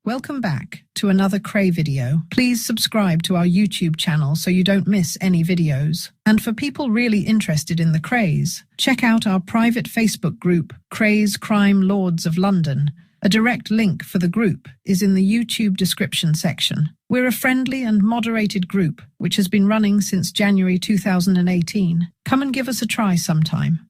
Welcome back to another Kray video. Please subscribe to our YouTube channel so you don't miss any videos. And for people really interested in the Krays, check out our private Facebook group, Krays Crime Lords of London. A direct link for the group is in the YouTube description section. We're a friendly and moderated group which has been running since January 2018. Come and give us a try sometime.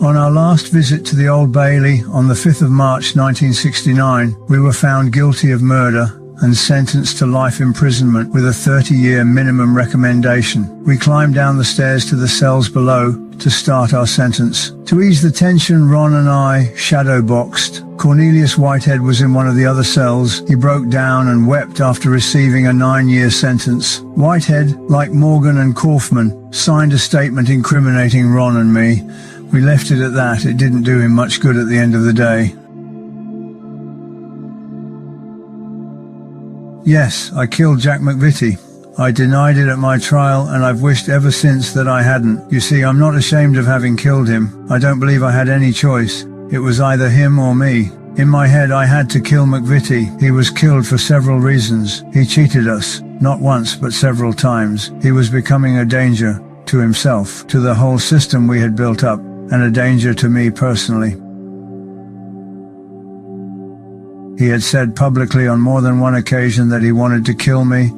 On our last visit to the Old Bailey on the 5th of March 1969, we were found guilty of murder and sentenced to life imprisonment with a 30-year minimum recommendation. We climbed down the stairs to the cells below to start our sentence. To ease the tension, Ron and I shadow-boxed. Cornelius Whitehead was in one of the other cells. He broke down and wept after receiving a 9-year sentence. Whitehead, like Morgan and Kaufman, signed a statement incriminating Ron and me. We left it at that. It didn't do him much good at the end of the day. Yes, I killed Jack McVitie. I denied it at my trial, and I've wished ever since that I hadn't. You see, I'm not ashamed of having killed him. I don't believe I had any choice. It was either him or me. In my head, I had to kill McVitie. He was killed for several reasons. He cheated us, not once, but several times. He was becoming a danger to himself, to the whole system we had built up, and a danger to me personally. He had said publicly on more than one occasion that he wanted to kill me,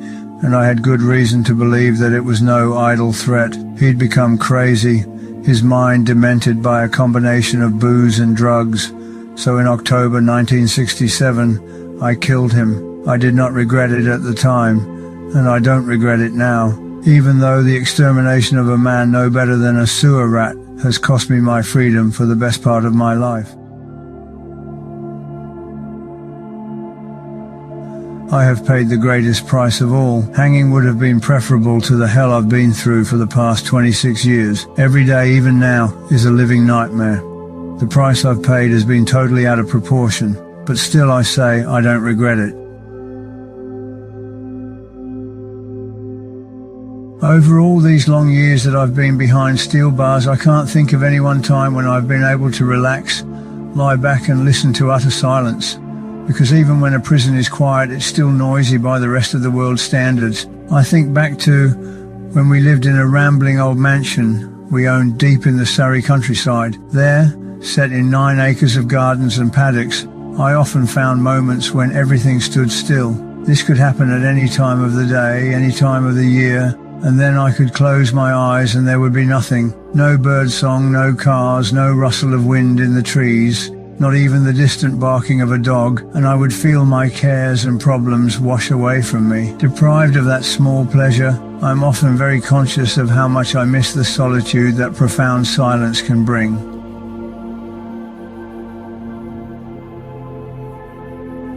and I had good reason to believe that it was no idle threat. He'd become crazy, his mind demented by a combination of booze and drugs. So in October 1967, I killed him. I did not regret it at the time, and I don't regret it now, even though the extermination of a man no better than a sewer rat has cost me my freedom for the best part of my life. I have paid the greatest price of all. Hanging would have been preferable to the hell I've been through for the past 26 years. Every day, even now, is a living nightmare. The price I've paid has been totally out of proportion, but still I say I don't regret it. Over all these long years that I've been behind steel bars, I can't think of any one time when I've been able to relax, lie back and listen to utter silence. Because even when a prison is quiet, it's still noisy by the rest of the world's standards. I think back to when we lived in a rambling old mansion we owned deep in the Surrey countryside. There, set in 9 acres of gardens and paddocks, I often found moments when everything stood still. This could happen at any time of the day, any time of the year, and then I could close my eyes and there would be nothing. No bird song, no cars, no rustle of wind in the trees, not even the distant barking of a dog, and I would feel my cares and problems wash away from me. Deprived of that small pleasure, I'm often very conscious of how much I miss the solitude that profound silence can bring.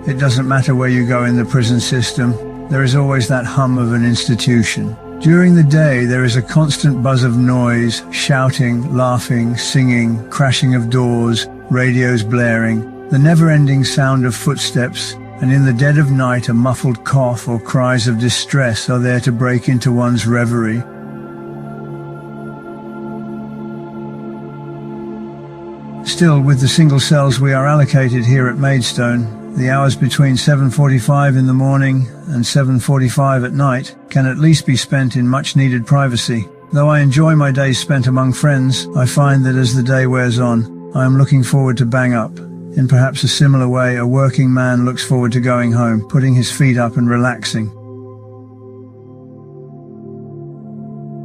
It doesn't matter where you go in the prison system, there is always that hum of an institution. During the day, there is a constant buzz of noise, shouting, laughing, singing, crashing of doors, radios blaring, the never-ending sound of footsteps, and in the dead of night a muffled cough or cries of distress are there to break into one's reverie. Still, with the single cells we are allocated here at Maidstone, the hours between 7:45 in the morning and 7:45 at night can at least be spent in much-needed privacy. Though I enjoy my days spent among friends, I find that as the day wears on, I am looking forward to bang up. In perhaps a similar way, a working man looks forward to going home, putting his feet up and relaxing.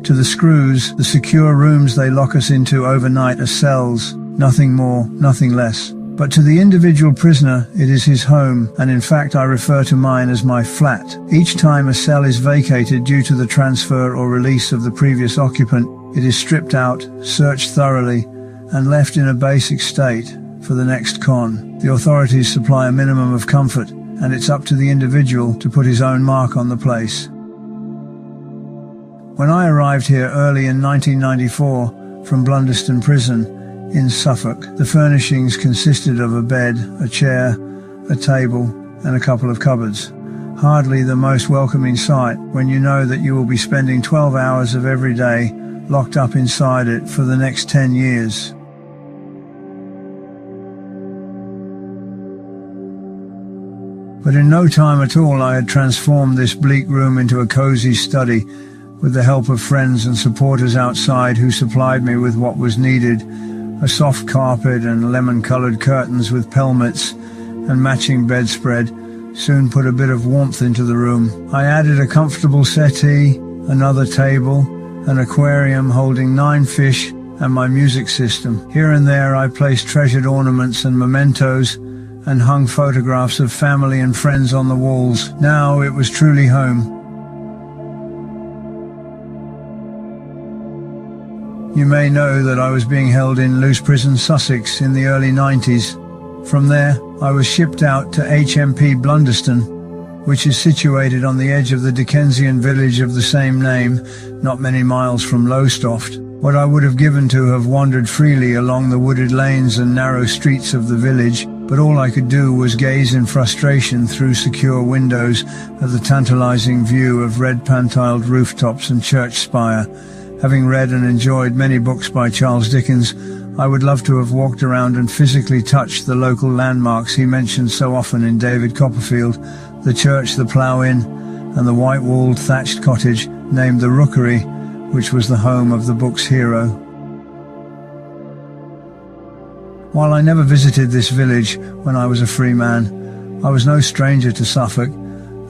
To the screws, the secure rooms they lock us into overnight are cells, nothing more, nothing less. But to the individual prisoner, it is his home, and in fact I refer to mine as my flat. Each time a cell is vacated due to the transfer or release of the previous occupant, it is stripped out, searched thoroughly, and left in a basic state for the next con. The authorities supply a minimum of comfort, and it's up to the individual to put his own mark on the place. When I arrived here early in 1994 from Blunderston Prison, in Suffolk, the furnishings consisted of a bed, a chair, a table, and a couple of cupboards. Hardly the most welcoming sight when you know that you will be spending 12 hours of every day locked up inside it for the next 10 years. But in no time at all I had transformed this bleak room into a cozy study with the help of friends and supporters outside who supplied me with what was needed, a soft carpet and lemon-coloured curtains with pelmets and matching bedspread soon put a bit of warmth into the room. I added a comfortable settee, another table, an aquarium holding 9 fish and my music system. Here and there I placed treasured ornaments and mementos and hung photographs of family and friends on the walls. Now it was truly home. You may know that I was being held in Loose Prison, Sussex in the early 90s. From there, I was shipped out to HMP Blunderston, which is situated on the edge of the Dickensian village of the same name, not many miles from Lowestoft. What I would have given to have wandered freely along the wooded lanes and narrow streets of the village, but all I could do was gaze in frustration through secure windows at the tantalizing view of red pantiled rooftops and church spire. Having read and enjoyed many books by Charles Dickens, I would love to have walked around and physically touched the local landmarks he mentioned so often in David Copperfield, the church, the Plough Inn, and the white-walled thatched cottage named the Rookery, which was the home of the book's hero. While I never visited this village when I was a free man, I was no stranger to Suffolk,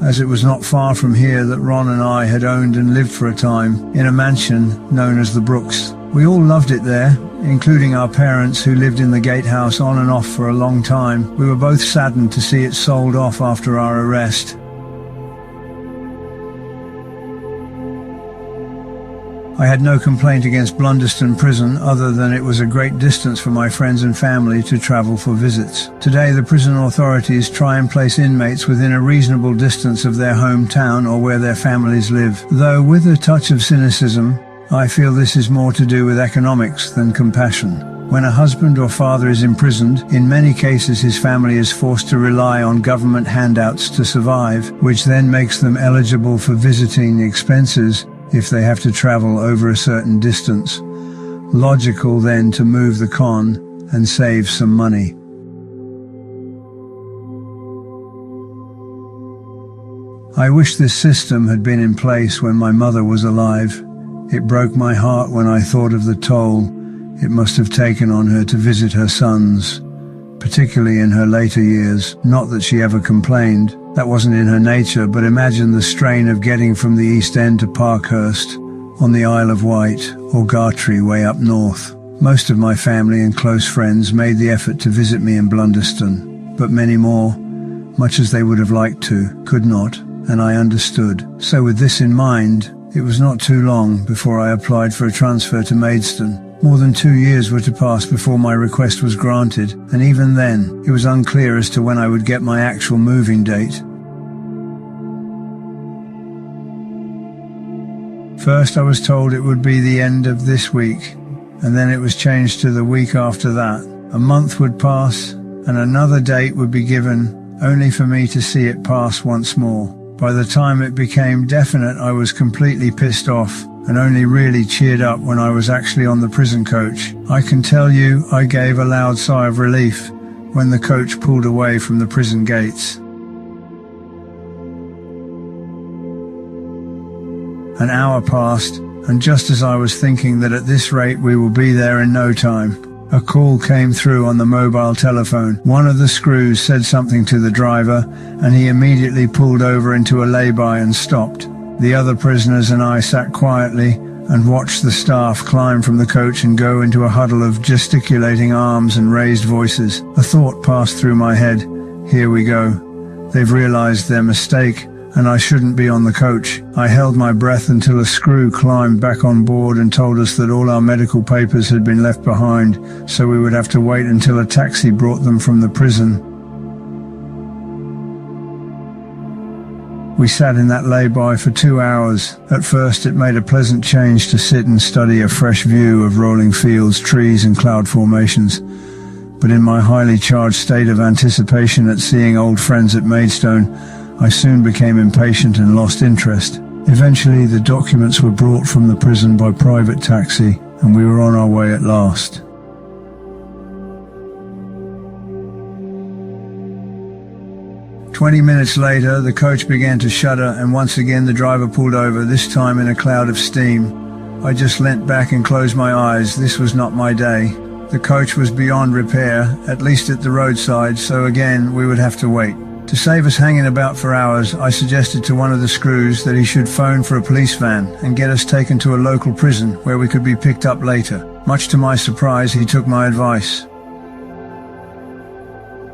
as it was not far from here that Ron and I had owned and lived for a time, in a mansion known as the Brooks. We all loved it there, including our parents who lived in the gatehouse on and off for a long time. We were both saddened to see it sold off after our arrest. I had no complaint against Blunderston Prison other than it was a great distance for my friends and family to travel for visits. Today the prison authorities try and place inmates within a reasonable distance of their hometown or where their families live. Though with a touch of cynicism, I feel this is more to do with economics than compassion. When a husband or father is imprisoned, in many cases his family is forced to rely on government handouts to survive, which then makes them eligible for visiting expenses if they have to travel over a certain distance. Logical then to move the con and save some money. I wish this system had been in place when my mother was alive. It broke my heart when I thought of the toll it must have taken on her to visit her sons, particularly in her later years. Not that she ever complained. That wasn't in her nature, but imagine the strain of getting from the East End to Parkhurst, on the Isle of Wight, or Gartree way up north. Most of my family and close friends made the effort to visit me in Blunderston, but many more, much as they would have liked to, could not, and I understood. So with this in mind, it was not too long before I applied for a transfer to Maidstone. More than 2 years were to pass before my request was granted, and even then, it was unclear as to when I would get my actual moving date. First I was told it would be the end of this week, and then it was changed to the week after that. A month would pass, and another date would be given, only for me to see it pass once more. By the time it became definite, I was completely pissed off, and only really cheered up when I was actually on the prison coach. I can tell you, I gave a loud sigh of relief when the coach pulled away from the prison gates. An hour passed, and just as I was thinking that at this rate we will be there in no time, a call came through on the mobile telephone. One of the screws said something to the driver, and he immediately pulled over into a lay-by and stopped. The other prisoners and I sat quietly and watched the staff climb from the coach and go into a huddle of gesticulating arms and raised voices. A thought passed through my head. Here we go. They've realized their mistake, and I shouldn't be on the coach. I held my breath until a screw climbed back on board and told us that all our medical papers had been left behind, so we would have to wait until a taxi brought them from the prison. We sat in that lay-by for 2 hours. At first it made a pleasant change to sit and study a fresh view of rolling fields, trees and cloud formations. But in my highly charged state of anticipation at seeing old friends at Maidstone, I soon became impatient and lost interest. Eventually, the documents were brought from the prison by private taxi, and we were on our way at last. "20 minutes later, the coach began to shudder, and once again the driver pulled over, this time in a cloud of steam. I just leant back and closed my eyes. This was not my day. The coach was beyond repair, at least at the roadside, so again we would have to wait. To save us hanging about for hours, I suggested to one of the screws that he should phone for a police van and get us taken to a local prison where we could be picked up later. Much to my surprise, he took my advice.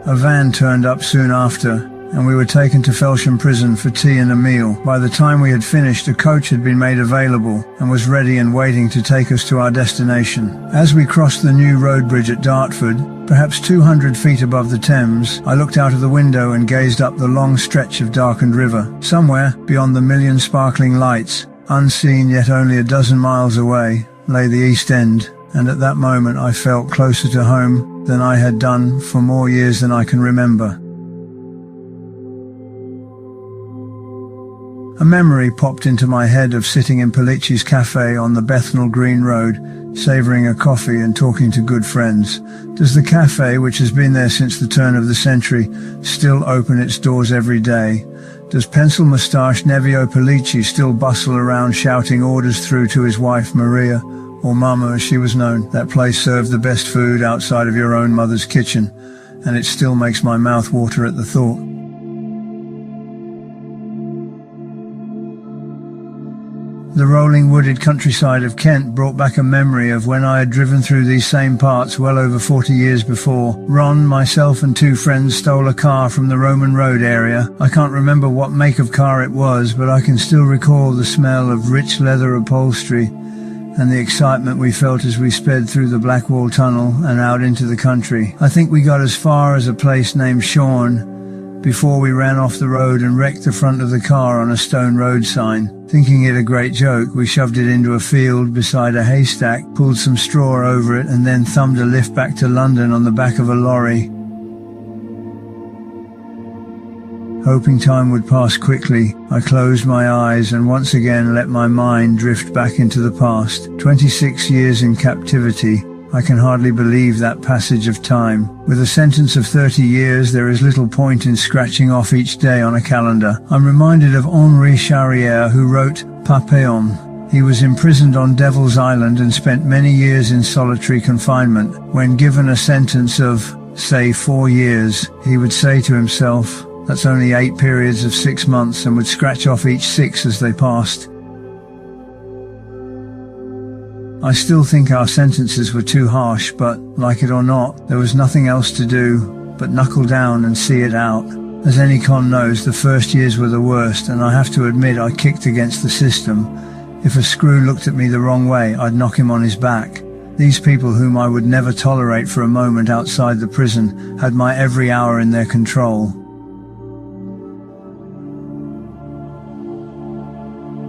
A van turned up soon after, and we were taken to Felsham Prison for tea and a meal. By the time we had finished, a coach had been made available and was ready and waiting to take us to our destination. As we crossed the new road bridge at Dartford, perhaps 200 feet above the Thames, I looked out of the window and gazed up the long stretch of darkened river. Somewhere, beyond the million sparkling lights, unseen yet only a dozen miles away, lay the East End, and at that moment I felt closer to home than I had done for more years than I can remember. A memory popped into my head of sitting in Polici's cafe on the Bethnal Green Road, savouring a coffee and talking to good friends. Does the cafe, which has been there since the turn of the century, still open its doors every day? Does pencil-moustached Nevio Polici still bustle around shouting orders through to his wife Maria, or Mama as she was known? That place served the best food outside of your own mother's kitchen, and it still makes my mouth water at the thought. The rolling wooded countryside of Kent brought back a memory of when I had driven through these same parts well over 40 years before. Ron, myself and two friends stole a car from the Roman Road area. I can't remember what make of car it was, but I can still recall the smell of rich leather upholstery and the excitement we felt as we sped through the Blackwall Tunnel and out into the country. I think we got as far as a place named Shorn before we ran off the road and wrecked the front of the car on a stone road sign. Thinking it a great joke, we shoved it into a field beside a haystack, pulled some straw over it, and then thumbed a lift back to London on the back of a lorry. Hoping time would pass quickly, I closed my eyes and once again let my mind drift back into the past. 26 years in captivity. I can hardly believe that passage of time. With a sentence of 30 years, there is little point in scratching off each day on a calendar. I'm reminded of Henri Charrière, who wrote Papillon. He was imprisoned on Devil's Island and spent many years in solitary confinement. When given a sentence of, say, 4 years, he would say to himself, "That's only 8 periods of 6 months," and would scratch off each 6 as they passed. I still think our sentences were too harsh, but, like it or not, there was nothing else to do but knuckle down and see it out. As any con knows, the first years were the worst, and I have to admit I kicked against the system. If a screw looked at me the wrong way, I'd knock him on his back. These people whom I would never tolerate for a moment outside the prison had my every hour in their control.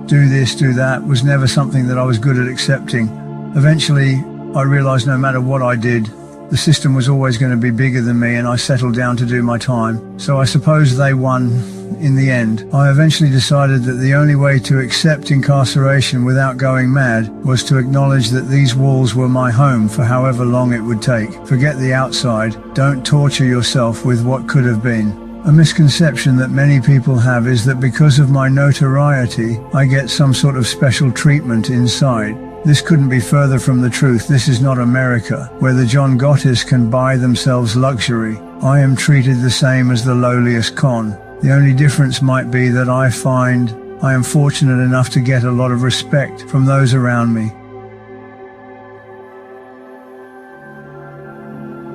Do this, do that was never something that I was good at accepting. Eventually, I realized no matter what I did, the system was always going to be bigger than me, and I settled down to do my time. So I suppose they won in the end. I eventually decided that the only way to accept incarceration without going mad was to acknowledge that these walls were my home for however long it would take. Forget the outside. Don't torture yourself with what could have been. A misconception that many people have is that because of my notoriety, I get some sort of special treatment inside. This couldn't be further from the truth. This is not America, where the John Gottis can buy themselves luxury. I am treated the same as the lowliest con. The only difference might be that I find I am fortunate enough to get a lot of respect from those around me.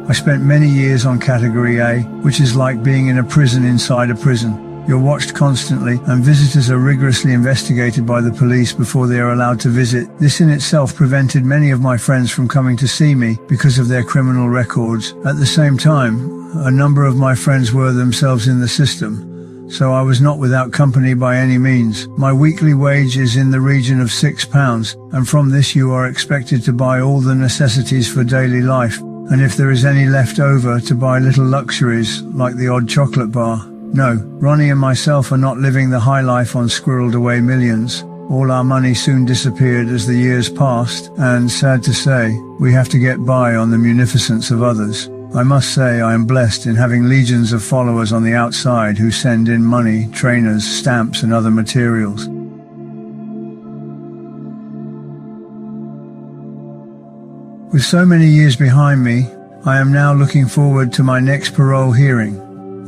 I spent many years on Category A, which is like being in a prison inside a prison. You're watched constantly, and visitors are rigorously investigated by the police before they are allowed to visit. This in itself prevented many of my friends from coming to see me because of their criminal records. At the same time, a number of my friends were themselves in the system, so I was not without company by any means. My weekly wage is in the region of £6, and from this you are expected to buy all the necessities for daily life, and if there is any left over, to buy little luxuries like the odd chocolate bar. No, Ronnie and myself are not living the high life on squirreled away millions. All our money soon disappeared as the years passed, and sad to say, we have to get by on the munificence of others. I must say I am blessed in having legions of followers on the outside who send in money, trainers, stamps and other materials. With so many years behind me, I am now looking forward to my next parole hearing.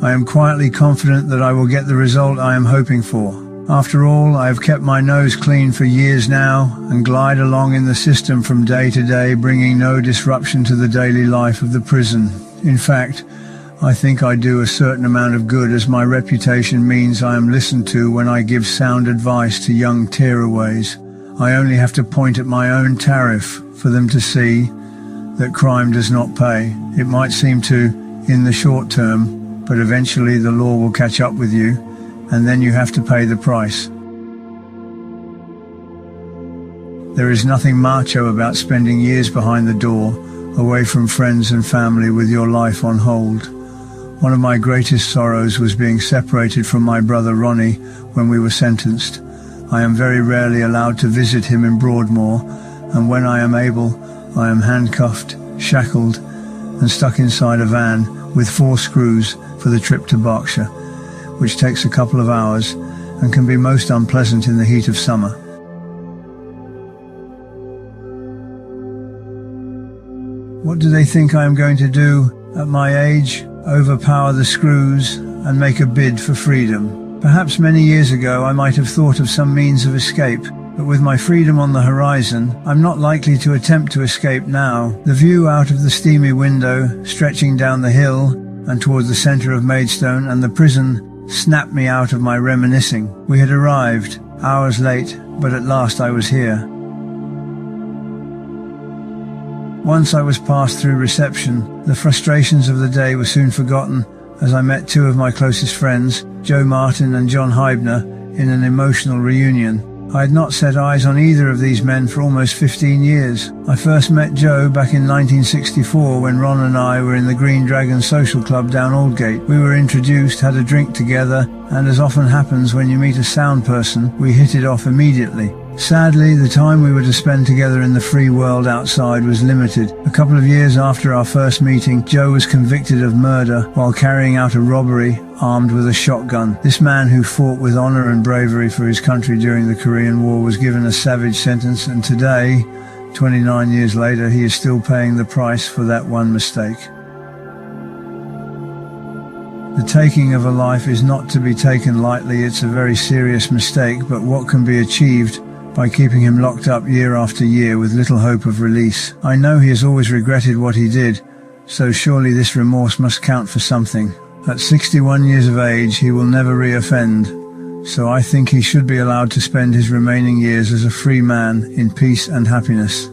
I am quietly confident that I will get the result I am hoping for. After all, I have kept my nose clean for years now and glide along in the system from day to day, bringing no disruption to the daily life of the prison. In fact, I think I do a certain amount of good, as my reputation means I am listened to when I give sound advice to young tearaways. I only have to point at my own tariff for them to see that crime does not pay. It might seem to in the short term, but eventually the law will catch up with you, and then you have to pay the price. There is nothing macho about spending years behind the door, away from friends and family with your life on hold. One of my greatest sorrows was being separated from my brother Ronnie when we were sentenced. I am very rarely allowed to visit him in Broadmoor, and when I am able, I am handcuffed, shackled, and stuck inside a van with 4 screws for the trip to Berkshire, which takes a couple of hours and can be most unpleasant in the heat of summer. What do they think I am going to do at my age? Overpower the screws and make a bid for freedom. Perhaps many years ago I might have thought of some means of escape, but with my freedom on the horizon, I'm not likely to attempt to escape now. The view out of the steamy window, stretching down the hill and towards the centre of Maidstone and the prison, snapped me out of my reminiscing. We had arrived, hours late, but at last I was here. Once I was passed through reception, the frustrations of the day were soon forgotten as I met 2 of my closest friends, Joe Martin and John Hybner, in an emotional reunion. I had not set eyes on either of these men for almost 15 years. I first met Joe back in 1964 when Ron and I were in the Green Dragon Social Club down Aldgate. We were introduced, had a drink together, and as often happens when you meet a sound person, we hit it off immediately. Sadly, the time we were to spend together in the free world outside was limited. A couple of years after our first meeting, Joe was convicted of murder while carrying out a robbery armed with a shotgun. This man, who fought with honor and bravery for his country during the Korean War, was given a savage sentence, and today, 29 years later, he is still paying the price for that one mistake. The taking of a life is not to be taken lightly. It's a very serious mistake, but what can be achieved by keeping him locked up year after year with little hope of release? I know he has always regretted what he did, so surely this remorse must count for something. At 61 years of age, he will never re-offend, so I think he should be allowed to spend his remaining years as a free man in peace and happiness.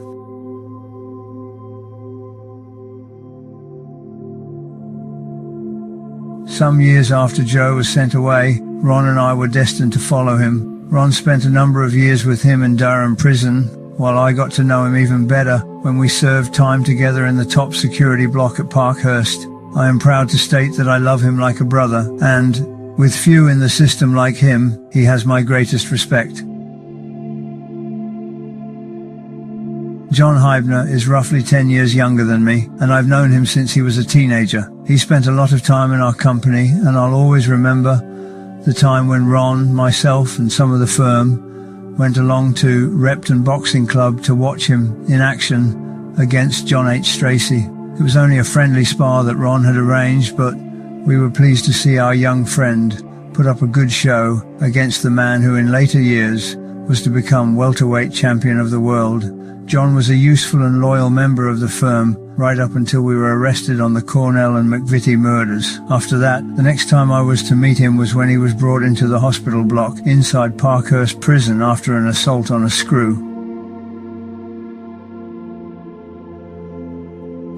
Some years after Joe was sent away, Ron and I were destined to follow him. Ron spent a number of years with him in Durham prison, while I got to know him even better when we served time together in the top security block at Parkhurst. I am proud to state that I love him like a brother, and, with few in the system like him, he has my greatest respect. John Hybner is roughly 10 years younger than me, and I've known him since he was a teenager. He spent a lot of time in our company, and I'll always remember the time when Ron, myself and some of the firm went along to Repton Boxing Club to watch him in action against John H. Stracey. It was only a friendly spar that Ron had arranged, but we were pleased to see our young friend put up a good show against the man who in later years was to become welterweight champion of the world. John was a useful and loyal member of the firm right up until we were arrested on the Cornell and McVitie murders. After that, the next time I was to meet him was when he was brought into the hospital block inside Parkhurst prison after an assault on a screw.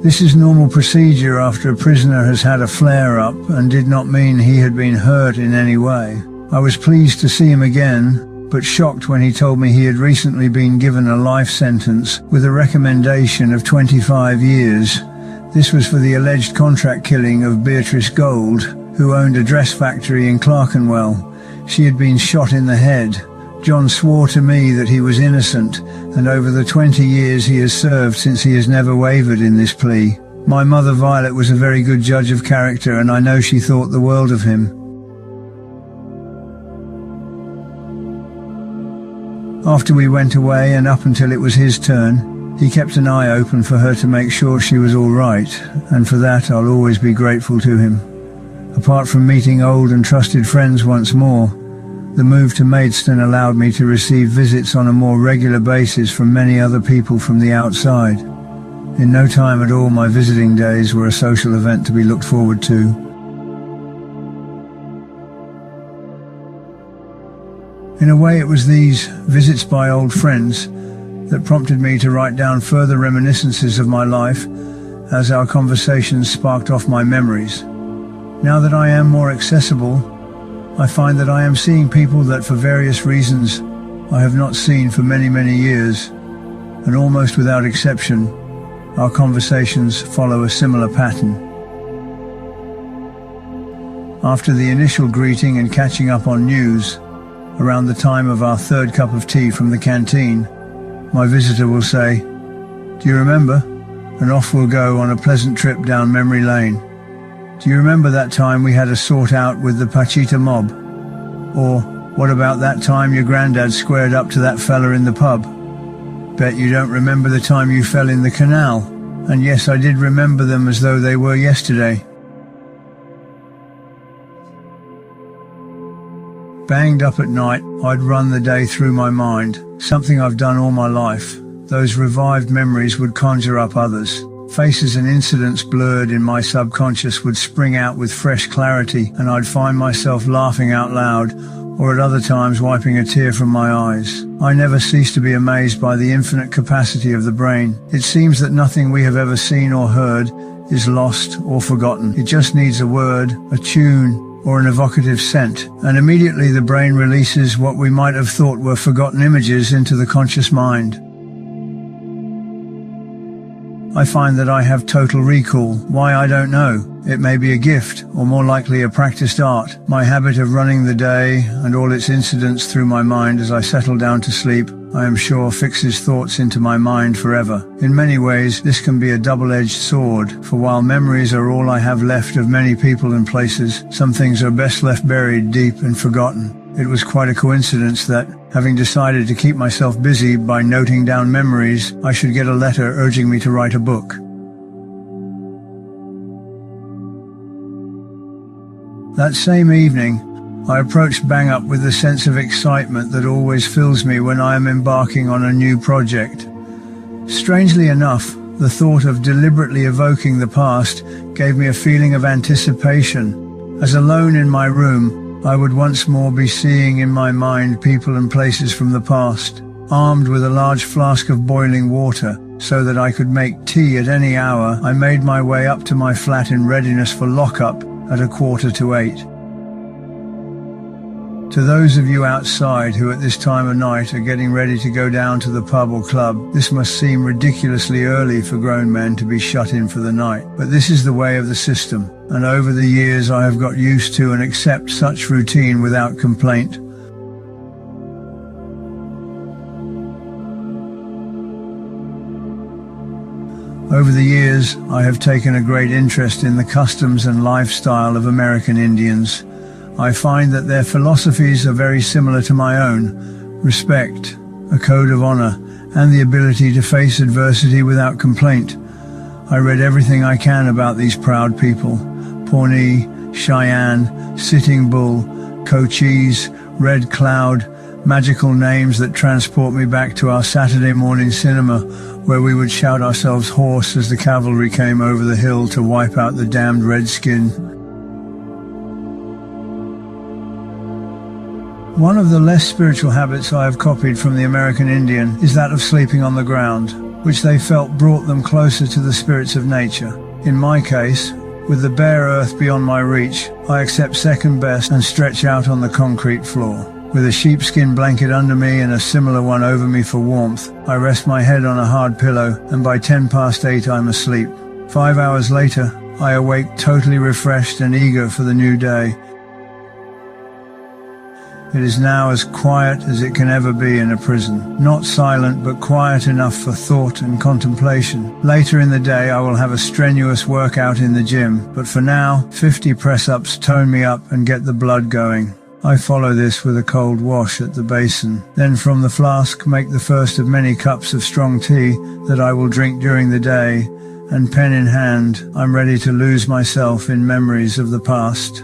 This is normal procedure after a prisoner has had a flare-up and did not mean he had been hurt in any way. I was pleased to see him again, but shocked when he told me he had recently been given a life sentence with a recommendation of 25 years. This was for the alleged contract killing of Beatrice Gold, who owned a dress factory in Clerkenwell. She had been shot in the head. John swore to me that he was innocent, and over the 20 years he has served since he has never wavered in this plea. My mother Violet was a very good judge of character, and I know she thought the world of him. After we went away and up until it was his turn, he kept an eye open for her to make sure she was all right, and for that I'll always be grateful to him. Apart from meeting old and trusted friends once more, the move to Maidstone allowed me to receive visits on a more regular basis from many other people from the outside. In no time at all, my visiting days were a social event to be looked forward to. In a way, it was these visits by old friends that prompted me to write down further reminiscences of my life as our conversations sparked off my memories. Now that I am more accessible, I find that I am seeing people that for various reasons I have not seen for many, many years, and almost without exception, our conversations follow a similar pattern. After the initial greeting and catching up on news, around the time of our third cup of tea from the canteen, my visitor will say, "Do you remember?" And off we'll go on a pleasant trip down memory lane. "Do you remember that time we had a sort out with the Pachita mob?" Or, "What about that time your granddad squared up to that fella in the pub?" "Bet you don't remember the time you fell in the canal." And yes, I did remember them as though they were yesterday. Banged up at night, I'd run the day through my mind, something I've done all my life. Those revived memories would conjure up others. Faces and incidents blurred in my subconscious would spring out with fresh clarity, and I'd find myself laughing out loud, or at other times wiping a tear from my eyes. I never cease to be amazed by the infinite capacity of the brain. It seems that nothing we have ever seen or heard is lost or forgotten. It just needs a word, a tune, or an evocative scent, and immediately the brain releases what we might have thought were forgotten images into the conscious mind. I find that I have total recall. Why, I don't know. It may be a gift, or more likely a practiced art. My habit of running the day and all its incidents through my mind as I settle down to sleep, I am sure fixes thoughts into my mind forever. In many ways, this can be a double-edged sword, for while memories are all I have left of many people and places, some things are best left buried deep and forgotten. It was quite a coincidence that, having decided to keep myself busy by noting down memories, I should get a letter urging me to write a book. That same evening, I approached Bang Up with the sense of excitement that always fills me when I am embarking on a new project. Strangely enough, the thought of deliberately evoking the past gave me a feeling of anticipation, as alone in my room, I would once more be seeing in my mind people and places from the past, armed with a large flask of boiling water, so that I could make tea at any hour. I made my way up to my flat in readiness for lockup at 7:45. To those of you outside who at this time of night are getting ready to go down to the pub or club, this must seem ridiculously early for grown men to be shut in for the night. But this is the way of the system, and over the years I have got used to and accept such routine without complaint. Over the years, I have taken a great interest in the customs and lifestyle of American Indians. I find that their philosophies are very similar to my own: respect, a code of honor, and the ability to face adversity without complaint. I read everything I can about these proud people: Pawnee, Cheyenne, Sitting Bull, Cochise, Red Cloud, magical names that transport me back to our Saturday morning cinema, where we would shout ourselves hoarse as the cavalry came over the hill to wipe out the damned redskin. One of the less spiritual habits I have copied from the American Indian is that of sleeping on the ground, which they felt brought them closer to the spirits of nature. In my case, with the bare earth beyond my reach, I accept second best and stretch out on the concrete floor. With a sheepskin blanket under me and a similar one over me for warmth, I rest my head on a hard pillow, and by 8:10 I'm asleep. 5 hours later, I awake totally refreshed and eager for the new day. It is now as quiet as it can ever be in a prison. Not silent, but quiet enough for thought and contemplation. Later in the day I will have a strenuous workout in the gym, but for now, 50 press-ups tone me up and get the blood going. I follow this with a cold wash at the basin. Then from the flask make the first of many cups of strong tea that I will drink during the day, and pen in hand, I'm ready to lose myself in memories of the past.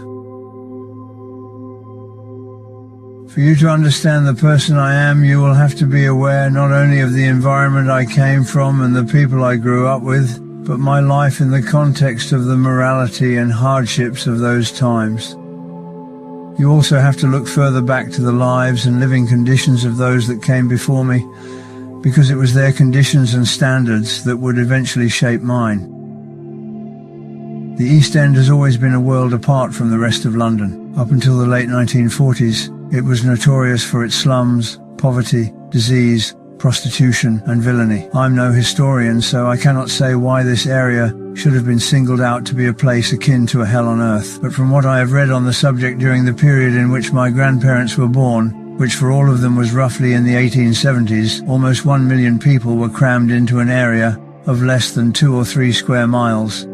For you to understand the person I am, you will have to be aware not only of the environment I came from and the people I grew up with, but my life in the context of the morality and hardships of those times. You also have to look further back to the lives and living conditions of those that came before me, because it was their conditions and standards that would eventually shape mine. The East End has always been a world apart from the rest of London. Up until the late 1940s, it was notorious for its slums, poverty, disease, prostitution and villainy. I'm no historian, so I cannot say why this area should have been singled out to be a place akin to a hell on earth. But from what I have read on the subject during the period in which my grandparents were born, which for all of them was roughly in the 1870s, almost 1 million people were crammed into an area of less than 2 or 3 square miles.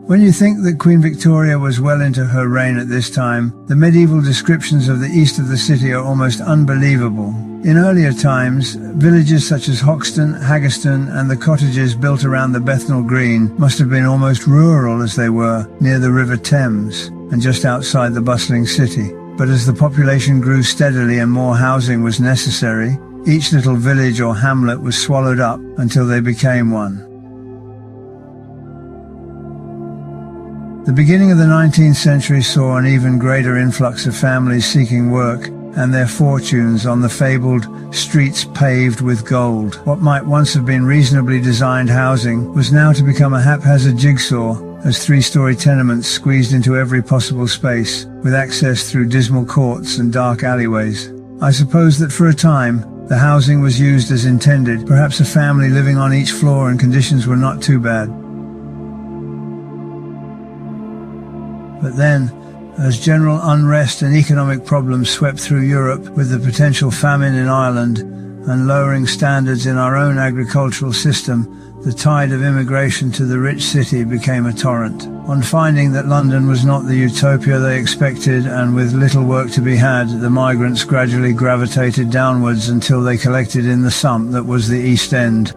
When you think that Queen Victoria was well into her reign at this time, the medieval descriptions of the east of the city are almost unbelievable. In earlier times, villages such as Hoxton, Haggerston and the cottages built around the Bethnal Green must have been almost rural as they were, near the River Thames and just outside the bustling city. But as the population grew steadily and more housing was necessary, each little village or hamlet was swallowed up until they became one. The beginning of the 19th century saw an even greater influx of families seeking work and their fortunes on the fabled streets paved with gold. What might once have been reasonably designed housing was now to become a haphazard jigsaw as 3-story tenements squeezed into every possible space, with access through dismal courts and dark alleyways. I suppose that for a time, the housing was used as intended, perhaps a family living on each floor and conditions were not too bad. But then, as general unrest and economic problems swept through Europe with the potential famine in Ireland and lowering standards in our own agricultural system, the tide of immigration to the rich city became a torrent. On finding that London was not the utopia they expected and with little work to be had, the migrants gradually gravitated downwards until they collected in the sump that was the East End.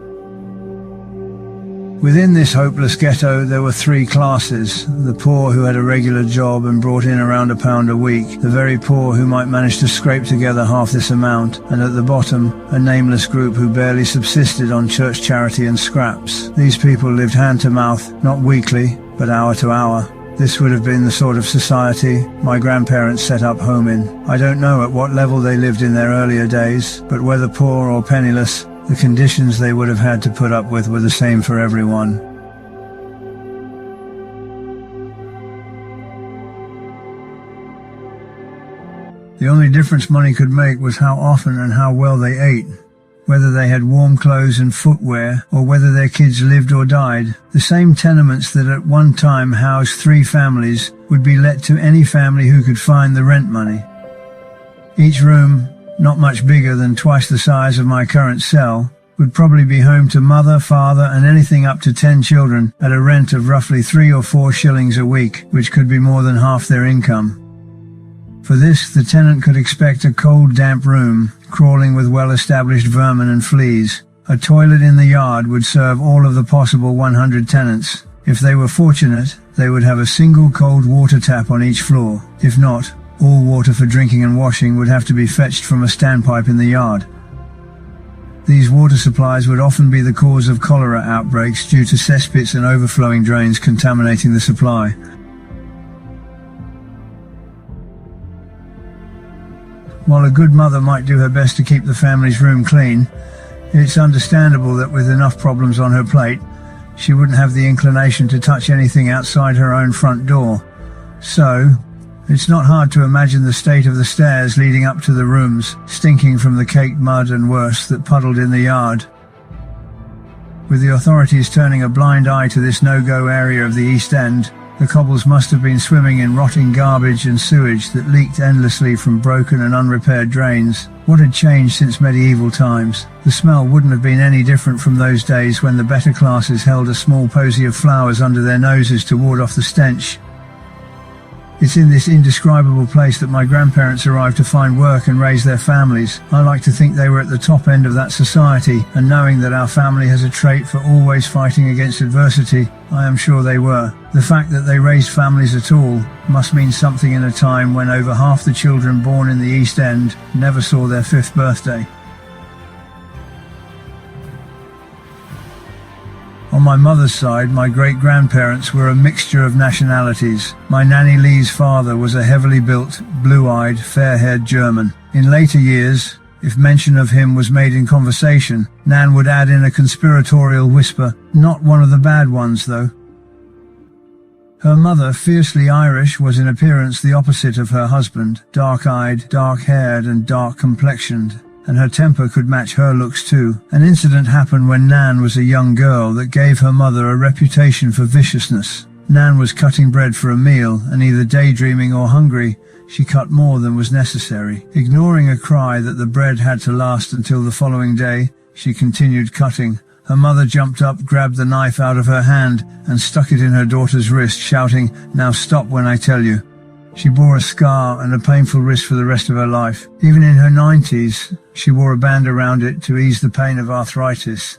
Within this hopeless ghetto there were 3 classes: the poor who had a regular job and brought in around £1 a week, the very poor who might manage to scrape together half this amount, and at the bottom a nameless group who barely subsisted on church charity and scraps. These people lived hand to mouth, not weekly, but hour to hour. This would have been the sort of society my grandparents set up home in. I don't know at what level they lived in their earlier days, but whether poor or penniless, the conditions they would have had to put up with were the same for everyone. The only difference money could make was how often and how well they ate, whether they had warm clothes and footwear, or whether their kids lived or died. The same tenements that at one time housed 3 families would be let to any family who could find the rent money. Each room, not much bigger than twice the size of my current cell, would probably be home to mother, father and anything up to 10 children at a rent of roughly 3 or 4 shillings a week, which could be more than half their income. For this, the tenant could expect a cold, damp room, crawling with well-established vermin and fleas. A toilet in the yard would serve all of the possible 100 tenants. If they were fortunate, they would have a single cold water tap on each floor. If not, all water for drinking and washing would have to be fetched from a standpipe in the yard. These water supplies would often be the cause of cholera outbreaks due to cesspits and overflowing drains contaminating the supply. While a good mother might do her best to keep the family's room clean, it's understandable that with enough problems on her plate, she wouldn't have the inclination to touch anything outside her own front door. So, it's not hard to imagine the state of the stairs leading up to the rooms, stinking from the caked mud and worse that puddled in the yard. With the authorities turning a blind eye to this no-go area of the East End, the cobbles must have been swimming in rotting garbage and sewage that leaked endlessly from broken and unrepaired drains. What had changed since medieval times? The smell wouldn't have been any different from those days when the better classes held a small posy of flowers under their noses to ward off the stench. It's in this indescribable place that my grandparents arrived to find work and raise their families. I like to think they were at the top end of that society, and knowing that our family has a trait for always fighting against adversity, I am sure they were. The fact that they raised families at all must mean something in a time when over half the children born in the East End never saw their 5th birthday. On my mother's side, my great-grandparents were a mixture of nationalities. My Nanny Lee's father was a heavily built, blue-eyed, fair-haired German. In later years, if mention of him was made in conversation, Nan would add in a conspiratorial whisper, "Not one of the bad ones, though." Her mother, fiercely Irish, was in appearance the opposite of her husband, dark-eyed, dark-haired and dark-complexioned, and her temper could match her looks too. An incident happened when Nan was a young girl that gave her mother a reputation for viciousness. Nan was cutting bread for a meal, and either daydreaming or hungry, she cut more than was necessary. Ignoring a cry that the bread had to last until the following day, she continued cutting. Her mother jumped up, grabbed the knife out of her hand, and stuck it in her daughter's wrist, shouting, "Now stop when I tell you." She bore a scar and a painful wrist for the rest of her life. Even in her 90s, she wore a band around it to ease the pain of arthritis.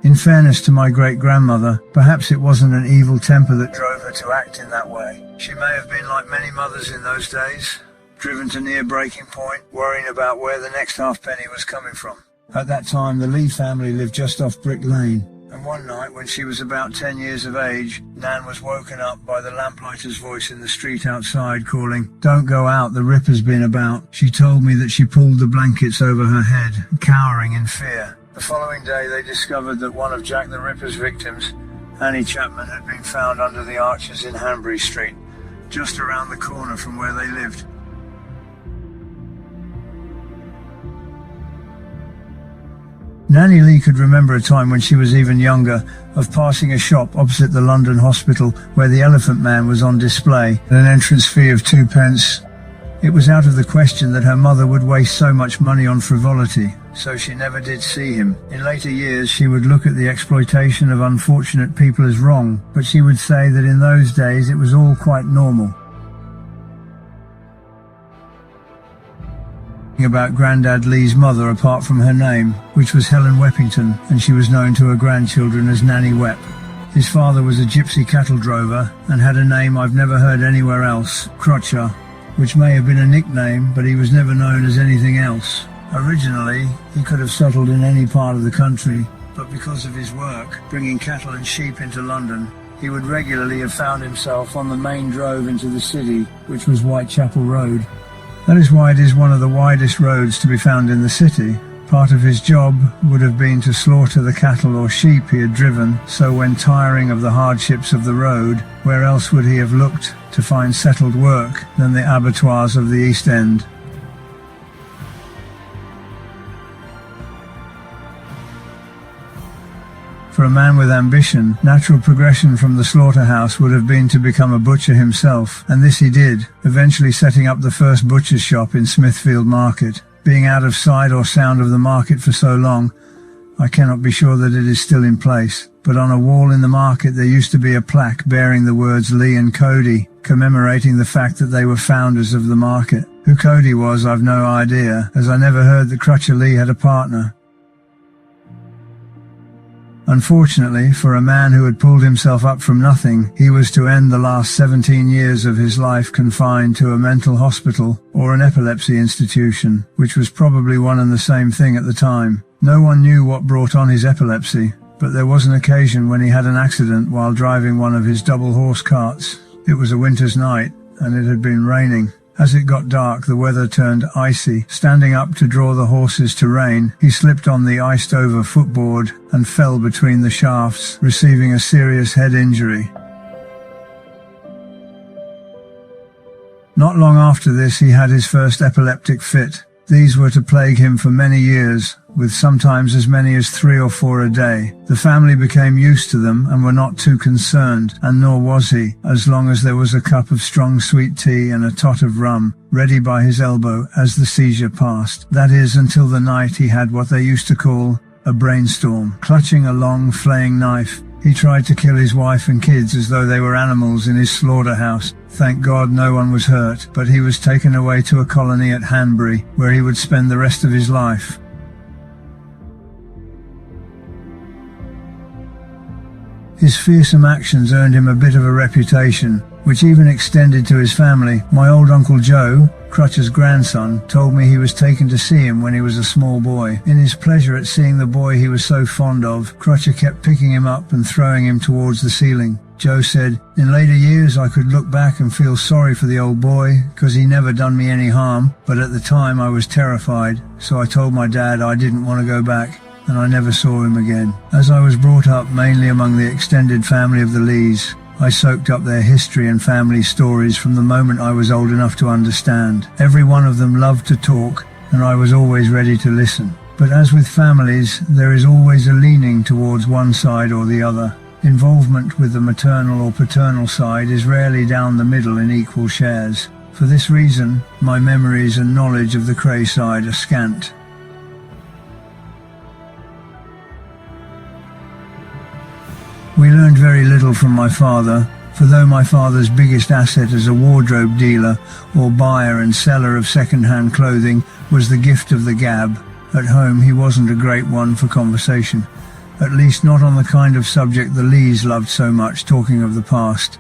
In fairness to my great-grandmother, perhaps it wasn't an evil temper that drove her to act in that way. She may have been like many mothers in those days, driven to near breaking point, worrying about where the next halfpenny was coming from. At that time, the Lee family lived just off Brick Lane. And one night, when she was about 10 years of age, Nan was woken up by the lamplighter's voice in the street outside calling, "Don't go out, the Ripper's been about." She told me that she pulled the blankets over her head, cowering in fear. The following day they discovered that one of Jack the Ripper's victims, Annie Chapman, had been found under the arches in Hanbury Street, just around the corner from where they lived. Nanny Lee could remember a time when she was even younger of passing a shop opposite the London hospital where the Elephant Man was on display at an entrance fee of 2p. It was out of the question that her mother would waste so much money on frivolity, so she never did see him. In later years she would look at the exploitation of unfortunate people as wrong, but she would say that in those days it was all quite normal. About Grandad Lee's mother apart from her name, which was Helen Weppington, and she was known to her grandchildren as Nanny Wep. His father was a gypsy cattle drover and had a name I've never heard anywhere else, Crotcher, which may have been a nickname, but he was never known as anything else. Originally, he could have settled in any part of the country, but because of his work, bringing cattle and sheep into London, he would regularly have found himself on the main drove into the city, which was Whitechapel Road. That is why it is one of the widest roads to be found in the city. Part of his job would have been to slaughter the cattle or sheep he had driven, so when tiring of the hardships of the road, where else would he have looked to find settled work than the abattoirs of the East End? For a man with ambition, natural progression from the slaughterhouse would have been to become a butcher himself, and this he did, eventually setting up the first butcher's shop in Smithfield Market. Being out of sight or sound of the market for so long, I cannot be sure that it is still in place, but on a wall in the market there used to be a plaque bearing the words Lee and Cody, commemorating the fact that they were founders of the market. Who Cody was, I've no idea, as I never heard that Crutcher Lee had a partner. Unfortunately, for a man who had pulled himself up from nothing, he was to end the last 17 years of his life confined to a mental hospital or an epilepsy institution, which was probably one and the same thing at the time. No one knew what brought on his epilepsy, but there was an occasion when he had an accident while driving one of his double horse carts. It was a winter's night, and it had been raining. As it got dark, the weather turned icy. Standing up to draw the horses to rein, he slipped on the iced-over footboard and fell between the shafts, receiving a serious head injury. Not long after this, he had his first epileptic fit. These were to plague him for many years, with sometimes as many as 3 or 4 a day. The family became used to them and were not too concerned, and nor was he, as long as there was a cup of strong sweet tea and a tot of rum ready by his elbow as the seizure passed. That is, until the night he had what they used to call a brainstorm. Clutching a long, flaying knife, he tried to kill his wife and kids as though they were animals in his slaughterhouse. Thank God no one was hurt, but he was taken away to a colony at Hanbury, where he would spend the rest of his life. His fearsome actions earned him a bit of a reputation, which even extended to his family. My old Uncle Joe, Crutch's grandson, told me he was taken to see him when he was a small boy. In his pleasure at seeing the boy he was so fond of, Crutcher kept picking him up and throwing him towards the ceiling. Joe said, "In later years I could look back and feel sorry for the old boy, because he never done me any harm, but at the time I was terrified, so I told my dad I didn't want to go back, and I never saw him again." As I was brought up mainly among the extended family of the Lees, I soaked up their history and family stories from the moment I was old enough to understand. Every one of them loved to talk, and I was always ready to listen. But as with families, there is always a leaning towards one side or the other. Involvement with the maternal or paternal side is rarely down the middle in equal shares. For this reason, my memories and knowledge of the Kray side are scant. We learned very little from my father, for though my father's biggest asset as a wardrobe dealer or buyer and seller of second-hand clothing was the gift of the gab, at home he wasn't a great one for conversation, at least not on the kind of subject the Lees loved so much, talking of the past.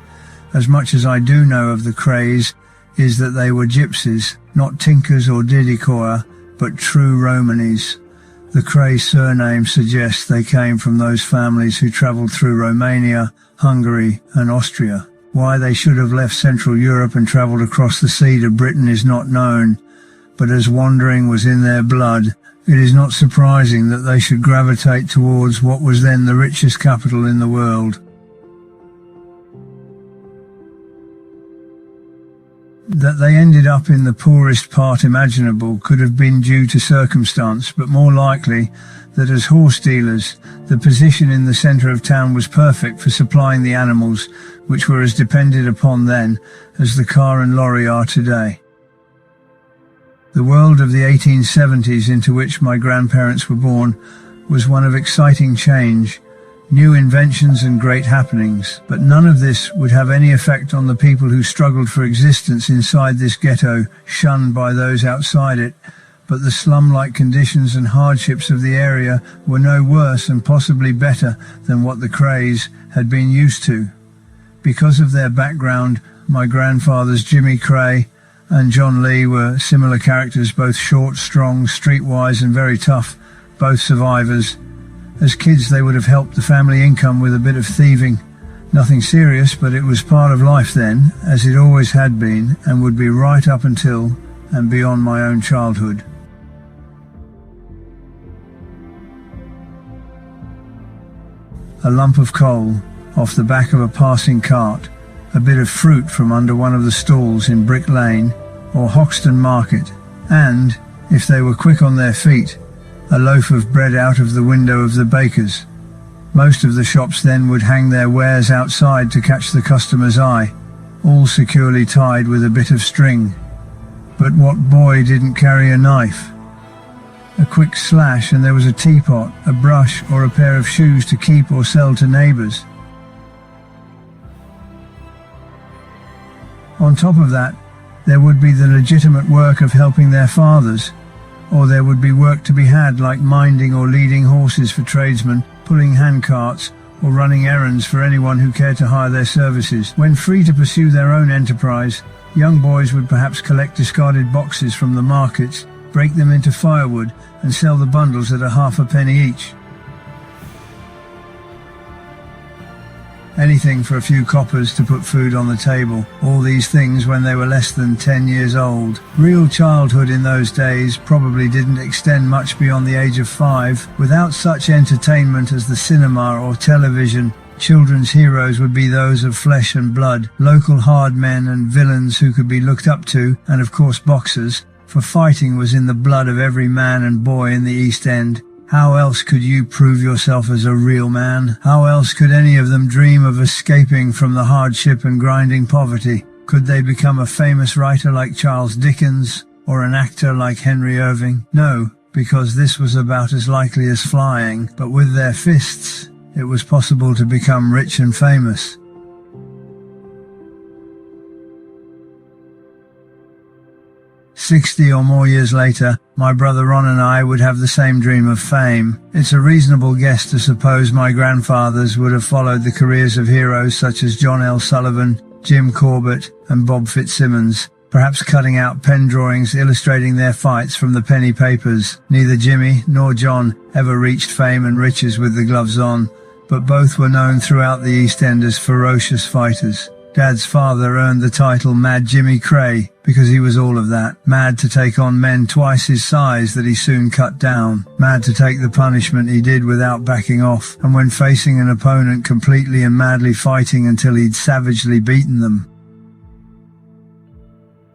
As much as I do know of the Krays is that they were gypsies, not tinkers or didikoyer, but true Romanes. The Kray surname suggests they came from those families who travelled through Romania, Hungary and Austria. Why they should have left Central Europe and travelled across the sea to Britain is not known, but as wandering was in their blood, it is not surprising that they should gravitate towards what was then the richest capital in the world. That they ended up in the poorest part imaginable could have been due to circumstance, but more likely that as horse dealers, the position in the centre of town was perfect for supplying the animals, which were as depended upon then as the car and lorry are today. The world of the 1870s into which my grandparents were born was one of exciting change, new inventions and great happenings, but none of this would have any effect on the people who struggled for existence inside this ghetto, shunned by those outside it. But the slum-like conditions and hardships of the area were no worse and possibly better than what the Krays had been used to. Because of their background, my grandfathers Jimmy Kray and John Lee were similar characters, both short, strong, streetwise and very tough, both survivors. As kids they would have helped the family income with a bit of thieving. Nothing serious, but it was part of life then, as it always had been, and would be right up until and beyond my own childhood. A lump of coal off the back of a passing cart, a bit of fruit from under one of the stalls in Brick Lane or Hoxton Market, and, if they were quick on their feet, a loaf of bread out of the window of the baker's. Most of the shops then would hang their wares outside to catch the customer's eye, all securely tied with a bit of string. But what boy didn't carry a knife? A quick slash and there was a teapot, a brush or a pair of shoes to keep or sell to neighbours. On top of that, there would be the legitimate work of helping their fathers, or there would be work to be had like minding or leading horses for tradesmen, pulling handcarts, or running errands for anyone who cared to hire their services. When free to pursue their own enterprise, young boys would perhaps collect discarded boxes from the markets, break them into firewood, and sell the bundles at ½ each. Anything for a few coppers to put food on the table, all these things when they were less than 10 years old. Real childhood in those days probably didn't extend much beyond the age of 5. Without such entertainment as the cinema or television, children's heroes would be those of flesh and blood, local hard men and villains who could be looked up to, and of course boxers, for fighting was in the blood of every man and boy in the East End. How else could you prove yourself as a real man? How else could any of them dream of escaping from the hardship and grinding poverty? Could they become a famous writer like Charles Dickens or an actor like Henry Irving? No, because this was about as likely as flying, but with their fists, it was possible to become rich and famous. 60 or more years later, my brother Ron and I would have the same dream of fame. It's a reasonable guess to suppose my grandfathers would have followed the careers of heroes such as John L. Sullivan, Jim Corbett, and Bob Fitzsimmons, perhaps cutting out pen drawings illustrating their fights from the penny papers. Neither Jimmy nor John ever reached fame and riches with the gloves on, but both were known throughout the East End as ferocious fighters. Dad's father earned the title Mad Jimmy Kray because he was all of that. Mad to take on men twice his size that he soon cut down. Mad to take the punishment he did without backing off, and when facing an opponent completely and madly fighting until he'd savagely beaten them.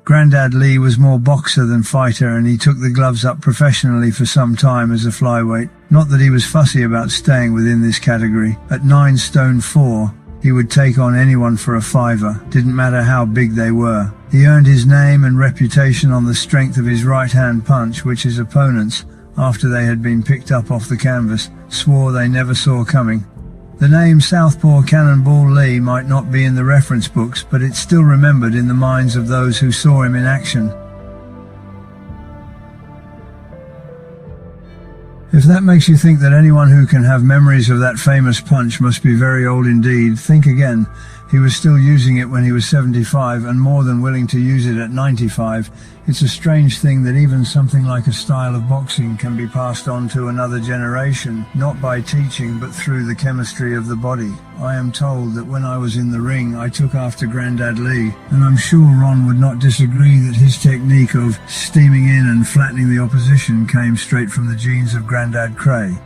Grandad Lee was more boxer than fighter, and he took the gloves up professionally for some time as a flyweight. Not that he was fussy about staying within this category. At 9 stone 4, he would take on anyone for a fiver, didn't matter how big they were. He earned his name and reputation on the strength of his right-hand punch, which his opponents, after they had been picked up off the canvas, swore they never saw coming. The name Southpaw Cannonball Lee might not be in the reference books, but it's still remembered in the minds of those who saw him in action. If that makes you think that anyone who can have memories of that famous punch must be very old indeed, think again. He was still using it when he was 75 and more than willing to use it at 95. It's a strange thing that even something like a style of boxing can be passed on to another generation, not by teaching but through the chemistry of the body. I am told that when I was in the ring I took after Grandad Lee, and I'm sure Ron would not disagree that his technique of steaming in and flattening the opposition came straight from the genes of Grandad Kray.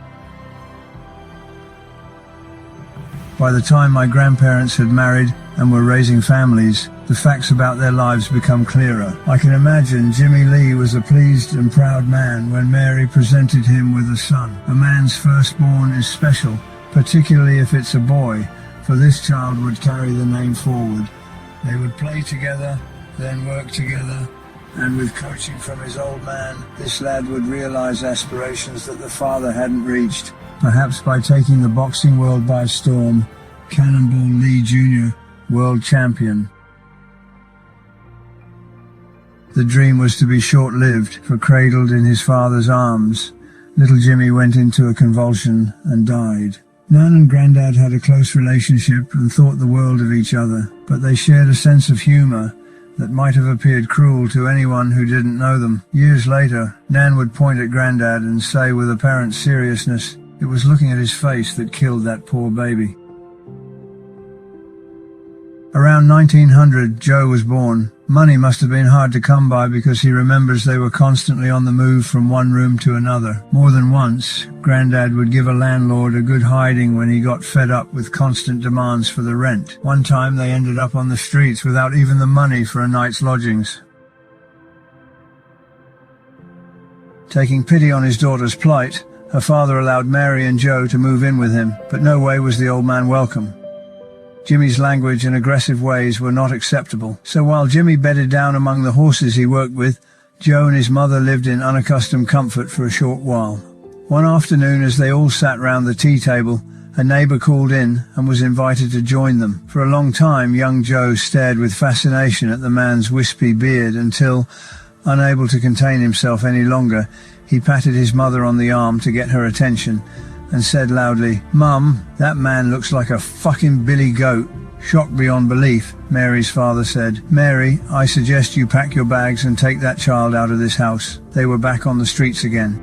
By the time my grandparents had married and were raising families, the facts about their lives become clearer. I can imagine Jimmy Lee was a pleased and proud man when Mary presented him with a son. A man's firstborn is special, particularly if it's a boy, for this child would carry the name forward. They would play together, then work together, and with coaching from his old man, this lad would realize aspirations that the father hadn't reached. Perhaps by taking the boxing world by storm, Cannonball Lee Jr., world champion. The dream was to be short-lived, for cradled in his father's arms, little Jimmy went into a convulsion and died. Nan and Grandad had a close relationship and thought the world of each other, but they shared a sense of humor that might have appeared cruel to anyone who didn't know them. Years later, Nan would point at Grandad and say with apparent seriousness, "It was looking at his face that killed that poor baby." Around 1900, Joe was born. Money must have been hard to come by because he remembers they were constantly on the move from one room to another. More than once, Grandad would give a landlord a good hiding when he got fed up with constant demands for the rent. One time they ended up on the streets without even the money for a night's lodgings. Taking pity on his daughter's plight, her father allowed Mary and Joe to move in with him, but no way was the old man welcome. Jimmy's language and aggressive ways were not acceptable, so while Jimmy bedded down among the horses he worked with, Joe and his mother lived in unaccustomed comfort for a short while. One afternoon, as they all sat round the tea table, a neighbour called in and was invited to join them. For a long time, young Joe stared with fascination at the man's wispy beard until, unable to contain himself any longer, he patted his mother on the arm to get her attention and said loudly, "Mum, that man looks like a fucking billy goat." Shocked beyond belief, Mary's father said, "Mary, I suggest you pack your bags and take that child out of this house." They were back on the streets again.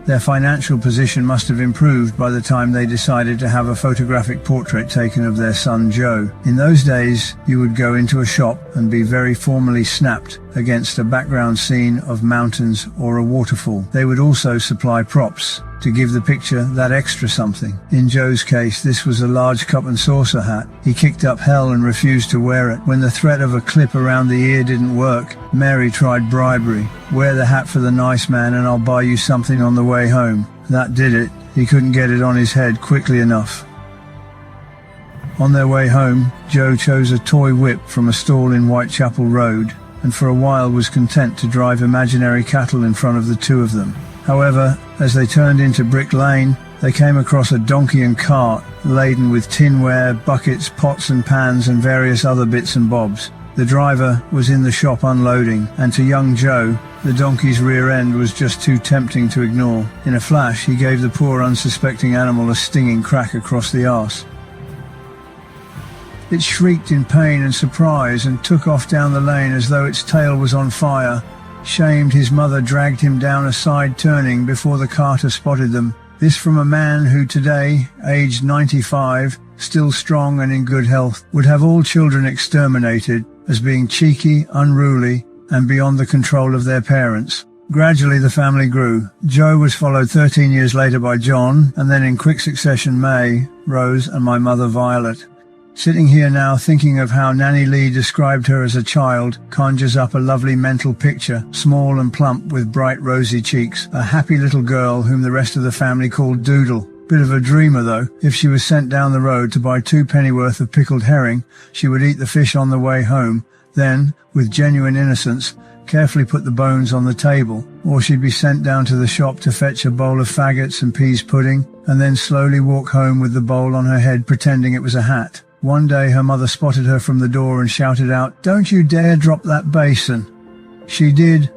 Their financial position must have improved by the time they decided to have a photographic portrait taken of their son Joe. In those days, you would go into a shop and be very formally snapped against a background scene of mountains or a waterfall. They would also supply props. to give the picture that extra something. In Joe's case, this was a large cup and saucer hat. He kicked up hell and refused to wear it. When the threat of a clip around the ear didn't work, Mary tried bribery. Wear the hat for the nice man and I'll buy you something on the way home. That did it. He couldn't get it on his head quickly enough. On their way home, Joe chose a toy whip from a stall in Whitechapel Road, and for a while was content to drive imaginary cattle in front of the two of them. However, as they turned into Brick Lane, they came across a donkey and cart laden with tinware, buckets, pots and pans and various other bits and bobs. The driver was in the shop unloading, and to young Joe, the donkey's rear end was just too tempting to ignore. In a flash, he gave the poor unsuspecting animal a stinging crack across the arse. It shrieked in pain and surprise and took off down the lane as though its tail was on fire. Shamed, his mother dragged him down a side turning before the carter spotted them. This from a man who today, aged 95, still strong and in good health, would have all children exterminated as being cheeky, unruly, and beyond the control of their parents. Gradually the family grew. Joe was followed 13 years later by John, and then in quick succession May, Rose, and my mother Violet. Sitting here now thinking of how Nanny Lee described her as a child conjures up a lovely mental picture, small and plump with bright rosy cheeks, a happy little girl whom the rest of the family called Doodle. Bit of a dreamer though. If she was sent down the road to buy 2 pennyworth of pickled herring, she would eat the fish on the way home, then, with genuine innocence, carefully put the bones on the table, or she'd be sent down to the shop to fetch a bowl of faggots and peas pudding, and then slowly walk home with the bowl on her head pretending it was a hat. One day her mother spotted her from the door and shouted out, "Don't you dare drop that basin." She did.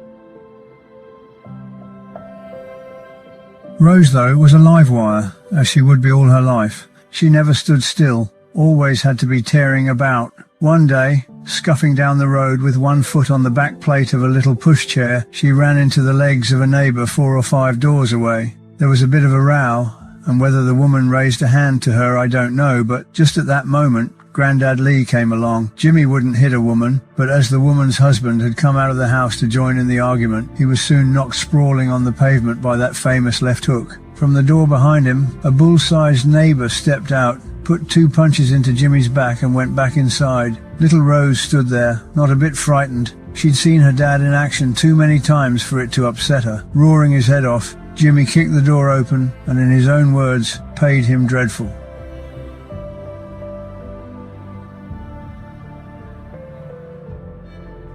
Rose, though, was a live wire, as she would be all her life. She never stood still, always had to be tearing about. One day, scuffing down the road with one foot on the back plate of a little pushchair, she ran into the legs of a neighbour 4 or 5 doors away. There was a bit of a row, and whether the woman raised a hand to her I don't know, but just at that moment, Grandad Lee came along. Jimmy wouldn't hit a woman, but as the woman's husband had come out of the house to join in the argument, he was soon knocked sprawling on the pavement by that famous left hook. From the door behind him, a bull-sized neighbour stepped out, put 2 punches into Jimmy's back and went back inside. Little Rose stood there, not a bit frightened. She'd seen her dad in action too many times for it to upset her. Roaring his head off, Jimmy kicked the door open and, in his own words, paid him dreadful.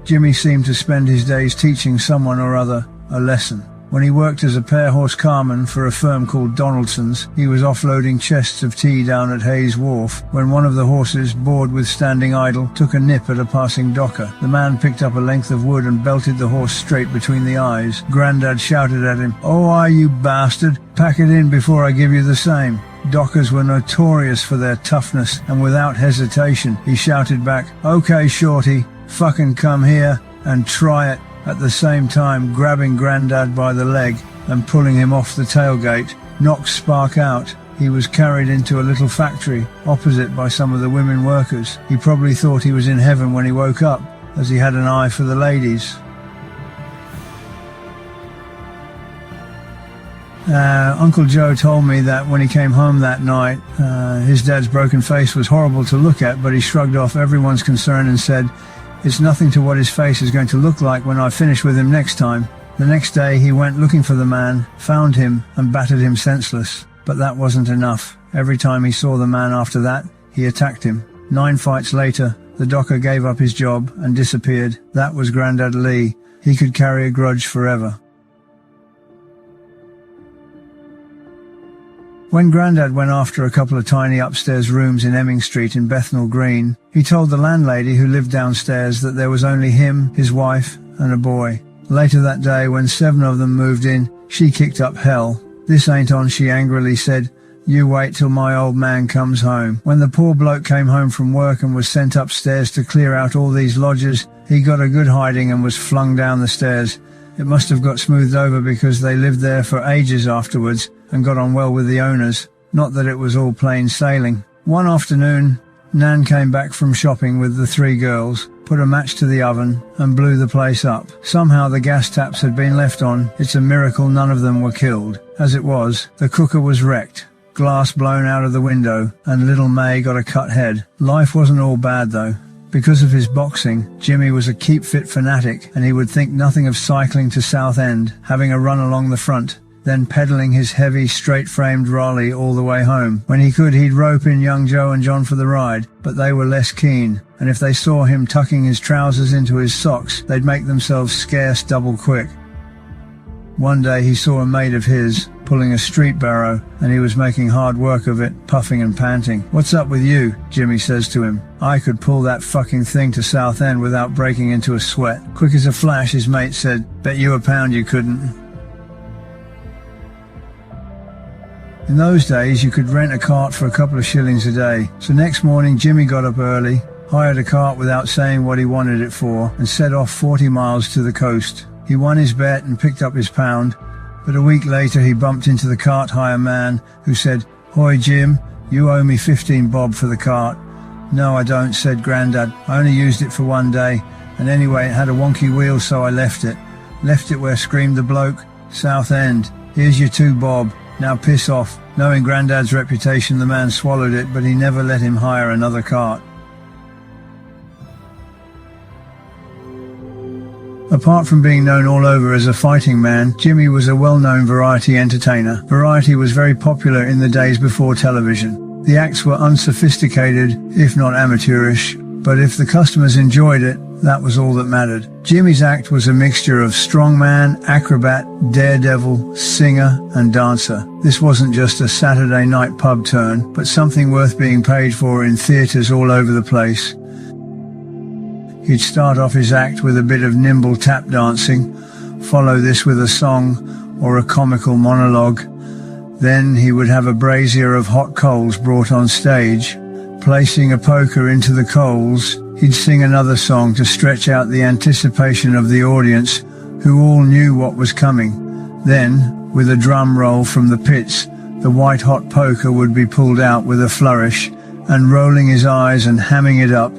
Jimmy seemed to spend his days teaching someone or other a lesson. When he worked as a pair-horse carman for a firm called Donaldson's, he was offloading chests of tea down at Hayes Wharf when one of the horses, bored with standing idle, took a nip at a passing docker. The man picked up a length of wood and belted the horse straight between the eyes. Grandad shouted at him, "Oh, aye, you bastard! Pack it in before I give you the same." Dockers were notorious for their toughness, and without hesitation, he shouted back, "Okay, shorty, fucking come here and try it," at the same time grabbing Grandad by the leg and pulling him off the tailgate. Knocked spark out. He was carried into a little factory opposite by some of the women workers. He probably thought he was in heaven when he woke up, as he had an eye for the ladies. Uncle Joe told me that when he came home that night, his dad's broken face was horrible to look at, but he shrugged off everyone's concern and said, "It's nothing to what his face is going to look like when I finish with him next time." The next day he went looking for the man, found him and battered him senseless. But that wasn't enough. Every time he saw the man after that, he attacked him. 9 fights later, the docker gave up his job and disappeared. That was Grandad Lee. He could carry a grudge forever. When Grandad went after a couple of tiny upstairs rooms in Emming Street in Bethnal Green, he told the landlady who lived downstairs that there was only him, his wife, and a boy. Later that day, when 7 of them moved in, she kicked up hell. "This ain't on," she angrily said. "You wait till my old man comes home." When the poor bloke came home from work and was sent upstairs to clear out all these lodgers, he got a good hiding and was flung down the stairs. It must have got smoothed over because they lived there for ages afterwards and got on well with the owners. Not that it was all plain sailing. One afternoon, Nan came back from shopping with the 3 girls, put a match to the oven, and blew the place up. Somehow the gas taps had been left on. It's a miracle none of them were killed. As it was, the cooker was wrecked, glass blown out of the window, and little May got a cut head. Life wasn't all bad though. Because of his boxing, Jimmy was a keep-fit fanatic, and he would think nothing of cycling to Southend, having a run along the front, then pedalling his heavy, straight-framed Raleigh all the way home. When he could, he'd rope in young Joe and John for the ride, but they were less keen, and if they saw him tucking his trousers into his socks, they'd make themselves scarce double quick. One day he saw a mate of his pulling a street barrow, and he was making hard work of it, puffing and panting. "What's up with you?" Jimmy says to him. "I could pull that fucking thing to Southend without breaking into a sweat." Quick as a flash, his mate said, "Bet you a pound you couldn't." In those days, you could rent a cart for a couple of shillings a day. So next morning, Jimmy got up early, hired a cart without saying what he wanted it for, and set off 40 miles to the coast. He won his bet and picked up his pound, but a week later he bumped into the cart hire man, who said, "Hoi Jim, you owe me 15 bob for the cart." "No, I don't," said Grandad. "I only used it for one day, and anyway it had a wonky wheel, so I left it." "Left it where?" screamed the bloke. "Southend. Here's your 2 bob. Now piss off." Knowing Grandad's reputation, the man swallowed it, but he never let him hire another cart. Apart from being known all over as a fighting man, Jimmy was a well-known variety entertainer. Variety was very popular in the days before television. The acts were unsophisticated, if not amateurish, but if the customers enjoyed it, that was all that mattered. Jimmy's act was a mixture of strongman, acrobat, daredevil, singer, and dancer. This wasn't just a Saturday night pub turn, but something worth being paid for in theatres all over the place. He'd start off his act with a bit of nimble tap dancing, follow this with a song or a comical monologue. Then he would have a brazier of hot coals brought on stage. Placing a poker into the coals, he'd sing another song to stretch out the anticipation of the audience, who all knew what was coming. Then, with a drum roll from the pits, the white-hot poker would be pulled out with a flourish, and rolling his eyes and hamming it up,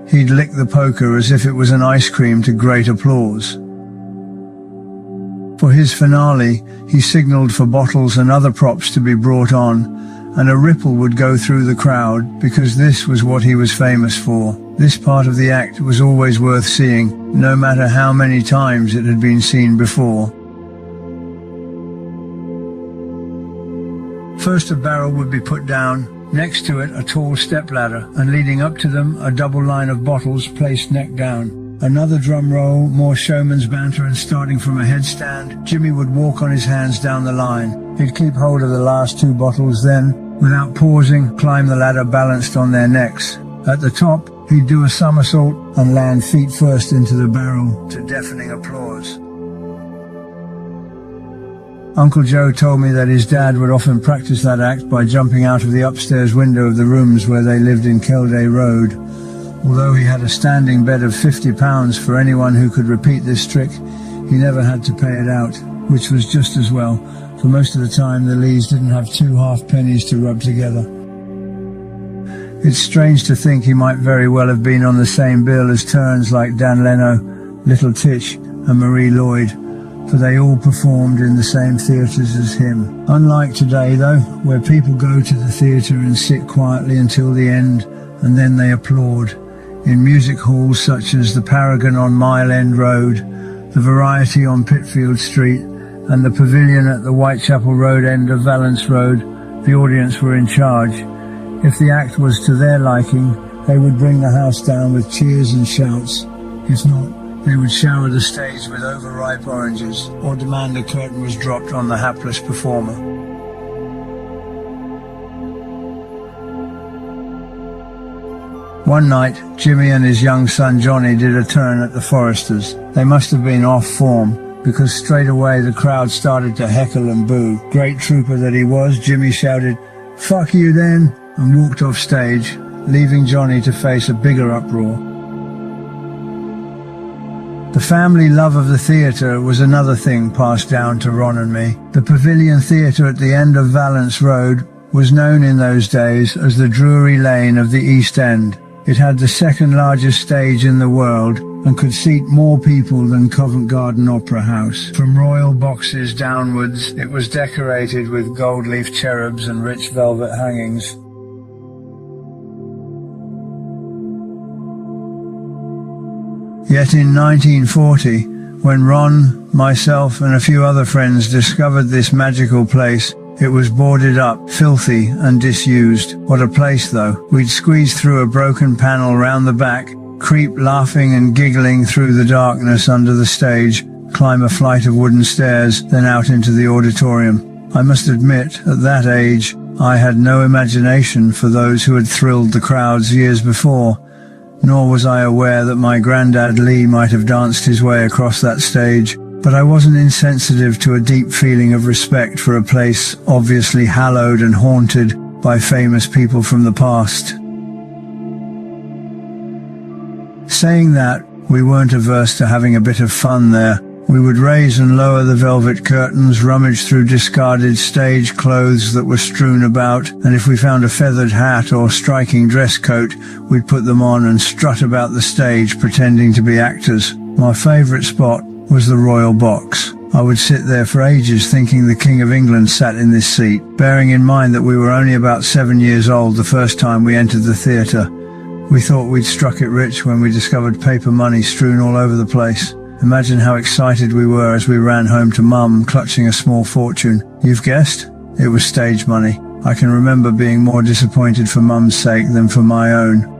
he'd lick the poker as if it was an ice cream to great applause. For his finale, he signalled for bottles and other props to be brought on, and a ripple would go through the crowd, because this was what he was famous for. This part of the act was always worth seeing, no matter how many times it had been seen before. First a barrel would be put down, next to it a tall stepladder, and leading up to them a double line of bottles placed neck down. Another drum roll, more showman's banter, and starting from a headstand, Jimmy would walk on his hands down the line. He'd keep hold of the last 2 bottles, then, without pausing, climb the ladder balanced on their necks. At the top, he'd do a somersault and land feet first into the barrel to deafening applause. Uncle Joe told me that his dad would often practice that act by jumping out of the upstairs window of the rooms where they lived in Kelday Road. Although he had a standing bet of £50 for anyone who could repeat this trick, he never had to pay it out, which was just as well, for most of the time the Lees didn't have 2 halfpennies to rub together. It's strange to think he might very well have been on the same bill as turns like Dan Leno, Little Titch and Marie Lloyd, for they all performed in the same theatres as him. Unlike today, though, where people go to the theatre and sit quietly until the end, and then they applaud. In music halls such as the Paragon on Mile End Road, the Variety on Pitfield Street, and the Pavilion at the Whitechapel Road end of Valence Road, the audience were in charge. If the act was to their liking, they would bring the house down with cheers and shouts. If not, they would shower the stage with overripe oranges, or demand a curtain was dropped on the hapless performer. One night, Jimmy and his young son Johnny did a turn at the Foresters. They must have been off form, because straight away the crowd started to heckle and boo. Great trooper that he was, Jimmy shouted, "Fuck you then," and walked off stage, leaving Johnny to face a bigger uproar. The family love of the theatre was another thing passed down to Ron and me. The Pavilion Theatre at the end of Valence Road was known in those days as the Drury Lane of the East End. It had the second largest stage in the world and could seat more people than Covent Garden Opera House. From royal boxes downwards, it was decorated with gold-leaf cherubs and rich velvet hangings. Yet in 1940, when Ron, myself and a few other friends discovered this magical place, it was boarded up, filthy and disused. What a place though. We'd squeeze through a broken panel round the back, creep laughing and giggling through the darkness under the stage, climb a flight of wooden stairs, then out into the auditorium. I must admit, at that age, I had no imagination for those who had thrilled the crowds years before, nor was I aware that my granddad Lee might have danced his way across that stage. But I wasn't insensitive to a deep feeling of respect for a place obviously hallowed and haunted by famous people from the past. Saying that, we weren't averse to having a bit of fun there. We would raise and lower the velvet curtains, rummage through discarded stage clothes that were strewn about, and if we found a feathered hat or striking dress coat, we'd put them on and strut about the stage pretending to be actors. My favourite spot was the royal box. I would sit there for ages thinking the King of England sat in this seat, bearing in mind that we were only about 7 years old the first time we entered the theatre. We thought we'd struck it rich when we discovered paper money strewn all over the place. Imagine how excited we were as we ran home to Mum, clutching a small fortune. You've guessed? It was stage money. I can remember being more disappointed for Mum's sake than for my own.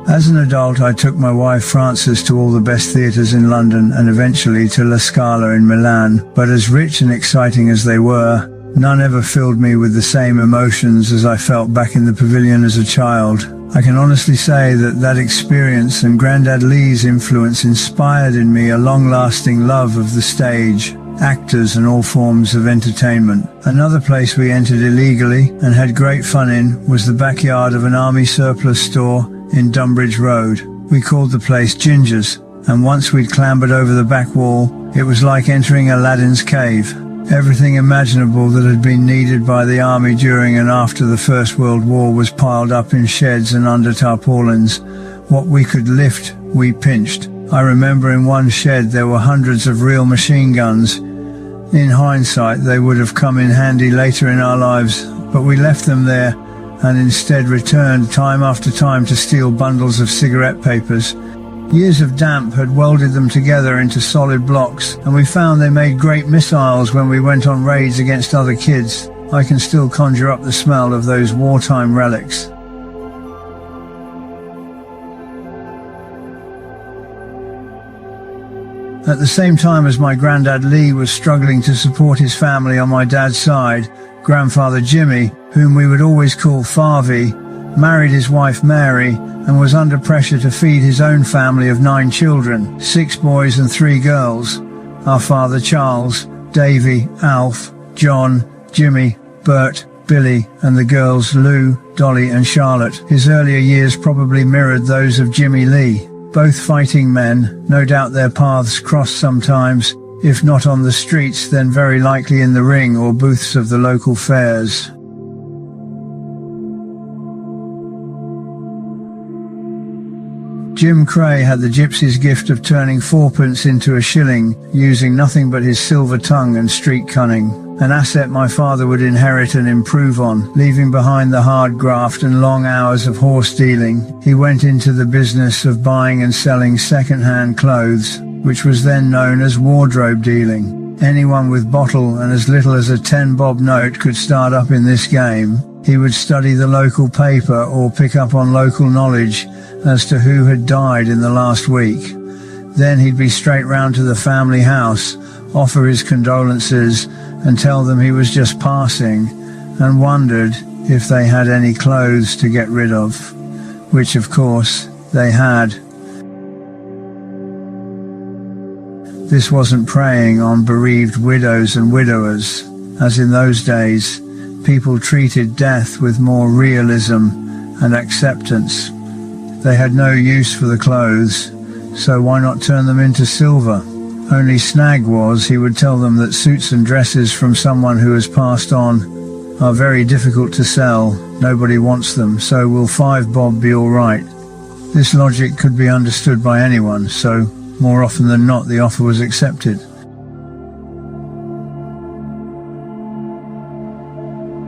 As an adult, I took my wife Frances to all the best theatres in London and eventually to La Scala in Milan, but as rich and exciting as they were, none ever filled me with the same emotions as I felt back in the pavilion as a child. I can honestly say that experience and Grandad Lee's influence inspired in me a long-lasting love of the stage, actors and all forms of entertainment. Another place we entered illegally and had great fun in was the backyard of an army surplus store in Dunbridge Road. We called the place Ginger's, and once we'd clambered over the back wall, it was like entering Aladdin's cave. Everything imaginable that had been needed by the army during and after the First World War was piled up in sheds and under tarpaulins. What we could lift, we pinched. I remember in one shed there were hundreds of real machine guns. In hindsight, they would have come in handy later in our lives, but we left them there and instead returned time after time to steal bundles of cigarette papers. Years of damp had welded them together into solid blocks, and we found they made great missiles when we went on raids against other kids. I can still conjure up the smell of those wartime relics. At the same time as my granddad Lee was struggling to support his family on my dad's side, grandfather Jimmy, whom we would always call Farvey, married his wife Mary and was under pressure to feed his own family of 9 children, 6 boys and 3 girls. Our father Charles, Davy, Alf, John, Jimmy, Bert, Billy and the girls Lou, Dolly and Charlotte. His earlier years probably mirrored those of Jimmy Lee. Both fighting men, no doubt their paths crossed sometimes, if not on the streets, then very likely in the ring or booths of the local fairs. Jim Kray had the gypsy's gift of turning 4pence into a shilling, using nothing but his silver tongue and street cunning, an asset my father would inherit and improve on. Leaving behind the hard graft and long hours of horse dealing, he went into the business of buying and selling second-hand clothes, which was then known as wardrobe dealing. Anyone with bottle and as little as a 10-bob note could start up in this game. He would study the local paper or pick up on local knowledge as to who had died in the last week. Then he'd be straight round to the family house, offer his condolences and tell them he was just passing, and wondered if they had any clothes to get rid of, which of course they had. This wasn't preying on bereaved widows and widowers, as in those days people treated death with more realism and acceptance. They had no use for the clothes, so why not turn them into silver? Only snag was, he would tell them that suits and dresses from someone who has passed on are very difficult to sell. Nobody wants them, so will 5 bob be all right? This logic could be understood by anyone, so more often than not the offer was accepted.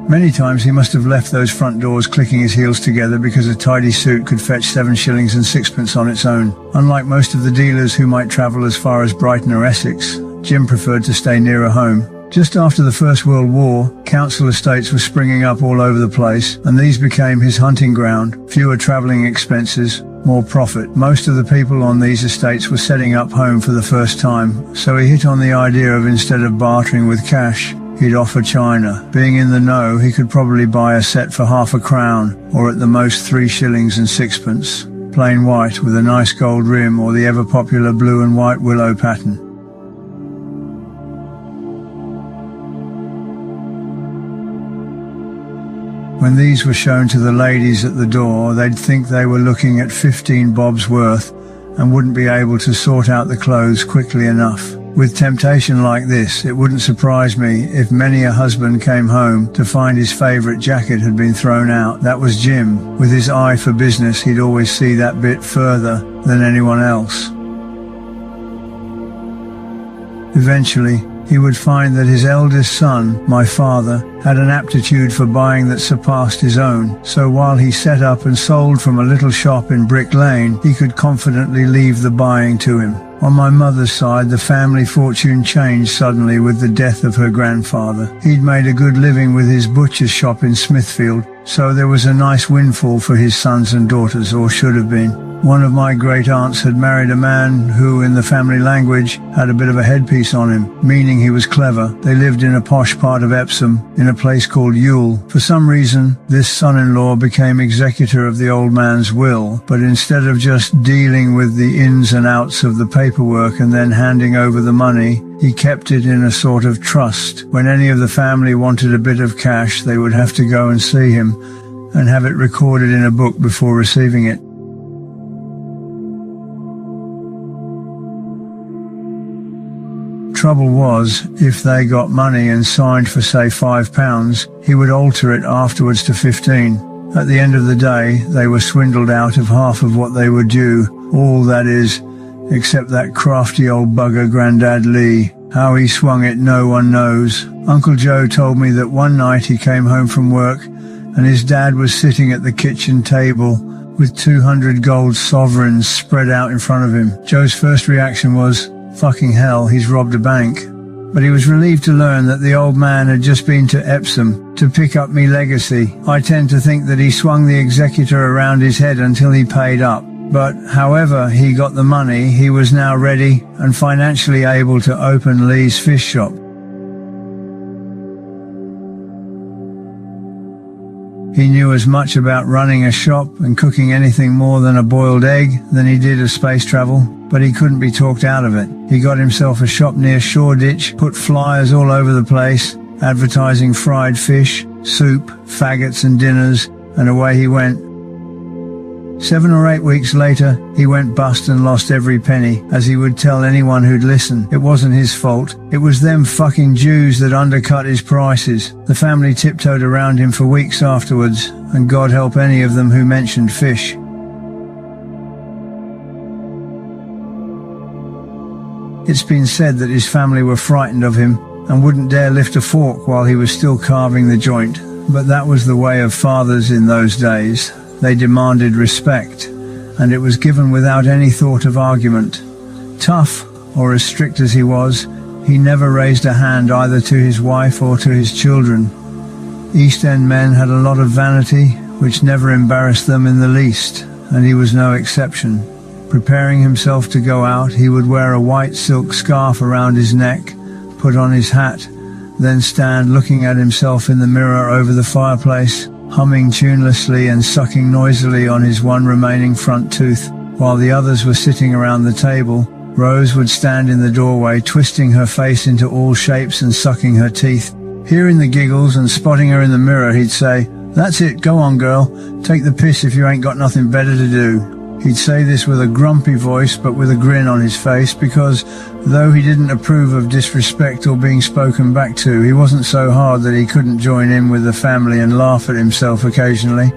Many times he must have left those front doors clicking his heels together because a tidy suit could fetch 7 shillings and sixpence on its own. Unlike most of the dealers who might travel as far as Brighton or Essex, Jim preferred to stay nearer home. Just after the First World War, council estates were springing up all over the place, and these became his hunting ground. Fewer travelling expenses, more profit. Most of the people on these estates were setting up home for the first time, so he hit on the idea of, instead of bartering with cash, he'd offer china. Being in the know, he could probably buy a set for half a crown, or at the most 3 shillings and sixpence. Plain white with a nice gold rim, or the ever-popular blue and white willow pattern. When these were shown to the ladies at the door, they'd think they were looking at 15 bob's worth and wouldn't be able to sort out the clothes quickly enough. With temptation like this, it wouldn't surprise me if many a husband came home to find his favourite jacket had been thrown out. That was Jim. With his eye for business, he'd always see that bit further than anyone else. Eventually, he would find that his eldest son, my father, had an aptitude for buying that surpassed his own, so while he set up and sold from a little shop in Brick Lane, he could confidently leave the buying to him. On my mother's side, the family fortune changed suddenly with the death of her grandfather. He'd made a good living with his butcher's shop in Smithfield, so there was a nice windfall for his sons and daughters, or should have been. One of my great-aunts had married a man who, in the family language, had a bit of a headpiece on him, meaning he was clever. They lived in a posh part of Epsom, in a place called Ewell. For some reason, this son-in-law became executor of the old man's will, but instead of just dealing with the ins and outs of the paperwork and then handing over the money, he kept it in a sort of trust. When any of the family wanted a bit of cash, they would have to go and see him and have it recorded in a book before receiving it. Trouble was, if they got money and signed for, say, £5, he would alter it afterwards to 15. At the end of the day, they were swindled out of half of what they were due, all that is, except that crafty old bugger Grandad Lee. How he swung it, no one knows. Uncle Joe told me that one night he came home from work, and his dad was sitting at the kitchen table with 200 gold sovereigns spread out in front of him. Joe's first reaction was, "Fucking hell, he's robbed a bank." But he was relieved to learn that the old man had just been to Epsom to pick up me legacy. I tend to think that he swung the executor around his head until he paid up. But however he got the money, he was now ready and financially able to open Lee's fish shop. He knew as much about running a shop and cooking anything more than a boiled egg than he did of space travel, but he couldn't be talked out of it. He got himself a shop near Shoreditch, put flyers all over the place, advertising fried fish, soup, faggots and dinners, and away he went. 7 or 8 weeks later, he went bust and lost every penny, as he would tell anyone who'd listen. It wasn't his fault. It was them fucking Jews that undercut his prices. The family tiptoed around him for weeks afterwards, and God help any of them who mentioned fish. It's been said that his family were frightened of him and wouldn't dare lift a fork while he was still carving the joint. But that was the way of fathers in those days. They demanded respect, and it was given without any thought of argument. Tough, or as strict as he was, he never raised a hand either to his wife or to his children. East End men had a lot of vanity, which never embarrassed them in the least, and he was no exception. Preparing himself to go out, he would wear a white silk scarf around his neck, put on his hat, then stand looking at himself in the mirror over the fireplace, humming tunelessly and sucking noisily on his one remaining front tooth. While the others were sitting around the table, Rose would stand in the doorway, twisting her face into all shapes and sucking her teeth. Hearing the giggles and spotting her in the mirror, he'd say, "That's it, go on girl, take the piss if you ain't got nothing better to do." He'd say this with a grumpy voice but with a grin on his face, because though he didn't approve of disrespect or being spoken back to, he wasn't so hard that he couldn't join in with the family and laugh at himself occasionally.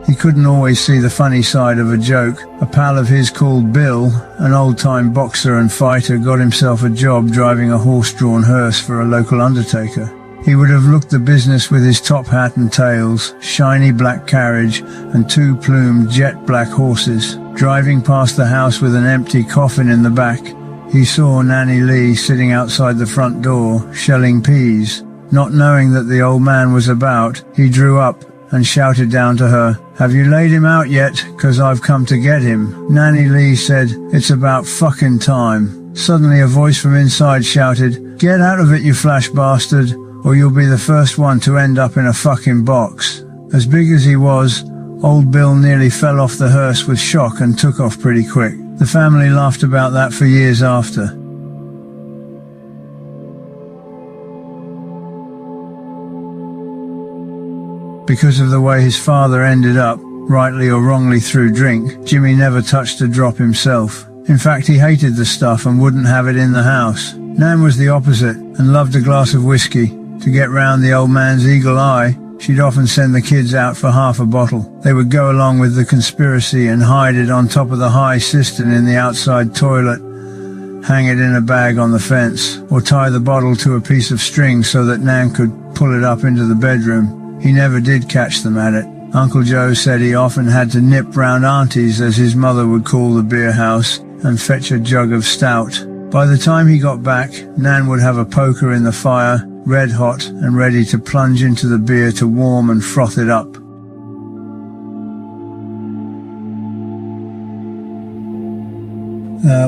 He couldn't always see the funny side of a joke. A pal of his called Bill, an old-time boxer and fighter, got himself a job driving a horse-drawn hearse for a local undertaker. He would have looked the business with his top hat and tails, shiny black carriage, and 2 plumed jet-black horses. Driving past the house with an empty coffin in the back, he saw Nanny Lee sitting outside the front door, shelling peas. Not knowing that the old man was about, he drew up and shouted down to her, "Have you laid him out yet? 'Cause I've come to get him." Nanny Lee said, "It's about fucking time." Suddenly a voice from inside shouted, "Get out of it, you flash bastard, or you'll be the first one to end up in a fucking box." As big as he was, old Bill nearly fell off the hearse with shock and took off pretty quick. The family laughed about that for years after. Because of the way his father ended up, rightly or wrongly through drink, Jimmy never touched a drop himself. In fact, he hated the stuff and wouldn't have it in the house. Nan was the opposite and loved a glass of whiskey. To get round the old man's eagle eye, she'd often send the kids out for half a bottle. They would go along with the conspiracy and hide it on top of the high cistern in the outside toilet, hang it in a bag on the fence, or tie the bottle to a piece of string so that Nan could pull it up into the bedroom. He never did catch them at it. Uncle Joe said he often had to nip round Auntie's, as his mother would call the beer house, and fetch a jug of stout. By the time he got back, Nan would have a poker in the fire, red hot and ready to plunge into the beer to warm and froth it up.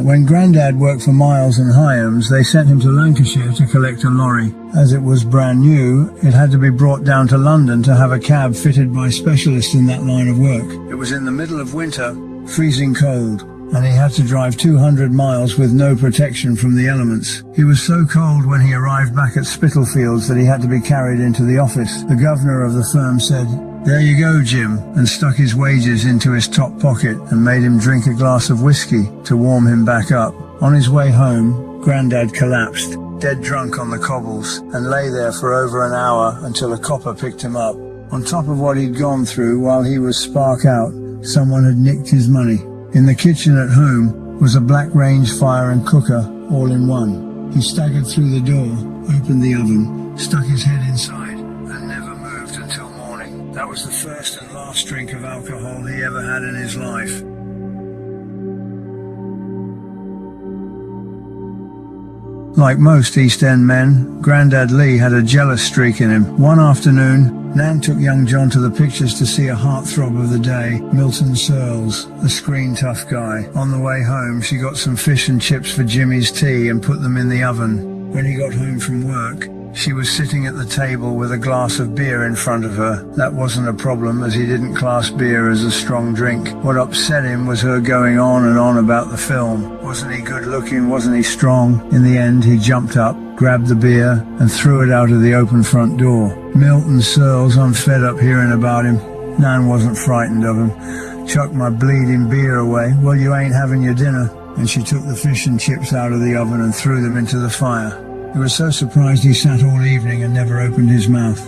When Grandad worked for Miles and Hyams, they sent him to Lancashire to collect a lorry. As it was brand new, it had to be brought down to London to have a cab fitted by specialists in that line of work. It was in the middle of winter, freezing cold, and he had to drive 200 miles with no protection from the elements. He was so cold when he arrived back at Spitalfields that he had to be carried into the office. The governor of the firm said, "There you go, Jim," and stuck his wages into his top pocket and made him drink a glass of whiskey to warm him back up. On his way home, Grandad collapsed, dead drunk on the cobbles, and lay there for over an hour until a copper picked him up. On top of what he'd gone through while he was spark out, someone had nicked his money. In the kitchen at home was a black range fire and cooker, all in one. He staggered through the door, opened the oven, stuck his head inside, and never moved until morning. That was the first and last drink of alcohol he ever had in his life. Like most East End men, Grandad Lee had a jealous streak in him. One afternoon, Nan took young John to the pictures to see a heartthrob of the day, Milton Searles, the screen tough guy. On the way home, she got some fish and chips for Jimmy's tea and put them in the oven. When he got home from work, she was sitting at the table with a glass of beer in front of her. That wasn't a problem, as he didn't class beer as a strong drink. What upset him was her going on and on about the film. Wasn't he good looking? Wasn't he strong? In the end, he jumped up, grabbed the beer, and threw it out of the open front door. Milton Searles, I'm fed up hearing about him. Nan wasn't frightened of him. Chucked my bleeding beer away. Well, you ain't having your dinner. And she took the fish and chips out of the oven and threw them into the fire. He was so surprised he sat all evening and never opened his mouth.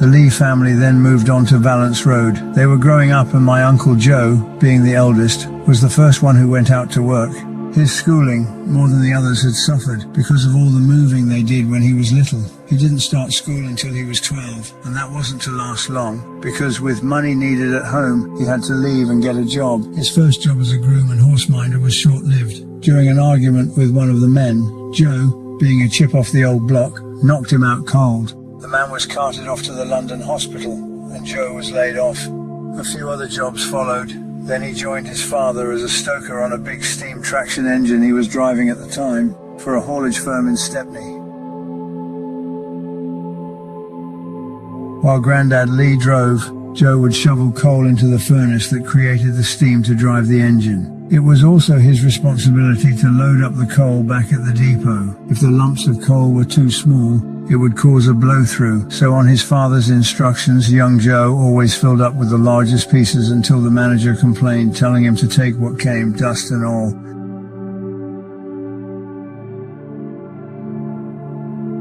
The Lee family then moved on to Valence Road. They were growing up, and my Uncle Joe, being the eldest, was the first one who went out to work. His schooling, more than the others, had suffered because of all the moving they did when he was little. He didn't start school until he was 12, and that wasn't to last long, because with money needed at home, he had to leave and get a job. His first job as a groom and horseminder was short-lived. During an argument with one of the men, Joe, being a chip off the old block, knocked him out cold. The man was carted off to the London hospital, and Joe was laid off. A few other jobs followed. Then he joined his father as a stoker on a big steam traction engine he was driving at the time for a haulage firm in Stepney. While Grandad Lee drove, Joe would shovel coal into the furnace that created the steam to drive the engine. It was also his responsibility to load up the coal back at the depot. If the lumps of coal were too small, it would cause a blow-through. So on his father's instructions, young Joe always filled up with the largest pieces until the manager complained, telling him to take what came, dust and all.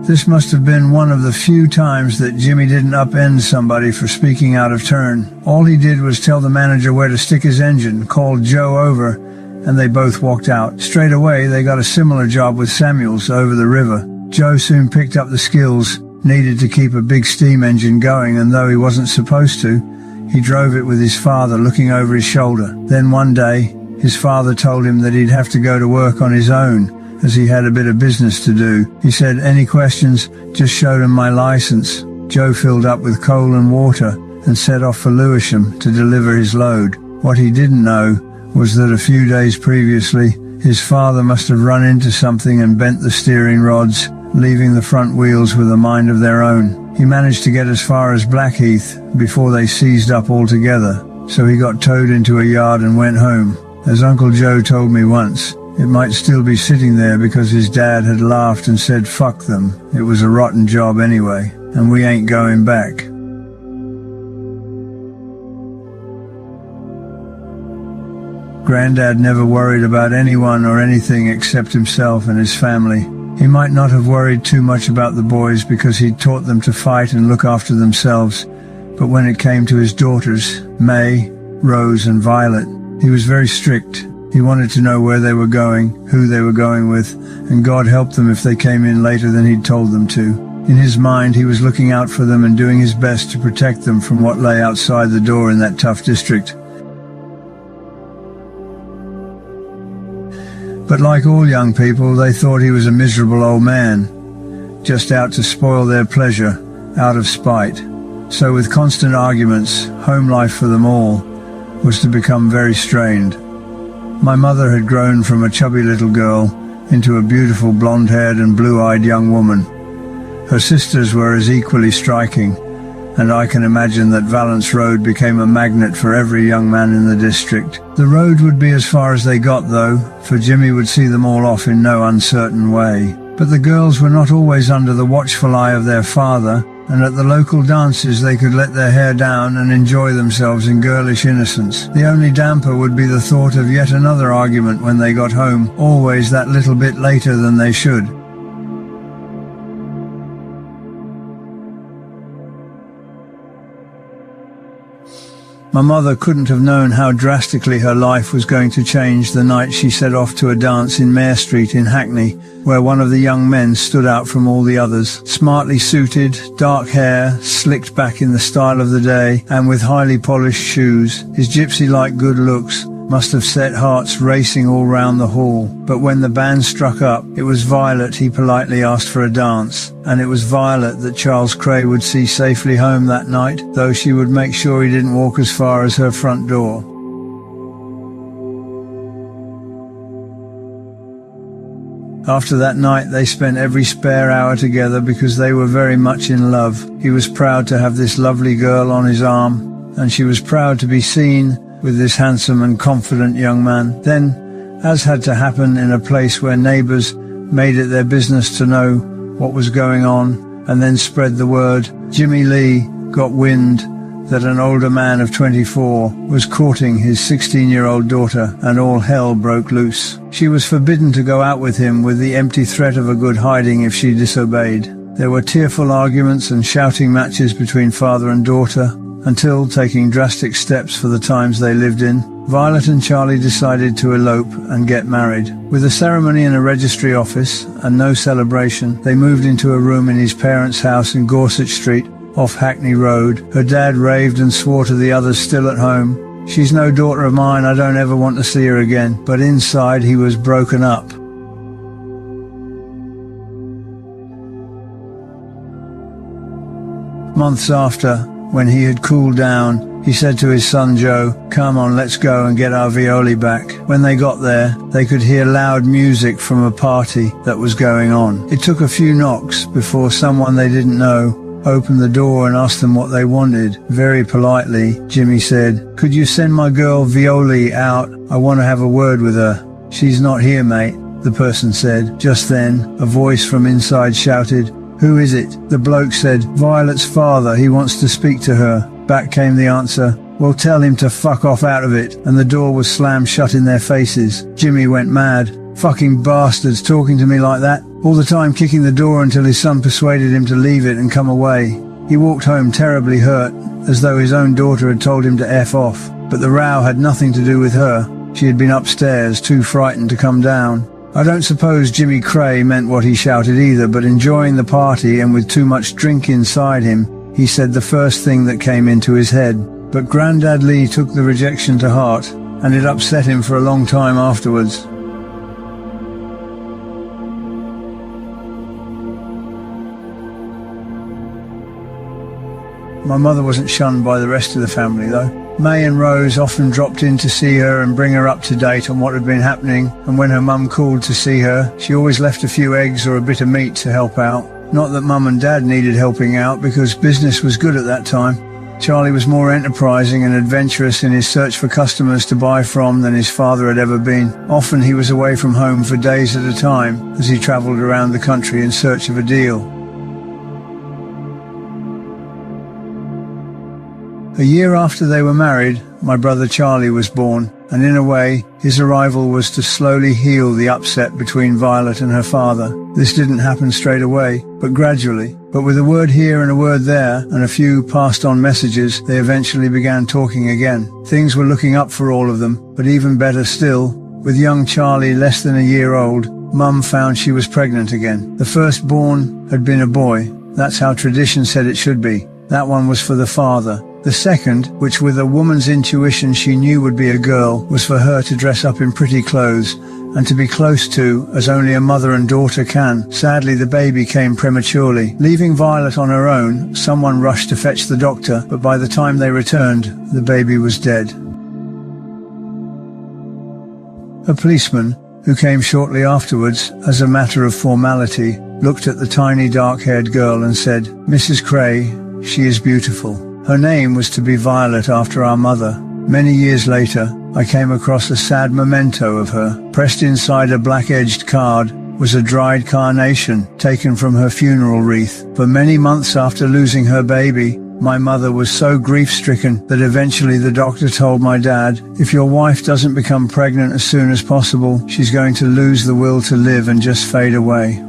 This must have been one of the few times that Jimmy didn't upend somebody for speaking out of turn. All he did was tell the manager where to stick his engine, called Joe over, and they both walked out. Straight away, they got a similar job with Samuels over the river. Joe soon picked up the skills needed to keep a big steam engine going, and though he wasn't supposed to, he drove it with his father looking over his shoulder. Then one day, his father told him that he'd have to go to work on his own, as he had a bit of business to do. He said, "Any questions? Just showed him my license." Joe filled up with coal and water and set off for Lewisham to deliver his load. What he didn't know was that a few days previously, his father must have run into something and bent the steering rods, leaving the front wheels with a mind of their own. He managed to get as far as Blackheath before they seized up altogether, so he got towed into a yard and went home. As Uncle Joe told me once, it might still be sitting there because his dad had laughed and said, "Fuck them, it was a rotten job anyway, and we ain't going back." Granddad never worried about anyone or anything except himself and his family. He might not have worried too much about the boys because he'd taught them to fight and look after themselves, but when it came to his daughters, May, Rose and Violet, he was very strict. He wanted to know where they were going, who they were going with, and God help them if they came in later than he'd told them to. In his mind, he was looking out for them and doing his best to protect them from what lay outside the door in that tough district. But like all young people, they thought he was a miserable old man, just out to spoil their pleasure, out of spite. So with constant arguments, home life for them all was to become very strained. My mother had grown from a chubby little girl into a beautiful blonde-haired and blue-eyed young woman. Her sisters were as equally striking, and I can imagine that Valence Road became a magnet for every young man in the district. The road would be as far as they got, though, for Jimmy would see them all off in no uncertain way. But the girls were not always under the watchful eye of their father, and at the local dances they could let their hair down and enjoy themselves in girlish innocence. The only damper would be the thought of yet another argument when they got home, always that little bit later than they should. My mother couldn't have known how drastically her life was going to change the night she set off to a dance in Mare Street in Hackney, where one of the young men stood out from all the others. Smartly suited, dark hair, slicked back in the style of the day, and with highly polished shoes, his gypsy-like good looks must have set hearts racing all round the hall. But when the band struck up, it was Violet he politely asked for a dance, and it was Violet that Charles Kray would see safely home that night, though she would make sure he didn't walk as far as her front door. After that night, they spent every spare hour together because they were very much in love. He was proud to have this lovely girl on his arm, and she was proud to be seen with this handsome and confident young man. Then, as had to happen in a place where neighbours made it their business to know what was going on and then spread the word, Jimmy Lee got wind that an older man of 24 was courting his 16-year-old daughter, and all hell broke loose. She was forbidden to go out with him with the empty threat of a good hiding if she disobeyed. There were tearful arguments and shouting matches between father and daughter, until, taking drastic steps for the times they lived in, Violet and Charlie decided to elope and get married. With a ceremony in a registry office and no celebration, they moved into a room in his parents' house in Gorsuch Street, off Hackney Road. Her dad raved and swore to the others still at home, "She's no daughter of mine, I don't ever want to see her again." But inside he was broken up. Months after, when he had cooled down, he said to his son Joe, "Come on, let's go and get our Violi back." When they got there, they could hear loud music from a party that was going on. It took a few knocks before someone they didn't know opened the door and asked them what they wanted. Very politely, Jimmy said, "Could you send my girl Violi out? I want to have a word with her." "She's not here, mate," the person said. Just then, a voice from inside shouted, "Who is it?" The bloke said, "Violet's father, he wants to speak to her." Back came the answer, "Well, tell him to fuck off out of it," and the door was slammed shut in their faces. Jimmy went mad. Fucking bastards talking to me like that, all the time kicking the door until his son persuaded him to leave it and come away. He walked home terribly hurt, as though his own daughter had told him to F off. But the row had nothing to do with her. She had been upstairs, too frightened to come down. I don't suppose Jimmy Kray meant what he shouted either, but enjoying the party and with too much drink inside him, he said the first thing that came into his head. But Grandad Lee took the rejection to heart, and it upset him for a long time afterwards. My mother wasn't shunned by the rest of the family, though. May and Rose often dropped in to see her and bring her up to date on what had been happening, and when her mum called to see her, she always left a few eggs or a bit of meat to help out. Not that Mum and Dad needed helping out, because business was good at that time. Charlie was more enterprising and adventurous in his search for customers to buy from than his father had ever been. Often he was away from home for days at a time as he travelled around the country in search of a deal. A year after they were married, my brother Charlie was born, and in a way, his arrival was to slowly heal the upset between Violet and her father. This didn't happen straight away, but gradually. But with a word here and a word there, and a few passed-on messages, they eventually began talking again. Things were looking up for all of them, but even better still, with young Charlie less than a year old, Mum found she was pregnant again. The firstborn had been a boy. That's how tradition said it should be. That one was for the father. The second, which with a woman's intuition she knew would be a girl, was for her to dress up in pretty clothes and to be close to, as only a mother and daughter can. Sadly, the baby came prematurely. Leaving Violet on her own, someone rushed to fetch the doctor, but by the time they returned, the baby was dead. A policeman, who came shortly afterwards, as a matter of formality, looked at the tiny dark-haired girl and said, "Mrs. Kray, she is beautiful." Her name was to be Violet after our mother. Many years later, I came across a sad memento of her. Pressed inside a black-edged card was a dried carnation taken from her funeral wreath. For many months after losing her baby, my mother was so grief-stricken that eventually the doctor told my dad, "If your wife doesn't become pregnant as soon as possible, she's going to lose the will to live and just fade away."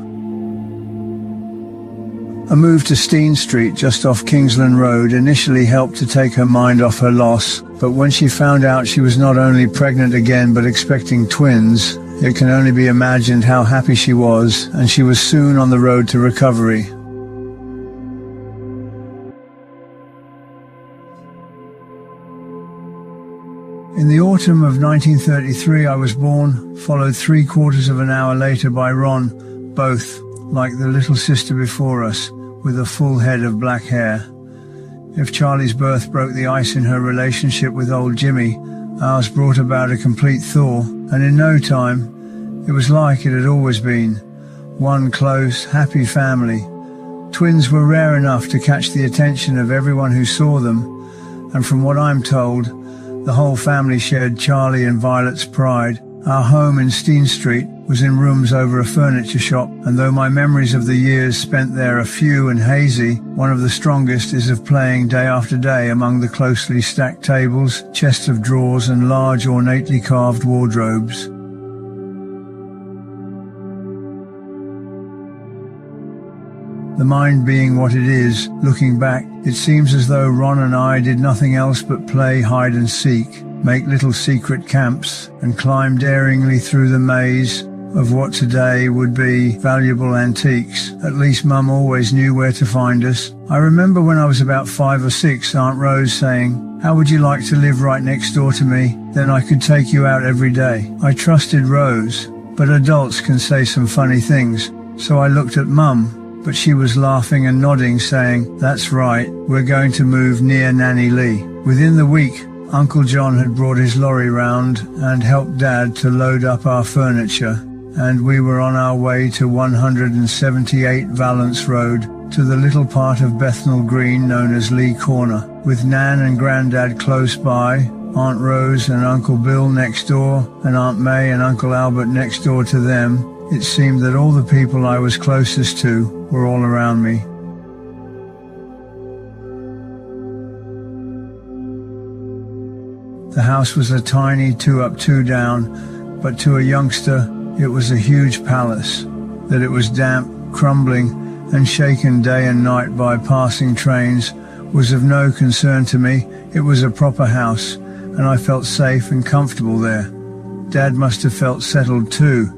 A move to Steen Street just off Kingsland Road initially helped to take her mind off her loss, but when she found out she was not only pregnant again but expecting twins, it can only be imagined how happy she was, and she was soon on the road to recovery. In the autumn of 1933 I was born, followed 3/4 of an hour later by Ron, both, like the little sister before us, with a full head of black hair. If Charlie's birth broke the ice in her relationship with old Jimmy, ours brought about a complete thaw, and in no time, it was like it had always been. One close, happy family. Twins were rare enough to catch the attention of everyone who saw them, and from what I'm told, the whole family shared Charlie and Violet's pride. Our home in Steen Street was in rooms over a furniture shop, and though my memories of the years spent there are few and hazy, one of the strongest is of playing day after day among the closely stacked tables, chests of drawers and large ornately carved wardrobes. The mind being what it is, looking back, it seems as though Ron and I did nothing else but play hide and seek, make little secret camps, and climb daringly through the maze of what today would be valuable antiques. At least Mum always knew where to find us. I remember when I was about 5 or 6, Aunt Rose saying, "How would you like to live right next door to me? Then I could take you out every day." I trusted Rose, but adults can say some funny things, so I looked at Mum, but she was laughing and nodding, saying, "That's right, we're going to move near Nanny Lee." Within the week, Uncle John had brought his lorry round and helped Dad to load up our furniture, and we were on our way to 178 Valence Road, to the little part of Bethnal Green known as Lee Corner, with Nan and Grandad close by, Aunt Rose and Uncle Bill next door, and Aunt May and Uncle Albert next door to them. It seemed that all the people I was closest to were all around me. The house was a tiny 2 up, 2 down, but to a youngster it was a huge palace. That it was damp, crumbling, and shaken day and night by passing trains was of no concern to me. It was a proper house, and I felt safe and comfortable there. Dad must have felt settled too,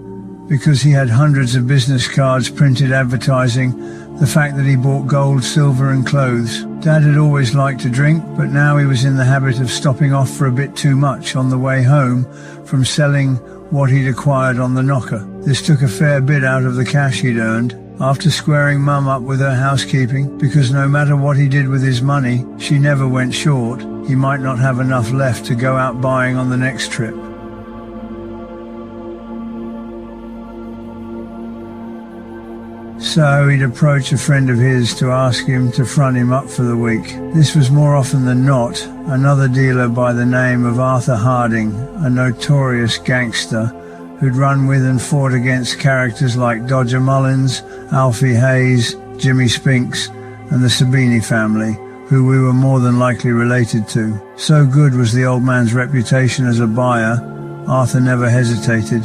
because he had hundreds of business cards printed advertising the fact that he bought gold, silver and clothes. Dad had always liked to drink, but now he was in the habit of stopping off for a bit too much on the way home from selling what he'd acquired on the knocker. This took a fair bit out of the cash he'd earned. After squaring Mum up with her housekeeping, because no matter what he did with his money, she never went short, he might not have enough left to go out buying on the next trip. So he'd approach a friend of his to ask him to front him up for the week. This was more often than not another dealer by the name of Arthur Harding, a notorious gangster who'd run with and fought against characters like Dodger Mullins, Alfie Hayes, Jimmy Spinks, and the Sabini family, who we were more than likely related to. So good was the old man's reputation as a buyer, Arthur never hesitated,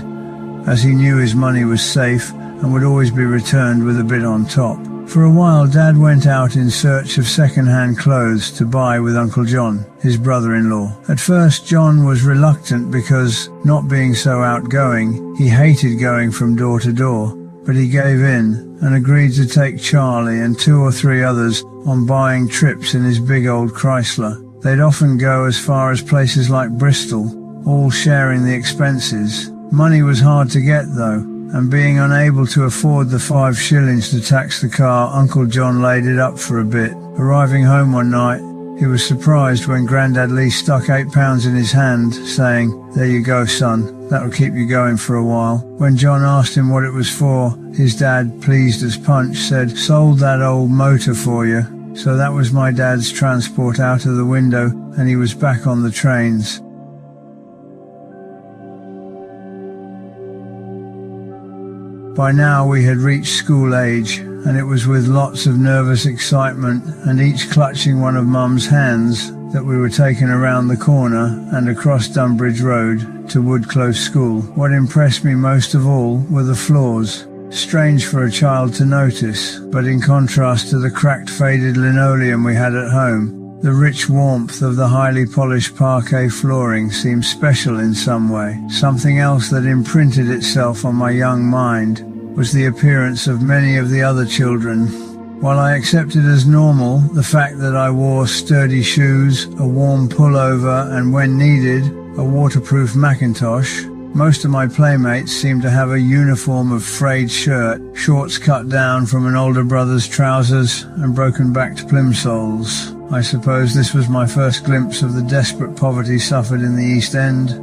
as he knew his money was safe and would always be returned with a bit on top. For a while Dad went out in search of second-hand clothes to buy with Uncle John, his brother-in-law. At first John was reluctant because, not being so outgoing, he hated going from door to door, but he gave in and agreed to take Charlie and 2 or 3 others on buying trips in his big old Chrysler. They'd often go as far as places like Bristol, all sharing the expenses. Money was hard to get though, and being unable to afford the 5 shillings to tax the car, Uncle John laid it up for a bit. Arriving home one night, he was surprised when Grandad Lee stuck £8 in his hand, saying, "There you go, son, that'll keep you going for a while." When John asked him what it was for, his dad, pleased as punch, said, "Sold that old motor for you." So that was my dad's transport out of the window, and he was back on the trains. By now we had reached school age, and it was with lots of nervous excitement and each clutching one of Mum's hands that we were taken around the corner and across Dunbridge Road to Wood Close School. What impressed me most of all were the floors. Strange for a child to notice, but in contrast to the cracked, faded linoleum we had at home, the rich warmth of the highly polished parquet flooring seemed special in some way. Something else that imprinted itself on my young mind was the appearance of many of the other children. While I accepted as normal the fact that I wore sturdy shoes, a warm pullover, and when needed, a waterproof Macintosh, most of my playmates seemed to have a uniform of frayed shirt, shorts cut down from an older brother's trousers, and broken-backed plimsolls. I suppose this was my first glimpse of the desperate poverty suffered in the East End.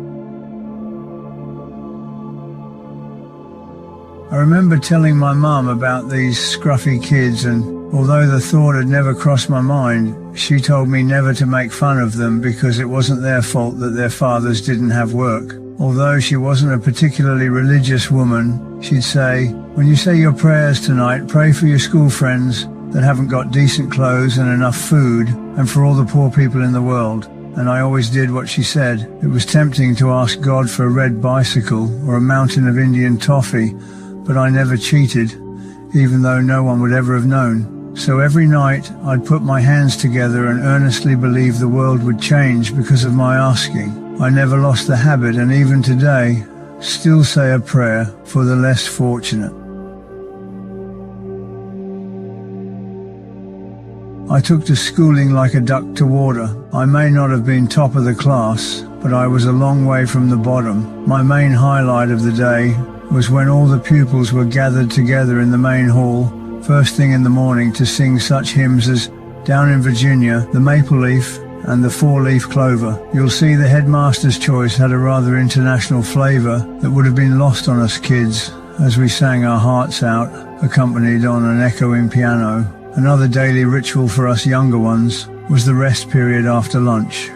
I remember telling my mum about these scruffy kids, and although the thought had never crossed my mind, she told me never to make fun of them because it wasn't their fault that their fathers didn't have work. Although she wasn't a particularly religious woman, she'd say, "When you say your prayers tonight, pray for your school friends that haven't got decent clothes and enough food, and for all the poor people in the world." And I always did what she said. It was tempting to ask God for a red bicycle or a mountain of Indian toffee, but I never cheated, even though no one would ever have known. So every night I'd put my hands together and earnestly believe the world would change because of my asking. I never lost the habit, and even today still say a prayer for the less fortunate. I took to schooling like a duck to water. I may not have been top of the class, but I was a long way from the bottom. My main highlight of the day was when all the pupils were gathered together in the main hall first thing in the morning to sing such hymns as "Down in Virginia," "The Maple Leaf," and "The Four-Leaf Clover." You'll see the headmaster's choice had a rather international flavour that would have been lost on us kids as we sang our hearts out, accompanied on an echoing piano. Another daily ritual for us younger ones was the rest period after lunch.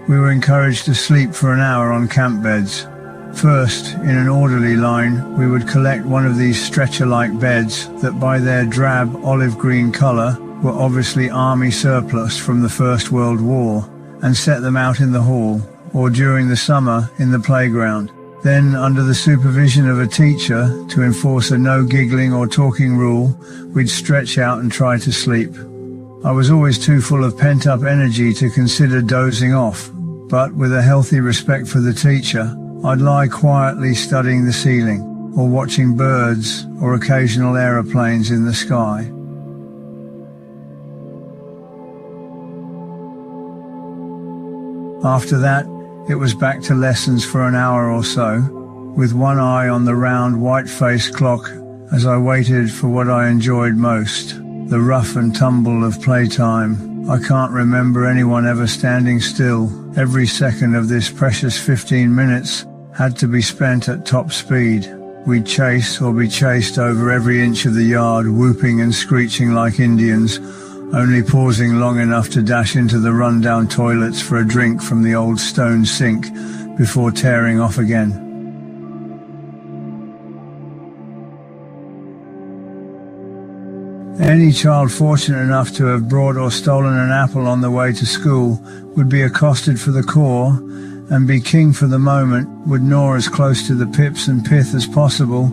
We were encouraged to sleep for an hour on camp beds. First, in an orderly line, we would collect one of these stretcher-like beds that by their drab olive-green colour were obviously army surplus from the First World War, and set them out in the hall, or during the summer in the playground. Then, under the supervision of a teacher, to enforce a no giggling or talking rule, we'd stretch out and try to sleep. I was always too full of pent-up energy to consider dozing off, but with a healthy respect for the teacher, I'd lie quietly studying the ceiling, or watching birds or occasional aeroplanes in the sky. After that, it was back to lessons for an hour or so, with one eye on the round white-faced clock as I waited for what I enjoyed most, the rough and tumble of playtime. I can't remember anyone ever standing still. Every second of this precious 15 minutes had to be spent at top speed. We'd chase or be chased over every inch of the yard, whooping and screeching like Indians, only pausing long enough to dash into the run-down toilets for a drink from the old stone sink before tearing off again. Any child fortunate enough to have brought or stolen an apple on the way to school would be accosted for the core, and be king for the moment, would gnaw as close to the pips and pith as possible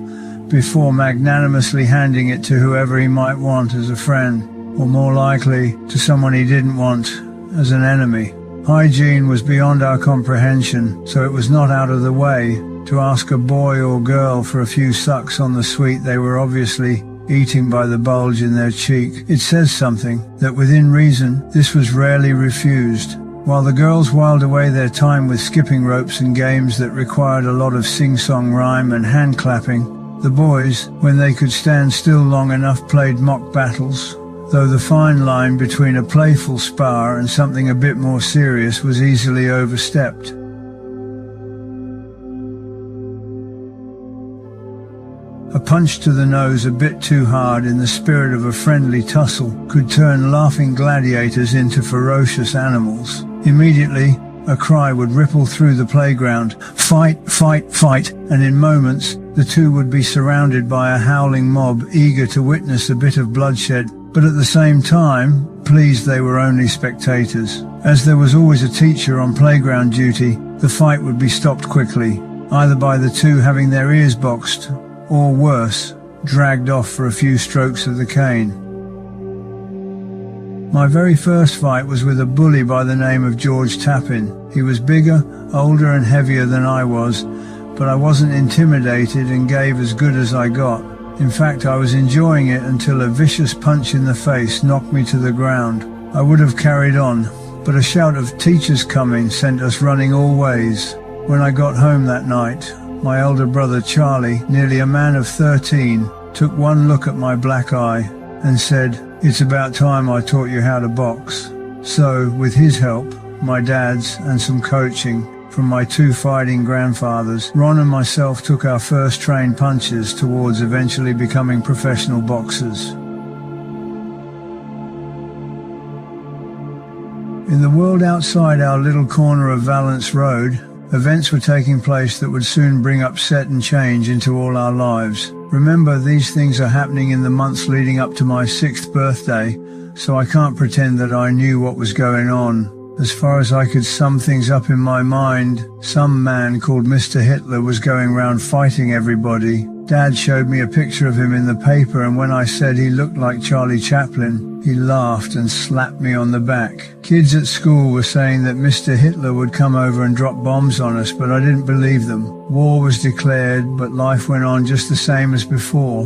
before magnanimously handing it to whoever he might want as a friend, or more likely to someone he didn't want as an enemy. Hygiene was beyond our comprehension, so it was not out of the way to ask a boy or girl for a few sucks on the sweet they were obviously eating by the bulge in their cheek. It says something that within reason this was rarely refused. While the girls whiled away their time with skipping ropes and games that required a lot of sing-song rhyme and hand clapping, the boys, when they could stand still long enough, played mock battles, though the fine line between a playful spar and something a bit more serious was easily overstepped. A punch to the nose a bit too hard in the spirit of a friendly tussle could turn laughing gladiators into ferocious animals. Immediately, a cry would ripple through the playground, "Fight, fight, fight," and in moments, the two would be surrounded by a howling mob eager to witness a bit of bloodshed, but at the same time, pleased they were only spectators. As there was always a teacher on playground duty, the fight would be stopped quickly, either by the two having their ears boxed, or worse, dragged off for a few strokes of the cane. My very first fight was with a bully by the name of George Tappin. He was bigger, older and heavier than I was, but I wasn't intimidated and gave as good as I got. In fact, I was enjoying it until a vicious punch in the face knocked me to the ground. I would have carried on, but a shout of "Teachers coming" sent us running all ways. When I got home that night, my elder brother Charlie, nearly a man of 13, took one look at my black eye and said, "It's about time I taught you how to box." So, with his help, my dad's, and some coaching from my two fighting grandfathers, Ron and myself took our first trained punches towards eventually becoming professional boxers. In the world outside our little corner of Valence Road, events were taking place that would soon bring upset and change into all our lives. Remember, these things are happening in the months leading up to my 6th birthday, so I can't pretend that I knew what was going on. As far as I could sum things up in my mind, some man called Mr. Hitler was going round fighting everybody. Dad showed me a picture of him in the paper, and when I said he looked like Charlie Chaplin, he laughed and slapped me on the back. Kids at school were saying that Mr. Hitler would come over and drop bombs on us, but I didn't believe them. War was declared, but life went on just the same as before.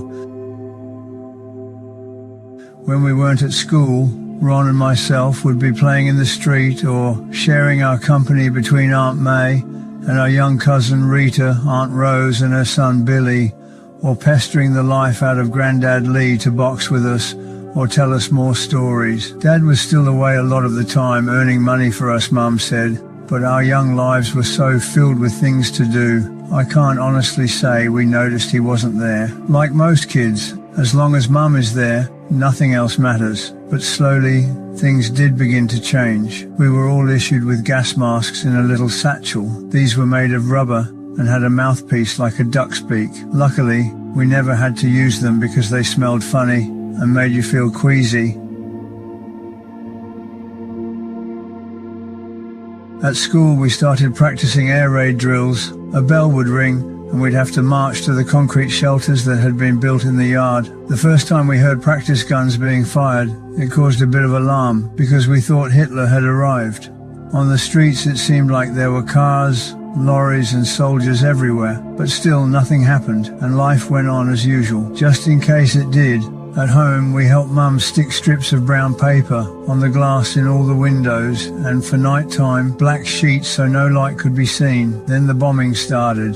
When we weren't at school, Ron and myself would be playing in the street or sharing our company between Aunt May and our young cousin Rita, Aunt Rose and her son Billy, or pestering the life out of Grandad Lee to box with us or tell us more stories. Dad was still away a lot of the time earning money for us, Mum said, but our young lives were so filled with things to do, I can't honestly say we noticed he wasn't there. Like most kids, as long as Mum is there, nothing else matters. But slowly, things did begin to change. We were all issued with gas masks in a little satchel. These were made of rubber and had a mouthpiece like a duck's beak. Luckily, we never had to use them because they smelled funny and made you feel queasy. At school, we started practicing air raid drills. A bell would ring, and we'd have to march to the concrete shelters that had been built in the yard. The first time we heard practice guns being fired, it caused a bit of alarm because we thought Hitler had arrived. On the streets, it seemed like there were cars, lorries and soldiers everywhere, but still nothing happened, and life went on as usual. Just in case it did, at home we helped Mum stick strips of brown paper on the glass in all the windows, and for night time, black sheets so no light could be seen. Then the bombing started.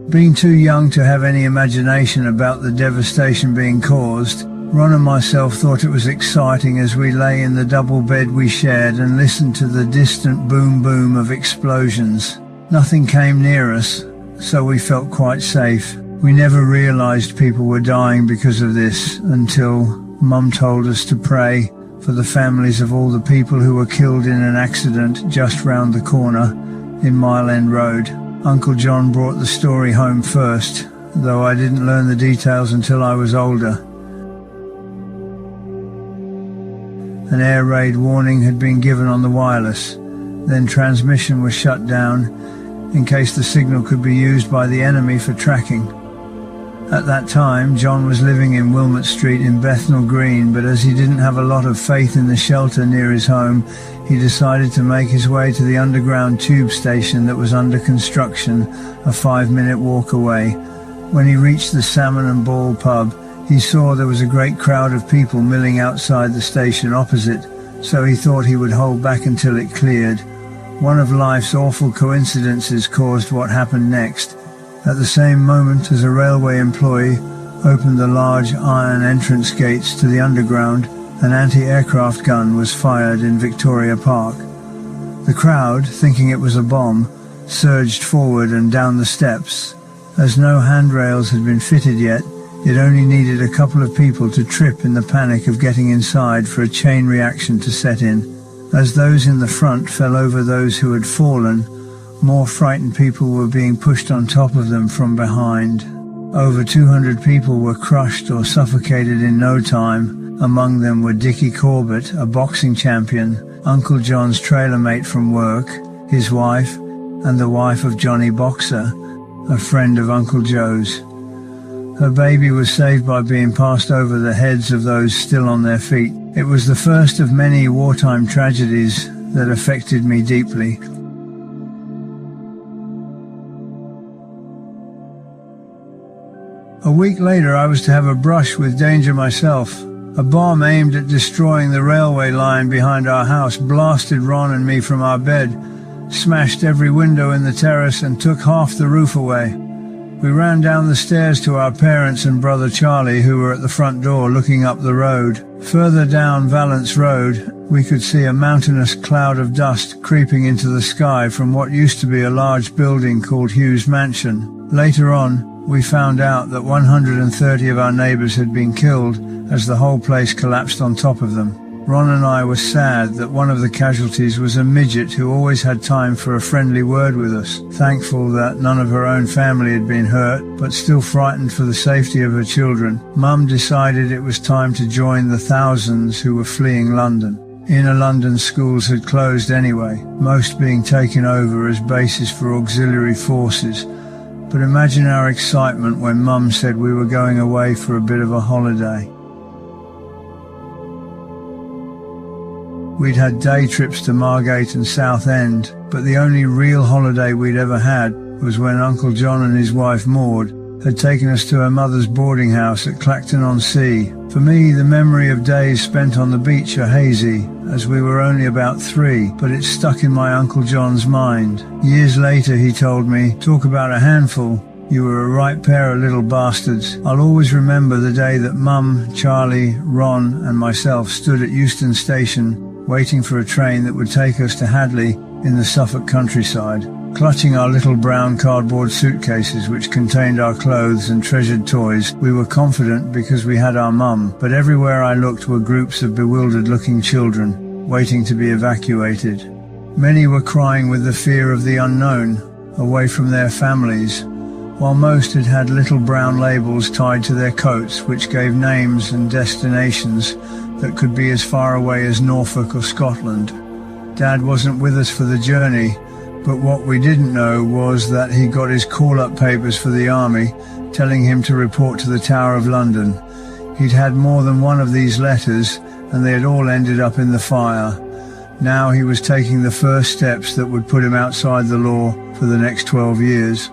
Being too young to have any imagination about the devastation being caused, Ron and myself thought it was exciting as we lay in the double bed we shared and listened to the distant boom of explosions. Nothing came near us, so we felt quite safe. We never realized people were dying because of this until Mum told us to pray for the families of all the people who were killed in an accident just round the corner in Mile End Road. Uncle John brought the story home first, though I didn't learn the details until I was older. An air raid warning had been given on the wireless. Then transmission was shut down in case the signal could be used by the enemy for tracking. At that time, John was living in Wilmot Street in Bethnal Green, but as he didn't have a lot of faith in the shelter near his home, he decided to make his way to the underground tube station that was under construction, a 5-minute walk away. When he reached the Salmon and Ball pub, he saw there was a great crowd of people milling outside the station opposite, so he thought he would hold back until it cleared. One of life's awful coincidences caused what happened next. At the same moment as a railway employee opened the large iron entrance gates to the underground, an anti-aircraft gun was fired in Victoria Park. The crowd, thinking it was a bomb, surged forward and down the steps. As no handrails had been fitted yet, it only needed a couple of people to trip in the panic of getting inside for a chain reaction to set in. As those in the front fell over those who had fallen, more frightened people were being pushed on top of them from behind. Over 200 people were crushed or suffocated in no time. Among them were Dickie Corbett, a boxing champion, Uncle John's trailer mate from work, his wife, and the wife of Johnny Boxer, a friend of Uncle Joe's. Her baby was saved by being passed over the heads of those still on their feet. It was the first of many wartime tragedies that affected me deeply. A week later, I was to have a brush with danger myself. A bomb aimed at destroying the railway line behind our house blasted Ron and me from our bed, smashed every window in the terrace and took half the roof away. We ran down the stairs to our parents and brother Charlie, who were at the front door looking up the road. Further down Valence Road, we could see a mountainous cloud of dust creeping into the sky from what used to be a large building called Hughes Mansion. Later on, we found out that 130 of our neighbours had been killed as the whole place collapsed on top of them. Ron and I were sad that one of the casualties was a midget who always had time for a friendly word with us. Thankful that none of her own family had been hurt, but still frightened for the safety of her children, Mum decided it was time to join the thousands who were fleeing London. Inner London schools had closed anyway, most being taken over as bases for auxiliary forces. But imagine our excitement when Mum said we were going away for a bit of a holiday. We'd had day trips to Margate and Southend, but the only real holiday we'd ever had was when Uncle John and his wife Maud had taken us to her mother's boarding house at Clacton-on-Sea. For me, the memory of days spent on the beach are hazy, as we were only about 3, but it stuck in my Uncle John's mind. Years later, he told me, "Talk about a handful. You were a right pair of little bastards." I'll always remember the day that Mum, Charlie, Ron and myself stood at Euston Station waiting for a train that would take us to Hadley in the Suffolk countryside. Clutching our little brown cardboard suitcases which contained our clothes and treasured toys, we were confident because we had our mum, but everywhere I looked were groups of bewildered-looking children, waiting to be evacuated. Many were crying with the fear of the unknown, away from their families, while most had had little brown labels tied to their coats which gave names and destinations that could be as far away as Norfolk or Scotland. Dad wasn't with us for the journey, but what we didn't know was that he got his call-up papers for the army, telling him to report to the Tower of London. He'd had more than one of these letters, and they had all ended up in the fire. Now he was taking the first steps that would put him outside the law for the next 12 years.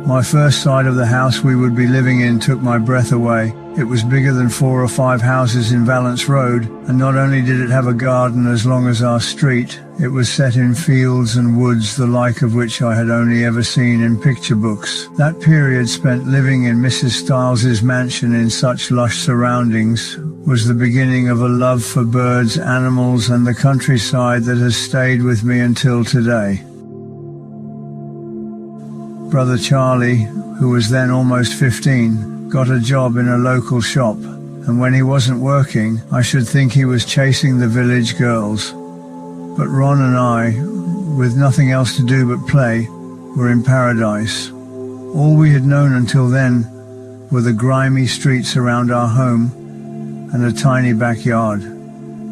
My first sight of the house we would be living in took my breath away. It was bigger than 4 or 5 houses in Valence Road, and not only did it have a garden as long as our street, it was set in fields and woods the like of which I had only ever seen in picture books. That period spent living in Mrs. Stiles's mansion in such lush surroundings was the beginning of a love for birds, animals, and the countryside that has stayed with me until today. Brother Charlie, who was then almost 15, got a job in a local shop, and when he wasn't working, I should think he was chasing the village girls. But Ron and I, with nothing else to do but play, were in paradise. All we had known until then were the grimy streets around our home and a tiny backyard.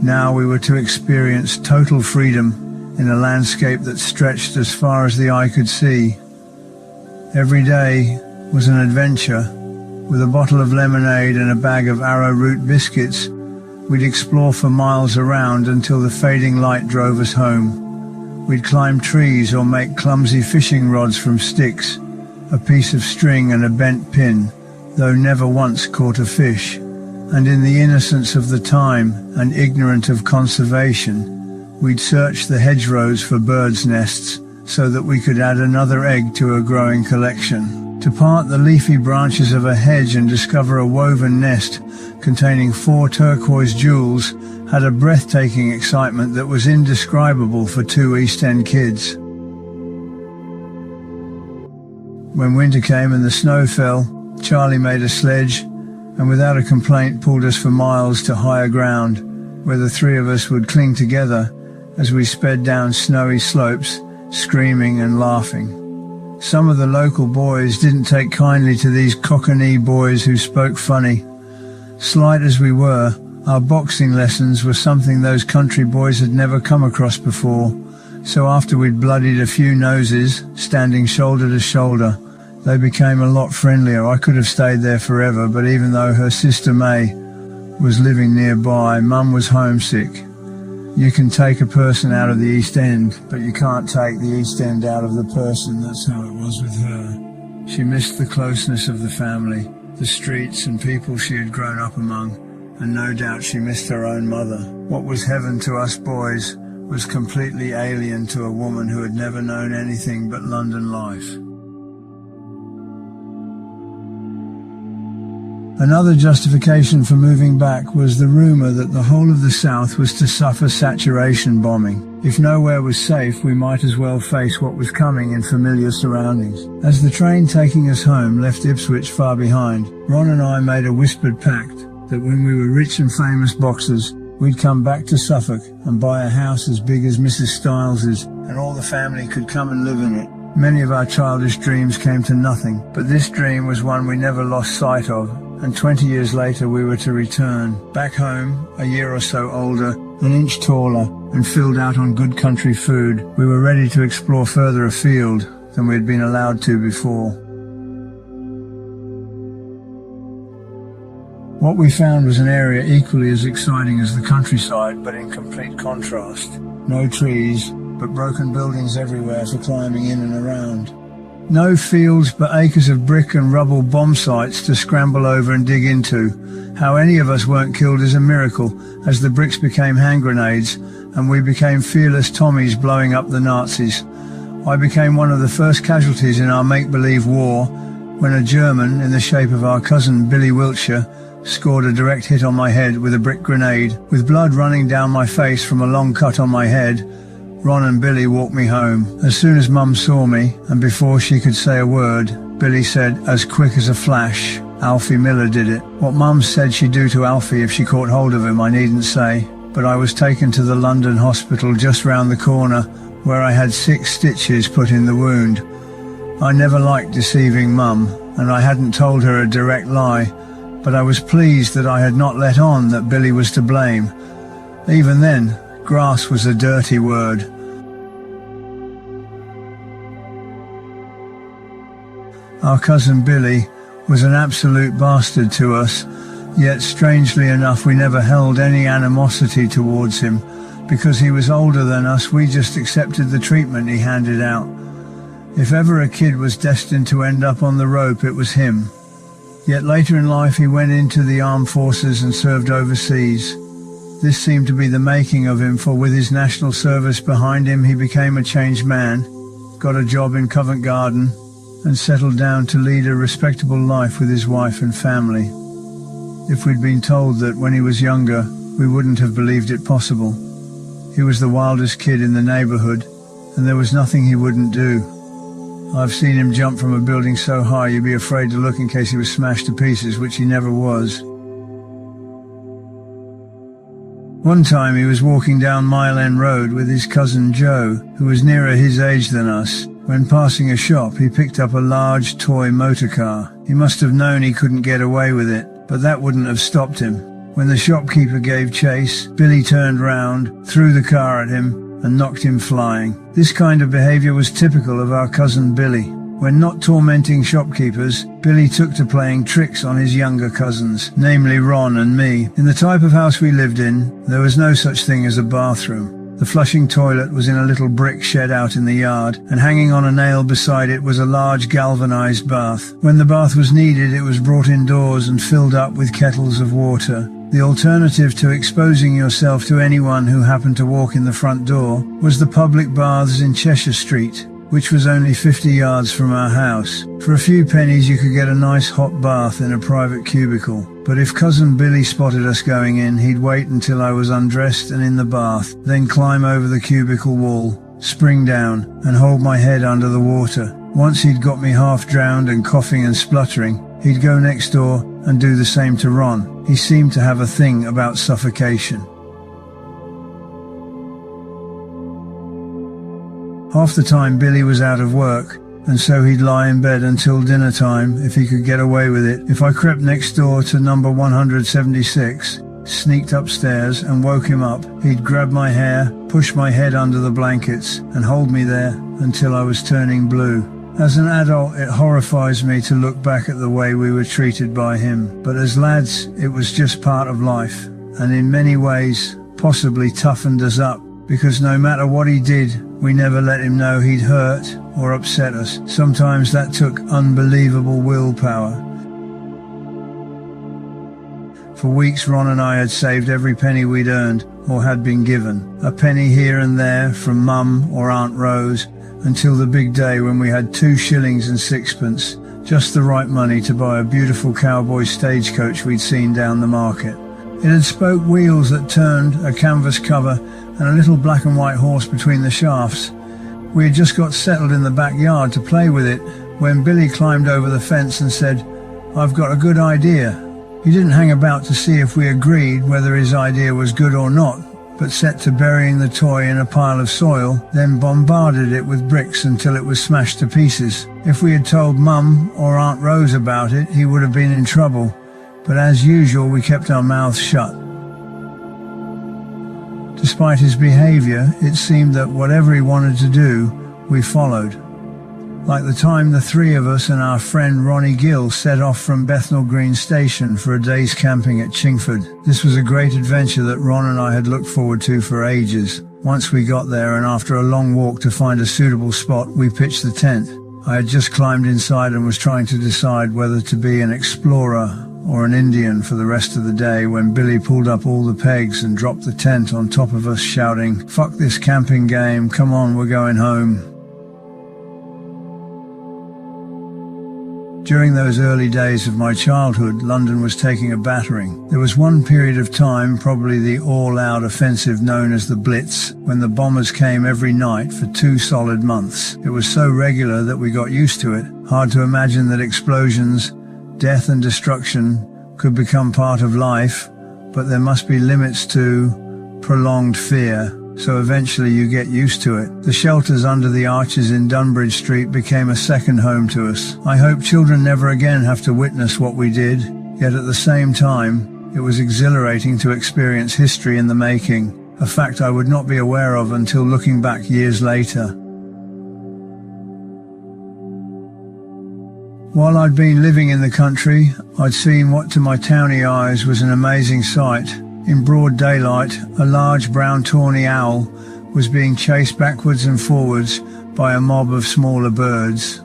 Now we were to experience total freedom in a landscape that stretched as far as the eye could see. Every day was an adventure. With a bottle of lemonade and a bag of arrowroot biscuits, we'd explore for miles around until the fading light drove us home. We'd climb trees or make clumsy fishing rods from sticks, a piece of string and a bent pin, though never once caught a fish. And in the innocence of the time and ignorant of conservation, we'd search the hedgerows for birds' nests so that we could add another egg to a growing collection. To part the leafy branches of a hedge and discover a woven nest containing 4 turquoise jewels had a breathtaking excitement that was indescribable for 2 East End kids. When winter came and the snow fell, Charlie made a sledge and without a complaint pulled us for miles to higher ground, where the 3 of us would cling together as we sped down snowy slopes, screaming and laughing. Some of the local boys didn't take kindly to these cockney boys who spoke funny. Slight as we were, our boxing lessons were something those country boys had never come across before, so after we'd bloodied a few noses, standing shoulder to shoulder, they became a lot friendlier. I could have stayed there forever, but even though her sister May was living nearby, Mum was homesick. You can take a person out of the East End, but you can't take the East End out of the person. That's how it was with her. She missed the closeness of the family, the streets and people she had grown up among, and no doubt she missed her own mother. What was heaven to us boys was completely alien to a woman who had never known anything but London life. Another justification for moving back was the rumour that the whole of the South was to suffer saturation bombing. If nowhere was safe, we might as well face what was coming in familiar surroundings. As the train taking us home left Ipswich far behind, Ron and I made a whispered pact that when we were rich and famous boxers, we'd come back to Suffolk and buy a house as big as Mrs. Stiles's, and all the family could come and live in it. Many of our childish dreams came to nothing, but this dream was one we never lost sight of. And 20 years later we were to return. Back home, a year or so older, an inch taller, and filled out on good country food, we were ready to explore further afield than we had been allowed to before. What we found was an area equally as exciting as the countryside, but in complete contrast. No trees, but broken buildings everywhere for climbing in and around. No fields, but acres of brick and rubble bomb sites to scramble over and dig into. How any of us weren't killed is a miracle, as the bricks became hand grenades, and we became fearless Tommies blowing up the Nazis. I became one of the first casualties in our make-believe war, when a German, in the shape of our cousin Billy Wiltshire, scored a direct hit on my head with a brick grenade. With blood running down my face from a long cut on my head, Ron and Billy walked me home. As soon as Mum saw me, and before she could say a word, Billy said, as quick as a flash, "Alfie Miller did it." What Mum said she'd do to Alfie if she caught hold of him, I needn't say, but I was taken to the London hospital just round the corner, where I had 6 stitches put in the wound. I never liked deceiving Mum, and I hadn't told her a direct lie, but I was pleased that I had not let on that Billy was to blame. Even then, grass was a dirty word. Our cousin Billy was an absolute bastard to us, yet strangely enough we never held any animosity towards him. Because he was older than us, we just accepted the treatment he handed out. If ever a kid was destined to end up on the rope, it was him. Yet later in life he went into the armed forces and served overseas. This seemed to be the making of him, for with his national service behind him he became a changed man, got a job in Covent Garden, and settled down to lead a respectable life with his wife and family. If we'd been told that when he was younger, we wouldn't have believed it possible. He was the wildest kid in the neighbourhood, and there was nothing he wouldn't do. I've seen him jump from a building so high you'd be afraid to look in case he was smashed to pieces, which he never was. One time he was walking down Mile End Road with his cousin Joe, who was nearer his age than us. When passing a shop, he picked up a large toy motor car. He must have known he couldn't get away with it, but that wouldn't have stopped him. When the shopkeeper gave chase, Billy turned round, threw the car at him, and knocked him flying. This kind of behaviour was typical of our cousin Billy. When not tormenting shopkeepers, Billy took to playing tricks on his younger cousins, namely Ron and me. In the type of house we lived in, there was no such thing as a bathroom. The flushing toilet was in a little brick shed out in the yard, and hanging on a nail beside it was a large galvanized bath. When the bath was needed, it was brought indoors and filled up with kettles of water. The alternative to exposing yourself to anyone who happened to walk in the front door was the public baths in Cheshire Street, which was only 50 yards from our house. For a few pennies you could get a nice hot bath in a private cubicle. But if cousin Billy spotted us going in, he'd wait until I was undressed and in the bath, then climb over the cubicle wall, spring down, and hold my head under the water. Once he'd got me half drowned and coughing and spluttering, he'd go next door and do the same to Ron. He seemed to have a thing about suffocation. Half the time Billy was out of work, and so he'd lie in bed until dinner time if he could get away with it. If I crept next door to number 176, sneaked upstairs and woke him up, he'd grab my hair, push my head under the blankets, and hold me there until I was turning blue. As an adult, it horrifies me to look back at the way we were treated by him, but as lads, it was just part of life, and in many ways, possibly toughened us up, because no matter what he did, we never let him know he'd hurt or upset us. Sometimes that took unbelievable willpower. For weeks, Ron and I had saved every penny we'd earned or had been given. A penny here and there from Mum or Aunt Rose, until the big day when we had 2 shillings and 6pence, just the right money to buy a beautiful cowboy stagecoach we'd seen down the market. It had spoke wheels that turned, a canvas cover, and a little black and white horse between the shafts. We had just got settled in the backyard to play with it when Billy climbed over the fence and said, "I've got a good idea." He didn't hang about to see if we agreed whether his idea was good or not, but set to burying the toy in a pile of soil, then bombarded it with bricks until it was smashed to pieces. If we had told Mum or Aunt Rose about it, he would have been in trouble, but as usual we kept our mouths shut. Despite his behaviour, it seemed that whatever he wanted to do, we followed. Like the time the 3 of us and our friend Ronnie Gill set off from Bethnal Green Station for a day's camping at Chingford. This was a great adventure that Ron and I had looked forward to for ages. Once we got there, and after a long walk to find a suitable spot, we pitched the tent. I had just climbed inside and was trying to decide whether to be an explorer or an Indian for the rest of the day when Billy pulled up all the pegs and dropped the tent on top of us, shouting, "Fuck this camping game, come on, we're going home." During those early days of my childhood, London was taking a battering. There was one period of time, probably the all-out offensive known as the Blitz, when the bombers came every night for 2 solid months. It was so regular that we got used to it. Hard to imagine that explosions, death and destruction could become part of life, but there must be limits to prolonged fear. So eventually you get used to it. The shelters under the arches in Dunbridge Street became a second home to us. I hope children never again have to witness what we did, yet at the same time, it was exhilarating to experience history in the making, a fact I would not be aware of until looking back years later. While I'd been living in the country, I'd seen what to my towny eyes was an amazing sight. In broad daylight, a large brown tawny owl was being chased backwards and forwards by a mob of smaller birds.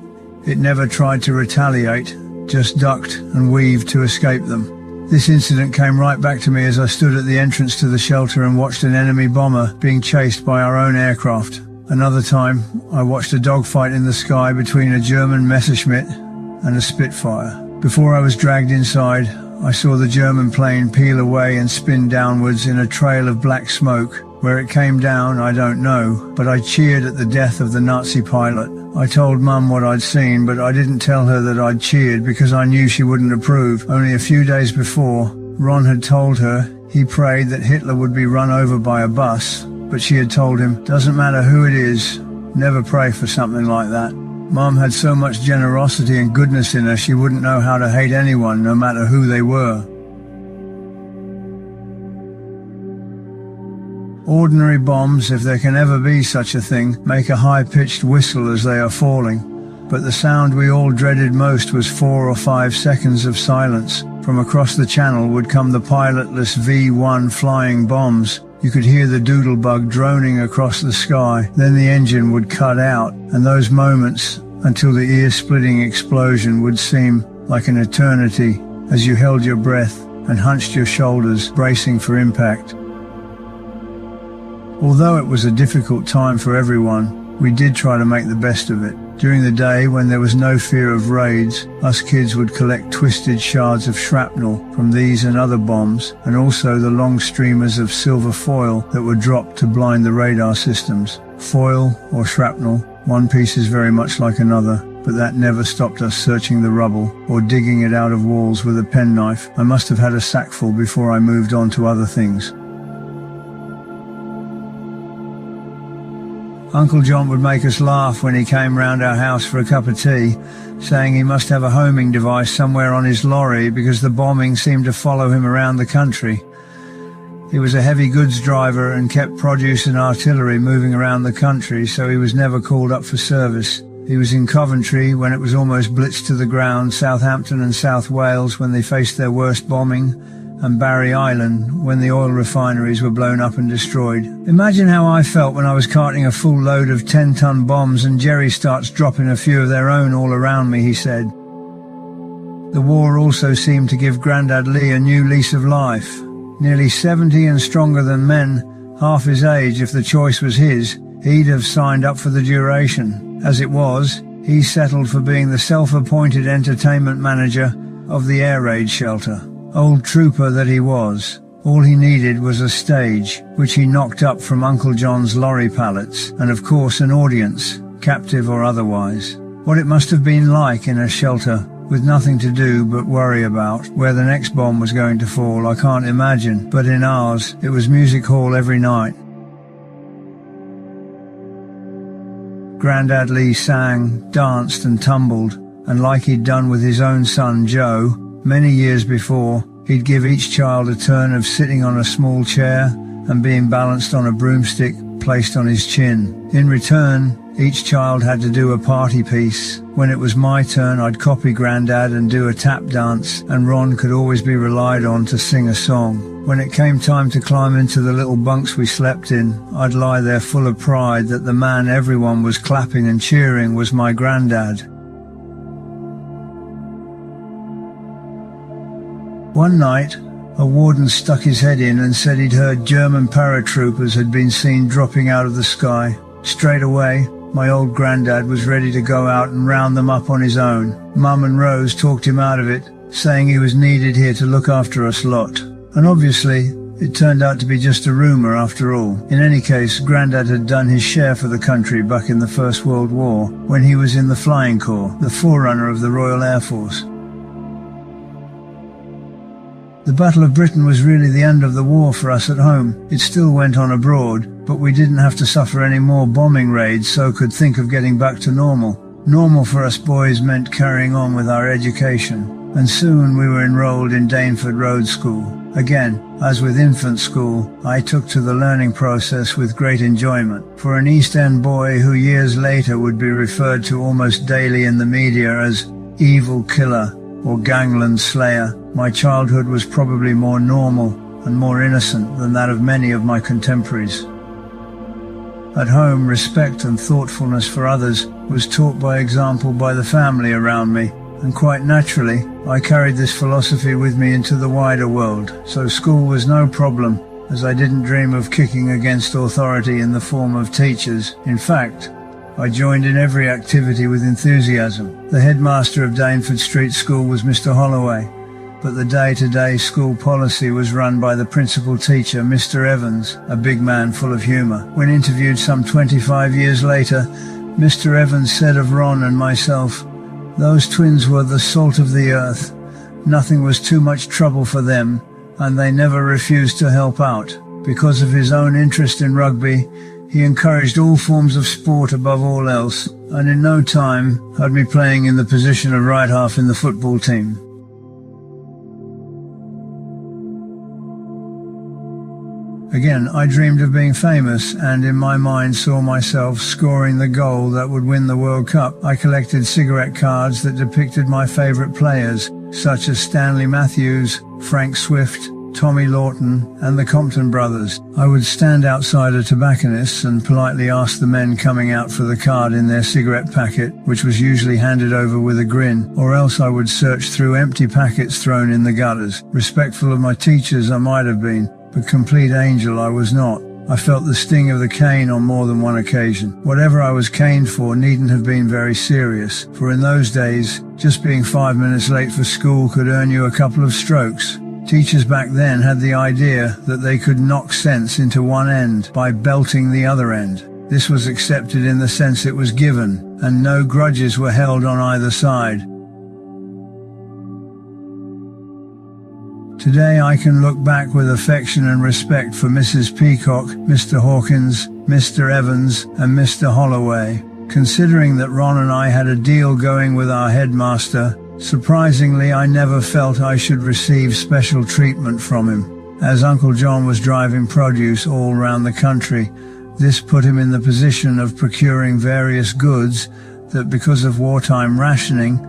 It never tried to retaliate, just ducked and weaved to escape them. This incident came right back to me as I stood at the entrance to the shelter and watched an enemy bomber being chased by our own aircraft. Another time, I watched a dogfight in the sky between a German Messerschmitt and a Spitfire. Before I was dragged inside, I saw the German plane peel away and spin downwards in a trail of black smoke. Where it came down, I don't know, but I cheered at the death of the Nazi pilot. I told Mum what I'd seen, but I didn't tell her that I'd cheered because I knew she wouldn't approve. Only a few days before, Ron had told her he prayed that Hitler would be run over by a bus, but she had told him, "Doesn't matter who it is, never pray for something like that." Mum had so much generosity and goodness in her, she wouldn't know how to hate anyone, no matter who they were. Ordinary bombs, if there can ever be such a thing, make a high-pitched whistle as they are falling. But the sound we all dreaded most was 4 or 5 seconds of silence. From across the channel would come the pilotless V-1 flying bombs. You could hear the doodlebug droning across the sky. Then the engine would cut out, and those moments until the ear-splitting explosion would seem like an eternity as you held your breath and hunched your shoulders, bracing for impact. Although it was a difficult time for everyone, we did try to make the best of it. During the day, when there was no fear of raids, us kids would collect twisted shards of shrapnel from these and other bombs, and also the long streamers of silver foil that were dropped to blind the radar systems. Foil or shrapnel, one piece is very much like another, but that never stopped us searching the rubble or digging it out of walls with a penknife. I must have had a sackful before I moved on to other things. Uncle John would make us laugh when he came round our house for a cup of tea, saying he must have a homing device somewhere on his lorry because the bombing seemed to follow him around the country. He was a heavy goods driver and kept produce and artillery moving around the country, so he was never called up for service. He was in Coventry when it was almost blitzed to the ground, Southampton and South Wales when they faced their worst bombing, and Barry Island when the oil refineries were blown up and destroyed. Imagine how I felt when I was carting a full load of 10-ton bombs and Jerry starts dropping a few of their own all around me, he said. The war also seemed to give Grandad Lee a new lease of life. Nearly 70 and stronger than men, half his age if the choice was his, he'd have signed up for the duration. As it was, he settled for being the self-appointed entertainment manager of the air raid shelter. Old trooper that he was, all he needed was a stage, which he knocked up from Uncle John's lorry pallets, and of course an audience, captive or otherwise. What it must have been like in a shelter, with nothing to do but worry about where the next bomb was going to fall, I can't imagine, but in ours, it was music hall every night. Grandad Lee sang, danced and tumbled, and like he'd done with his own son Joe, many years before, he'd give each child a turn of sitting on a small chair and being balanced on a broomstick placed on his chin. In return, each child had to do a party piece. When it was my turn, I'd copy Grandad and do a tap dance, and Ron could always be relied on to sing a song. When it came time to climb into the little bunks we slept in, I'd lie there full of pride that the man everyone was clapping and cheering was my Grandad. One night, a warden stuck his head in and said he'd heard German paratroopers had been seen dropping out of the sky. Straight away, My old granddad was ready to go out and round them up on his own. Mum and Rose talked him out of it, saying he was needed here to look after us lot. And obviously, it turned out to be just a rumour after all. In any case, Grandad had done his share for the country back in the First World War, when he was in the Flying Corps, the forerunner of the Royal Air Force. The Battle of Britain was really the end of the war for us at home. It still went on abroad, but we didn't have to suffer any more bombing raids, so could think of getting back to normal. Normal for us boys meant carrying on with our education, and soon we were enrolled in Dainford Road School. Again, as with infant school, I took to the learning process with great enjoyment. For an East End boy who years later would be referred to almost daily in the media as evil killer or gangland slayer, my childhood was probably more normal and more innocent than that of many of my contemporaries. At home, respect and thoughtfulness for others was taught by example by the family around me, and quite naturally, I carried this philosophy with me into the wider world, so school was no problem, as I didn't dream of kicking against authority in the form of teachers. In fact, I joined in every activity with enthusiasm. The headmaster of Dainford Street School was Mr. Holloway, but the day-to-day school policy was run by the principal teacher, Mr. Evans, a big man full of humour. When interviewed some 25 years later, Mr. Evans said of Ron and myself, "Those twins were the salt of the earth. Nothing was too much trouble for them, and they never refused to help out." Because of his own interest in rugby, he encouraged all forms of sport above all else, and in no time had me playing in the position of right half in the football team. Again, I dreamed of being famous, and in my mind saw myself scoring the goal that would win the World Cup. I collected cigarette cards that depicted my favourite players, such as Stanley Matthews, Frank Swift, Tommy Lawton, and the Compton brothers. I would stand outside a tobacconist's and politely ask the men coming out for the card in their cigarette packet, which was usually handed over with a grin, or else I would search through empty packets thrown in the gutters. Respectful of my teachers I might have been, but complete angel I was not. I felt the sting of the cane on more than one occasion. Whatever I was caned for needn't have been very serious, for in those days, just being 5 minutes late for school could earn you a couple of strokes. Teachers back then had the idea that they could knock sense into one end by belting the other end. This was accepted in the sense it was given, and no grudges were held on either side. Today I can look back with affection and respect for Mrs. Peacock, Mr. Hawkins, Mr. Evans, and Mr. Holloway. Considering that Ron and I had a deal going with our headmaster, surprisingly I never felt I should receive special treatment from him. As Uncle John was driving produce all round the country, this put him in the position of procuring various goods that because of wartime rationing,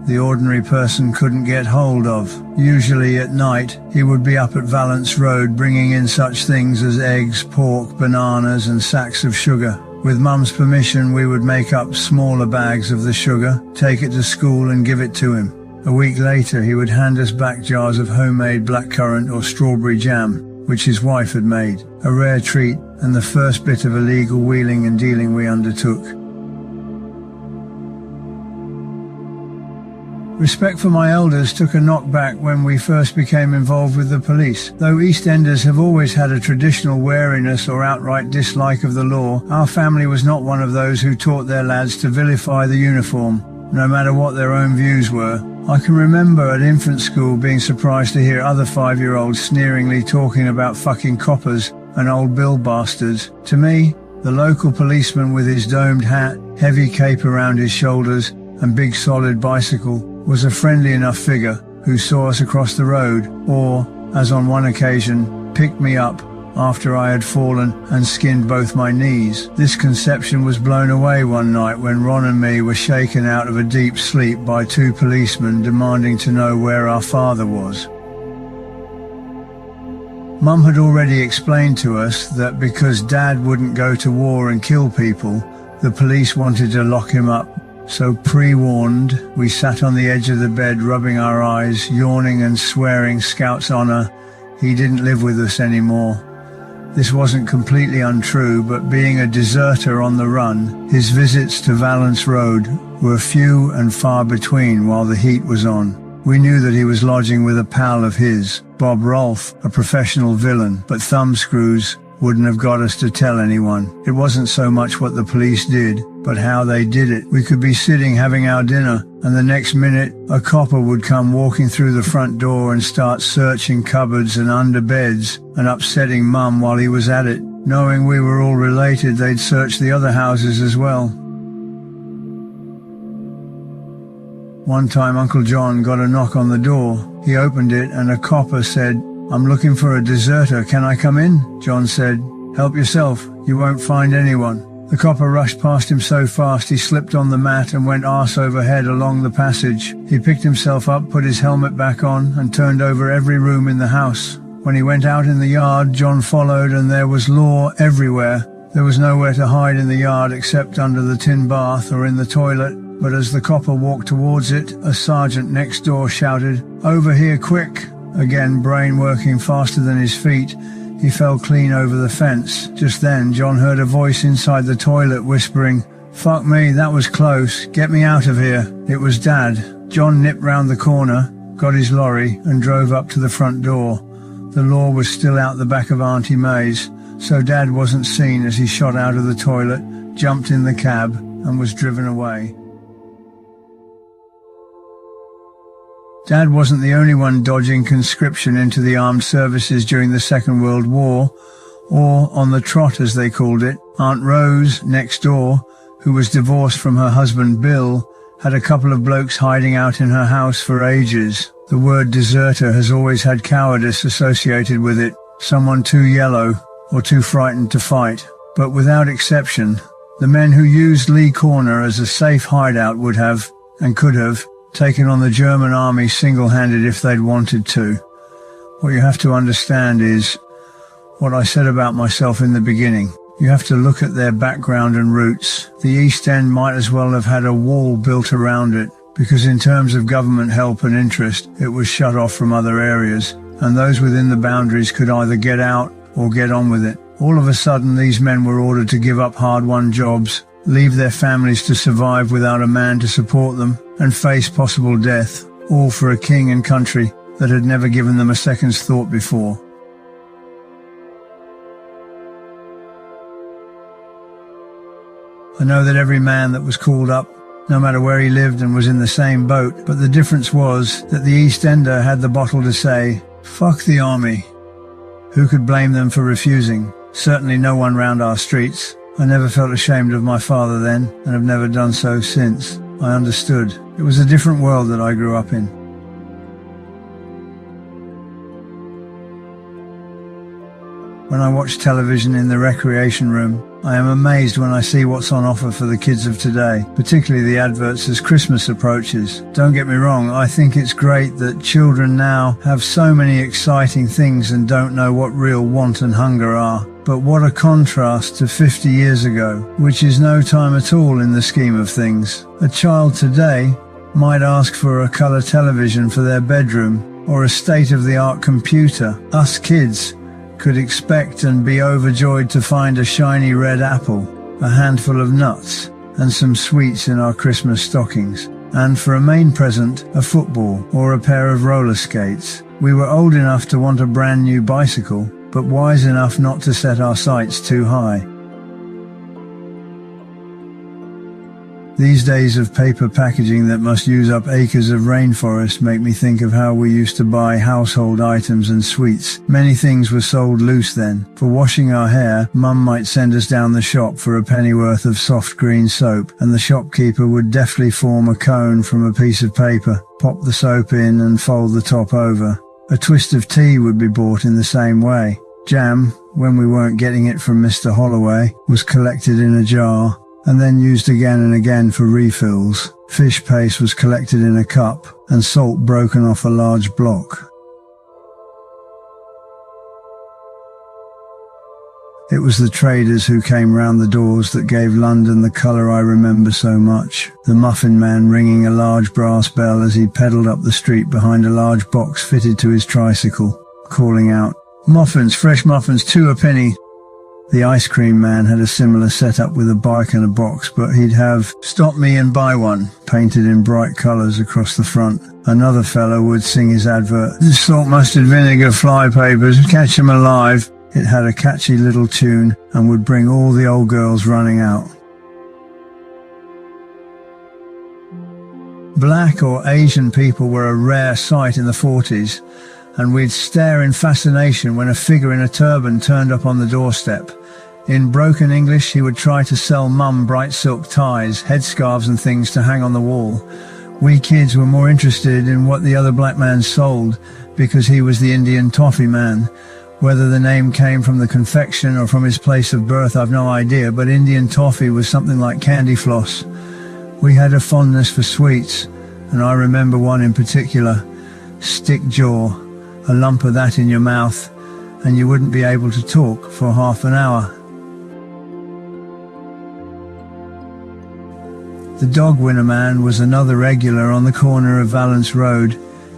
the ordinary person couldn't get hold of. Usually at night, he would be up at Valence Road bringing in such things as eggs, pork, bananas and sacks of sugar. With Mum's permission, we would make up smaller bags of the sugar, take it to school and give it to him. A week later, he would hand us back jars of homemade blackcurrant or strawberry jam, which his wife had made. A rare treat and the first bit of illegal wheeling and dealing we undertook. Respect for my elders took a knockback when we first became involved with the police. Though EastEnders have always had a traditional wariness or outright dislike of the law, our family was not one of those who taught their lads to vilify the uniform, no matter what their own views were. I can remember at infant school being surprised to hear other 5-year-olds sneeringly talking about fucking coppers and old bill bastards. To me, the local policeman with his domed hat, heavy cape around his shoulders, and big solid bicycle was a friendly enough figure who saw us across the road, or, as on one occasion, picked me up after I had fallen and skinned both my knees. This conception was blown away one night when Ron and me were shaken out of a deep sleep by 2 policemen demanding to know where our father was. Mum had already explained to us that because Dad wouldn't go to war and kill people, the police wanted to lock him up. So pre-warned, we sat on the edge of the bed rubbing our eyes, yawning and swearing Scout's honour, he didn't live with us anymore. This wasn't completely untrue, but being a deserter on the run, his visits to Valence Road were few and far between while the heat was on. We knew that he was lodging with a pal of his, Bob Rolfe, a professional villain, but thumbscrews wouldn't have got us to tell anyone. It wasn't so much what the police did, but how they did it. We could be sitting having our dinner, and the next minute a copper would come walking through the front door and start searching cupboards and under beds and upsetting Mum while he was at it. Knowing we were all related, they'd search the other houses as well. One time Uncle John got a knock on the door. He opened it and a copper said, "I'm looking for a deserter, can I come in?" John said, "Help yourself, you won't find anyone." The copper rushed past him so fast he slipped on the mat and went arse over head along the passage. He picked himself up, put his helmet back on and turned over every room in the house. When he went out in the yard, John followed, and there was law everywhere. There was nowhere to hide in the yard except under the tin bath or in the toilet. But as the copper walked towards it, a sergeant next door shouted, "Over here, quick!" Again, brain working faster than his feet, he fell clean over the fence. Just then, John heard a voice inside the toilet whispering, "Fuck me, that was close. Get me out of here." It was Dad. John nipped round the corner, got his lorry, and drove up to the front door. The law was still out the back of Auntie May's, so Dad wasn't seen as he shot out of the toilet, jumped in the cab, and was driven away. Dad wasn't the only one dodging conscription into the armed services during the Second World War, or on the trot as they called it. Aunt Rose, next door, who was divorced from her husband Bill, had a couple of blokes hiding out in her house for ages. The word deserter has always had cowardice associated with it, someone too yellow or too frightened to fight. But without exception, the men who used Lee Corner as a safe hideout would have, and could have, taken on the German army single-handed if they'd wanted to. What you have to understand is what I said about myself in the beginning. You have to look at their background and roots. The East End might as well have had a wall built around it, because in terms of government help and interest, it was shut off from other areas, and those within the boundaries could either get out or get on with it. All of a sudden, these men were ordered to give up hard-won jobs, leave their families to survive without a man to support them, and face possible death, all for a king and country that had never given them a second's thought before. I know that every man that was called up, no matter where he lived, and was in the same boat, but the difference was that the East Ender had the bottle to say, "Fuck the army." Who could blame them for refusing? Certainly no one round our streets. I never felt ashamed of my father then, and have never done so since. I understood. It was a different world that I grew up in. When I watch television in the recreation room, I am amazed when I see what's on offer for the kids of today, particularly the adverts as Christmas approaches. Don't get me wrong, I think it's great that children now have so many exciting things and don't know what real want and hunger are. But what a contrast to 50 years ago, which is no time at all in the scheme of things. A child today might ask for a colour television for their bedroom or a state-of-the-art computer. Us kids could expect and be overjoyed to find a shiny red apple, a handful of nuts, and some sweets in our Christmas stockings. And for a main present, a football or a pair of roller skates. We were old enough to want a brand new bicycle, but wise enough not to set our sights too high. These days of paper packaging that must use up acres of rainforest make me think of how we used to buy household items and sweets. Many things were sold loose then. For washing our hair, Mum might send us down the shop for a pennyworth of soft green soap, and the shopkeeper would deftly form a cone from a piece of paper, pop the soap in and fold the top over. A twist of tea would be bought in the same way. Jam, when we weren't getting it from Mr. Holloway, was collected in a jar and then used again and again for refills. Fish paste was collected in a cup and salt broken off a large block. It was the traders who came round the doors that gave London the colour I remember so much. The muffin man ringing a large brass bell as he pedalled up the street behind a large box fitted to his tricycle, calling out, Muffins, fresh muffins, 2 a penny. The ice cream man had a similar setup with a bike and a box, but he'd have "Stop me and buy one" painted in bright colours across the front. Another fellow would sing his advert, "Salt, mustard, vinegar, fly papers, catch 'em alive." It had a catchy little tune and would bring all the old girls running out. Black or Asian people were a rare sight in the 40s, and we'd stare in fascination when a figure in a turban turned up on the doorstep. In broken English, he would try to sell Mum bright silk ties, headscarves and things to hang on the wall. We kids were more interested in what the other black man sold, because he was the Indian toffee man. Whether the name came from the confection or from his place of birth, I've no idea, but Indian toffee was something like candy floss. We had a fondness for sweets, and I remember one in particular, stick jaw, a lump of that in your mouth, and you wouldn't be able to talk for half an hour. The dog winner man was another regular on the corner of Valence Road.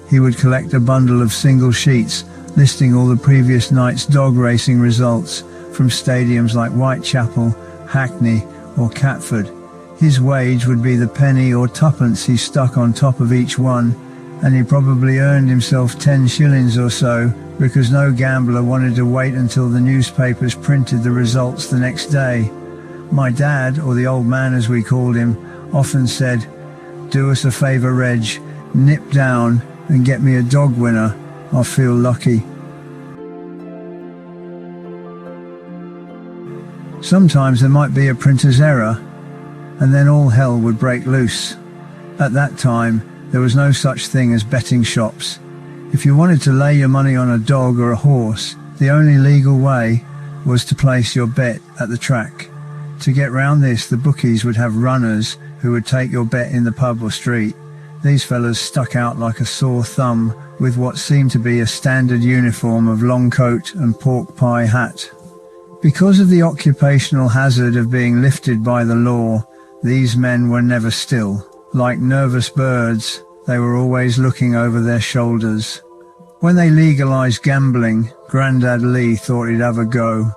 He would collect a bundle of single sheets listing all the previous night's dog racing results from stadiums like Whitechapel, Hackney or Catford. His wage would be the penny or tuppence he stuck on top of each one, and he probably earned himself 10 shillings or so, because no gambler wanted to wait until the newspapers printed the results the next day. My dad, or the old man as we called him, often said, "Do us a favour, Reg, nip down and get me a dog winner. I'll feel lucky." Sometimes there might be a printer's error, and then all hell would break loose. At that time, there was no such thing as betting shops. If you wanted to lay your money on a dog or a horse, the only legal way was to place your bet at the track. To get round this, the bookies would have runners who would take your bet in the pub or street. These fellas stuck out like a sore thumb with what seemed to be a standard uniform of long coat and pork pie hat. Because of the occupational hazard of being lifted by the law, these men were never still. Like nervous birds, they were always looking over their shoulders. When they legalised gambling, Grandad Lee thought he'd have a go,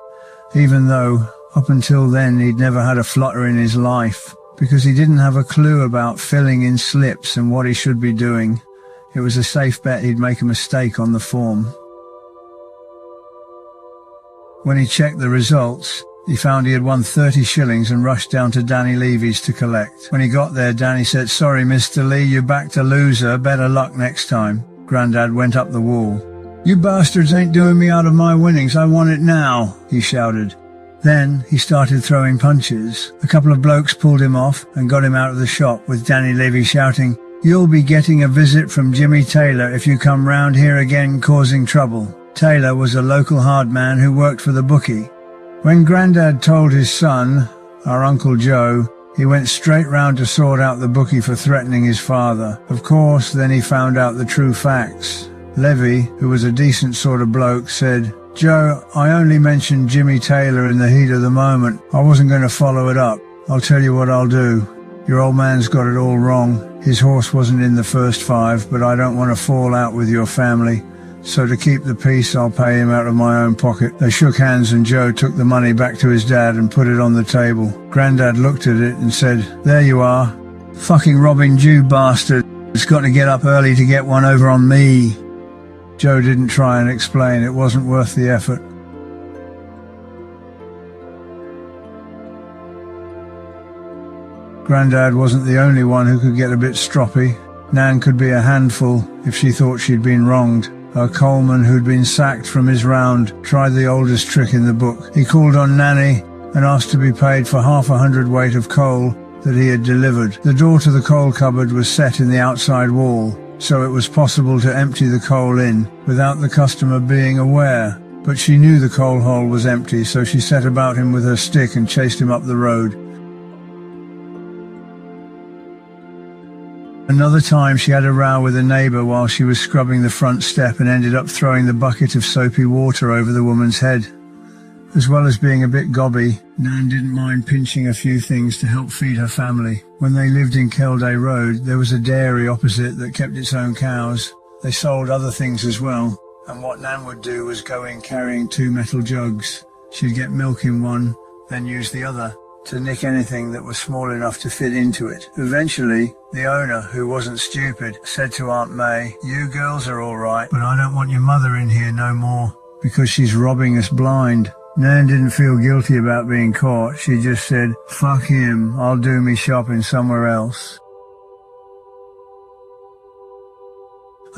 even though up until then he'd never had a flutter in his life, because he didn't have a clue about filling in slips and what he should be doing. It was a safe bet he'd make a mistake on the form. When he checked the results, he found he had won 30 shillings and rushed down to Danny Levy's to collect. When he got there, Danny said, "Sorry, Mr. Lee, you backed a loser. Better luck next time." Grandad went up the wall. "You bastards ain't doing me out of my winnings. I want it now," he shouted. Then he started throwing punches. A couple of blokes pulled him off and got him out of the shop, with Danny Levy shouting, "You'll be getting a visit from Jimmy Taylor if you come round here again causing trouble." Taylor was a local hard man who worked for the bookie. When Grandad told his son, our Uncle Joe, he went straight round to sort out the bookie for threatening his father. Of course, then he found out the true facts. Levy, who was a decent sort of bloke, said, "Joe, I only mentioned Jimmy Taylor in the heat of the moment. I wasn't going to follow it up. I'll tell you what I'll do. Your old man's got it all wrong. His horse wasn't in the first 5, but I don't want to fall out with your family. So to keep the peace, I'll pay him out of my own pocket." They shook hands and Joe took the money back to his dad and put it on the table. Grandad looked at it and said, "There you are. Fucking robbing Jew bastard. It's got to get up early to get one over on me." Joe didn't try and explain. It wasn't worth the effort. Grandad wasn't the only one who could get a bit stroppy. Nan could be a handful if she thought she'd been wronged. A coalman who'd been sacked from his round tried the oldest trick in the book. He called on Nanny and asked to be paid for half a hundredweight of coal that he had delivered. The door to the coal cupboard was set in the outside wall, so it was possible to empty the coal in without the customer being aware. But she knew the coal hole was empty, so she set about him with her stick and chased him up the road. Another time she had a row with a neighbour while she was scrubbing the front step and ended up throwing the bucket of soapy water over the woman's head. As well as being a bit gobby, Nan didn't mind pinching a few things to help feed her family. When they lived in Kelday Road, there was a dairy opposite that kept its own cows. They sold other things as well. and what Nan would do was go in carrying 2 metal jugs. She'd get milk in one, then use the other to nick anything that was small enough to fit into it. Eventually, the owner, who wasn't stupid, said to Aunt May, "You girls are all right, but I don't want your mother in here no more, because she's robbing us blind." Nan didn't feel guilty about being caught. She just said, "Fuck him, I'll do me shopping somewhere else."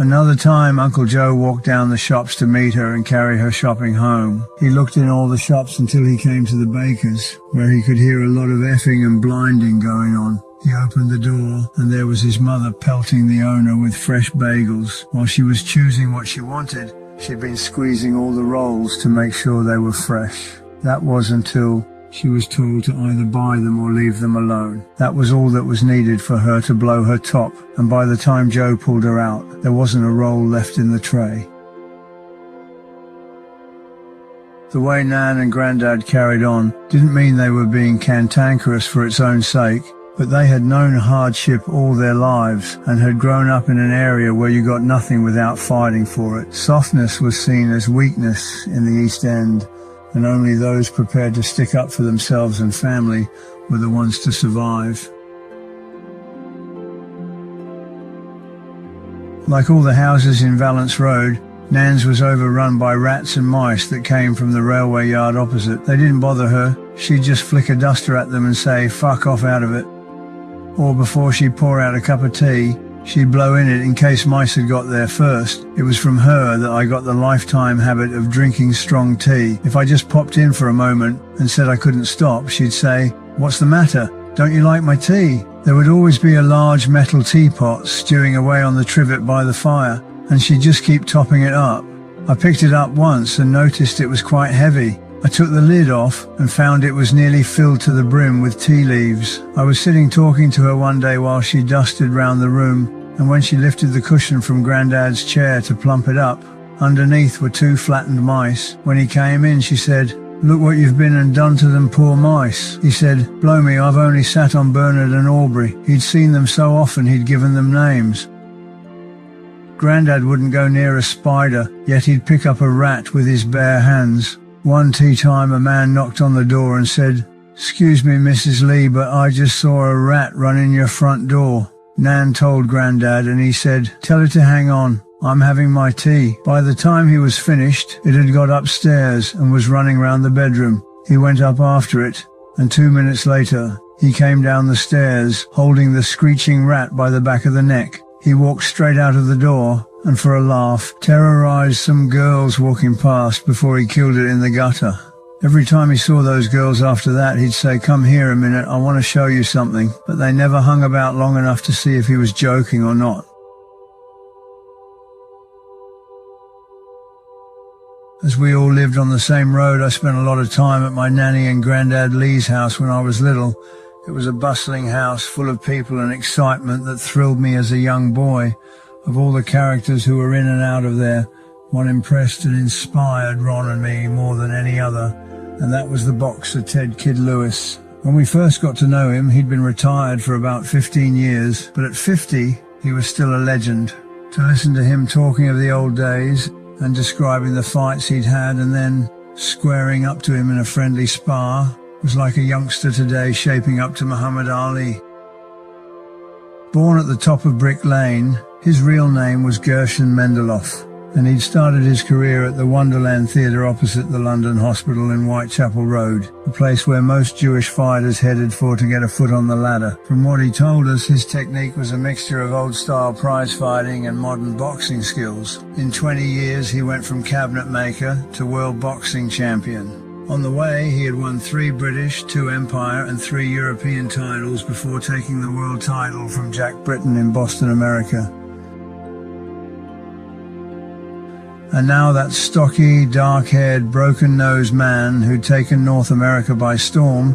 Another time, Uncle Joe walked down the shops to meet her and carry her shopping home. He looked in all the shops until he came to the baker's, where he could hear a lot of effing and blinding going on. He opened the door, and there was his mother pelting the owner with fresh bagels. While she was choosing what she wanted, she'd been squeezing all the rolls to make sure they were fresh. That was until she was told to either buy them or leave them alone. That was all that was needed for her to blow her top, and by the time Joe pulled her out, there wasn't a roll left in the tray. The way Nan and Grandad carried on didn't mean they were being cantankerous for its own sake, but they had known hardship all their lives and had grown up in an area where you got nothing without fighting for it. Softness was seen as weakness in the East End, and only those prepared to stick up for themselves and family were the ones to survive. Like all the houses in Valence Road, Nan's was overrun by rats and mice that came from the railway yard opposite. They didn't bother her. She'd just flick a duster at them and say, "Fuck off out of it." Or before she'd pour out a cup of tea, she'd blow in it in case mice had got there first. It was from her that I got the lifetime habit of drinking strong tea. If I just popped in for a moment and said I couldn't stop, she'd say, "What's the matter? Don't you like my tea?" There would always be a large metal teapot stewing away on the trivet by the fire, and she'd just keep topping it up. I picked it up once and noticed it was quite heavy. I took the lid off and found it was nearly filled to the brim with tea leaves. I was sitting talking to her one day while she dusted round the room, and when she lifted the cushion from Grandad's chair to plump it up, underneath were 2 flattened mice. When he came in, she said, "Look what you've been and done to them poor mice." He said, "Blow me, I've only sat on Bernard and Aubrey." He'd seen them so often he'd given them names. Grandad wouldn't go near a spider, yet he'd pick up a rat with his bare hands. One tea time a man knocked on the door and said, "Excuse me, Mrs. Lee, but I just saw a rat run in your front door." Nan told Grandad, and he said, "Tell her to hang on, I'm having my tea." By the time he was finished, it had got upstairs and was running round the bedroom. He went up after it, and 2 minutes later, he came down the stairs, holding the screeching rat by the back of the neck. He walked straight out of the door, and for a laugh, terrorized some girls walking past before he killed it in the gutter. Every time he saw those girls after that, he'd say, "Come here a minute, I want to show you something." But they never hung about long enough to see if he was joking or not. As we all lived on the same road, I spent a lot of time at my nanny and Grandad Lee's house when I was little. It was a bustling house full of people and excitement that thrilled me as a young boy. Of all the characters who were in and out of there, one impressed and inspired Ron and me more than any other, and that was the boxer Ted Kid Lewis. When we first got to know him, he'd been retired for about 15 years, but at 50, he was still a legend. To listen to him talking of the old days and describing the fights he'd had and then squaring up to him in a friendly spar was like a youngster today shaping up to Muhammad Ali. Born at the top of Brick Lane, his real name was Gershon Mendeloff, and he'd started his career at the Wonderland Theatre opposite the London Hospital in Whitechapel Road, the place where most Jewish fighters headed for to get a foot on the ladder. From what he told us, his technique was a mixture of old-style prize fighting and modern boxing skills. In 20 years, he went from cabinet maker to world boxing champion. On the way, he had won 3 British, 2 Empire and 3 European titles before taking the world title from Jack Britton in Boston, America. And now that stocky, dark-haired, broken-nosed man who'd taken North America by storm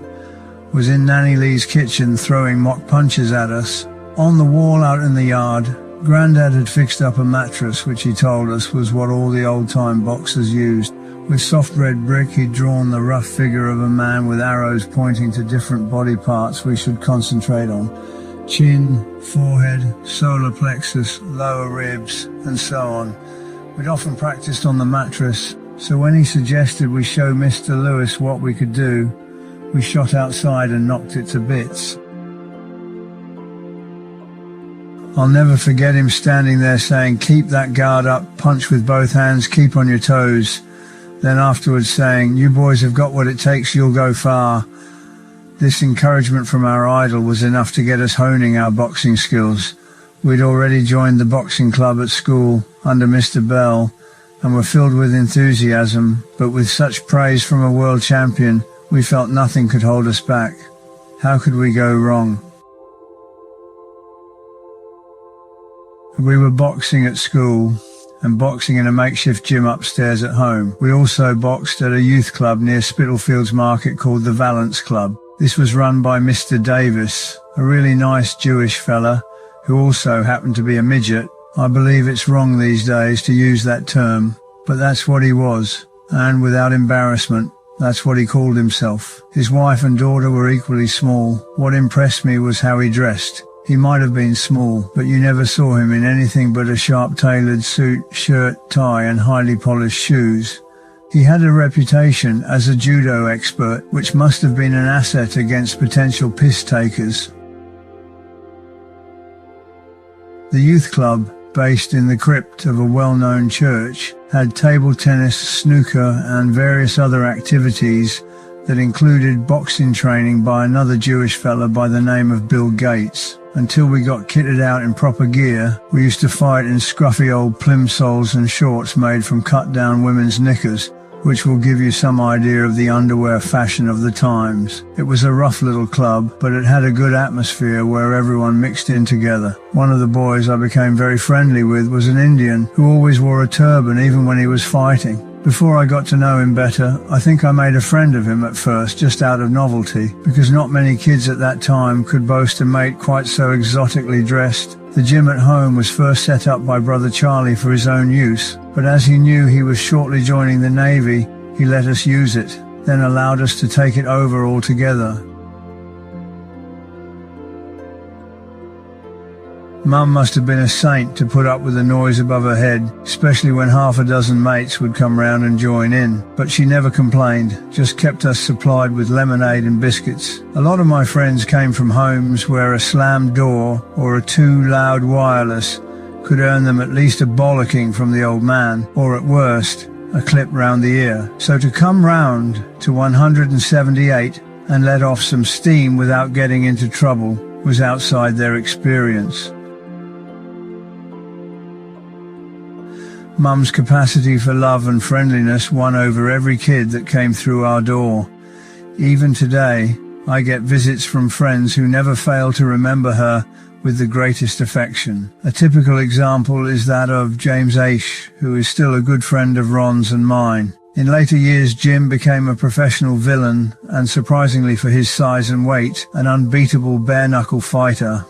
was in Nanny Lee's kitchen throwing mock punches at us. On the wall out in the yard, Grandad had fixed up a mattress which he told us was what all the old-time boxers used. With soft red brick he'd drawn the rough figure of a man with arrows pointing to different body parts we should concentrate on. Chin, forehead, solar plexus, lower ribs, and so on. We'd often practiced on the mattress, so when he suggested we show Mr. Lewis what we could do, we shot outside and knocked it to bits. I'll never forget him standing there saying, "Keep that guard up, punch with both hands, keep on your toes." Then afterwards saying, "You boys have got what it takes, you'll go far." This encouragement from our idol was enough to get us honing our boxing skills. We'd already joined the boxing club at school under Mr. Bell and were filled with enthusiasm, but with such praise from a world champion, we felt nothing could hold us back. How could we go wrong? We were boxing at school and boxing in a makeshift gym upstairs at home. We also boxed at a youth club near Spitalfields Market called the Valence Club. This was run by Mr. Davis, a really nice Jewish fella who also happened to be a midget. I believe it's wrong these days to use that term, but that's what he was, and without embarrassment, that's what he called himself. His wife and daughter were equally small. What impressed me was how he dressed. He might have been small, but you never saw him in anything but a sharp-tailored suit, shirt, tie, and highly polished shoes. He had a reputation as a judo expert, which must have been an asset against potential piss-takers. The youth club, based in the crypt of a well-known church, had table tennis, snooker, and various other activities that included boxing training by another Jewish fella by the name of Bill Gates. Until we got kitted out in proper gear, we used to fight in scruffy old plimsolls and shorts made from cut-down women's knickers, which will give you some idea of the underwear fashion of the times. It was a rough little club, but it had a good atmosphere where everyone mixed in together. One of the boys I became very friendly with was an Indian who always wore a turban even when he was fighting. Before I got to know him better, I think I made a friend of him at first, just out of novelty, because not many kids at that time could boast a mate quite so exotically dressed. The gym at home was first set up by Brother Charlie for his own use, but as he knew he was shortly joining the Navy, he let us use it, then allowed us to take it over altogether. Mum must have been a saint to put up with the noise above her head, especially when half a dozen mates would come round and join in. But she never complained, just kept us supplied with lemonade and biscuits. A lot of my friends came from homes where a slammed door or a too loud wireless could earn them at least a bollocking from the old man, or at worst, a clip round the ear. So to come round to 178 and let off some steam without getting into trouble was outside their experience. Mum's capacity for love and friendliness won over every kid that came through our door. Even today, I get visits from friends who never fail to remember her with the greatest affection. A typical example is that of James Aish, who is still a good friend of Ron's and mine. In later years, Jim became a professional villain and, surprisingly for his size and weight, an unbeatable bare-knuckle fighter.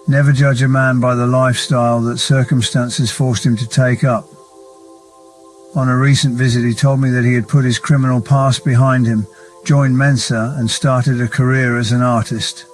Never judge a man by the lifestyle that circumstances forced him to take up. On a recent visit, he told me that he had put his criminal past behind him, joined Mensa, and started a career as an artist.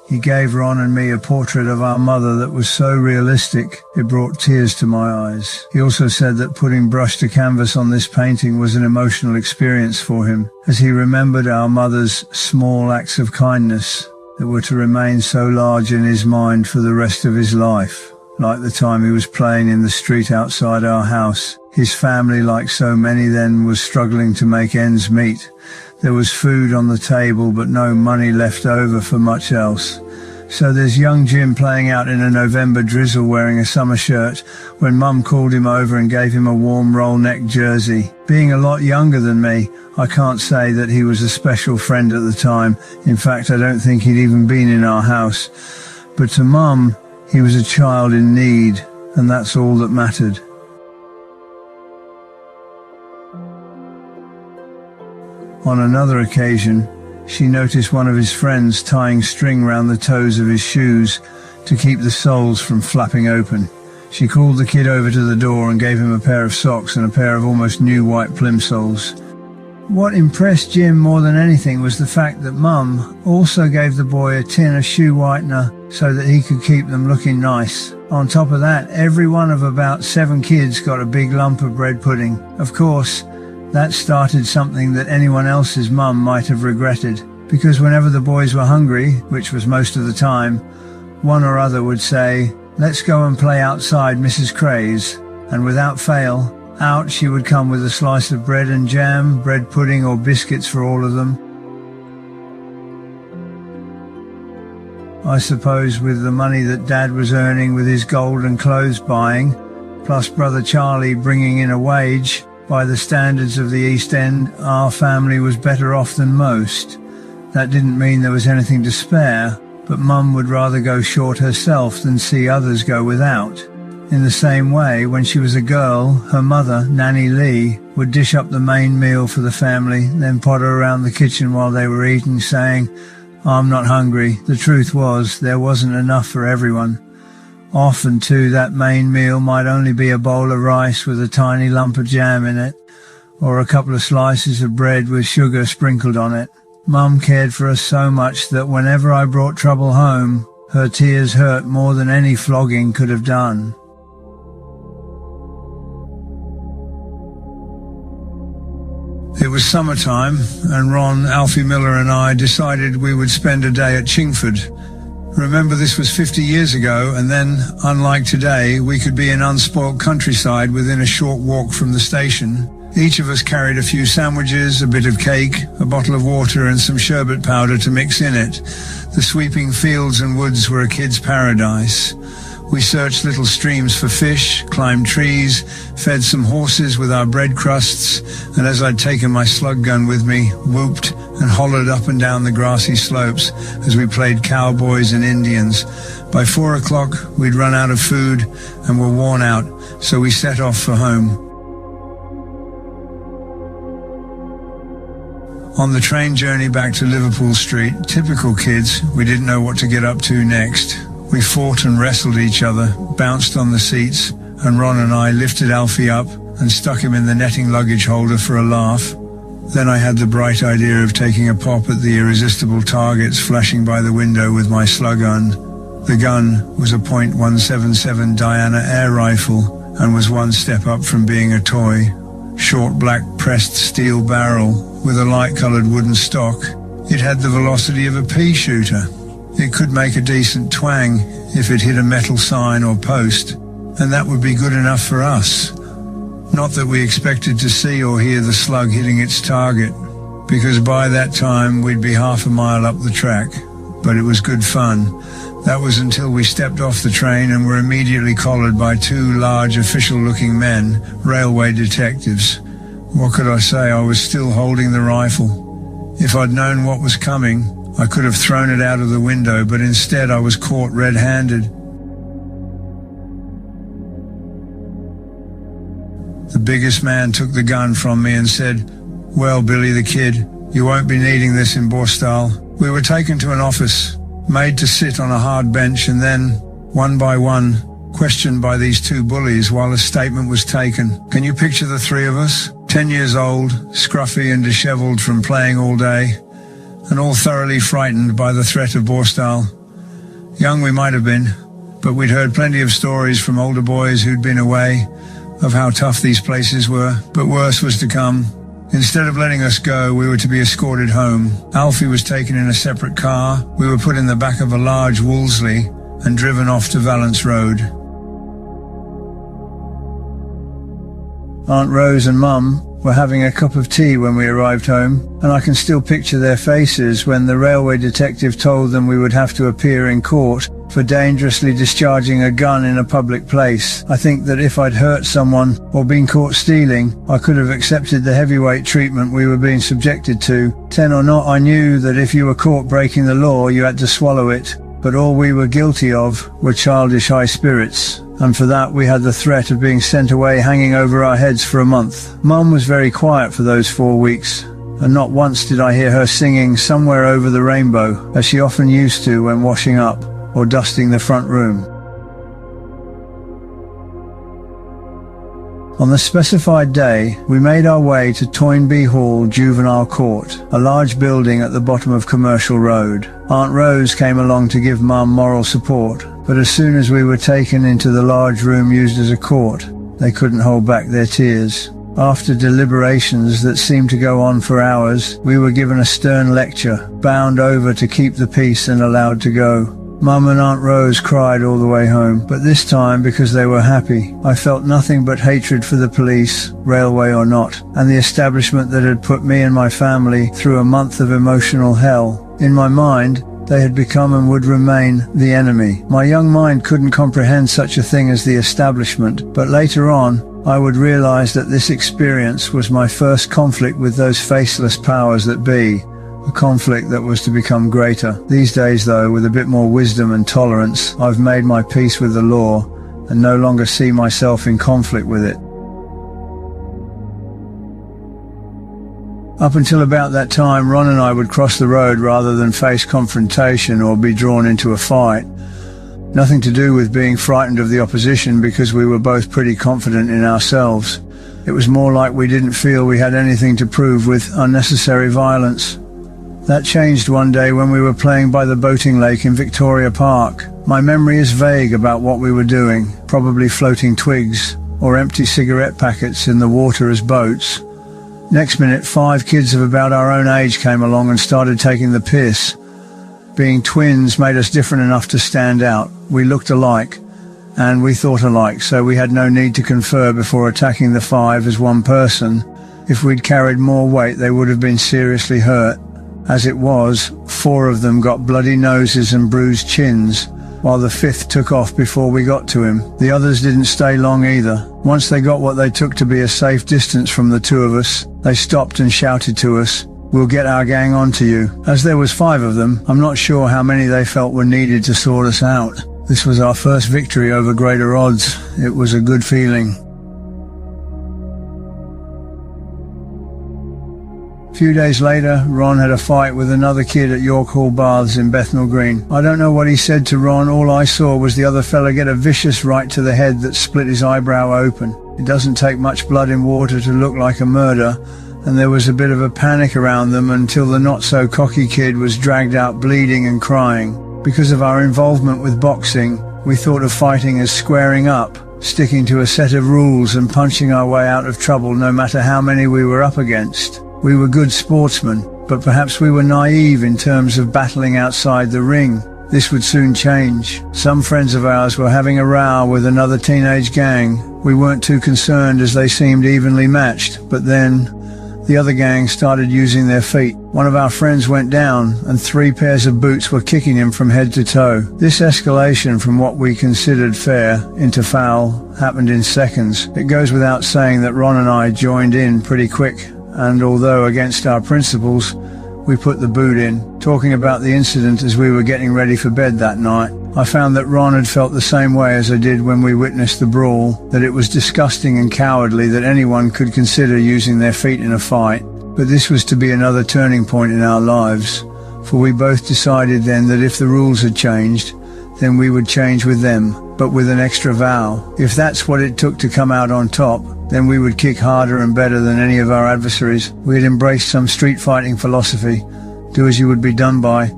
He gave Ron and me a portrait of our mother that was so realistic it brought tears to my eyes. He also said that putting brush to canvas on this painting was an emotional experience for him, as he remembered our mother's small acts of kindness that were to remain so large in his mind for the rest of his life. Like the time he was playing in the street outside our house. His family, like so many then, was struggling to make ends meet. There was food on the table, but no money left over for much else. So there's young Jim playing out in a November drizzle wearing a summer shirt when Mum called him over and gave him a warm roll-neck jersey. Being a lot younger than me, I can't say that he was a special friend at the time. In fact, I don't think he'd even been in our house. But to Mum, he was a child in need, and that's all that mattered. On another occasion, she noticed one of his friends tying string round the toes of his shoes to keep the soles from flapping open. She called the kid over to the door and gave him a pair of socks and a pair of almost new white plimsolls. What impressed Jim more than anything was the fact that Mum also gave the boy a tin of shoe whitener, so that he could keep them looking nice. On top of that, every one of about 7 kids got a big lump of bread pudding. Of course, that started something that anyone else's mum might have regretted, because whenever the boys were hungry, which was most of the time, one or other would say, "Let's go and play outside Mrs. Krays," and without fail, out she would come with a slice of bread and jam, bread pudding or biscuits for all of them. I suppose with the money that Dad was earning with his gold and clothes buying, plus Brother Charlie bringing in a wage, by the standards of the East End, our family was better off than most. That didn't mean there was anything to spare, but Mum would rather go short herself than see others go without. In the same way, when she was a girl, her mother, Nanny Lee, would dish up the main meal for the family, then potter around the kitchen while they were eating, saying, "I'm not hungry." The truth was, there wasn't enough for everyone. Often, too, that main meal might only be a bowl of rice with a tiny lump of jam in it, or a couple of slices of bread with sugar sprinkled on it. Mum cared for us so much that whenever I brought trouble home, her tears hurt more than any flogging could have done. It was summertime, and Ron, Alfie Miller and I decided we would spend a day at Chingford. Remember, this was 50 years ago, and then, unlike today, we could be in unspoilt countryside within a short walk from the station. Each of us carried a few sandwiches, a bit of cake, a bottle of water and some sherbet powder to mix in it. The sweeping fields and woods were a kid's paradise. We searched little streams for fish, climbed trees, fed some horses with our bread crusts, and as I'd taken my slug gun with me, whooped and hollered up and down the grassy slopes as we played cowboys and Indians. By 4 o'clock, we'd run out of food and were worn out, so we set off for home. On the train journey back to Liverpool Street, typical kids, we didn't know what to get up to next. We fought and wrestled each other, bounced on the seats, and Ron and I lifted Alfie up and stuck him in the netting luggage holder for a laugh. Then I had the bright idea of taking a pop at the irresistible targets flashing by the window with my slug gun. The gun was a .177 Diana air rifle and was one step up from being a toy. Short black pressed steel barrel with a light-coloured wooden stock. It had the velocity of a pea shooter. It could make a decent twang if it hit a metal sign or post, and that would be good enough for us. Not that we expected to see or hear the slug hitting its target, because by that time we'd be half a mile up the track, but it was good fun. That was until we stepped off the train and were immediately collared by 2 large official-looking men, railway detectives. What could I say? I was still holding the rifle. If I'd known what was coming, I could have thrown it out of the window, but instead I was caught red-handed. The biggest man took the gun from me and said, "Well, Billy the Kid, you won't be needing this in Borstal." We were taken to an office, made to sit on a hard bench, and then, one by one, questioned by these 2 bullies while a statement was taken. Can you picture the 3 of us? 10 years old, scruffy and dishevelled from playing all day, and all thoroughly frightened by the threat of Borstal. Young we might have been, but we'd heard plenty of stories from older boys who'd been away of how tough these places were, but worse was to come. Instead of letting us go, we were to be escorted home. Alfie was taken in a separate car. We were put in the back of a large Wolseley and driven off to Valence Road. Aunt Rose and Mum were having a cup of tea when we arrived home, and I can still picture their faces when the railway detective told them we would have to appear in court for dangerously discharging a gun in a public place. I think that if I'd hurt someone or been caught stealing, I could have accepted the heavyweight treatment we were being subjected to. 10 or not, I knew that if you were caught breaking the law, you had to swallow it. But all we were guilty of were childish high spirits, and for that we had the threat of being sent away hanging over our heads for a month. Mum was very quiet for those 4 weeks, and not once did I hear her singing "Somewhere Over the Rainbow," as she often used to when washing up or dusting the front room. On the specified day, we made our way to Toynbee Hall Juvenile Court, a large building at the bottom of Commercial Road. Aunt Rose came along to give Mum moral support, but as soon as we were taken into the large room used as a court, they couldn't hold back their tears. After deliberations that seemed to go on for hours, we were given a stern lecture, bound over to keep the peace and allowed to go. Mum and Aunt Rose cried all the way home, but this time because they were happy. I felt nothing but hatred for the police, railway or not, and the establishment that had put me and my family through a month of emotional hell. In my mind, they had become and would remain the enemy. My young mind couldn't comprehend such a thing as the establishment, but later on, I would realize that this experience was my first conflict with those faceless powers that be, a conflict that was to become greater. These days, though, with a bit more wisdom and tolerance, I've made my peace with the law and no longer see myself in conflict with it. Up until about that time, Ron and I would cross the road rather than face confrontation or be drawn into a fight. Nothing to do with being frightened of the opposition, because we were both pretty confident in ourselves. It was more like we didn't feel we had anything to prove with unnecessary violence. That changed one day when we were playing by the boating lake in Victoria Park. My memory is vague about what we were doing, probably floating twigs or empty cigarette packets in the water as boats. Next minute, 5 kids of about our own age came along and started taking the piss. Being twins made us different enough to stand out. We looked alike, and we thought alike, so we had no need to confer before attacking the 5 as one person. If we'd carried more weight, they would have been seriously hurt. As it was, 4 of them got bloody noses and bruised chins, while the 5th took off before we got to him. The others didn't stay long either. Once they got what they took to be a safe distance from the 2 of us, they stopped and shouted to us, "We'll get our gang onto you." As there was 5 of them, I'm not sure how many they felt were needed to sort us out. This was our first victory over greater odds. It was a good feeling. A few days later, Ron had a fight with another kid at York Hall Baths in Bethnal Green. I don't know what he said to Ron. All I saw was the other fella get a vicious right to the head that split his eyebrow open. It doesn't take much blood in water to look like a murder, and there was a bit of a panic around them until the not-so-cocky kid was dragged out bleeding and crying. Because of our involvement with boxing, we thought of fighting as squaring up, sticking to a set of rules and punching our way out of trouble no matter how many we were up against. We were good sportsmen, but perhaps we were naive in terms of battling outside the ring. This would soon change. Some friends of ours were having a row with another teenage gang. We weren't too concerned as they seemed evenly matched, but then the other gang started using their feet. One of our friends went down and 3 pairs of boots were kicking him from head to toe. This escalation from what we considered fair into foul happened in seconds. It goes without saying that Ron and I joined in pretty quick, and although against our principles, we put the boot in. Talking about the incident as we were getting ready for bed that night, I found that Ron had felt the same way as I did when we witnessed the brawl, that it was disgusting and cowardly that anyone could consider using their feet in a fight. But this was to be another turning point in our lives, for we both decided then that if the rules had changed, then we would change with them, but with an extra vow. If that's what it took to come out on top, then we would kick harder and better than any of our adversaries. We had embraced some street fighting philosophy. Do as you would be done by,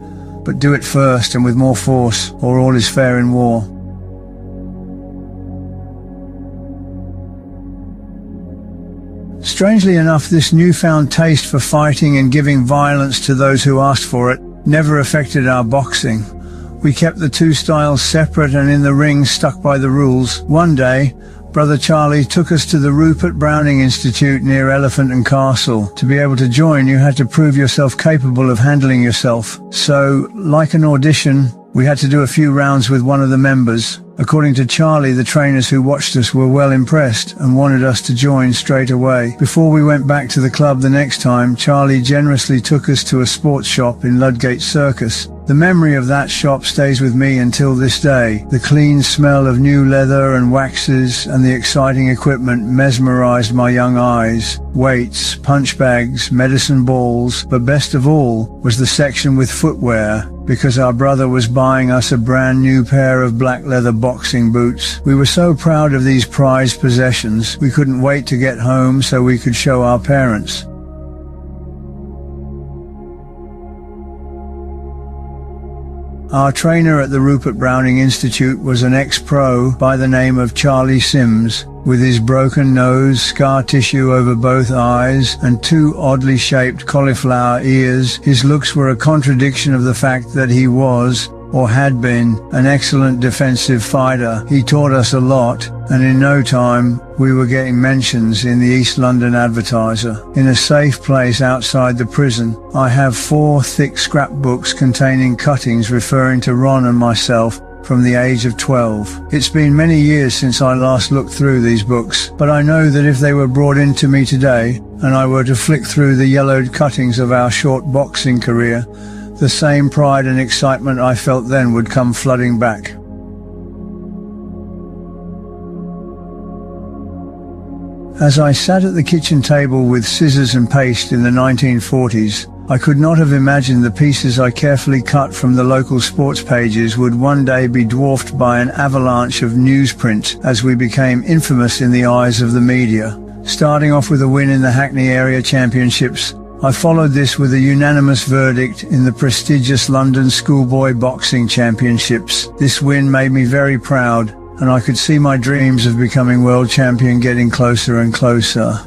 but do it first and with more force, or all is fair in war. Strangely enough, this newfound taste for fighting and giving violence to those who asked for it never affected our boxing. We kept the 2 styles separate and in the ring stuck by the rules. One day, Brother Charlie took us to the Rupert Browning Institute near Elephant and Castle. To be able to join, you had to prove yourself capable of handling yourself. So, like an audition, we had to do a few rounds with one of the members. According to Charlie, the trainers who watched us were well impressed and wanted us to join straight away. Before we went back to the club the next time, Charlie generously took us to a sports shop in Ludgate Circus. The memory of that shop stays with me until this day. The clean smell of new leather and waxes and the exciting equipment mesmerized my young eyes. Weights, punch bags, medicine balls, but best of all was the section with footwear, because our brother was buying us a brand new pair of black leather boxing boots. We were so proud of these prized possessions, we couldn't wait to get home so we could show our parents. Our trainer at the Rupert Browning Institute was an ex-pro by the name of Charlie Sims. With his broken nose, scar tissue over both eyes, and two oddly shaped cauliflower ears, his looks were a contradiction of the fact that he was, or had been, an excellent defensive fighter. He taught us a lot, and in no time, we were getting mentions in the East London Advertiser. In a safe place outside the prison, I have 4 thick scrapbooks containing cuttings referring to Ron and myself from the age of 12. It's been many years since I last looked through these books, but I know that if they were brought in to me today, and I were to flick through the yellowed cuttings of our short boxing career, the same pride and excitement I felt then would come flooding back. As I sat at the kitchen table with scissors and paste in the 1940s, I could not have imagined the pieces I carefully cut from the local sports pages would one day be dwarfed by an avalanche of newsprint as we became infamous in the eyes of the media. Starting off with a win in the Hackney Area Championships, I followed this with a unanimous verdict in the prestigious London Schoolboy Boxing Championships. This win made me very proud, and I could see my dreams of becoming world champion getting closer and closer.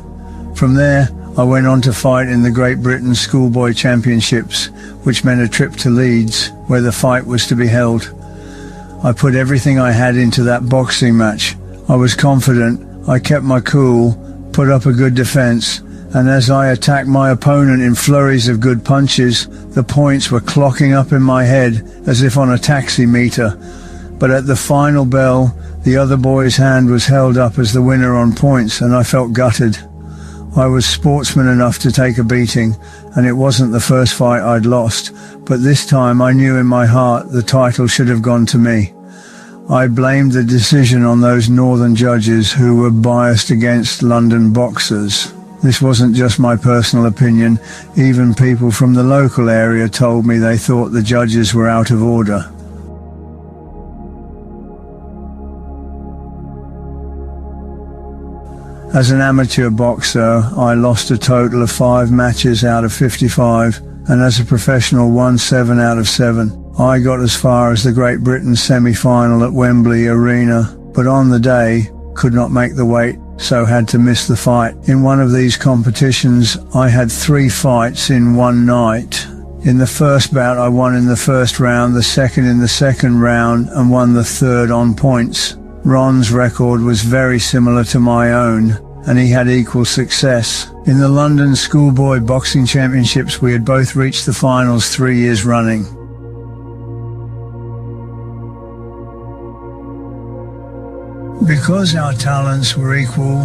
From there, I went on to fight in the Great Britain Schoolboy Championships, which meant a trip to Leeds, where the fight was to be held. I put everything I had into that boxing match. I was confident, I kept my cool, put up a good defense, and as I attacked my opponent in flurries of good punches, the points were clocking up in my head as if on a taxi meter. But at the final bell, the other boy's hand was held up as the winner on points, and I felt gutted. I was sportsman enough to take a beating, and it wasn't the first fight I'd lost, but this time I knew in my heart the title should have gone to me. I blamed the decision on those northern judges who were biased against London boxers. This wasn't just my personal opinion. Even people from the local area told me they thought the judges were out of order. As an amateur boxer, I lost a total of 5 matches out of 55, and as a professional won 7 out of 7. I got as far as the Great Britain semi-final at Wembley Arena, but on the day, could not make the weight, so had to miss the fight. In one of these competitions, I had 3 fights in one night. In the first bout, I won in the first round, the second in the second round, and won the third on points. Ron's record was very similar to my own, and he had equal success. In the London Schoolboy Boxing Championships, we had both reached the finals 3 years running. Because our talents were equal,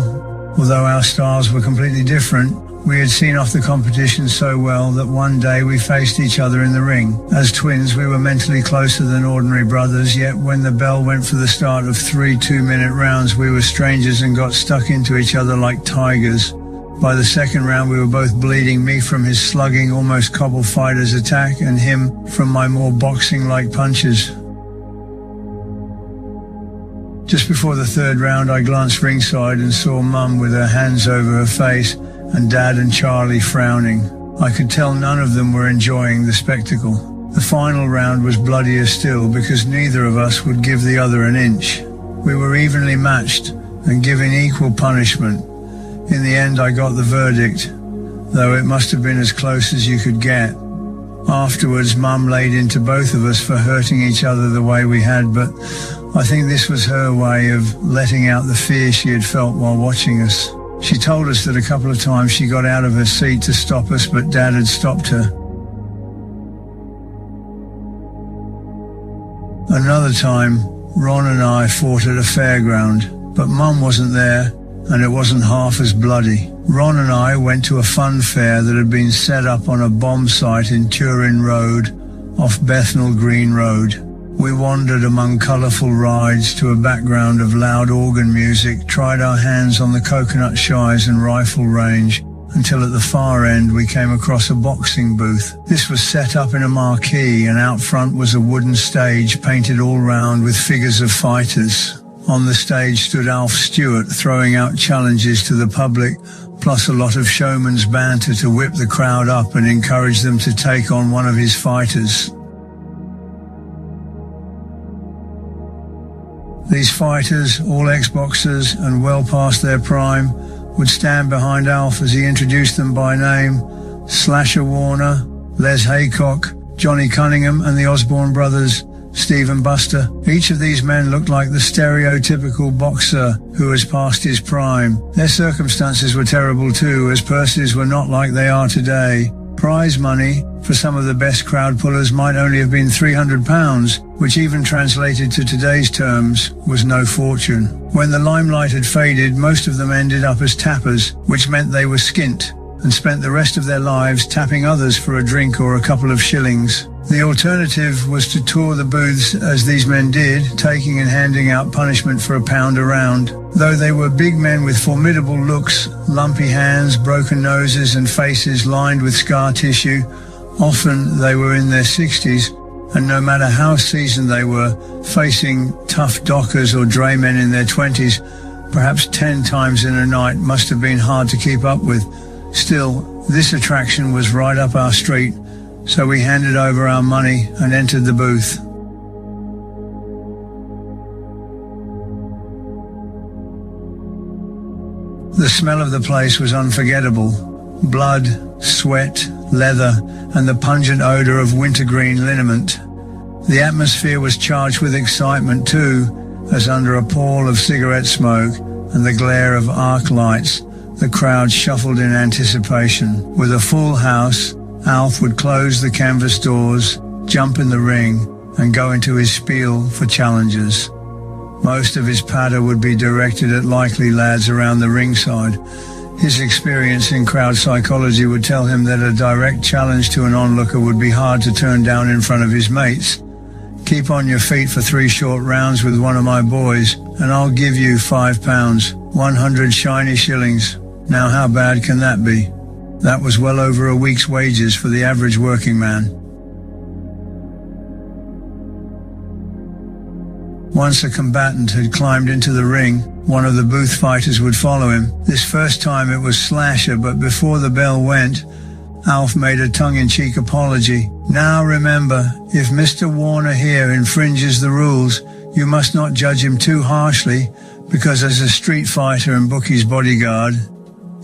although our styles were completely different, we had seen off the competition so well that one day we faced each other in the ring. As twins, we were mentally closer than ordinary brothers, yet when the bell went for the start of 3 2-minute rounds, we were strangers and got stuck into each other like tigers. By the second round, we were both bleeding, me from his slugging, almost cobble fighter's attack, and him from my more boxing-like punches. Just before the third round, I glanced ringside and saw Mum with her hands over her face and Dad and Charlie frowning. I could tell none of them were enjoying the spectacle. The final round was bloodier still because neither of us would give the other an inch. We were evenly matched and given equal punishment. In the end, I got the verdict, though it must have been as close as you could get. Afterwards, Mum laid into both of us for hurting each other the way we had, but I think this was her way of letting out the fear she had felt while watching us. She told us that a couple of times she got out of her seat to stop us, but Dad had stopped her. Another time, Ron and I fought at a fairground, but Mum wasn't there, and it wasn't half as bloody. Ron and I went to a fun fair that had been set up on a bomb site in Turin Road, off Bethnal Green Road. We wandered among colourful rides to a background of loud organ music, tried our hands on the coconut shies and rifle range, until at the far end we came across a boxing booth. This was set up in a marquee, and out front was a wooden stage painted all round with figures of fighters. On the stage stood Alf Stewart throwing out challenges to the public, plus a lot of showman's banter to whip the crowd up and encourage them to take on one of his fighters. These fighters, all ex-boxers and well past their prime, would stand behind Alf as he introduced them by name: Slasher Warner, Les Haycock, Johnny Cunningham and the Osborne brothers, Steve and Buster. Each of these men looked like the stereotypical boxer who has passed his prime. Their circumstances were terrible too, as purses were not like they are today. Prize money for some of the best crowd pullers might only have been £300, which even translated to today's terms was no fortune. When the limelight had faded, most of them ended up as tappers, which meant they were skint and spent the rest of their lives tapping others for a drink or a couple of shillings. The alternative was to tour the booths as these men did, taking and handing out punishment for £1 a round. Though they were big men with formidable looks, lumpy hands, broken noses and faces lined with scar tissue, often they were in their 60s, and no matter how seasoned they were, facing tough dockers or draymen in their 20s, perhaps 10 times in a night, must have been hard to keep up with. Still, this attraction was right up our street, so we handed over our money and entered the booth. The smell of the place was unforgettable. Blood, sweat, leather, and the pungent odour of wintergreen liniment. The atmosphere was charged with excitement too, as under a pall of cigarette smoke and the glare of arc lights, the crowd shuffled in anticipation. With a full house, Alf would close the canvas doors, jump in the ring, and go into his spiel for challenges. Most of his patter would be directed at likely lads around the ringside. His experience in crowd psychology would tell him that a direct challenge to an onlooker would be hard to turn down in front of his mates. Keep on your feet for 3 short rounds with one of my boys, and I'll give you £5, 100 shiny shillings. Now how bad can that be? That was well over a week's wages for the average working man. Once a combatant had climbed into the ring, one of the booth fighters would follow him. This first time it was Slasher, but before the bell went, Alf made a tongue-in-cheek apology. Now remember, if Mr. Warner here infringes the rules, you must not judge him too harshly, because as a street fighter and bookie's bodyguard,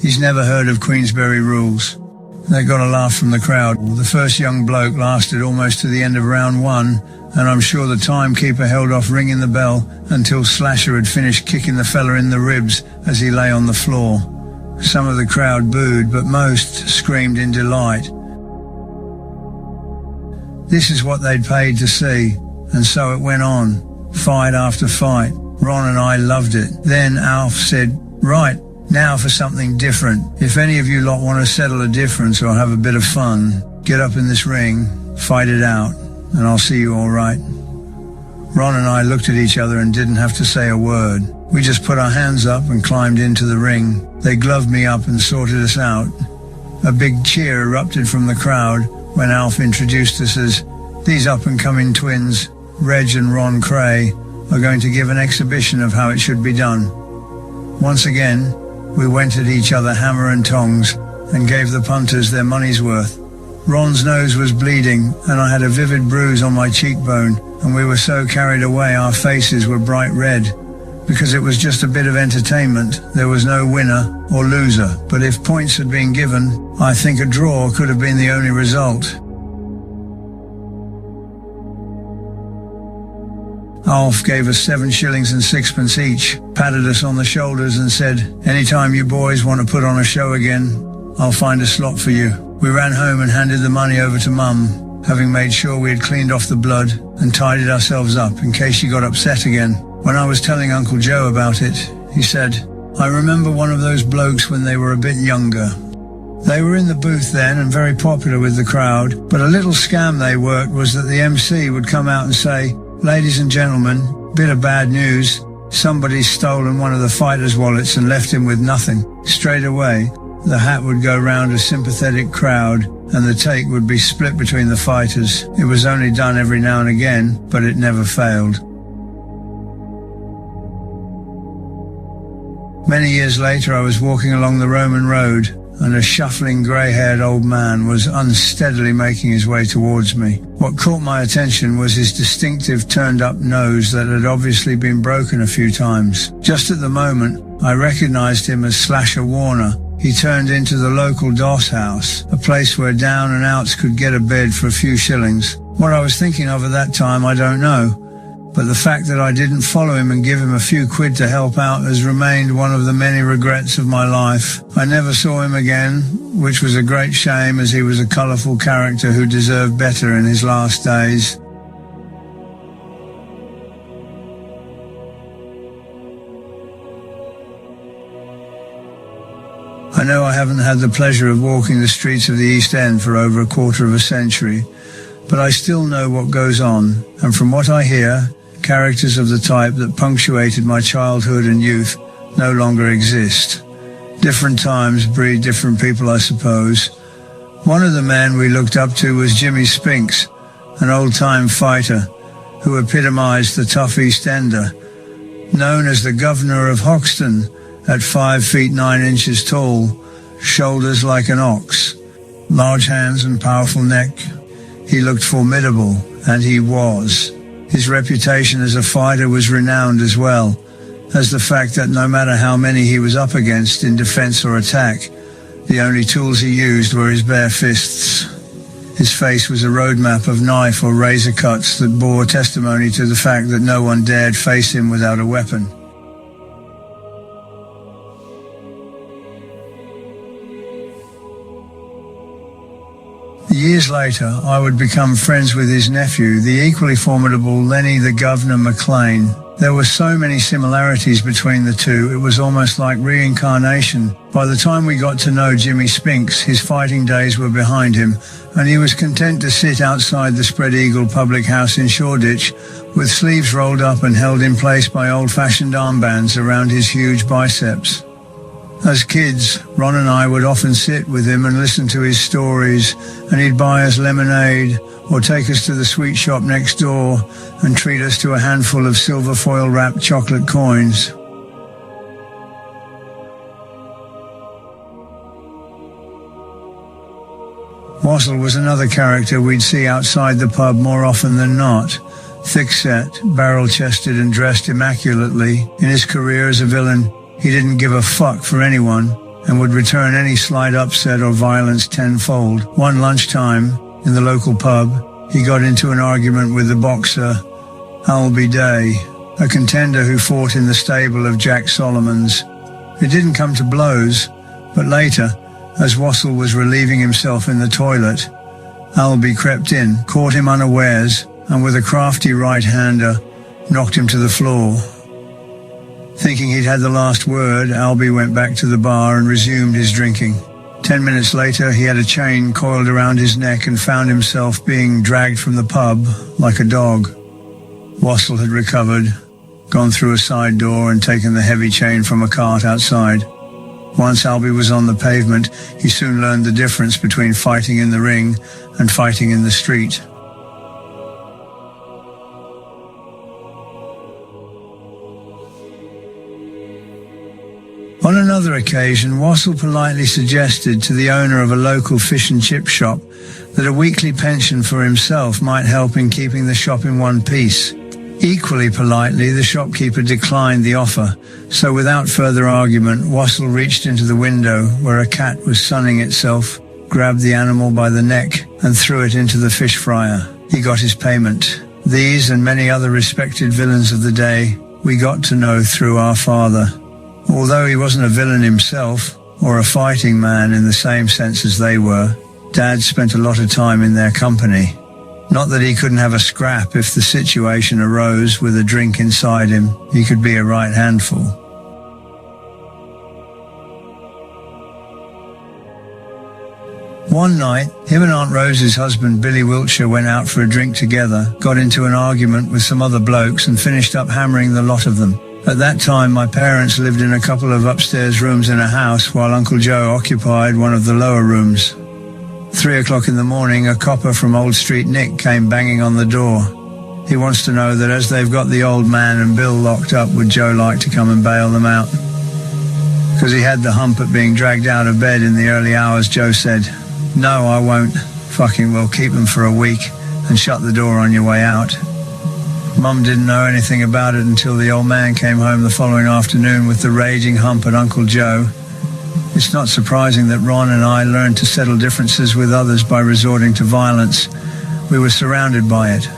he's never heard of Queensberry rules. They got a laugh from the crowd. The first young bloke lasted almost to the end of round 1, and I'm sure the timekeeper held off ringing the bell until Slasher had finished kicking the fella in the ribs as he lay on the floor. Some of the crowd booed, but most screamed in delight. This is what they'd paid to see, and so it went on, fight after fight. Ron and I loved it. Then Alf said, "Right, now for something different. If any of you lot want to settle a difference or have a bit of fun, get up in this ring, fight it out, and I'll see you all right." Ron and I looked at each other and didn't have to say a word. We just put our hands up and climbed into the ring. They gloved me up and sorted us out. A big cheer erupted from the crowd when Alf introduced us as these up-and-coming twins, Reg and Ron Kray, are going to give an exhibition of how it should be done. Once again, we went at each other hammer and tongs and gave the punters their money's worth. Ron's nose was bleeding and I had a vivid bruise on my cheekbone, and we were so carried away our faces were bright red. Because it was just a bit of entertainment, there was no winner or loser, but if points had been given, I think a draw could have been the only result. Alf gave us 7 shillings and 6pence each, patted us on the shoulders and said, "Anytime you boys want to put on a show again, I'll find a slot for you." We ran home and handed the money over to Mum, having made sure we had cleaned off the blood and tidied ourselves up in case she got upset again. When I was telling Uncle Joe about it, he said, "I remember one of those blokes when they were a bit younger. They were in the booth then and very popular with the crowd, but a little scam they worked was that the MC would come out and say, 'Ladies and gentlemen, bit of bad news. Somebody's stolen one of the fighters' wallets and left him with nothing.' Straight away, the hat would go round a sympathetic crowd and the take would be split between the fighters. It was only done every now and again, but it never failed. Many years later, I was walking along the Roman road, and a shuffling grey-haired old man was unsteadily making his way towards me. What caught my attention was his distinctive turned-up nose that had obviously been broken a few times. Just at the moment, I recognized him as Slasher Warner. He turned into the local doss house, a place where down-and-outs could get a bed for a few shillings. What I was thinking of at that time, I don't know. But the fact that I didn't follow him and give him a few quid to help out has remained one of the many regrets of my life. I never saw him again, which was a great shame, as he was a colourful character who deserved better in his last days. I know I haven't had the pleasure of walking the streets of the East End for over a quarter of a century, but I still know what goes on, and from what I hear, characters of the type that punctuated my childhood and youth no longer exist. Different times breed different people, I suppose. One of the men we looked up to was Jimmy Spinks, an old-time fighter who epitomized the tough East Ender. Known as the Governor of Hoxton, at 5 feet 9 inches tall, shoulders like an ox, large hands and powerful neck, he looked formidable, and he was. His reputation as a fighter was renowned as well, as the fact that no matter how many he was up against in defense or attack, the only tools he used were his bare fists. His face was a roadmap of knife or razor cuts that bore testimony to the fact that no one dared face him without a weapon. Years later, I would become friends with his nephew, the equally formidable Lenny the Governor McLean. There were so many similarities between the two, it was almost like reincarnation. By the time we got to know Jimmy Spinks, his fighting days were behind him, and he was content to sit outside the Spread Eagle public house in Shoreditch, with sleeves rolled up and held in place by old-fashioned armbands around his huge biceps. As kids, Ron and I would often sit with him and listen to his stories, and he'd buy us lemonade or take us to the sweet shop next door and treat us to a handful of silver foil-wrapped chocolate coins. Wassel was another character we'd see outside the pub more often than not. Thick-set, barrel-chested and dressed immaculately. In his career as a villain, he didn't give a fuck for anyone and would return any slight upset or violence tenfold. One lunchtime, in the local pub, he got into an argument with the boxer Albie Day, a contender who fought in the stable of Jack Solomon's. It didn't come to blows, but later, as Wassel was relieving himself in the toilet, Albie crept in, caught him unawares, and with a crafty right-hander, knocked him to the floor. Thinking he'd had the last word, Albie went back to the bar and resumed his drinking. 10 minutes later, he had a chain coiled around his neck and found himself being dragged from the pub like a dog. Wassel had recovered, gone through a side door and taken the heavy chain from a cart outside. Once Albie was on the pavement, he soon learned the difference between fighting in the ring and fighting in the street. On another occasion, Wassel politely suggested to the owner of a local fish and chip shop that a weekly pension for himself might help in keeping the shop in one piece. Equally politely, the shopkeeper declined the offer, so without further argument, Wassel reached into the window where a cat was sunning itself, grabbed the animal by the neck and threw it into the fish fryer. He got his payment. These and many other respected villains of the day we got to know through our father. Although he wasn't a villain himself, or a fighting man in the same sense as they were, Dad spent a lot of time in their company. Not that he couldn't have a scrap if the situation arose with a drink inside him. He could be a right handful. One night, him and Aunt Rose's husband Billy Wiltshire went out for a drink together, got into an argument with some other blokes and finished up hammering the lot of them. At that time, my parents lived in a couple of upstairs rooms in a house while Uncle Joe occupied one of the lower rooms. 3 o'clock in the morning, a copper from Old Street Nick came banging on the door. He wants to know that as they've got the old man and Bill locked up, would Joe like to come and bail them out? Because he had the hump at being dragged out of bed in the early hours, Joe said, "No, I won't. Fucking well, keep them for a week and shut the door on your way out." Mum didn't know anything about it until the old man came home the following afternoon with the raging hump at Uncle Joe. It's not surprising that Ron and I learned to settle differences with others by resorting to violence. We were surrounded by it.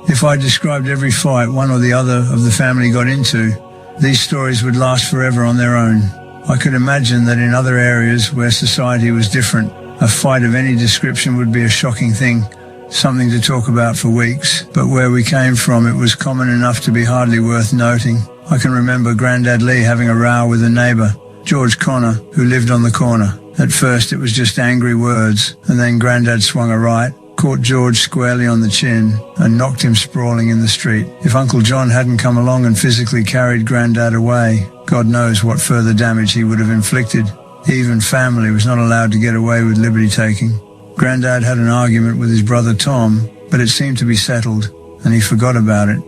If I described every fight one or the other of the family got into, these stories would last forever on their own. I could imagine that in other areas where society was different, a fight of any description would be a shocking thing, something to talk about for weeks. But where we came from, it was common enough to be hardly worth noting. I can remember Grandad Lee having a row with a neighbour, George Connor, who lived on the corner. At first it was just angry words, and then Grandad swung a right, caught George squarely on the chin, and knocked him sprawling in the street. If Uncle John hadn't come along and physically carried Grandad away, God knows what further damage he would have inflicted. Even family was not allowed to get away with liberty-taking. Grandad had an argument with his brother Tom, but it seemed to be settled, and he forgot about it.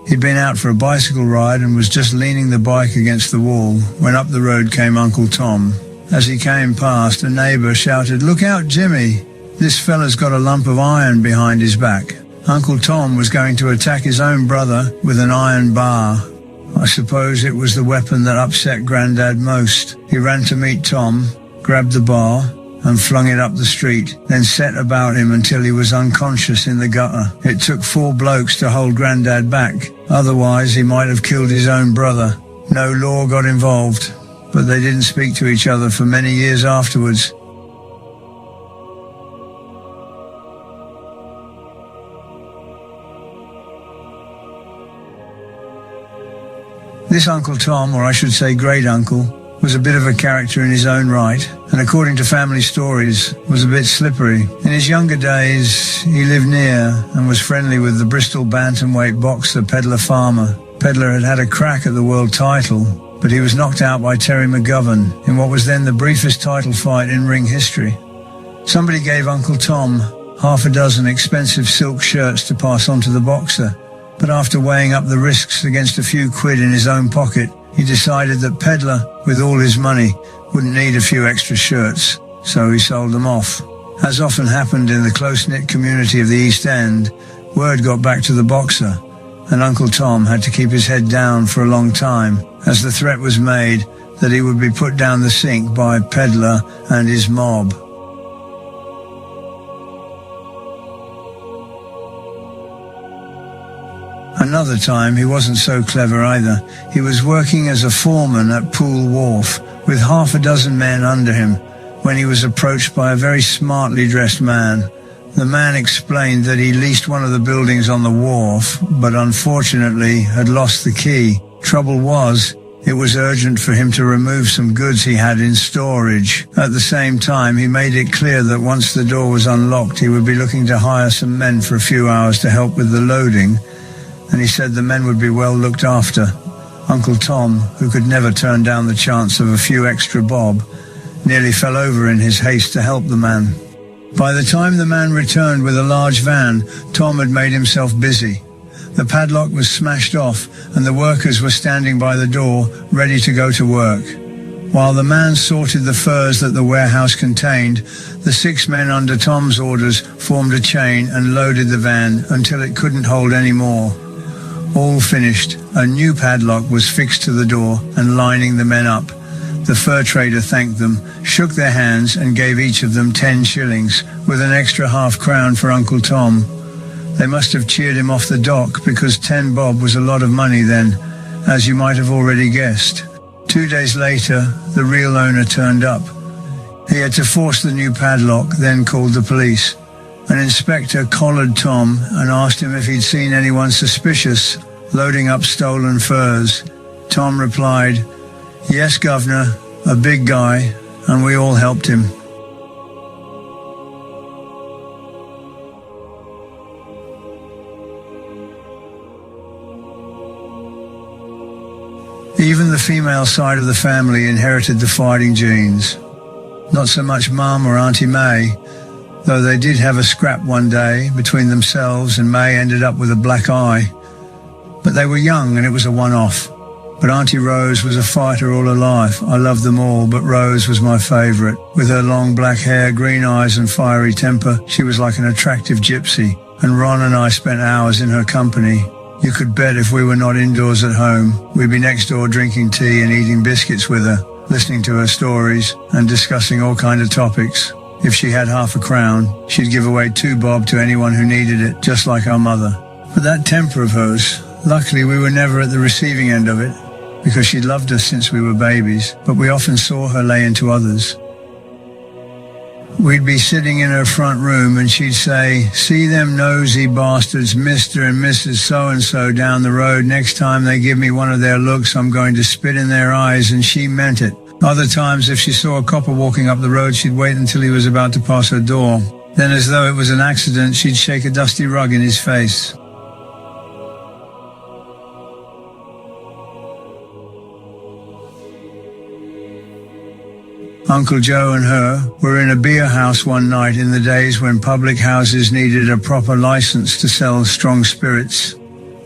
He'd been out for a bicycle ride and was just leaning the bike against the wall when up the road came Uncle Tom. As he came past, a neighbour shouted, "Look out, Jimmy! This fella's got a lump of iron behind his back." Uncle Tom was going to attack his own brother with an iron bar. I suppose it was the weapon that upset Grandad most. He ran to meet Tom, grabbed the bar, and flung it up the street, then set about him until he was unconscious in the gutter. It took 4 blokes to hold Grandad back. Otherwise, he might have killed his own brother. No law got involved, but they didn't speak to each other for many years afterwards. This Uncle Tom, or I should say great-uncle, was a bit of a character in his own right, and according to family stories, was a bit slippery. In his younger days, he lived near and was friendly with the Bristol bantamweight boxer Pedlar Farmer. Pedlar had had a crack at the world title, but he was knocked out by Terry McGovern in what was then the briefest title fight in ring history. Somebody gave Uncle Tom half a dozen expensive silk shirts to pass on to the boxer, but after weighing up the risks against a few quid in his own pocket, he decided that Pedlar, with all his money, wouldn't need a few extra shirts, so he sold them off. As often happened in the close-knit community of the East End, word got back to the boxer, and Uncle Tom had to keep his head down for a long time, as the threat was made that he would be put down the sink by Pedlar and his mob. Another time, he wasn't so clever either. He was working as a foreman at Poole Wharf with half a dozen men under him when he was approached by a very smartly dressed man. The man explained that he leased one of the buildings on the wharf, but unfortunately had lost the key. Trouble was, it was urgent for him to remove some goods he had in storage. At the same time, he made it clear that once the door was unlocked, he would be looking to hire some men for a few hours to help with the loading, and he said the men would be well looked after. Uncle Tom, who could never turn down the chance of a few extra bob, nearly fell over in his haste to help the man. By the time the man returned with a large van, Tom had made himself busy. The padlock was smashed off, and the workers were standing by the door, ready to go to work. While the man sorted the furs that the warehouse contained, the 6 men under Tom's orders formed a chain and loaded the van until it couldn't hold any more. All finished, a new padlock was fixed to the door and lining the men up. The fur trader thanked them, shook their hands and gave each of them 10 shillings, with an extra half-crown for Uncle Tom. They must have cheered him off the dock, because 10 bob was a lot of money then, as you might have already guessed. 2 days later, the real owner turned up. He had to force the new padlock, then called the police. An inspector collared Tom and asked him if he'd seen anyone suspicious loading up stolen furs. Tom replied, "Yes, Governor, a big guy, and we all helped him." Even the female side of the family inherited the fighting genes. Not so much Mum or Auntie May, though they did have a scrap one day between themselves and May ended up with a black eye. But they were young and it was a one-off. But Auntie Rose was a fighter all her life. I loved them all, but Rose was my favourite. With her long black hair, green eyes and fiery temper, she was like an attractive gypsy. And Ron and I spent hours in her company. You could bet if we were not indoors at home, we'd be next door drinking tea and eating biscuits with her, listening to her stories and discussing all kind of topics. If she had half a crown, she'd give away 2 bob to anyone who needed it, just like our mother. But that temper of hers, luckily we were never at the receiving end of it, because she'd loved us since we were babies, but we often saw her lay into others. We'd be sitting in her front room and she'd say, "See them nosy bastards, Mr. and Mrs. So-and-so down the road. Next time they give me one of their looks, I'm going to spit in their eyes," and she meant it. Other times, if she saw a copper walking up the road, she'd wait until he was about to pass her door. Then, as though it was an accident, she'd shake a dusty rug in his face. Uncle Joe and her were in a beer house one night in the days when public houses needed a proper license to sell strong spirits.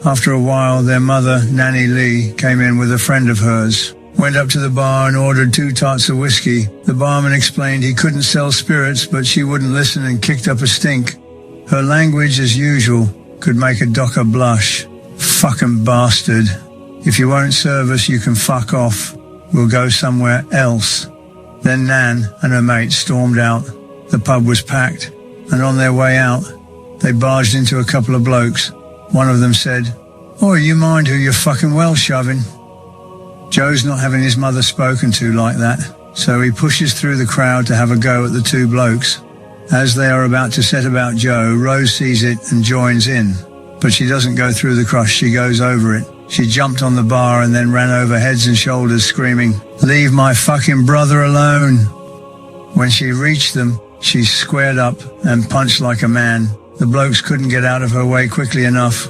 After a while, their mother, Nanny Lee, came in with a friend of hers, went up to the bar and ordered 2 tarts of whiskey. The barman explained he couldn't sell spirits, but she wouldn't listen and kicked up a stink. Her language, as usual, could make a docker blush. "Fucking bastard. If you won't serve us, you can fuck off. We'll go somewhere else." Then Nan and her mate stormed out. The pub was packed, and on their way out, they barged into a couple of blokes. One of them said, "Oh, you mind who you're fucking well shoving?" Joe's not having his mother spoken to like that, so he pushes through the crowd to have a go at the 2 blokes. As they are about to set about Joe, Rose sees it and joins in. But she doesn't go through the crush, she goes over it. She jumped on the bar and then ran over heads and shoulders screaming, "Leave my fucking brother alone." When she reached them, she squared up and punched like a man. The blokes couldn't get out of her way quickly enough.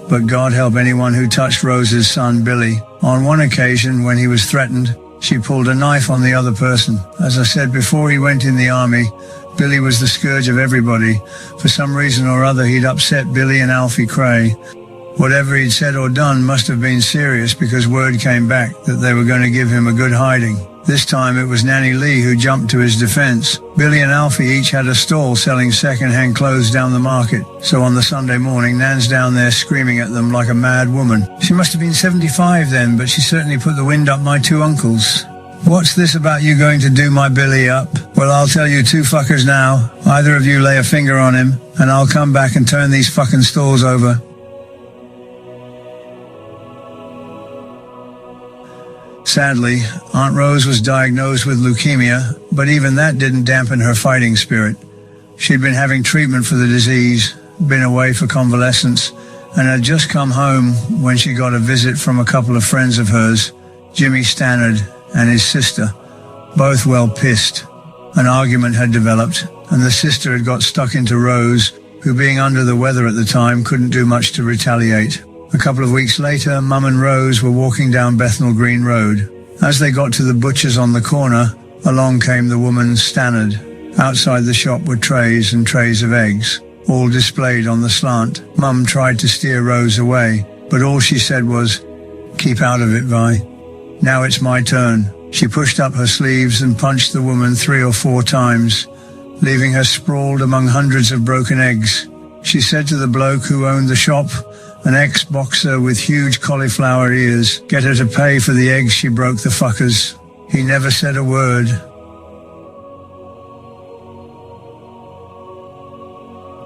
But God help anyone who touched Rose's son, Billy. On one occasion, when he was threatened, she pulled a knife on the other person. As I said before he went in the army, Billy was the scourge of everybody. For some reason or other, he'd upset Billy and Alfie Kray. Whatever he'd said or done must have been serious, because word came back that they were going to give him a good hiding. This time it was Nanny Lee who jumped to his defense. Billy and Alfie each had a stall selling second-hand clothes down the market. So on the Sunday morning, Nan's down there screaming at them like a mad woman. She must have been 75 then, but she certainly put the wind up my 2 uncles. "What's this about you going to do my Billy up? Well, I'll tell you 2 fuckers now. Either of you lay a finger on him, and I'll come back and turn these fucking stalls over." Sadly, Aunt Rose was diagnosed with leukemia, but even that didn't dampen her fighting spirit. She'd been having treatment for the disease, been away for convalescence, and had just come home when she got a visit from a couple of friends of hers, Jimmy Stannard and his sister, both well pissed. An argument had developed, and the sister had got stuck into Rose, who, being under the weather at the time, couldn't do much to retaliate. A couple of weeks later, Mum and Rose were walking down Bethnal Green Road. As they got to the butcher's on the corner, along came the woman Stannard. Outside the shop were trays and trays of eggs, all displayed on the slant. Mum tried to steer Rose away, but all she said was, "Keep out of it, Vi. Now it's my turn." She pushed up her sleeves and punched the woman 3 or 4 times, leaving her sprawled among hundreds of broken eggs. She said to the bloke who owned the shop, an ex-boxer with huge cauliflower ears, get her to pay for the eggs she broke the fuckers. He never said a word.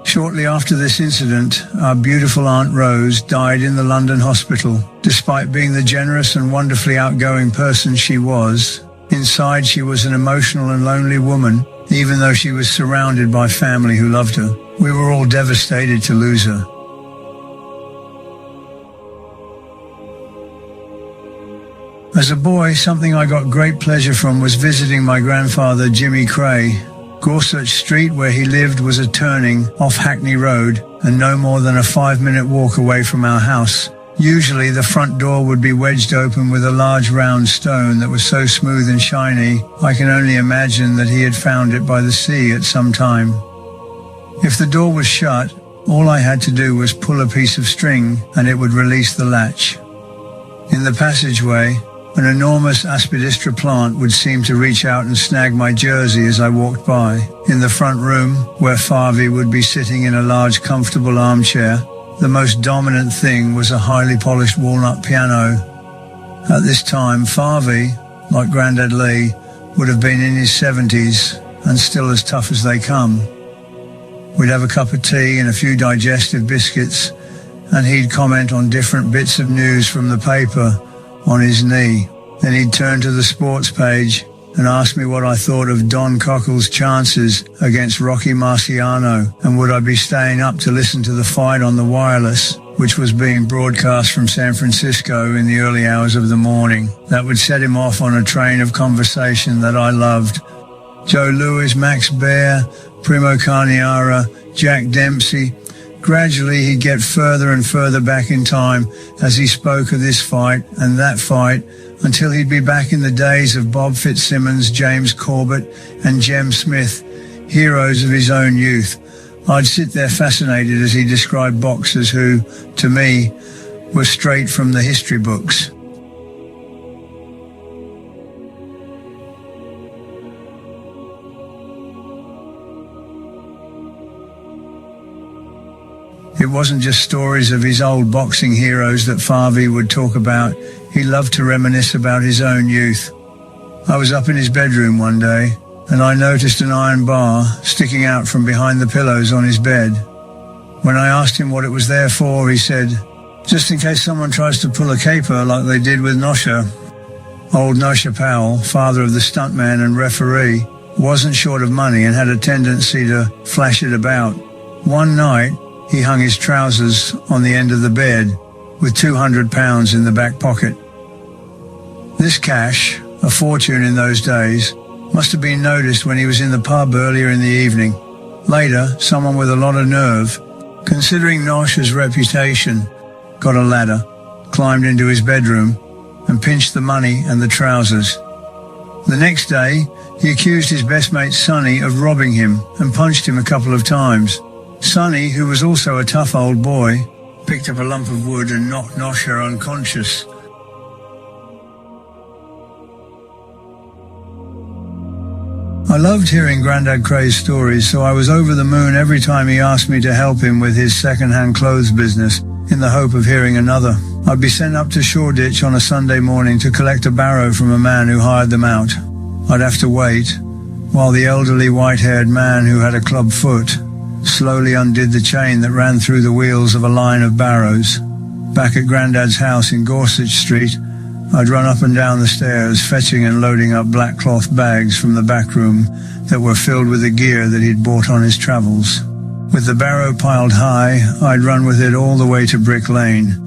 Shortly after this incident, our beautiful Aunt Rose died in the London hospital. Despite being the generous and wonderfully outgoing person she was, inside she was an emotional and lonely woman, even though she was surrounded by family who loved her. We were all devastated to lose her. As a boy, something I got great pleasure from was visiting my grandfather, Jimmy Kray. Gorsuch Street, where he lived, was a turning off Hackney Road and no more than a 5-minute walk away from our house. Usually the front door would be wedged open with a large round stone that was so smooth and shiny, I can only imagine that he had found it by the sea at some time. If the door was shut, all I had to do was pull a piece of string and it would release the latch. In the passageway, an enormous aspidistra plant would seem to reach out and snag my jersey as I walked by. In the front room, where Farvey would be sitting in a large comfortable armchair, the most dominant thing was a highly polished walnut piano. At this time, Farvey, like Grandad Lee, would have been in his 70s and still as tough as they come. We'd have a cup of tea and a few digestive biscuits, and he'd comment on different bits of news from the paper on his knee. Then he'd turn to the sports page and ask me what I thought of Don Cockle's chances against Rocky Marciano, and would I be staying up to listen to the fight on the wireless, which was being broadcast from San Francisco in the early hours of the morning. That would set him off on a train of conversation that I loved. Joe Louis, Max Baer, Primo Carniara, Jack Dempsey. Gradually he'd get further and further back in time as he spoke of this fight and that fight, until he'd be back in the days of Bob Fitzsimmons, James Corbett and Jem Smith, heroes of his own youth. I'd sit there fascinated as he described boxers who, to me, were straight from the history books. It wasn't just stories of his old boxing heroes that Farvey would talk about. He loved to reminisce about his own youth. I was up in his bedroom one day, and I noticed an iron bar sticking out from behind the pillows on his bed. When I asked him what it was there for, he said, "Just in case someone tries to pull a caper like they did with Nosher." Old Nosher Powell, father of the stuntman and referee, wasn't short of money and had a tendency to flash it about. One night, he hung his trousers on the end of the bed with £200 in the back pocket. This cash, a fortune in those days, must have been noticed when he was in the pub earlier in the evening. Later, someone with a lot of nerve, considering Nosher's reputation, got a ladder, climbed into his bedroom and pinched the money and the trousers. The next day, he accused his best mate Sonny of robbing him and punched him a couple of times. Sonny, who was also a tough old boy, picked up a lump of wood and knocked Nosher unconscious. I loved hearing Grandad Kray's stories, so I was over the moon every time he asked me to help him with his second-hand clothes business, in the hope of hearing another. I'd be sent up to Shoreditch on a Sunday morning to collect a barrow from a man who hired them out. I'd have to wait, while the elderly white-haired man who had a club foot slowly undid the chain that ran through the wheels of a line of barrows. Back at Grandad's house in Gorsuch Street, I'd run up and down the stairs, fetching and loading up black cloth bags from the back room that were filled with the gear that he'd bought on his travels. With the barrow piled high, I'd run with it all the way to Brick Lane,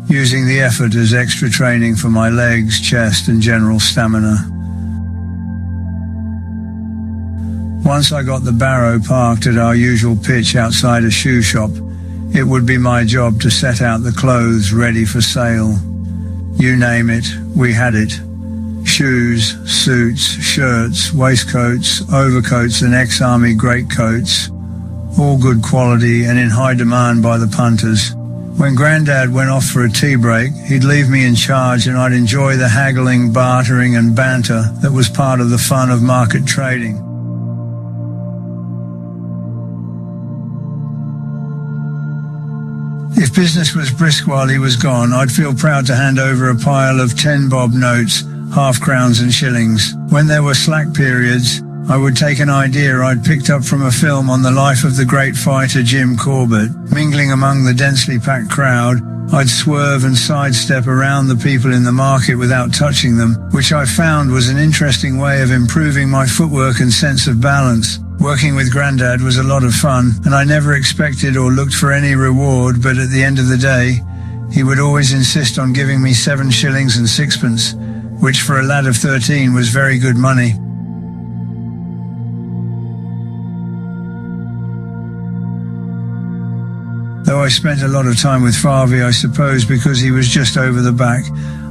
using the effort as extra training for my legs, chest and general stamina. Once I got the barrow parked at our usual pitch outside a shoe shop, it would be my job to set out the clothes ready for sale. You name it, we had it. Shoes, suits, shirts, waistcoats, overcoats and ex-army greatcoats, all good quality and in high demand by the punters. When Grandad went off for a tea break, he'd leave me in charge and I'd enjoy the haggling, bartering and banter that was part of the fun of market trading. If business was brisk while he was gone, I'd feel proud to hand over a pile of 10-bob notes, half-crowns and shillings. When there were slack periods, I would take an idea I'd picked up from a film on the life of the great fighter Jim Corbett. Mingling among the densely packed crowd, I'd swerve and sidestep around the people in the market without touching them, which I found was an interesting way of improving my footwork and sense of balance. Working with Grandad was a lot of fun, and I never expected or looked for any reward, but at the end of the day, he would always insist on giving me 7 shillings and sixpence, which for a lad of 13 was very good money. Though I spent a lot of time with Favi, I suppose because he was just over the back,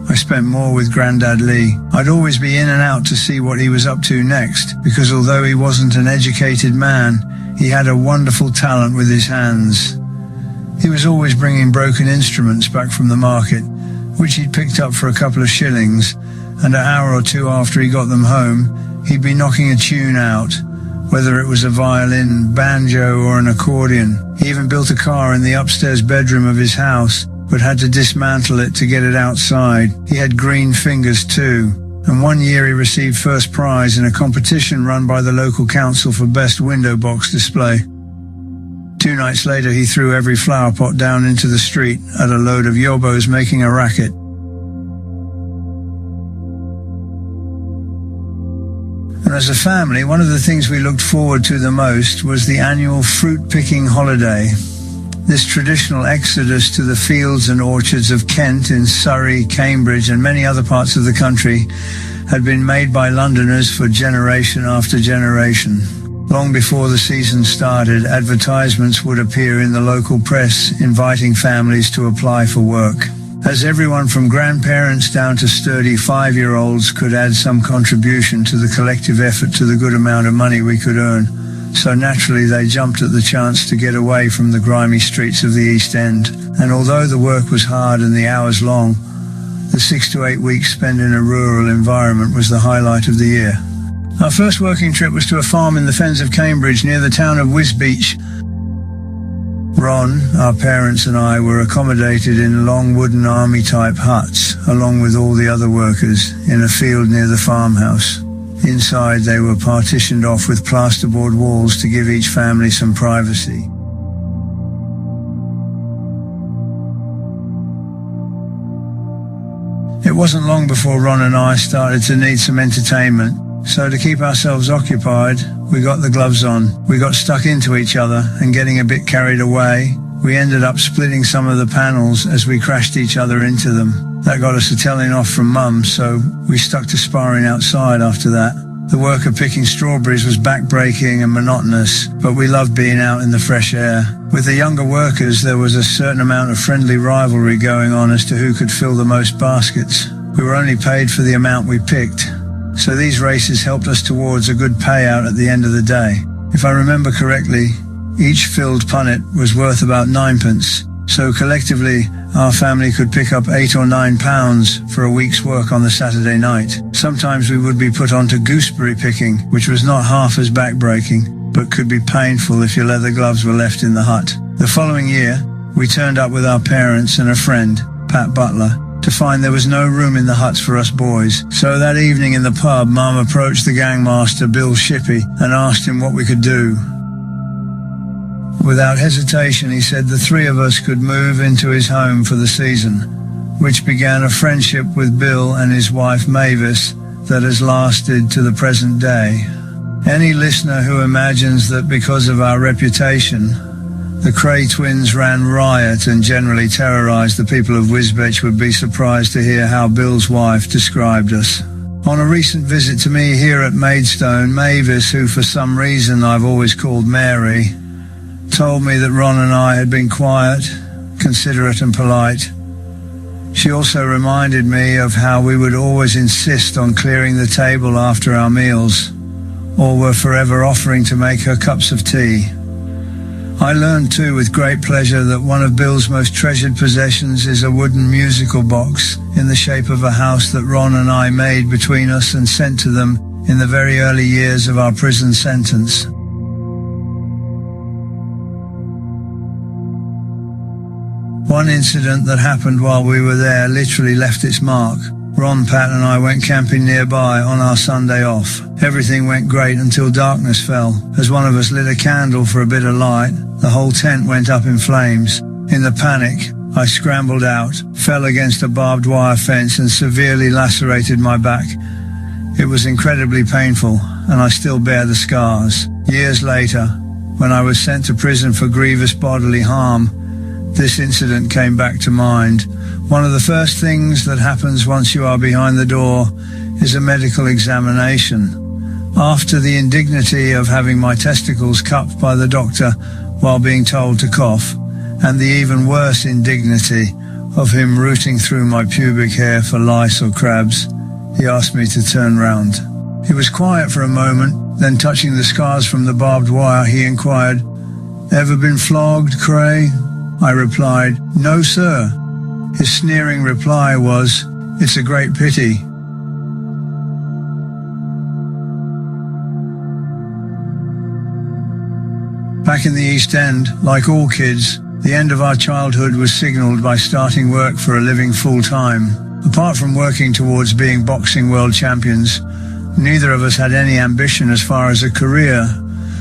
I spent more with Grandad Lee. I'd always be in and out to see what he was up to next, because although he wasn't an educated man, he had a wonderful talent with his hands. He was always bringing broken instruments back from the market, which he'd picked up for a couple of shillings, and an hour or two after he got them home, he'd be knocking a tune out, whether it was a violin, banjo, or an accordion. He even built a car in the upstairs bedroom of his house, but had to dismantle it to get it outside. He had green fingers too, and one year he received first prize in a competition run by the local council for best window box display. 2 nights later he threw every flower pot down into the street at a load of yobos making a racket. And as a family, one of the things we looked forward to the most was the annual fruit-picking holiday. This traditional exodus to the fields and orchards of Kent, in Surrey, Cambridge, and many other parts of the country had been made by Londoners for generation after generation. Long before the season started, advertisements would appear in the local press inviting families to apply for work. As everyone from grandparents down to sturdy 5-year-olds could add some contribution to the collective effort to the good amount of money we could earn, so naturally they jumped at the chance to get away from the grimy streets of the East End. And although the work was hard and the hours long, the 6 to 8 weeks spent in a rural environment was the highlight of the year. Our first working trip was to a farm in the fens of Cambridge near the town of Wisbech. Ron, our parents, and I were accommodated in long wooden army-type huts, along with all the other workers, in a field near the farmhouse. Inside, they were partitioned off with plasterboard walls to give each family some privacy. It wasn't long before Ron and I started to need some entertainment. So to keep ourselves occupied, we got the gloves on. We got stuck into each other, and getting a bit carried away, we ended up splitting some of the panels as we crashed each other into them. That got us a telling off from Mum, so we stuck to sparring outside after that. The work of picking strawberries was back-breaking and monotonous, but we loved being out in the fresh air. With the younger workers, there was a certain amount of friendly rivalry going on as to who could fill the most baskets. We were only paid for the amount we picked, so these races helped us towards a good payout at the end of the day. If I remember correctly, each filled punnet was worth about 9pence, so collectively our family could pick up £8 or £9 for a week's work on the Saturday night. Sometimes we would be put onto gooseberry picking, which was not half as back-breaking, but could be painful if your leather gloves were left in the hut. The following year, we turned up with our parents and a friend, Pat Butler, to find there was no room in the huts for us boys. So that evening in the pub, Mum approached the gangmaster, Bill Shippey, and asked him what we could do. Without hesitation, he said the 3 of us could move into his home for the season, which began a friendship with Bill and his wife Mavis that has lasted to the present day. Any listener who imagines that because of our reputation, the Kray twins ran riot and generally terrorized the people of Wisbech would be surprised to hear how Bill's wife described us. On a recent visit to me here at Maidstone, Mavis, who for some reason I've always called Mary, told me that Ron and I had been quiet, considerate and polite. She also reminded me of how we would always insist on clearing the table after our meals, or were forever offering to make her cups of tea. I learned too with great pleasure that one of Bill's most treasured possessions is a wooden musical box in the shape of a house that Ron and I made between us and sent to them in the very early years of our prison sentence. One incident that happened while we were there literally left its mark. Ron, Pat and I went camping nearby on our Sunday off. Everything went great until darkness fell. As one of us lit a candle for a bit of light, the whole tent went up in flames. In the panic, I scrambled out, fell against a barbed wire fence and severely lacerated my back. It was incredibly painful, and I still bear the scars. Years later, when I was sent to prison for grievous bodily harm, this incident came back to mind. One of the first things that happens once you are behind the door is a medical examination. After the indignity of having my testicles cupped by the doctor while being told to cough, and the even worse indignity of him rooting through my pubic hair for lice or crabs, he asked me to turn round. He was quiet for a moment, then touching the scars from the barbed wire, he inquired, "Ever been flogged, Kray?" I replied, "No, sir." His sneering reply was, "It's a great pity." Back in the East End, like all kids, the end of our childhood was signalled by starting work for a living full-time. Apart from working towards being boxing world champions, neither of us had any ambition as far as a career,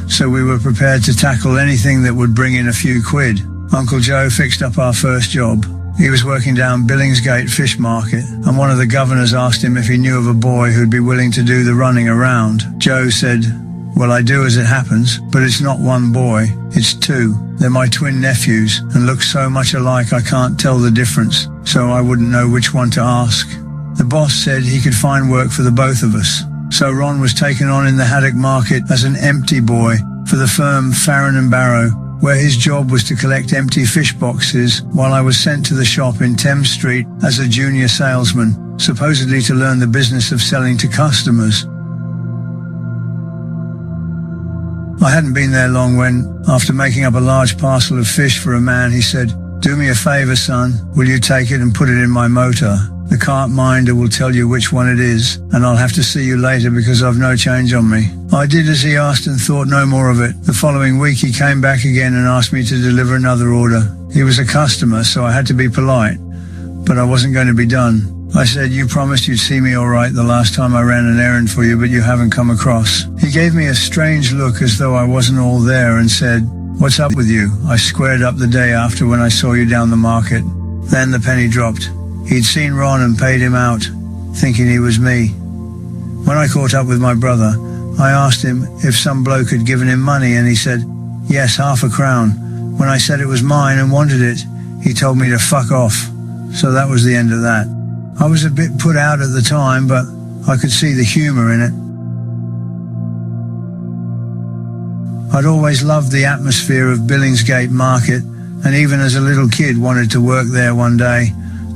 so we were prepared to tackle anything that would bring in a few quid. Uncle Joe fixed up our first job. He was working down Billingsgate Fish Market, and one of the governors asked him if he knew of a boy who'd be willing to do the running around. Joe said, "Well, I do as it happens, but it's not one boy, it's two. They're my twin nephews and look so much alike I can't tell the difference, so I wouldn't know which one to ask." The boss said he could find work for the both of us. So Ron was taken on in the Haddock Market as an empty boy for the firm Farron and Barrow, where his job was to collect empty fish boxes, while I was sent to the shop in Thames Street as a junior salesman, supposedly to learn the business of selling to customers. I hadn't been there long when, after making up a large parcel of fish for a man, he said, "Do me a favour, son. Will you take it and put it in my motor? The cart minder will tell you which one it is, and I'll have to see you later because I've no change on me." I did as he asked and thought no more of it. The following week he came back again and asked me to deliver another order. He was a customer, so I had to be polite, but I wasn't going to be done. I said, "You promised you'd see me all right the last time I ran an errand for you, but you haven't come across." He gave me a strange look as though I wasn't all there and said, "What's up with you? I squared up the day after when I saw you down the market." Then the penny dropped. He'd seen Ron and paid him out, thinking he was me. When I caught up with my brother, I asked him if some bloke had given him money, and he said, "Yes, £0.50. When I said it was mine and wanted it, he told me to fuck off. So that was the end of that. I was a bit put out at the time, but I could see the humour in it. I'd always loved the atmosphere of Billingsgate Market, and even as a little kid wanted to work there one day.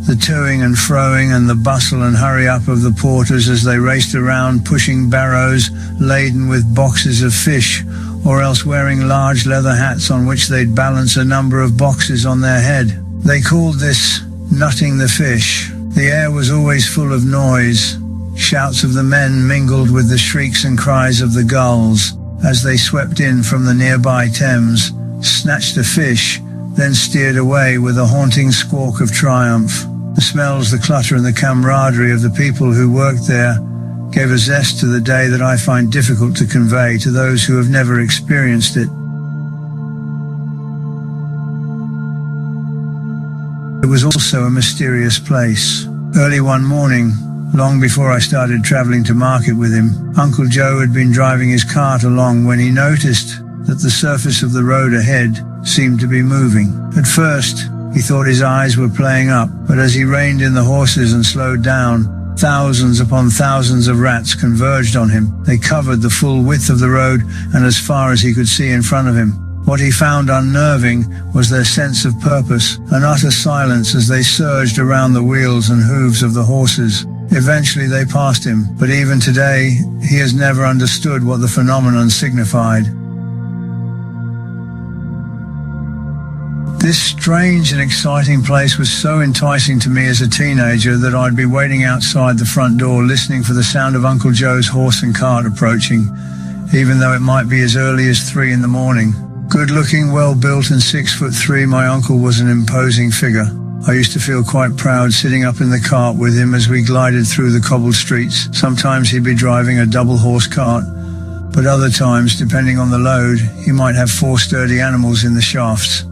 The toing and froing and the bustle and hurry up of the porters as they raced around pushing barrows laden with boxes of fish, or else wearing large leather hats on which they'd balance a number of boxes on their head. They called this nutting the fish. The air was always full of noise. Shouts of the men mingled with the shrieks and cries of the gulls as they swept in from the nearby Thames, snatched a fish, then steered away with a haunting squawk of triumph. The smells, the clutter and the camaraderie of the people who worked there gave a zest to the day that I find difficult to convey to those who have never experienced it. It was also a mysterious place. Early one morning, long before I started travelling to market with him, Uncle Joe had been driving his cart along when he noticed that the surface of the road ahead seemed to be moving. At first, he thought his eyes were playing up, but as he reined in the horses and slowed down, thousands upon thousands of rats converged on him. They covered the full width of the road and as far as he could see in front of him. What he found unnerving was their sense of purpose and utter silence as they surged around the wheels and hooves of the horses. Eventually they passed him, but even today he has never understood what the phenomenon signified. This strange and exciting place was so enticing to me as a teenager that I'd be waiting outside the front door listening for the sound of Uncle Joe's horse and cart approaching, even though it might be as early as 3 in the morning. Good-looking, well-built and 6'3", my uncle was an imposing figure. I used to feel quite proud sitting up in the cart with him as we glided through the cobbled streets. Sometimes he'd be driving a double-horse cart, but other times, depending on the load, he might have 4 sturdy animals in the shafts.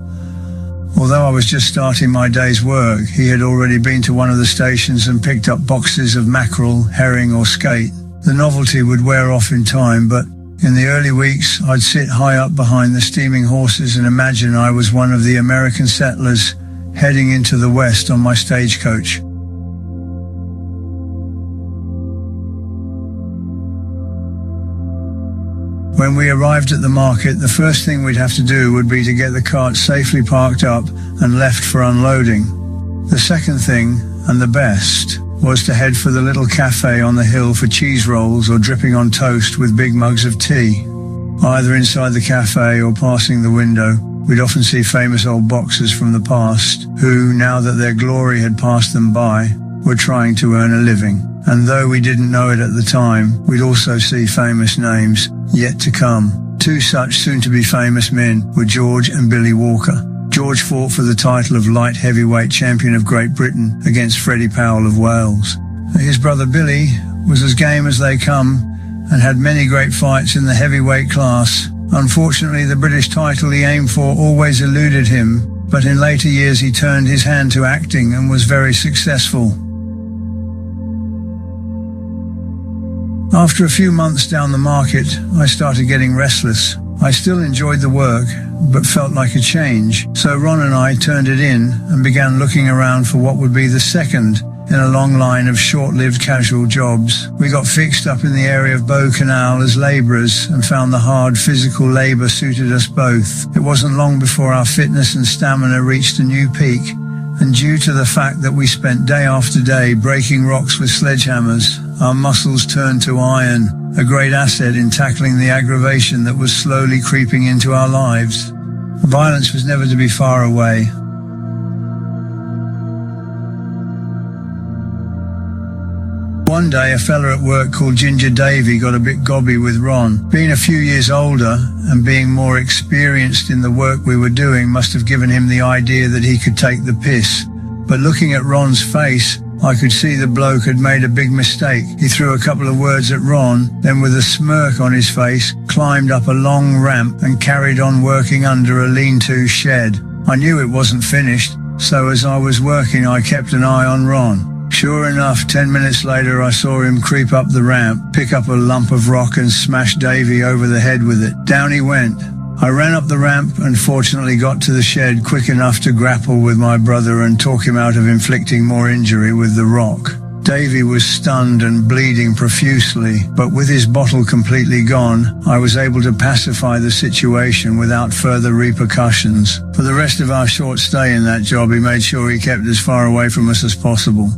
Although I was just starting my day's work, he had already been to one of the stations and picked up boxes of mackerel, herring or skate. The novelty would wear off in time, but in the early weeks I'd sit high up behind the steaming horses and imagine I was one of the American settlers heading into the West on my stagecoach. When we arrived at the market, the first thing we'd have to do would be to get the cart safely parked up and left for unloading. The second thing, and the best, was to head for the little cafe on the hill for cheese rolls or dripping on toast with big mugs of tea. Either inside the cafe or passing the window, we'd often see famous old boxers from the past who, now that their glory had passed them by, were trying to earn a living. And though we didn't know it at the time, we'd also see famous names yet to come. Two such soon-to-be famous men were George and Billy Walker. George fought for the title of light heavyweight champion of Great Britain against Freddie Powell of Wales. His brother Billy was as game as they come and had many great fights in the heavyweight class. Unfortunately, the British title he aimed for always eluded him, but in later years he turned his hand to acting and was very successful. After a few months down the market, I started getting restless. I still enjoyed the work, but felt like a change. So Ron and I turned it in and began looking around for what would be the second in a long line of short-lived casual jobs. We got fixed up in the area of Bow Canal as labourers and found the hard physical labour suited us both. It wasn't long before our fitness and stamina reached a new peak, and due to the fact that we spent day after day breaking rocks with sledgehammers, our muscles turned to iron, a great asset in tackling the aggravation that was slowly creeping into our lives. Violence was never to be far away. One day, a fella at work called Ginger Davy got a bit gobby with Ron. Being a few years older and being more experienced in the work we were doing must have given him the idea that he could take the piss. But looking at Ron's face, I could see the bloke had made a big mistake. He threw a couple of words at Ron, then with a smirk on his face, climbed up a long ramp and carried on working under a lean-to shed. I knew it wasn't finished, so as I was working I kept an eye on Ron. Sure enough, 10 minutes later I saw him creep up the ramp, pick up a lump of rock and smash Davy over the head with it. Down he went. I ran up the ramp and fortunately got to the shed quick enough to grapple with my brother and talk him out of inflicting more injury with the rock. Davy was stunned and bleeding profusely, but with his bottle completely gone, I was able to pacify the situation without further repercussions. For the rest of our short stay in that job, he made sure he kept as far away from us as possible.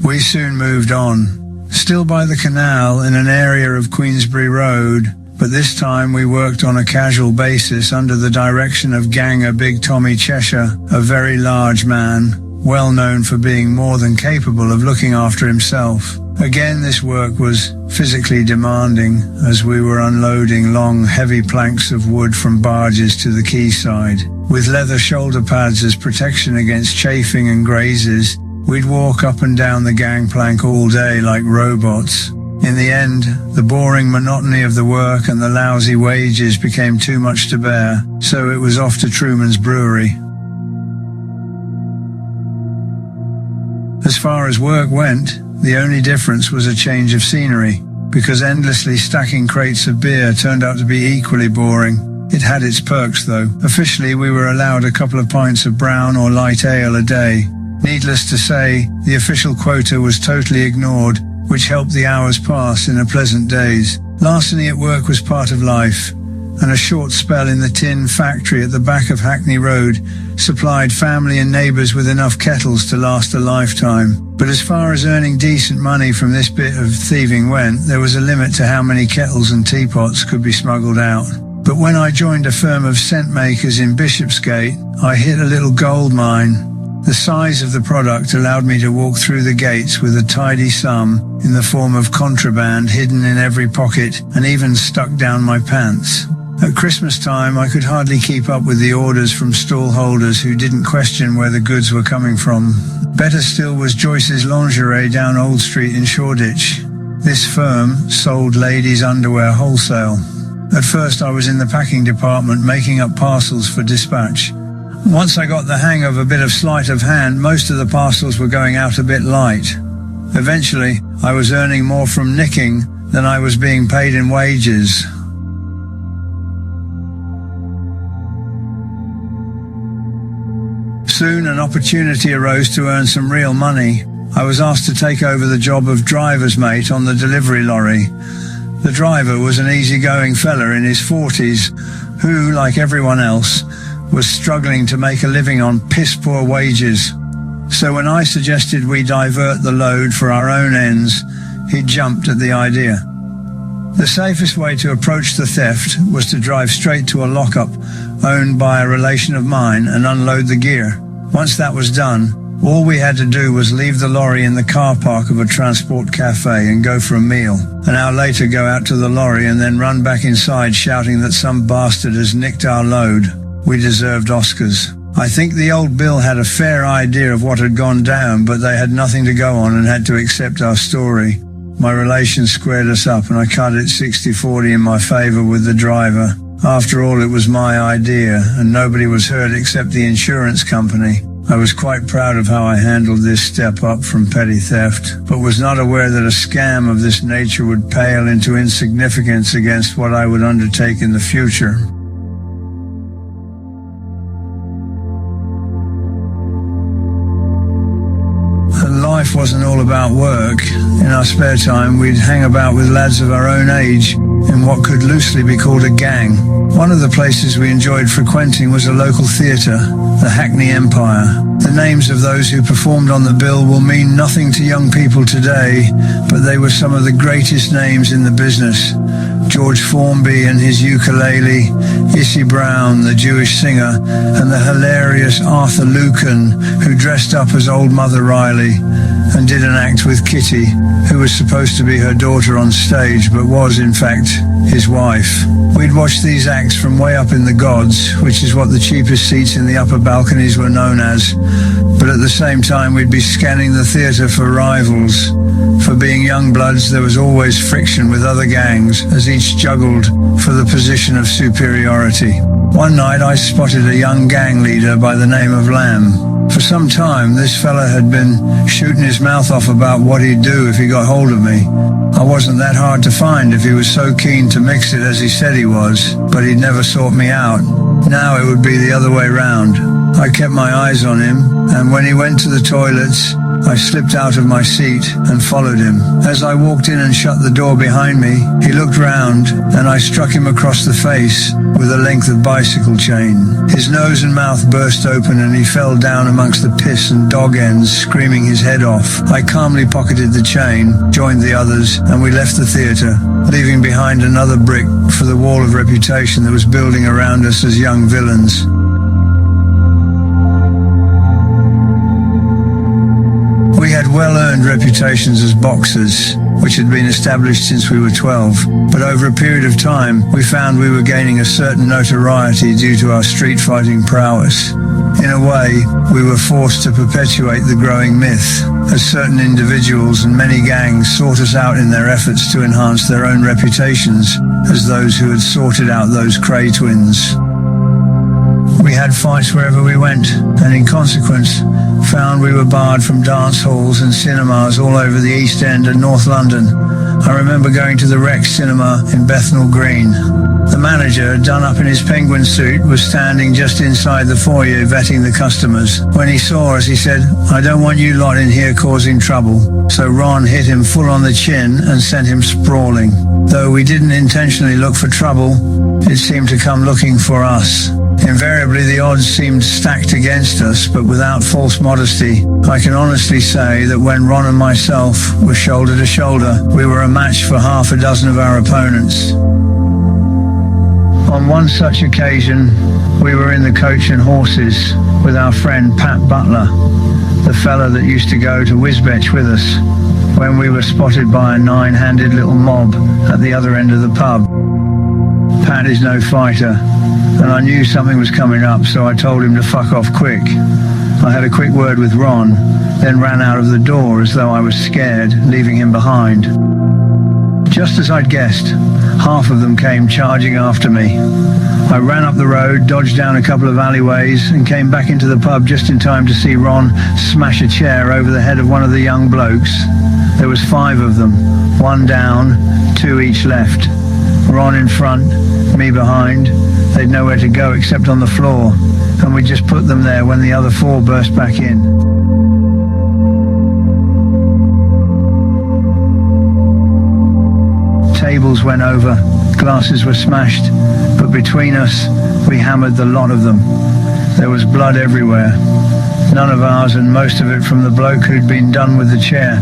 We soon moved on, still by the canal in an area of Queensbury Road, but this time we worked on a casual basis under the direction of Ganger Big Tommy Cheshire, a very large man, well known for being more than capable of looking after himself. Again, this work was physically demanding as we were unloading long, heavy planks of wood from barges to the quayside. With leather shoulder pads as protection against chafing and grazes, we'd walk up and down the gangplank all day like robots. In the end, the boring monotony of the work and the lousy wages became too much to bear, so it was off to Truman's Brewery. As far as work went, the only difference was a change of scenery, because endlessly stacking crates of beer turned out to be equally boring. It had its perks though. Officially, we were allowed a couple of pints of brown or light ale a day. Needless to say, the official quota was totally ignored, which helped the hours pass in a pleasant daze. Larceny at work was part of life, and a short spell in the tin factory at the back of Hackney Road supplied family and neighbours with enough kettles to last a lifetime. But as far as earning decent money from this bit of thieving went, there was a limit to how many kettles and teapots could be smuggled out. But when I joined a firm of scent makers in Bishopsgate, I hit a little gold mine. The size of the product allowed me to walk through the gates with a tidy sum in the form of contraband hidden in every pocket and even stuck down my pants. At Christmas time, I could hardly keep up with the orders from stall holders who didn't question where the goods were coming from. Better still was Joyce's Lingerie down Old Street in Shoreditch. This firm sold ladies' underwear wholesale. At first I was in the packing department making up parcels for dispatch. Once I got the hang of a bit of sleight of hand, most of the parcels were going out a bit light. Eventually, I was earning more from nicking than I was being paid in wages. Soon an opportunity arose to earn some real money. I was asked to take over the job of driver's mate on the delivery lorry. The driver was an easygoing fella in his 40s who, like everyone else, was struggling to make a living on piss-poor wages. So when I suggested we divert the load for our own ends, he jumped at the idea. The safest way to approach the theft was to drive straight to a lockup owned by a relation of mine and unload the gear. Once that was done, all we had to do was leave the lorry in the car park of a transport cafe and go for a meal. An hour later go out to the lorry and then run back inside shouting that some bastard has nicked our load. We deserved Oscars. I think the old Bill had a fair idea of what had gone down, but they had nothing to go on and had to accept our story. My relations squared us up and I cut it 60-40 in my favour with the driver. After all, it was my idea and nobody was hurt except the insurance company. I was quite proud of how I handled this step up from petty theft, but was not aware that a scam of this nature would pale into insignificance against what I would undertake in the future. Life wasn't all about work. In our spare time, we'd hang about with lads of our own age in what could loosely be called a gang. One of the places we enjoyed frequenting was a local theatre, the Hackney Empire. The names of those who performed on the bill will mean nothing to young people today, but they were some of the greatest names in the business. George Formby and his ukulele, Issy Brown, the Jewish singer, and the hilarious Arthur Lucan, who dressed up as Old Mother Riley and did an act with Kitty, who was supposed to be her daughter on stage, but was, in fact, his wife. We'd watch these acts from way up in the gods, which is what the cheapest seats in the upper balconies were known as, but at the same time we'd be scanning the theatre for rivals. For being young bloods, there was always friction with other gangs, as each juggled for the position of superiority. One night I spotted a young gang leader by the name of Lamb. For some time, this fella had been shooting his mouth off about what he'd do if he got hold of me. I wasn't that hard to find if he was so keen to mix it as he said he was, but he'd never sought me out. Now it would be the other way round. I kept my eyes on him, and when he went to the toilets, I slipped out of my seat and followed him. As I walked in and shut the door behind me, he looked round and I struck him across the face with a length of bicycle chain. His nose and mouth burst open and he fell down amongst the piss and dog ends, screaming his head off. I calmly pocketed the chain, joined the others, and we left the theatre, leaving behind another brick for the wall of reputation that was building around us as young villains. We had well-earned reputations as boxers, which had been established since we were 12, but over a period of time we found we were gaining a certain notoriety due to our street-fighting prowess. In a way, we were forced to perpetuate the growing myth, as certain individuals and many gangs sought us out in their efforts to enhance their own reputations as those who had sorted out those Kray twins. We had fights wherever we went, and in consequence, found we were barred from dance halls and cinemas all over the East End and North London. I remember going to the Rex cinema in Bethnal Green. The manager, done up in his penguin suit, was standing just inside the foyer vetting the customers. When he saw us, he said, "I don't want you lot in here causing trouble." So Ron hit him full on the chin and sent him sprawling. Though we didn't intentionally look for trouble, it seemed to come looking for us. Invariably, the odds seemed stacked against us, but without false modesty, I can honestly say that when Ron and myself were shoulder to shoulder, we were a match for half a dozen of our opponents. On one such occasion, we were in the Coach and Horses with our friend Pat Butler, the fella that used to go to Wisbech with us, when we were spotted by a nine-handed little mob at the other end of the pub. Pat is no fighter, and I knew something was coming up, so I told him to fuck off quick. I had a quick word with Ron, then ran out of the door as though I was scared, leaving him behind. Just as I'd guessed, half of them came charging after me. I ran up the road, dodged down a couple of alleyways, and came back into the pub just in time to see Ron smash a chair over the head of one of the young blokes. There was 5 of them, 1 down, 2 each left. Ron in front, me behind. They'd nowhere to go except on the floor, and we just put them there when the other 4 burst back in. Tables went over, glasses were smashed, but between us, we hammered the lot of them. There was blood everywhere. None of ours, and most of it from the bloke who'd been done with the chair.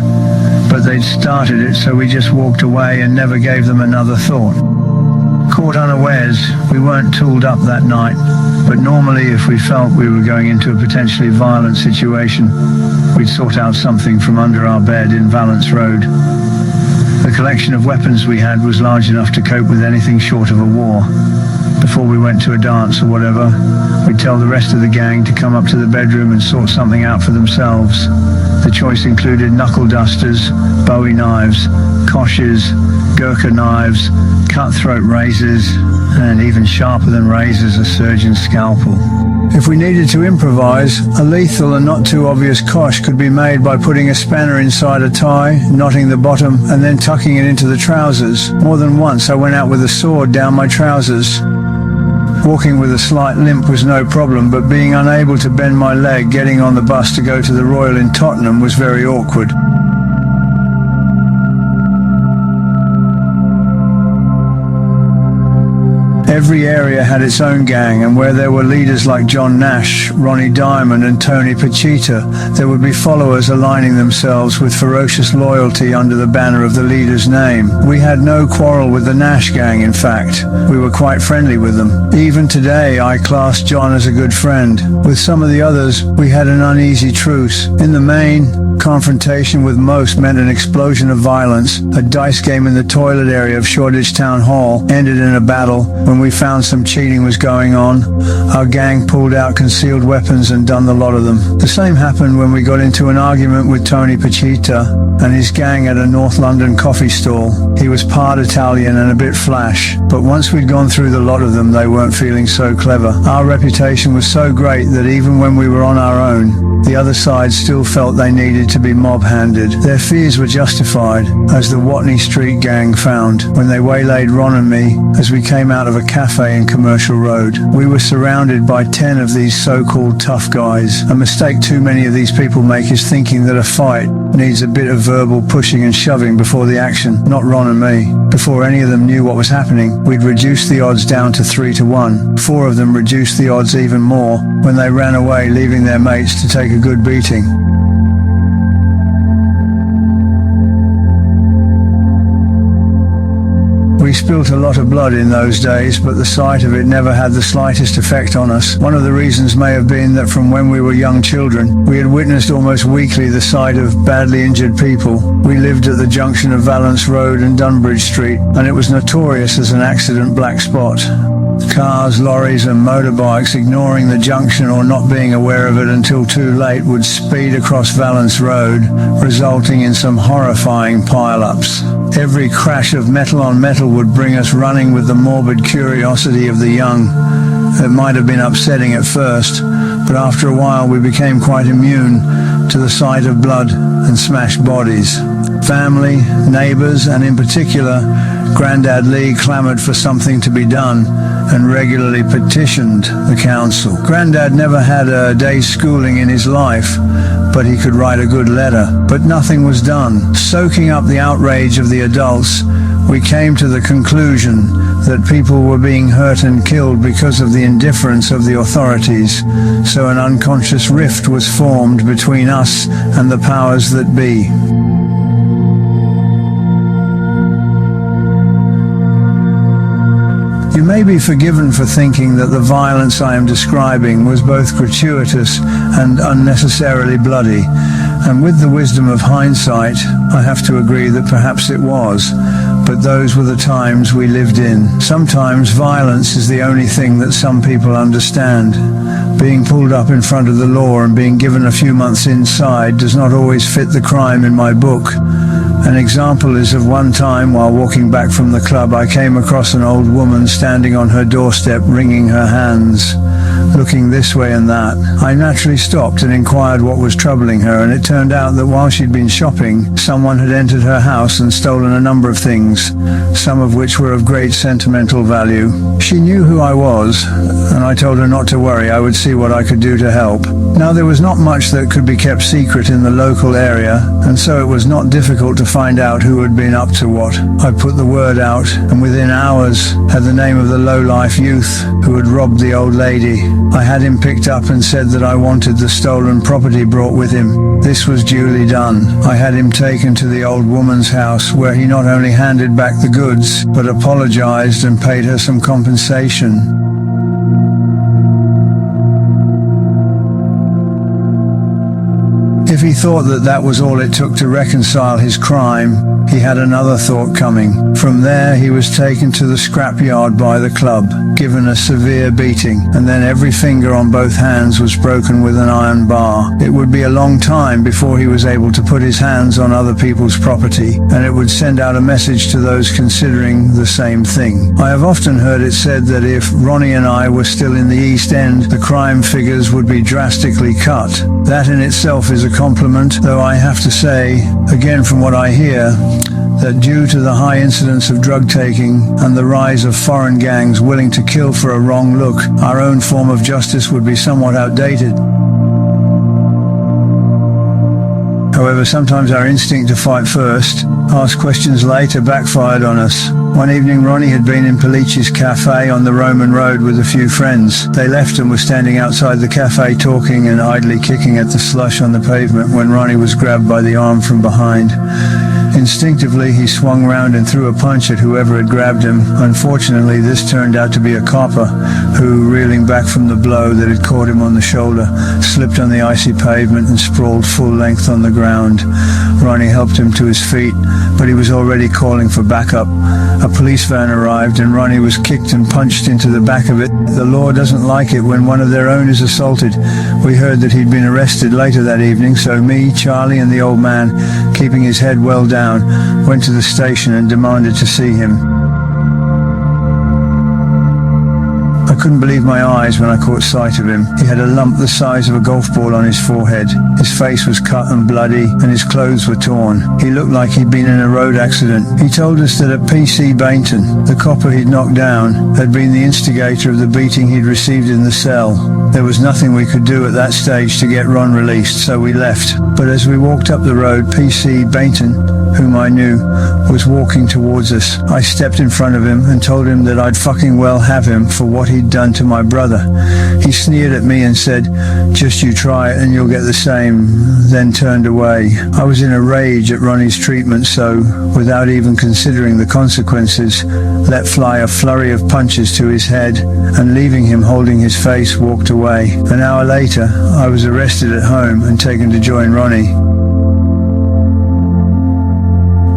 But they'd started it, so we just walked away and never gave them another thought. Caught unawares, we weren't tooled up that night, but normally if we felt we were going into a potentially violent situation, we'd sort out something from under our bed in Valence Road. The collection of weapons we had was large enough to cope with anything short of a war. Before we went to a dance or whatever, we'd tell the rest of the gang to come up to the bedroom and sort something out for themselves. The choice included knuckle dusters, Bowie knives, koshes, Gurkha knives, cutthroat razors, and even sharper than razors, a surgeon's scalpel. If we needed to improvise, a lethal and not too obvious kosh could be made by putting a spanner inside a tie, knotting the bottom, and then tucking it into the trousers. More than once I went out with a sword down my trousers. Walking with a slight limp was no problem, but being unable to bend my leg getting on the bus to go to the Royal in Tottenham was very awkward. Every area had its own gang, and where there were leaders like John Nash, Ronnie Diamond and Tony Pachita, there would be followers aligning themselves with ferocious loyalty under the banner of the leader's name. We had no quarrel with the Nash gang, in fact. We were quite friendly with them. Even today, I class John as a good friend. With some of the others, we had an uneasy truce. In the main, confrontation with most meant an explosion of violence. A dice game in the toilet area of Shoreditch Town Hall ended in a battle. When we found some cheating was going on, our gang pulled out concealed weapons and done the lot of them. The same happened when we got into an argument with Tony Pachita and his gang at a North London coffee stall. He was part Italian and a bit flash, but once we'd gone through the lot of them, they weren't feeling so clever. Our reputation was so great that even when we were on our own, the other side still felt they needed to be mob-handed. Their fears were justified, as the Watney Street gang found when they waylaid Ron and me as we came out of a cafe in Commercial Road. We were surrounded by 10 of these so-called tough guys. A mistake too many of these people make is thinking that a fight needs a bit of verbal pushing and shoving before the action. Not Ron and me. Before any of them knew what was happening, we'd reduced the odds down to 3-1. 4 of them reduced the odds even more when they ran away, leaving their mates to take a good beating. We spilt a lot of blood in those days, but the sight of it never had the slightest effect on us. One of the reasons may have been that from when we were young children, we had witnessed almost weekly the sight of badly injured people. We lived at the junction of Valence Road and Dunbridge Street, and it was notorious as an accident black spot. Cars, lorries and motorbikes, ignoring the junction or not being aware of it until too late, would speed across Valence Road, resulting in some horrifying pile-ups. Every crash of metal on metal would bring us running with the morbid curiosity of the young. It might have been upsetting at first, but after a while we became quite immune to the sight of blood and smashed bodies. Family, neighbours, and in particular, Grandad Lee clamoured for something to be done and regularly petitioned the council. Grandad never had a day's schooling in his life, but he could write a good letter. But nothing was done. Soaking up the outrage of the adults, we came to the conclusion that people were being hurt and killed because of the indifference of the authorities, so an unconscious rift was formed between us and the powers that be. You may be forgiven for thinking that the violence I am describing was both gratuitous and unnecessarily bloody, and with the wisdom of hindsight, I have to agree that perhaps it was, but those were the times we lived in. Sometimes violence is the only thing that some people understand. Being pulled up in front of the law and being given a few months inside does not always fit the crime in my book. An example is of one time while walking back from the club, I came across an old woman standing on her doorstep wringing her hands. looking this way and that. I naturally stopped and inquired what was troubling her, and it turned out that while she'd been shopping, someone had entered her house and stolen a number of things, some of which were of great sentimental value. She knew who I was, and I told her not to worry, I would see what I could do to help. Now, there was not much that could be kept secret in the local area, and so it was not difficult to find out who had been up to what. I put the word out, and within hours had the name of the low-life youth who had robbed the old lady. I had him picked up and said that I wanted the stolen property brought with him. This was duly done. I had him taken to the old woman's house, where he not only handed back the goods, but apologized and paid her some compensation. If he thought that that was all it took to reconcile his crime, he had another thought coming. From there, he was taken to the scrapyard by the club, given a severe beating, and then every finger on both hands was broken with an iron bar. It would be a long time before he was able to put his hands on other people's property, and it would send out a message to those considering the same thing. I have often heard it said that if Ronnie and I were still in the East End, the crime figures would be drastically cut. That in itself is a compliment, though I have to say, again from what I hear, that due to the high incidence of drug taking and the rise of foreign gangs willing to kill for a wrong look, our own form of justice would be somewhat outdated. However, sometimes our instinct to fight first, ask questions later, backfired on us. One evening, Ronnie had been in Polici's cafe on the Roman road with a few friends. They left and were standing outside the cafe talking and idly kicking at the slush on the pavement when Ronnie was grabbed by the arm from behind. Instinctively, he swung round and threw a punch at whoever had grabbed him. Unfortunately, this turned out to be a copper who, reeling back from the blow that had caught him on the shoulder, slipped on the icy pavement and sprawled full length on the ground. Ronnie helped him to his feet, but he was already calling for backup. A police van arrived and Ronnie was kicked and punched into the back of it. The law doesn't like it when one of their own is assaulted. We heard that he'd been arrested later that evening, so me, Charlie and the old man, keeping his head well down, went to the station and demanded to see him. I couldn't believe my eyes when I caught sight of him. He had a lump the size of a golf ball on his forehead. His face was cut and bloody, and his clothes were torn. He looked like he'd been in a road accident. He told us that at P.C. Baynton, the copper he'd knocked down had been the instigator of the beating he'd received in the cell. There was nothing we could do at that stage to get Ron released, so we left. But as we walked up the road, P.C. Baynton, whom I knew, was walking towards us. I stepped in front of him and told him that I'd fucking well have him for what he'd done to my brother. He sneered at me and said, "Just you try it and you'll get the same," then turned away. I was in a rage at Ronnie's treatment, so, without even considering the consequences, let fly a flurry of punches to his head, and leaving him holding his face, walked away. An hour later, I was arrested at home and taken to join Ronnie.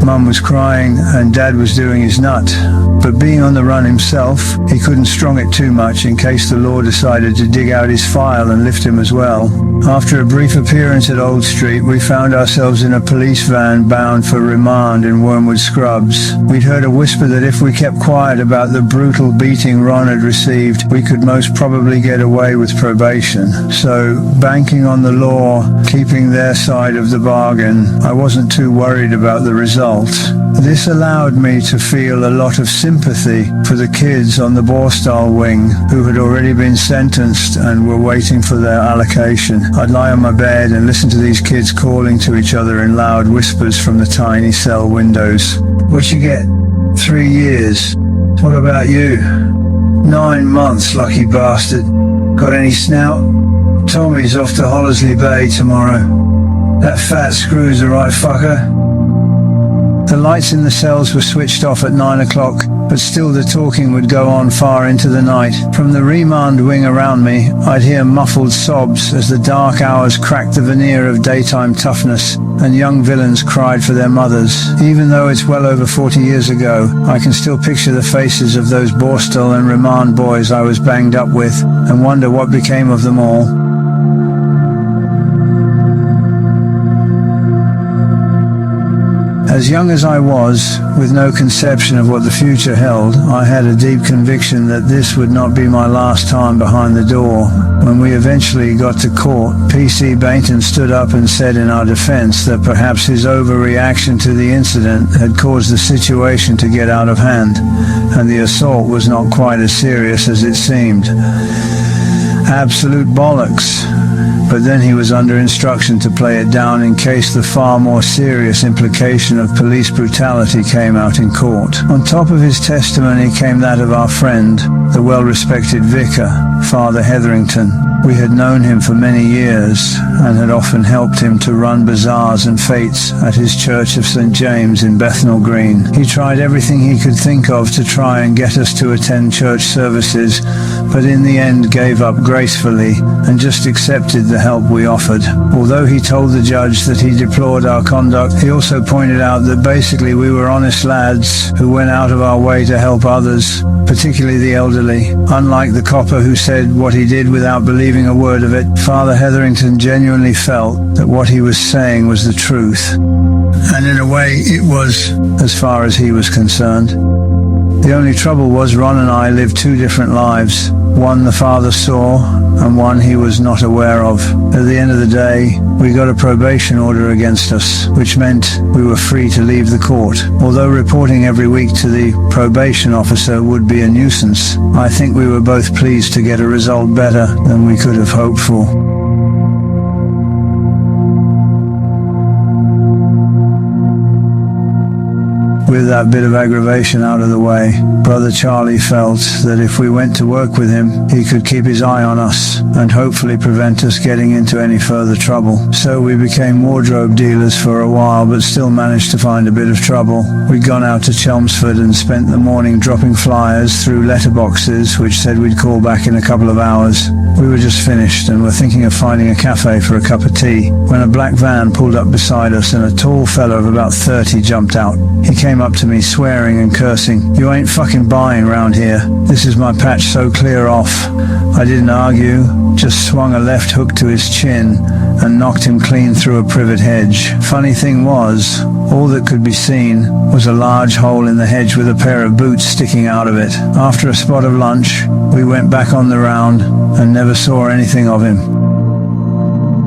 Mum was crying and Dad was doing his nut, but being on the run himself, he couldn't strong it too much in case the law decided to dig out his file and lift him as well. After a brief appearance at Old Street, we found ourselves in a police van bound for remand in Wormwood Scrubs. We'd heard a whisper that if we kept quiet about the brutal beating Ron had received, we could most probably get away with probation. So, banking on the law keeping their side of the bargain, I wasn't too worried about the result. This allowed me to feel a lot of sympathy for the kids on the Borstal wing who had already been sentenced and were waiting for their allocation. I'd lie on my bed and listen to these kids calling to each other in loud whispers from the tiny cell windows. "What you get? 3 years. What about you? 9 months, lucky bastard. Got any snout? Tommy's off to Hollesley Bay tomorrow. That fat screw's a right fucker." The lights in the cells were switched off at 9 o'clock, but still the talking would go on far into the night. From the remand wing around me, I'd hear muffled sobs as the dark hours cracked the veneer of daytime toughness, and young villains cried for their mothers. Even though it's well over 40 years ago, I can still picture the faces of those Borstal and remand boys I was banged up with, and wonder what became of them all. As young as I was, with no conception of what the future held, I had a deep conviction that this would not be my last time behind the door. When we eventually got to court, P.C. Bainton stood up and said in our defense that perhaps his overreaction to the incident had caused the situation to get out of hand, and the assault was not quite as serious as it seemed. Absolute bollocks. But then he was under instruction to play it down in case the far more serious implication of police brutality came out in court. On top of his testimony came that of our friend, the well-respected vicar, Father Hetherington. We had known him for many years and had often helped him to run bazaars and fetes at his Church of St. James in Bethnal Green. He tried everything he could think of to try and get us to attend church services, but in the end gave up gracefully and just accepted the help we offered. Although he told the judge that he deplored our conduct, he also pointed out that basically we were honest lads who went out of our way to help others, particularly the elderly. Unlike the copper who said what he did without believing a word of it, Father Hetherington genuinely felt that what he was saying was the truth. And in a way it was, as far as he was concerned. The only trouble was Ron and I lived two different lives. One the father saw, and one he was not aware of. At the end of the day, we got a probation order against us, which meant we were free to leave the court. Although reporting every week to the probation officer would be a nuisance, I think we were both pleased to get a result better than we could have hoped for. With that bit of aggravation out of the way, Brother Charlie felt that if we went to work with him, he could keep his eye on us and hopefully prevent us getting into any further trouble. So we became wardrobe dealers for a while, but still managed to find a bit of trouble. We'd gone out to Chelmsford and spent the morning dropping flyers through letterboxes which said we'd call back in a couple of hours. We were just finished and were thinking of finding a cafe for a cup of tea when a black van pulled up beside us and a tall fellow of about 30 jumped out. He came up to me swearing and cursing. "You ain't fucking buying round here. This is my patch, so clear off." I didn't argue, just swung a left hook to his chin and knocked him clean through a privet hedge. Funny thing was, all that could be seen was a large hole in the hedge with a pair of boots sticking out of it. After a spot of lunch, we went back on the round and never saw anything of him.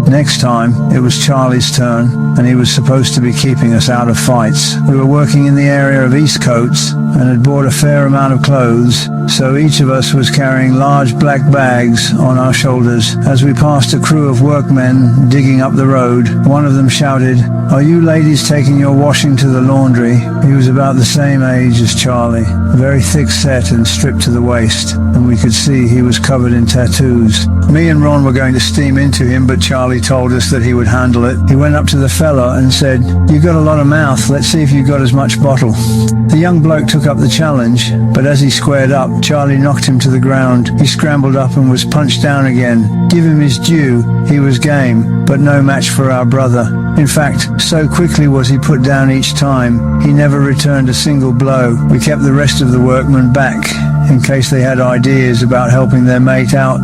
Next time, it was Charlie's turn, and he was supposed to be keeping us out of fights. We were working in the area of Eastcoats and had bought a fair amount of clothes, so each of us was carrying large black bags on our shoulders. As we passed a crew of workmen digging up the road, one of them shouted, "Are you ladies taking your washing to the laundry?" He was about the same age as Charlie, very thick-set and stripped to the waist, and we could see he was covered in tattoos. Me and Ron were going to steam into him, but Charlie told us that he would handle it. He went up to the fella and said, "You got a lot of mouth, let's see if you got as much bottle." The young bloke took up the challenge, but as he squared up, Charlie knocked him to the ground. He scrambled up and was punched down again. Give him his due, he was game, but no match for our brother. In fact, so quickly was he put down each time, he never returned a single blow. We kept the rest of the workmen back, in case they had ideas about helping their mate out,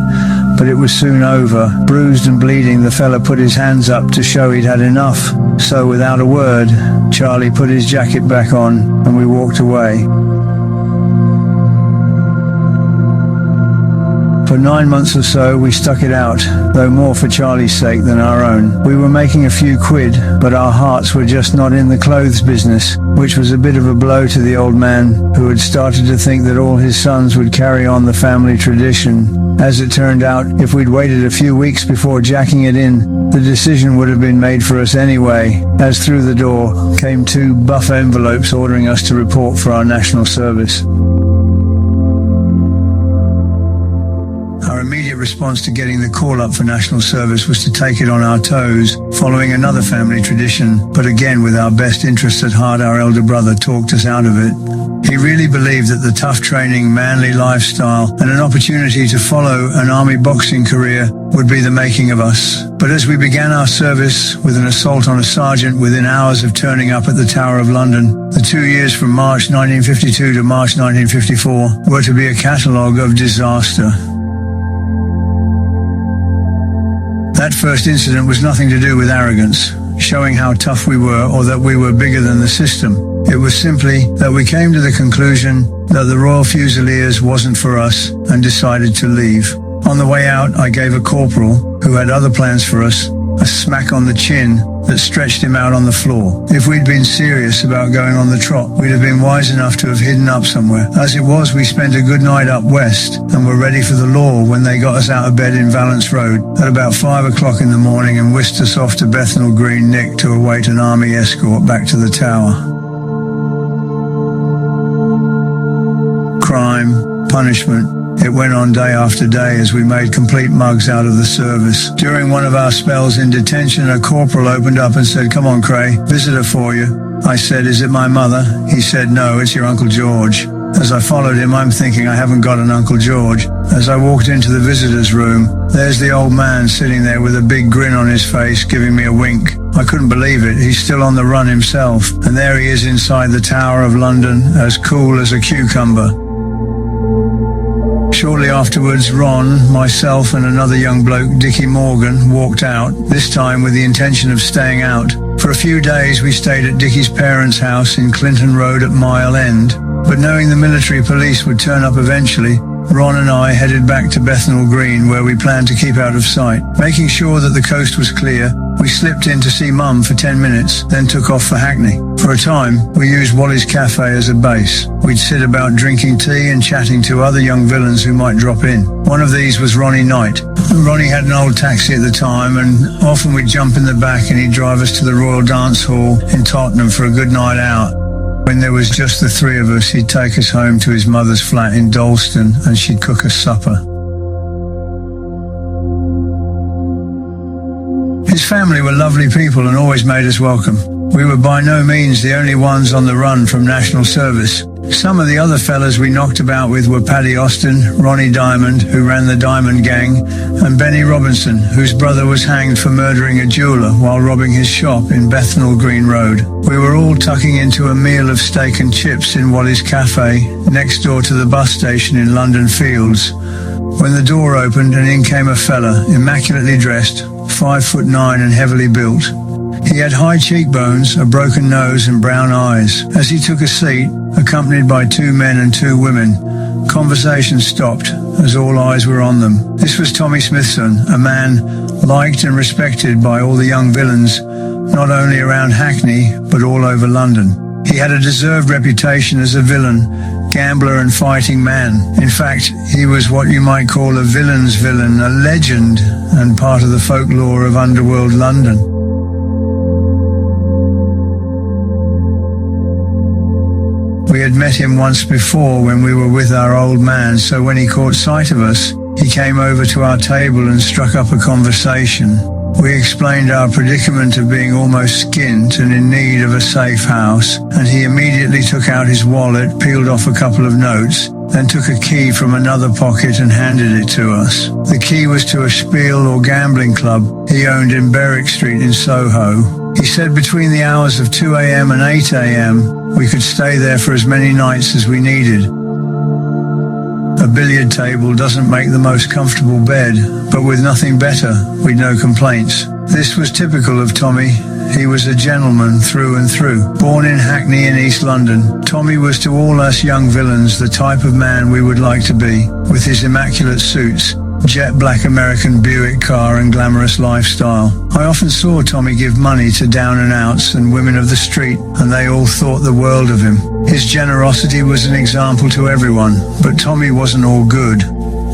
but it was soon over. Bruised and bleeding, the fella put his hands up to show he'd had enough. So without a word, Charlie put his jacket back on and we walked away. For 9 months or so, we stuck it out, though more for Charlie's sake than our own. We were making a few quid, but our hearts were just not in the clothes business, which was a bit of a blow to the old man, who had started to think that all his sons would carry on the family tradition. As it turned out, if we'd waited a few weeks before jacking it in, the decision would have been made for us anyway, as through the door came 2 buff envelopes ordering us to report for our national service. Our immediate response to getting the call up for national service was to take it on our toes, following another family tradition, but again with our best interests at heart, our elder brother talked us out of it. He really believed that the tough training, manly lifestyle, and an opportunity to follow an army boxing career would be the making of us. But as we began our service with an assault on a sergeant within hours of turning up at the Tower of London, the 2 years from March 1952 to March 1954 were to be a catalogue of disaster. That first incident was nothing to do with arrogance. showing how tough we were or that we were bigger than the system. It was simply that we came to the conclusion that the Royal Fusiliers wasn't for us and decided to leave. On the way out, I gave a corporal, who had other plans for us, a smack on the chin that stretched him out on the floor. If we'd been serious about going on the trot, we'd have been wise enough to have hidden up somewhere. As it was, we spent a good night up west and were ready for the law when they got us out of bed in Valence Road at about 5 o'clock in the morning and whisked us off to Bethnal Green Nick to await an army escort back to the Tower. Crime, punishment, it went on day after day as we made complete mugs out of the service. During one of our spells in detention, a corporal opened up and said, "Come on, Kray, visitor for you." I said, "Is it my mother?" He said, "No, it's your Uncle George." As I followed him, I'm thinking I haven't got an Uncle George. As I walked into the visitor's room, there's the old man sitting there with a big grin on his face, giving me a wink. I couldn't believe it. He's still on the run himself. And there he is inside the Tower of London, as cool as a cucumber. Shortly afterwards, Ron, myself and another young bloke, Dickie Morgan, walked out, this time with the intention of staying out. For a few days we stayed at Dickie's parents' house in Clinton Road at Mile End, but knowing the military police would turn up eventually, Ron and I headed back to Bethnal Green, where we planned to keep out of sight. Making sure that the coast was clear, we slipped in to see Mum for 10 minutes, then took off for Hackney. For a time, we used Wally's Cafe as a base. We'd sit about drinking tea and chatting to other young villains who might drop in. One of these was Ronnie Knight. Ronnie had an old taxi at the time, and often we'd jump in the back and he'd drive us to the Royal Dance Hall in Tottenham for a good night out. When there was just the three of us, he'd take us home to his mother's flat in Dalston and she'd cook us supper. His family were lovely people and always made us welcome. We were by no means the only ones on the run from national service. Some of the other fellas we knocked about with were Paddy Austin, Ronnie Diamond, who ran the Diamond Gang, and Benny Robinson, whose brother was hanged for murdering a jeweller while robbing his shop in Bethnal Green Road. We were all tucking into a meal of steak and chips in Wally's Cafe, next door to the bus station in London Fields, when the door opened and in came a fella, immaculately dressed, 5'9" and heavily built. He had high cheekbones, a broken nose and brown eyes. As he took a seat, accompanied by 2 men and 2 women, conversation stopped as all eyes were on them. This was Tommy Smithson, a man liked and respected by all the young villains, not only around Hackney, but all over London. He had a deserved reputation as a villain, gambler and fighting man. In fact, he was what you might call a villain's villain, a legend and part of the folklore of underworld London. We had met him once before when we were with our old man, so when he caught sight of us, he came over to our table and struck up a conversation. We explained our predicament of being almost skint and in need of a safe house, and he immediately took out his wallet, peeled off a couple of notes, then took a key from another pocket and handed it to us. The key was to a spiel or gambling club he owned in Berwick Street in Soho. He said between the hours of 2 a.m. and 8 a.m. we could stay there for as many nights as we needed. A billiard table doesn't make the most comfortable bed, but with nothing better, we'd no complaints. This was typical of Tommy. He was a gentleman through and through. Born in Hackney in East London, Tommy was to all us young villains the type of man we would like to be, with his immaculate suits, jet black American Buick car and glamorous lifestyle. I often saw Tommy give money to down and outs and women of the street, and they all thought the world of him. His generosity was an example to everyone, but Tommy wasn't all good.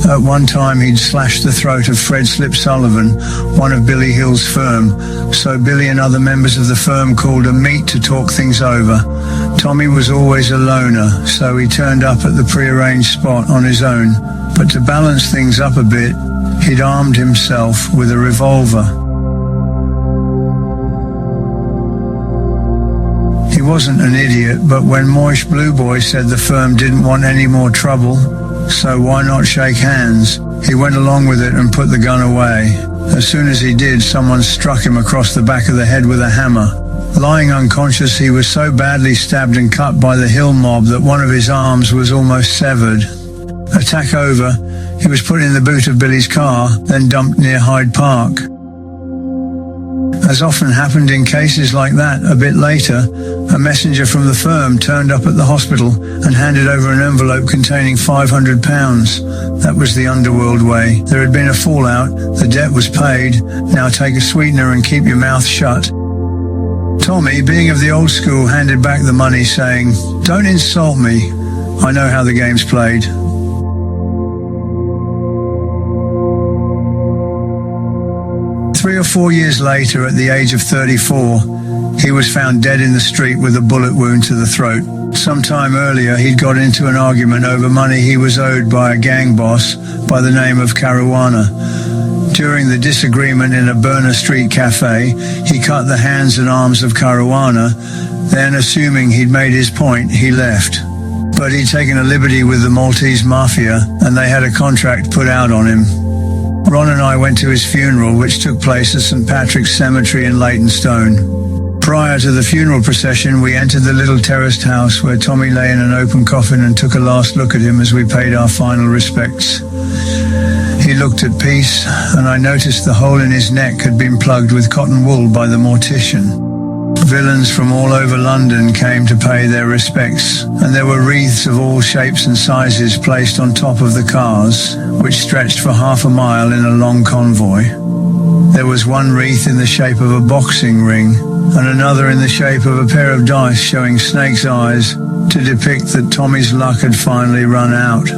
At one time he'd slashed the throat of Fred Slip Sullivan, one of Billy Hill's firm, so Billy and other members of the firm called a meet to talk things over. Tommy was always a loner, so he turned up at the prearranged spot on his own, but to balance things up a bit, he'd armed himself with a revolver. He wasn't an idiot, but when Moish Blue Boy said the firm didn't want any more trouble, so why not shake hands, he went along with it and put the gun away. As soon as he did, someone struck him across the back of the head with a hammer. Lying unconscious, he was so badly stabbed and cut by the Hill mob that one of his arms was almost severed. Attack over, he was put in the boot of Billy's car, then dumped near Hyde Park. As often happened in cases like that, a bit later, a messenger from the firm turned up at the hospital and handed over an envelope containing £500. That was the underworld way. There had been a fallout, the debt was paid, now take a sweetener and keep your mouth shut. Tommy, being of the old school, handed back the money saying, "Don't insult me, I know how the game's played." Three or 4 years later, at the age of 34, he was found dead in the street with a bullet wound to the throat. Sometime earlier, he'd got into an argument over money he was owed by a gang boss by the name of Caruana. During the disagreement in a Burner Street cafe, he cut the hands and arms of Caruana, then, assuming he'd made his point, he left. But he'd taken a liberty with the Maltese Mafia, and they had a contract put out on him. Ron and I went to his funeral, which took place at St. Patrick's Cemetery in Leytonstone. Prior to the funeral procession, we entered the little terraced house where Tommy lay in an open coffin and took a last look at him as we paid our final respects. He looked at peace, and I noticed the hole in his neck had been plugged with cotton wool by the mortician. Villains from all over London came to pay their respects, and there were wreaths of all shapes and sizes placed on top of the cars, which stretched for half a mile in a long convoy. There was one wreath in the shape of a boxing ring, and another in the shape of a pair of dice showing snakes' eyes to depict that Tommy's luck had finally run out.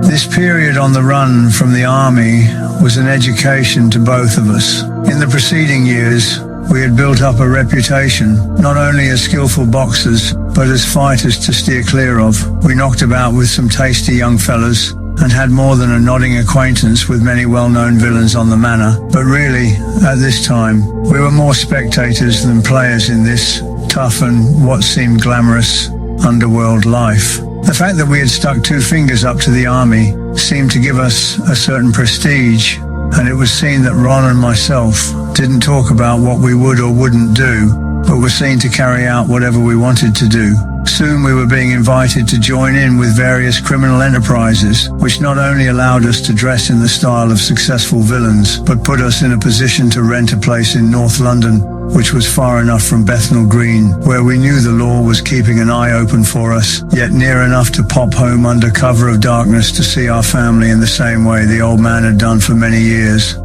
This period on the run from the army was an education to both of us. In the preceding years, we had built up a reputation, not only as skillful boxers, but as fighters to steer clear of. We knocked about with some tasty young fellas and had more than a nodding acquaintance with many well-known villains on the manor. But really, at this time, we were more spectators than players in this tough and what seemed glamorous underworld life. The fact that we had stuck 2 fingers up to the army seemed to give us a certain prestige, and it was seen that Ron and myself didn't talk about what we would or wouldn't do, but were seen to carry out whatever we wanted to do. Soon we were being invited to join in with various criminal enterprises, which not only allowed us to dress in the style of successful villains, but put us in a position to rent a place in North London, which was far enough from Bethnal Green, where we knew the law was keeping an eye open for us, yet near enough to pop home under cover of darkness to see our family in the same way the old man had done for many years.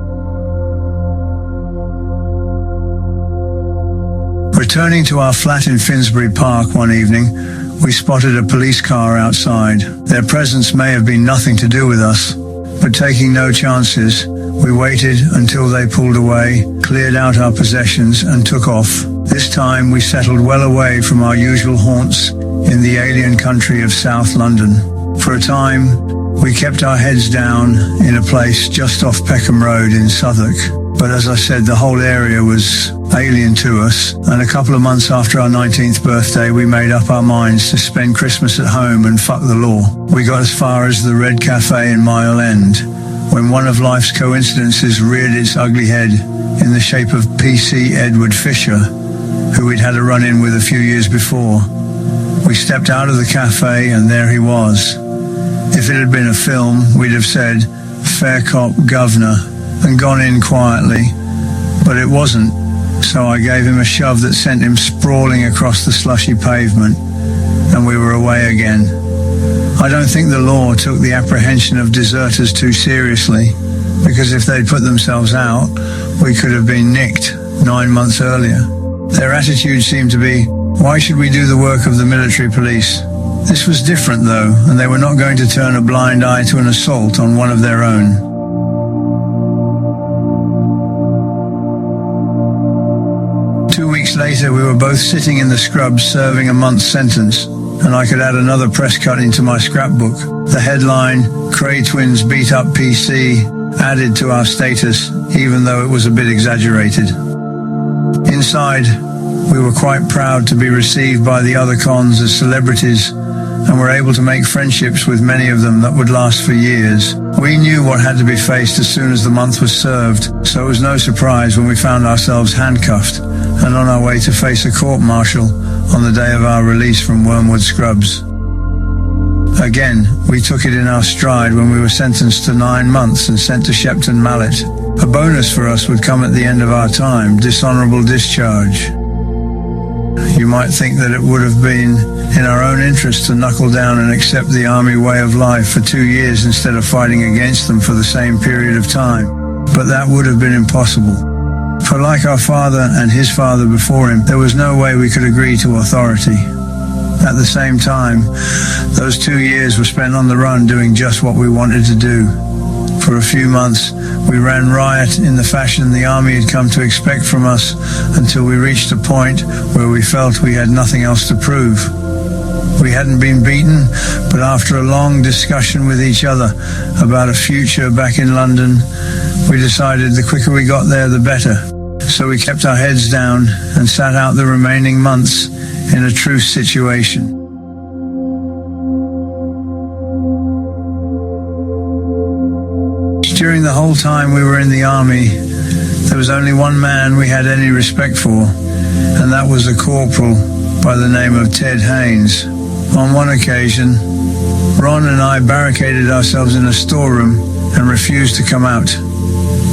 Returning to our flat in Finsbury Park one evening, we spotted a police car outside. Their presence may have been nothing to do with us, but taking no chances, we waited until they pulled away, cleared out our possessions and took off. This time we settled well away from our usual haunts in the alien country of South London. For a time, we kept our heads down in a place just off Peckham Road in Southwark. But as I said, the whole area was alien to us, and a couple of months after our 19th birthday, we made up our minds to spend Christmas at home and fuck the law. We got as far as the Red Cafe in Mile End, when one of life's coincidences reared its ugly head in the shape of PC Edward Fisher, who we'd had a run-in with a few years before. We stepped out of the cafe, and there he was. If it had been a film, we'd have said, "Fair cop, governor," and gone in quietly, but it wasn't, so I gave him a shove that sent him sprawling across the slushy pavement, and we were away again. I don't think the law took the apprehension of deserters too seriously, because if they'd put themselves out, we could have been nicked 9 months earlier. Their attitude seemed to be, why should we do the work of the military police? This was different though, and they were not going to turn a blind eye to an assault on one of their own. 2 weeks later, we were both sitting in the scrubs serving a month's sentence, and I could add another press cutting to my scrapbook. The headline, "Kray twins beat up PC," added to our status, even though it was a bit exaggerated. Inside, we were quite proud to be received by the other cons as celebrities, and were able to make friendships with many of them that would last for years. We knew what had to be faced as soon as the month was served, so it was no surprise when we found ourselves handcuffed and on our way to face a court-martial on the day of our release from Wormwood Scrubs. Again, we took it in our stride when we were sentenced to 9 months and sent to Shepton Mallet. A bonus for us would come at the end of our time, dishonourable discharge. You might think that it would have been in our own interest to knuckle down and accept the army way of life for 2 years instead of fighting against them for the same period of time. But that would have been impossible. For like our father and his father before him, there was no way we could agree to authority. At the same time, those 2 years were spent on the run doing just what we wanted to do. For a few months, we ran riot in the fashion the army had come to expect from us until we reached a point where we felt we had nothing else to prove. We hadn't been beaten, but after a long discussion with each other about a future back in London, we decided the quicker we got there, the better. So we kept our heads down and sat out the remaining months in a truce situation. During the whole time we were in the army, there was only one man we had any respect for, and that was a corporal by the name of Ted Haynes. On one occasion, Ron and I barricaded ourselves in a storeroom and refused to come out.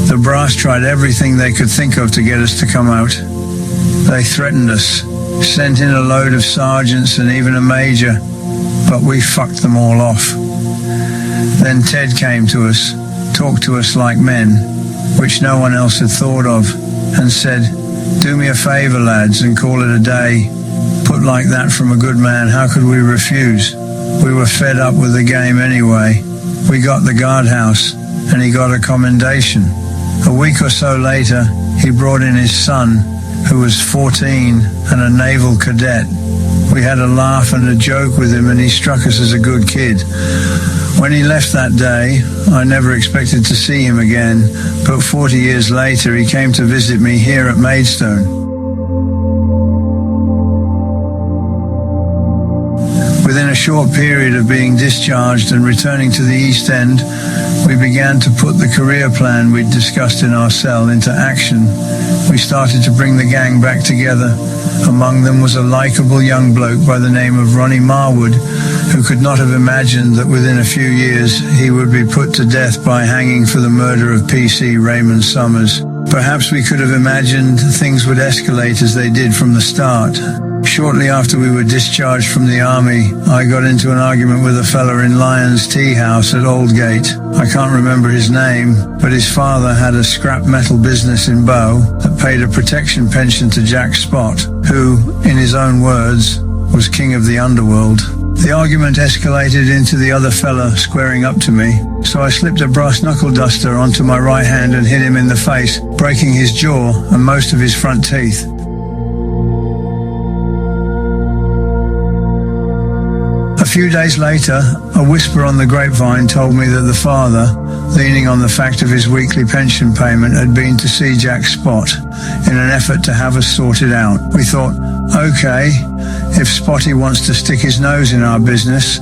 The brass tried everything they could think of to get us to come out. They threatened us, sent in a load of sergeants and even a major, but we fucked them all off. Then Ted came to us, talked to us like men, which no one else had thought of, and said, "Do me a favour, lads, and call it a day." Put like that from a good man, how could we refuse? We were fed up with the game anyway. We got the guardhouse, and he got a commendation. A week or so later, he brought in his son, who was 14 and a naval cadet. We had a laugh and a joke with him, and he struck us as a good kid. When he left that day, I never expected to see him again, but 40 years later he came to visit me here at Maidstone. Within a short period of being discharged and returning to the East End, we began to put the career plan we'd discussed in our cell into action. We started to bring the gang back together. Among them was a likeable young bloke by the name of Ronnie Marwood, who could not have imagined that within a few years he would be put to death by hanging for the murder of PC Raymond Summers. Perhaps we could have imagined things would escalate as they did from the start. Shortly after we were discharged from the army, I got into an argument with a fella in Lyons Tea House at Aldgate. I can't remember his name, but his father had a scrap metal business in Bow that paid a protection pension to Jack Spot, who, in his own words, was king of the underworld. The argument escalated into the other fella squaring up to me, so I slipped a brass knuckle duster onto my right hand and hit him in the face, breaking his jaw and most of his front teeth. A few days later, a whisper on the grapevine told me that the father, leaning on the fact of his weekly pension payment, had been to see Jack Spot in an effort to have us sorted out. We thought, okay, if Spotty wants to stick his nose in our business,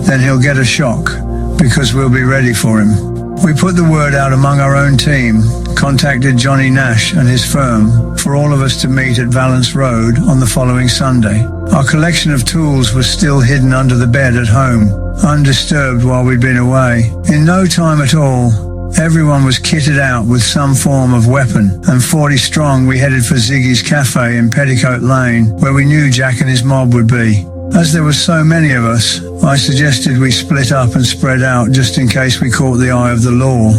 then he'll get a shock, because we'll be ready for him. We put the word out among our own team, contacted Johnny Nash and his firm for all of us to meet at Valence Road on the following Sunday. Our collection of tools was still hidden under the bed at home, undisturbed while we'd been away. In no time at all, everyone was kitted out with some form of weapon, and 40 strong we headed for Ziggy's Cafe in Petticoat Lane, where we knew Jack and his mob would be. As there were so many of us, I suggested we split up and spread out just in case we caught the eye of the law.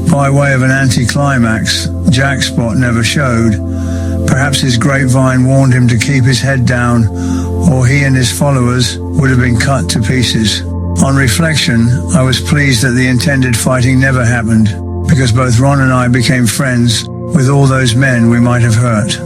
By way of an anticlimax, Jack Spot never showed. Perhaps his grapevine warned him to keep his head down, or he and his followers would have been cut to pieces. On reflection, I was pleased that the intended fighting never happened, because both Ron and I became friends with all those men we might have hurt.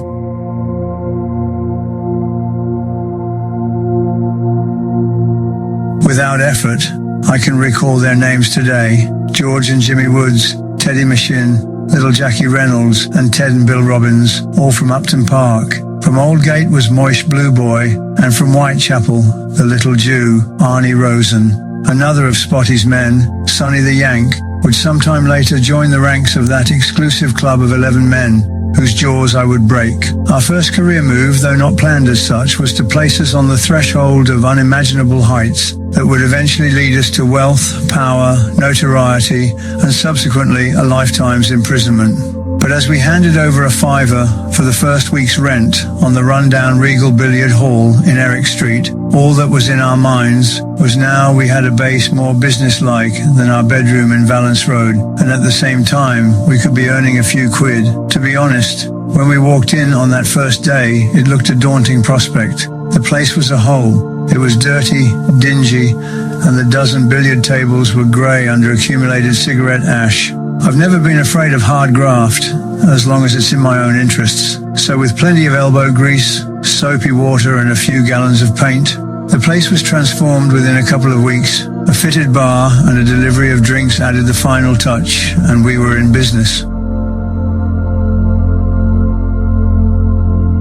Without effort, I can recall their names today: George and Jimmy Woods, Teddy Machin, Little Jackie Reynolds, and Ted and Bill Robbins, all from Upton Park. From Aldgate was Moish Blue Boy, and from Whitechapel, the Little Jew, Arnie Rosen. Another of Spotty's men, Sonny the Yank, would sometime later join the ranks of that exclusive club of 11 men, whose jaws I would break. Our first career move, though not planned as such, was to place us on the threshold of unimaginable heights. that would eventually lead us to wealth, power, notoriety, and subsequently a lifetime's imprisonment. But as we handed over a £5 for the first week's rent on the rundown Regal Billiard Hall in Eric Street, all that was in our minds was now we had a base more business-like than our bedroom in Valence Road, and at the same time we could be earning a few quid. To be honest, when we walked in on that first day, it looked a daunting prospect. The place was a hole. It was dirty, dingy, and the dozen billiard tables were grey under accumulated cigarette ash. I've never been afraid of hard graft, as long as it's in my own interests. So with plenty of elbow grease, soapy water and a few gallons of paint, the place was transformed within a couple of weeks. A fitted bar and a delivery of drinks added the final touch, and we were in business.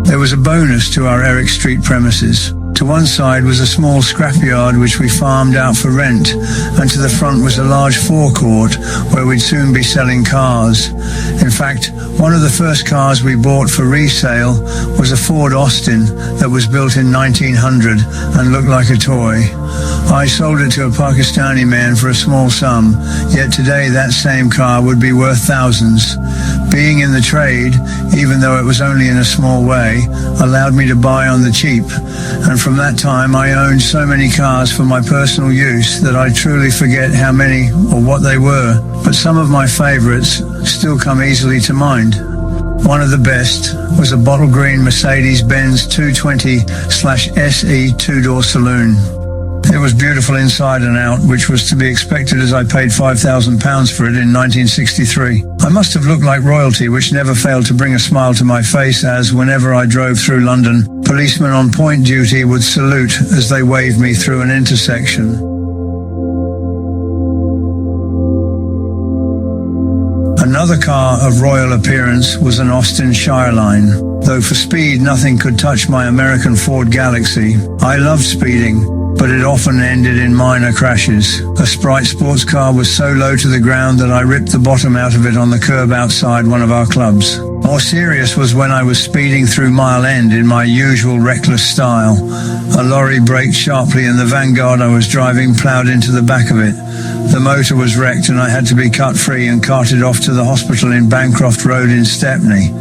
There was a bonus to our Eric Street premises. To one side was a small scrapyard which we farmed out for rent, and to the front was a large forecourt where we'd soon be selling cars. In fact, one of the first cars we bought for resale was a Ford Austin that was built in 1900 and looked like a toy. I sold it to a Pakistani man for a small sum, yet today that same car would be worth thousands. Being in the trade, even though it was only in a small way, allowed me to buy on the cheap, and from that time I owned so many cars for my personal use that I truly forget how many or what they were, but some of my favourites still come easily to mind. One of the best was a bottle green Mercedes-Benz 220/SE two-door saloon. It was beautiful inside and out, which was to be expected as I paid £5,000 for it in 1963. I must have looked like royalty, which never failed to bring a smile to my face as, whenever I drove through London, policemen on point duty would salute as they waved me through an intersection. Another car of royal appearance was an Austin Shireline. Though for speed nothing could touch my American Ford Galaxy, I loved speeding, but it often ended in minor crashes. A Sprite sports car was so low to the ground that I ripped the bottom out of it on the curb outside one of our clubs. More serious was when I was speeding through Mile End in my usual reckless style. A lorry braked sharply and the Vanguard I was driving ploughed into the back of it. The motor was wrecked and I had to be cut free and carted off to the hospital in Bancroft Road in Stepney.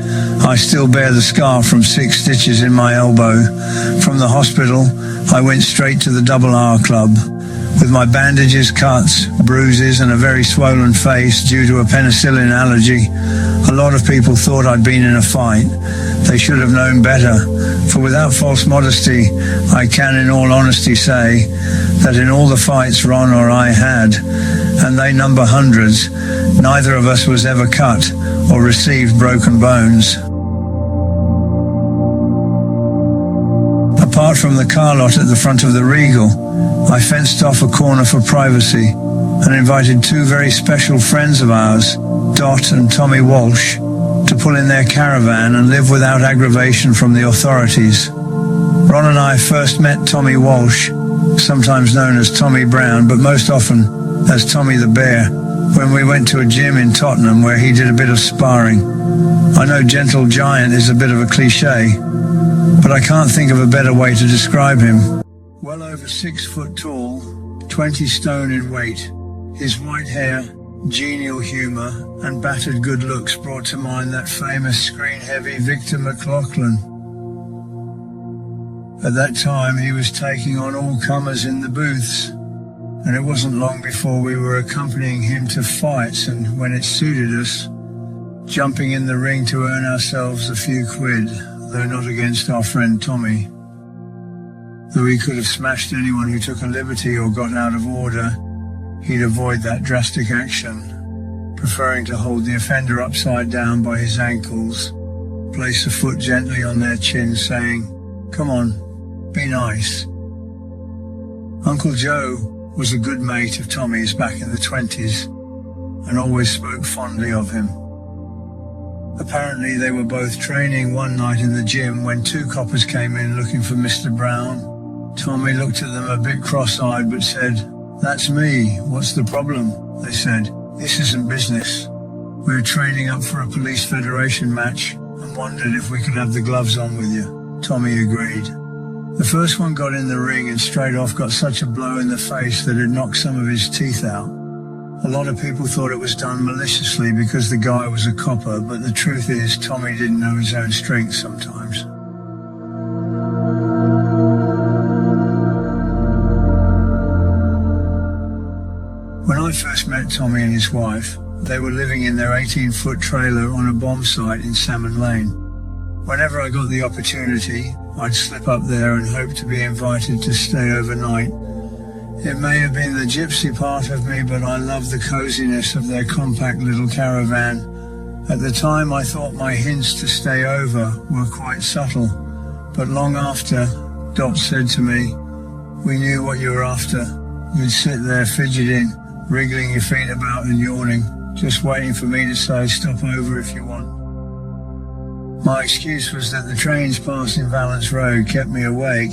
I still bear the scar from 6 stitches in my elbow. From the hospital, I went straight to the Double R Club. With my bandages, cuts, bruises and a very swollen face due to a penicillin allergy, a lot of people thought I'd been in a fight. They should have known better, for without false modesty, I can in all honesty say that in all the fights Ron or I had, and they number hundreds, neither of us was ever cut or received broken bones. Apart from the car lot at the front of the Regal, I fenced off a corner for privacy and invited 2 very special friends of ours, Dot and Tommy Walsh, to pull in their caravan and live without aggravation from the authorities. Ron and I first met Tommy Walsh, sometimes known as Tommy Brown, but most often as Tommy the Bear, when we went to a gym in Tottenham where he did a bit of sparring. I know gentle giant is a bit of a cliche, but I can't think of a better way to describe him. Well over 6 foot tall, 20 stone in weight, his white hair, genial humour and battered good looks brought to mind that famous screen-heavy Victor McLachlan. At that time he was taking on all comers in the booths, and it wasn't long before we were accompanying him to fights and, when it suited us, jumping in the ring to earn ourselves a few quid, though not against our friend Tommy. Though he could have smashed anyone who took a liberty or got out of order, he'd avoid that drastic action, preferring to hold the offender upside down by his ankles, place a foot gently on their chin, saying, "Come on, be nice." Uncle Joe was a good mate of Tommy's back in the 20s and always spoke fondly of him. Apparently they were both training one night in the gym when 2 coppers came in looking for Mr. Brown. Tommy looked at them a bit cross-eyed but said, "That's me, what's the problem?" They said, "This isn't business. We're training up for a police federation match and wondered if we could have the gloves on with you." Tommy agreed. The first one got in the ring and straight off got such a blow in the face that it knocked some of his teeth out. A lot of people thought it was done maliciously because the guy was a copper, but the truth is Tommy didn't know his own strength sometimes. When I first met Tommy and his wife, they were living in their 18-foot trailer on a bomb site in Salmon Lane. Whenever I got the opportunity, I'd slip up there and hope to be invited to stay overnight. It may have been the gypsy part of me, but I loved the coziness of their compact little caravan. At the time, I thought my hints to stay over were quite subtle, but long after, Dot said to me, "We knew what you were after. You'd sit there fidgeting, wriggling your feet about and yawning, just waiting for me to say stop over if you want." My excuse was that the trains passing Valence Road kept me awake,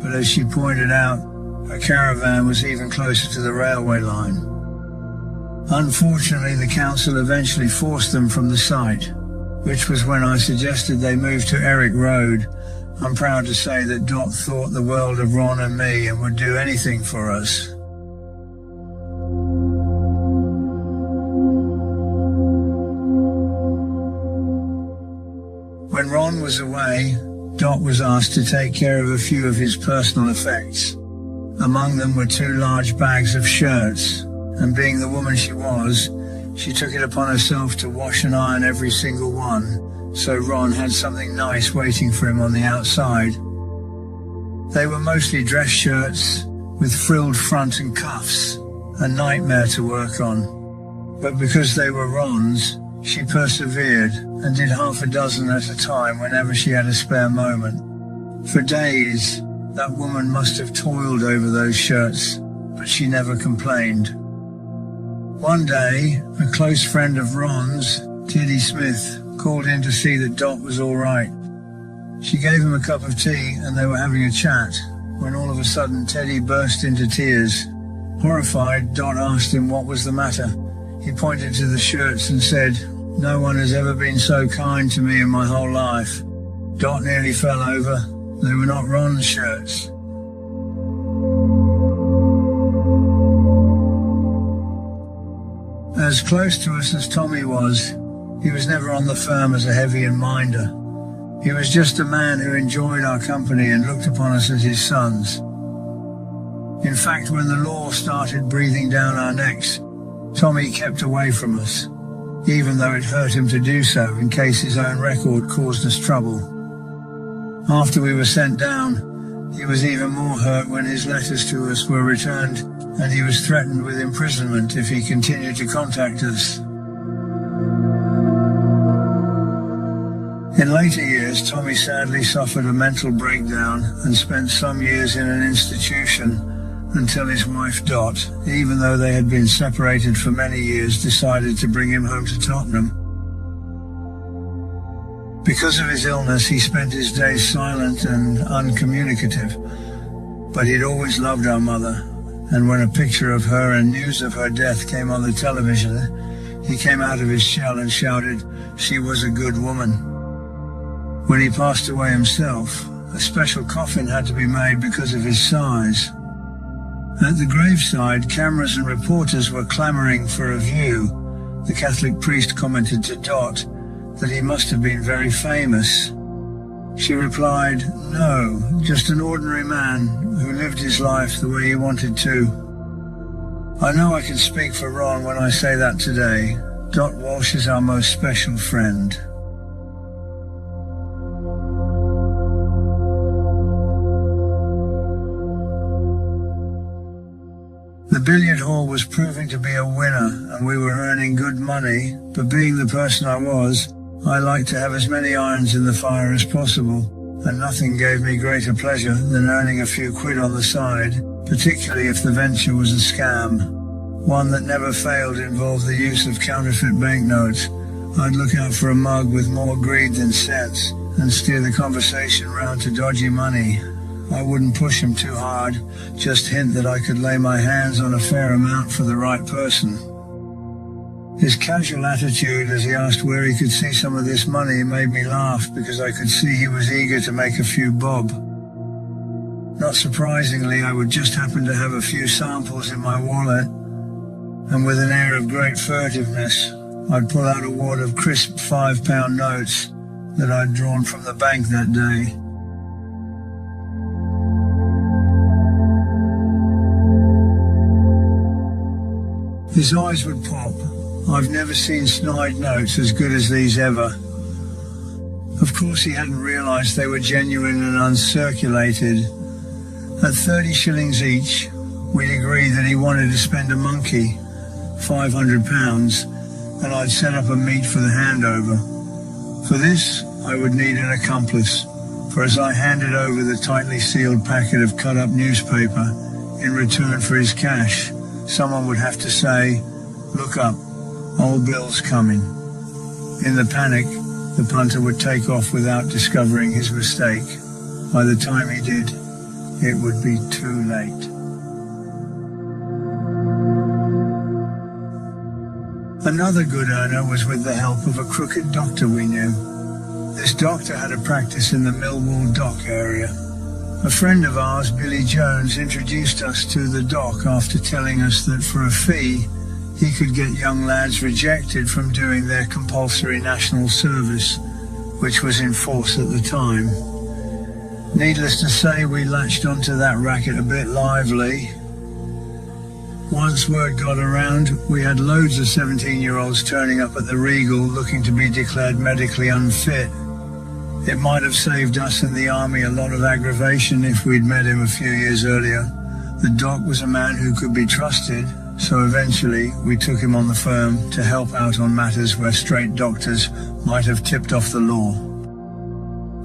but as she pointed out, her caravan was even closer to the railway line. Unfortunately, the council eventually forced them from the site, which was when I suggested they move to Eric Road. I'm proud to say that Dot thought the world of Ron and me and would do anything for us. When Ron was away, Dot was asked to take care of a few of his personal effects. Among them were 2 large bags of shirts, and being the woman she was, she took it upon herself to wash and iron every single one, so Ron had something nice waiting for him on the outside. They were mostly dress shirts with frilled front and cuffs, a nightmare to work on. But because they were Ron's, she persevered and did half a dozen at a time whenever she had a spare moment. For days, that woman must have toiled over those shirts, but she never complained. One day, a close friend of Ron's, Teddy Smith, called in to see that Dot was all right. She gave him a cup of tea and they were having a chat, when all of a sudden Teddy burst into tears. Horrified, Dot asked him what was the matter. He pointed to the shirts and said, "No one has ever been so kind to me in my whole life." Dot nearly fell over. They were not Ron's shirts. As close to us as Tommy was, he was never on the firm as a heavy-end minder. He was just a man who enjoyed our company and looked upon us as his sons. In fact, when the law started breathing down our necks, Tommy kept away from us, even though it hurt him to do so in case his own record caused us trouble. After we were sent down, he was even more hurt when his letters to us were returned and he was threatened with imprisonment if he continued to contact us. In later years, Tommy sadly suffered a mental breakdown and spent some years in an institution until his wife Dot, even though they had been separated for many years, decided to bring him home to Tottenham. Because of his illness, he spent his days silent and uncommunicative, but he'd always loved our mother, and when a picture of her and news of her death came on the television, he came out of his shell and shouted, "She was a good woman." When he passed away himself, a special coffin had to be made because of his size. At the graveside, cameras and reporters were clamoring for a view. The Catholic priest commented to Dot that he must have been very famous. She replied, "No, just an ordinary man who lived his life the way he wanted to." I know I can speak for Ron when I say that today. Dot Walsh is our most special friend. The billiard hall was proving to be a winner and we were earning good money, but being the person I was, I liked to have as many irons in the fire as possible, and nothing gave me greater pleasure than earning a few quid on the side, particularly if the venture was a scam. One that never failed involved the use of counterfeit banknotes. I'd look out for a mug with more greed than sense and steer the conversation round to dodgy money. I wouldn't push him too hard, just hint that I could lay my hands on a fair amount for the right person. His casual attitude as he asked where he could see some of this money made me laugh because I could see he was eager to make a few bob. Not surprisingly, I would just happen to have a few samples in my wallet, and with an air of great furtiveness, I'd pull out a wad of crisp £5 notes that I'd drawn from the bank that day. His eyes would pop. I've never seen snide notes as good as these ever. Of course, he hadn't realised they were genuine and uncirculated. At 30 shillings each, we'd agreed that he wanted to spend a monkey, £500, and I'd set up a meet for the handover. For this, I would need an accomplice, for as I handed over the tightly sealed packet of cut-up newspaper in return for his cash, someone would have to say, "Look up, old Bill's coming." In the panic, the punter would take off without discovering his mistake. By the time he did, it would be too late. Another good earner was with the help of a crooked doctor we knew. This doctor had a practice in the Millwall Dock area. A friend of ours, Billy Jones, introduced us to the doc after telling us that for a fee, he could get young lads rejected from doing their compulsory national service, which was in force at the time. Needless to say, we latched onto that racket a bit lively. Once word got around, we had loads of 17-year-olds turning up at the Regal looking to be declared medically unfit. It might have saved us and the army a lot of aggravation if we'd met him a few years earlier. The doc was a man who could be trusted, so eventually we took him on the firm to help out on matters where straight doctors might have tipped off the law.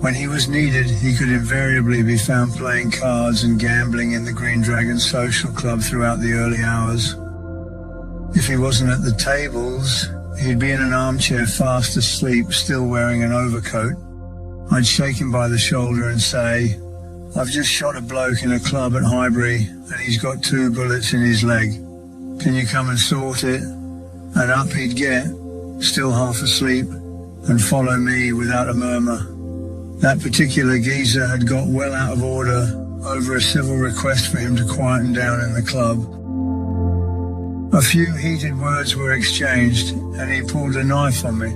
When he was needed, he could invariably be found playing cards and gambling in the Green Dragon Social Club throughout the early hours. If he wasn't at the tables, he'd be in an armchair fast asleep, still wearing an overcoat. I'd shake him by the shoulder and say, "I've just shot a bloke in a club at Highbury and he's got 2 bullets in his leg. Can you come and sort it?" And up he'd get, still half asleep, and follow me without a murmur. That particular geezer had got well out of order over a civil request for him to quieten down in the club. A few heated words were exchanged and he pulled a knife on me.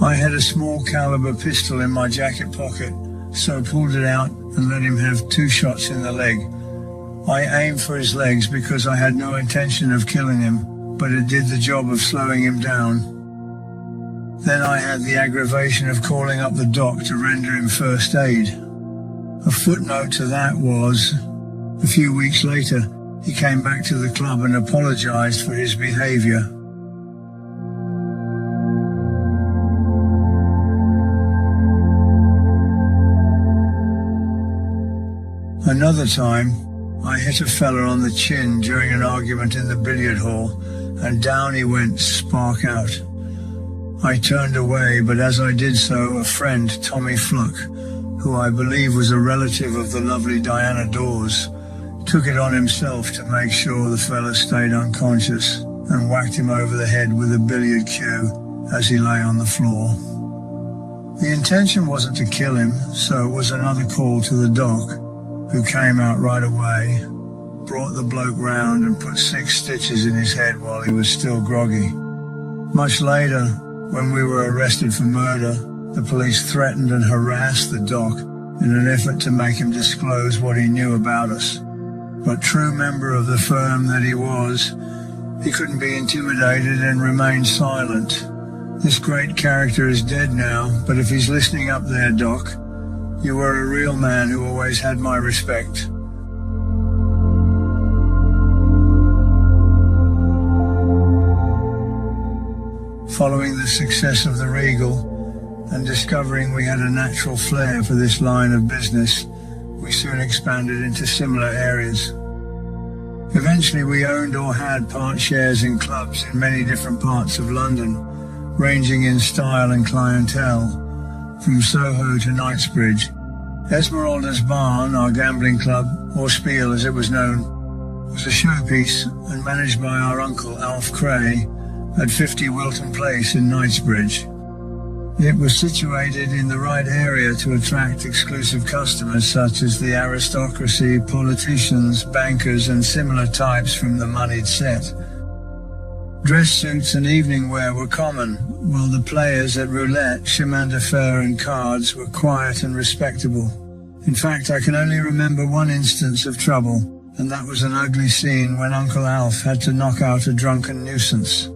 I had a small caliber pistol in my jacket pocket, so pulled it out and let him have 2 shots in the leg. I aimed for his legs because I had no intention of killing him, but it did the job of slowing him down. Then I had the aggravation of calling up the doc to render him first aid. A footnote to that was, a few weeks later, he came back to the club and apologized for his behavior. Another time, I hit a fella on the chin during an argument in the billiard hall, and down he went, spark out. I turned away, but as I did so, a friend, Tommy Fluck, who I believe was a relative of the lovely Diana Dawes, took it on himself to make sure the fella stayed unconscious and whacked him over the head with a billiard cue as he lay on the floor. The intention wasn't to kill him, so it was another call to the doc, who came out right away, brought the bloke round and put 6 stitches in his head while he was still groggy. Much later, when we were arrested for murder, the police threatened and harassed the doc in an effort to make him disclose what he knew about us. But true member of the firm that he was, he couldn't be intimidated and remained silent. This great character is dead now, but if he's listening up there, Doc, you were a real man who always had my respect. Following the success of the Regal and discovering we had a natural flair for this line of business, we soon expanded into similar areas. Eventually we owned or had part shares in clubs in many different parts of London, ranging in style and clientele, from Soho to Knightsbridge. Esmeralda's Barn, our gambling club, or Spiel as it was known, was a showpiece and managed by our uncle Alf Kray at 50 Wilton Place in Knightsbridge. It was situated in the right area to attract exclusive customers such as the aristocracy, politicians, bankers and similar types from the moneyed set. Dress suits and evening wear were common, while the players at roulette, chemin de fer and cards were quiet and respectable. In fact, I can only remember one instance of trouble, and that was an ugly scene when Uncle Alf had to knock out a drunken nuisance.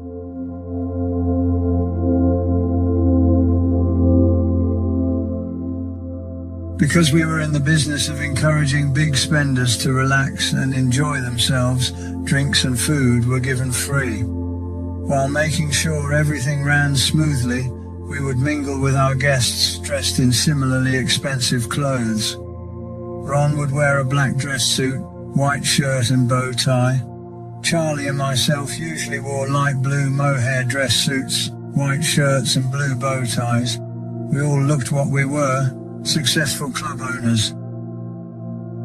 Because we were in the business of encouraging big spenders to relax and enjoy themselves, drinks and food were given free. While making sure everything ran smoothly, we would mingle with our guests dressed in similarly expensive clothes. Ron would wear a black dress suit, white shirt and bow tie. Charlie and myself usually wore light blue mohair dress suits, white shirts and blue bow ties. We all looked what we were, successful club owners.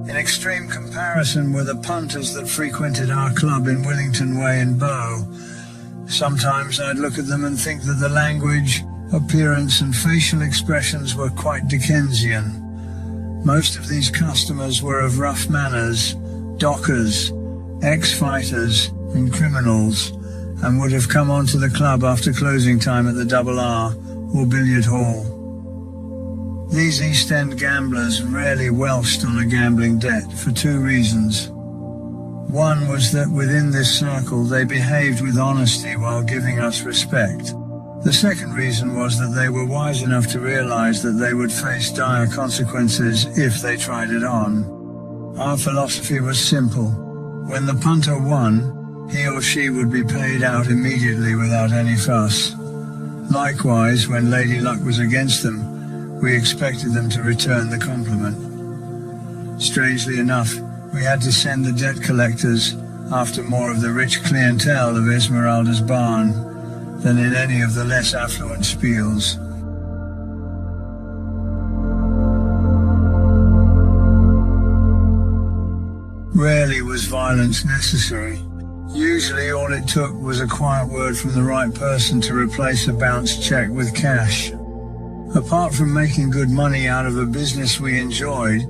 In extreme comparison were the punters that frequented our club in Willington Way and Bow. Sometimes I'd look at them and think that the language, appearance and facial expressions were quite Dickensian. Most of these customers were of rough manners, dockers, ex-fighters and criminals, and would have come onto the club after closing time at the Double R or billiard hall. These East End gamblers rarely welched on a gambling debt for two reasons. One was that within this circle they behaved with honesty while giving us respect. The second reason was that they were wise enough to realize that they would face dire consequences if they tried it on. Our philosophy was simple. When the punter won, he or she would be paid out immediately without any fuss. Likewise, when Lady Luck was against them, we expected them to return the compliment. Strangely enough, we had to send the debt collectors after more of the rich clientele of Esmeralda's barn than in any of the less affluent spiels. Rarely was violence necessary. Usually all it took was a quiet word from the right person to replace a bounced check with cash. Apart from making good money out of a business we enjoyed,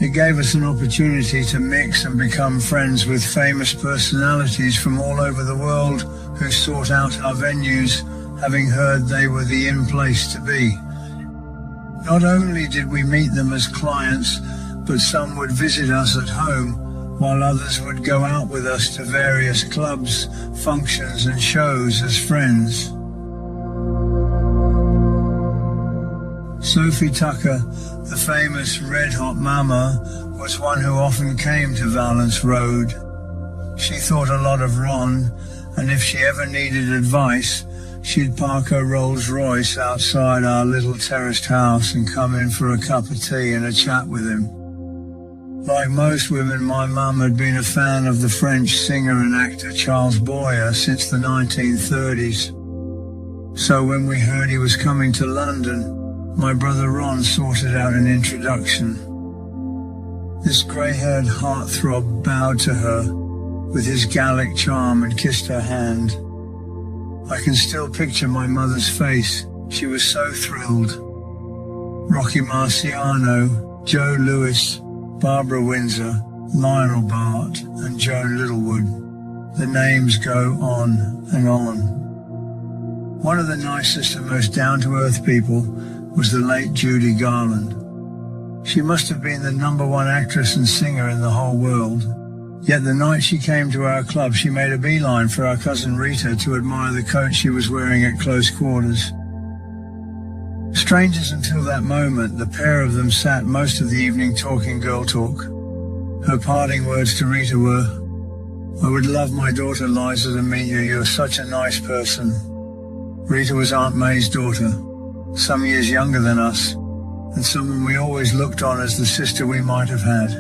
it gave us an opportunity to mix and become friends with famous personalities from all over the world who sought out our venues, having heard they were the in-place to be. Not only did we meet them as clients, but some would visit us at home, while others would go out with us to various clubs, functions and shows as friends. Sophie Tucker, the famous Red Hot Mama, was one who often came to Valence Road. She thought a lot of Ron, and if she ever needed advice, she'd park her Rolls Royce outside our little terraced house and come in for a cup of tea and a chat with him. Like most women, my mum had been a fan of the French singer and actor Charles Boyer since the 1930s. So when we heard he was coming to London, my brother Ron sorted out an introduction. This grey-haired heartthrob bowed to her with his Gallic charm and kissed her hand. I can still picture my mother's face. She was so thrilled. Rocky Marciano, Joe Lewis, Barbara Windsor, Lionel Bart and Joan Littlewood. The names go on and on. One of the nicest and most down-to-earth people was the late Judy Garland. She must have been the #1 actress and singer in the whole world. Yet the night she came to our club, she made a beeline for our cousin Rita to admire the coat she was wearing at close quarters. Strangers until that moment, the pair of them sat most of the evening talking girl talk. Her parting words to Rita were, "I would love my daughter Liza to meet you. You're such a nice person." Rita was Aunt May's daughter, some years younger than us, and someone we always looked on as the sister we might have had.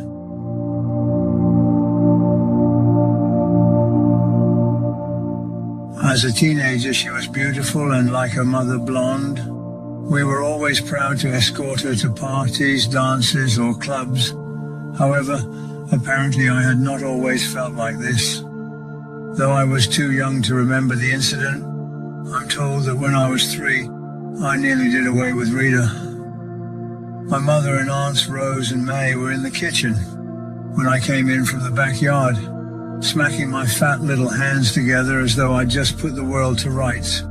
As a teenager, she was beautiful and, like her mother, blonde. We were always proud to escort her to parties, dances, or clubs. However, apparently I had not always felt like this. Though I was too young to remember the incident, I'm told that when I was 3, I nearly did away with Rita. My mother and aunts Rose and May were in the kitchen when I came in from the backyard, smacking my fat little hands together as though I'd just put the world to rights.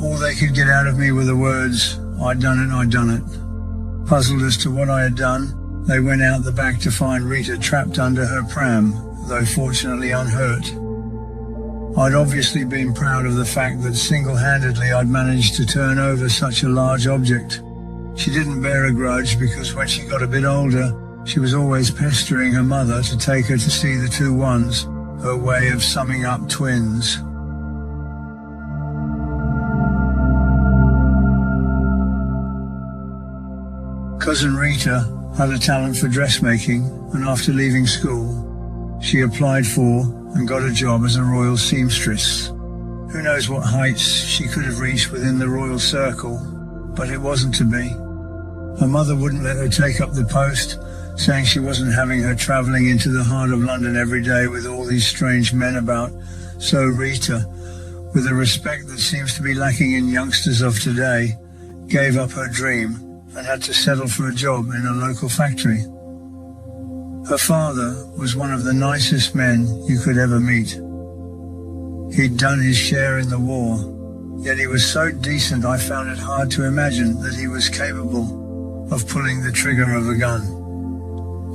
All they could get out of me were the words, "I'd done it, I'd done it." Puzzled as to what I had done, they went out the back to find Rita trapped under her pram, though fortunately unhurt. I'd obviously been proud of the fact that single-handedly I'd managed to turn over such a large object. She didn't bear a grudge because when she got a bit older, she was always pestering her mother to take her to see the two ones, her way of summing up twins. Cousin Rita had a talent for dressmaking, and after leaving school, she applied for and got a job as a royal seamstress. Who knows what heights she could have reached within the royal circle, but it wasn't to be. Her mother wouldn't let her take up the post, saying she wasn't having her travelling into the heart of London every day with all these strange men about. So Rita, with a respect that seems to be lacking in youngsters of today, gave up her dream and had to settle for a job in a local factory. Her father was one of the nicest men you could ever meet. He'd done his share in the war, yet he was so decent I found it hard to imagine that he was capable of pulling the trigger of a gun.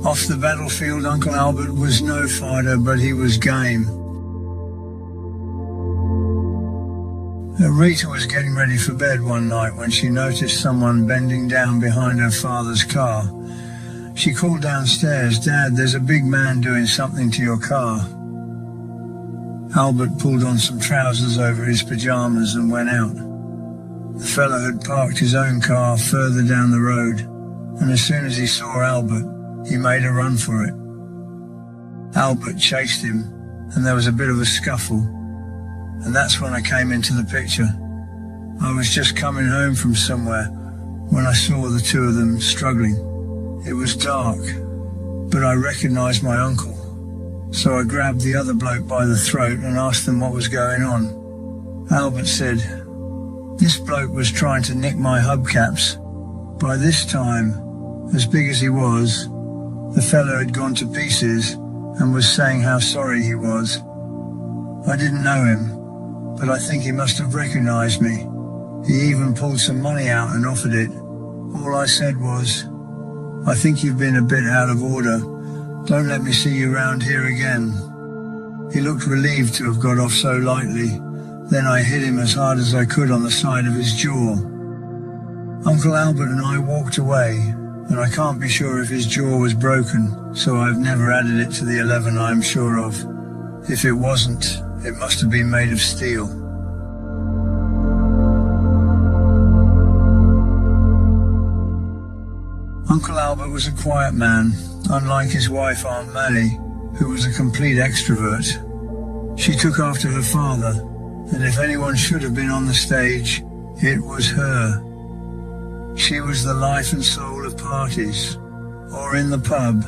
Off the battlefield, Uncle Albert was no fighter, but he was game. Rita was getting ready for bed one night when she noticed someone bending down behind her father's car. She called downstairs, "Dad, there's a big man doing something to your car." Albert pulled on some trousers over his pajamas and went out. The fellow had parked his own car further down the road, and as soon as he saw Albert, he made a run for it. Albert chased him, and there was a bit of a scuffle, and that's when I came into the picture. I was just coming home from somewhere when I saw the two of them struggling. It was dark, but I recognized my uncle, so I grabbed the other bloke by the throat and asked them what was going on. Albert said, "This bloke was trying to nick my hubcaps." By this time, as big as he was, the fellow had gone to pieces and was saying how sorry he was. I didn't know him, but I think he must have recognized me. He even pulled some money out and offered it. All I said was, "I think you've been a bit out of order. Don't let me see you round here again." He looked relieved to have got off so lightly. Then I hit him as hard as I could on the side of his jaw. Uncle Albert and I walked away, and I can't be sure if his jaw was broken, so I've never added it to the 11 I'm sure of. If it wasn't, it must have been made of steel. Uncle Albert was a quiet man, unlike his wife Aunt May, who was a complete extrovert. She took after her father, and if anyone should have been on the stage, it was her. She was the life and soul of parties, or in the pub,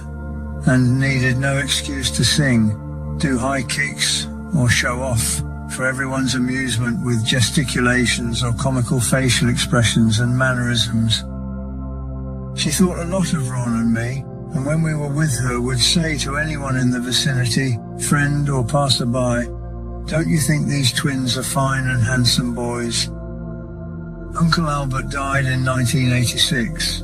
and needed no excuse to sing, do high kicks, or show off for everyone's amusement with gesticulations or comical facial expressions and mannerisms. She thought a lot of Ron and me, and when we were with her would say to anyone in the vicinity, friend or passerby, "Don't you think these twins are fine and handsome boys?" Uncle Albert died in 1986,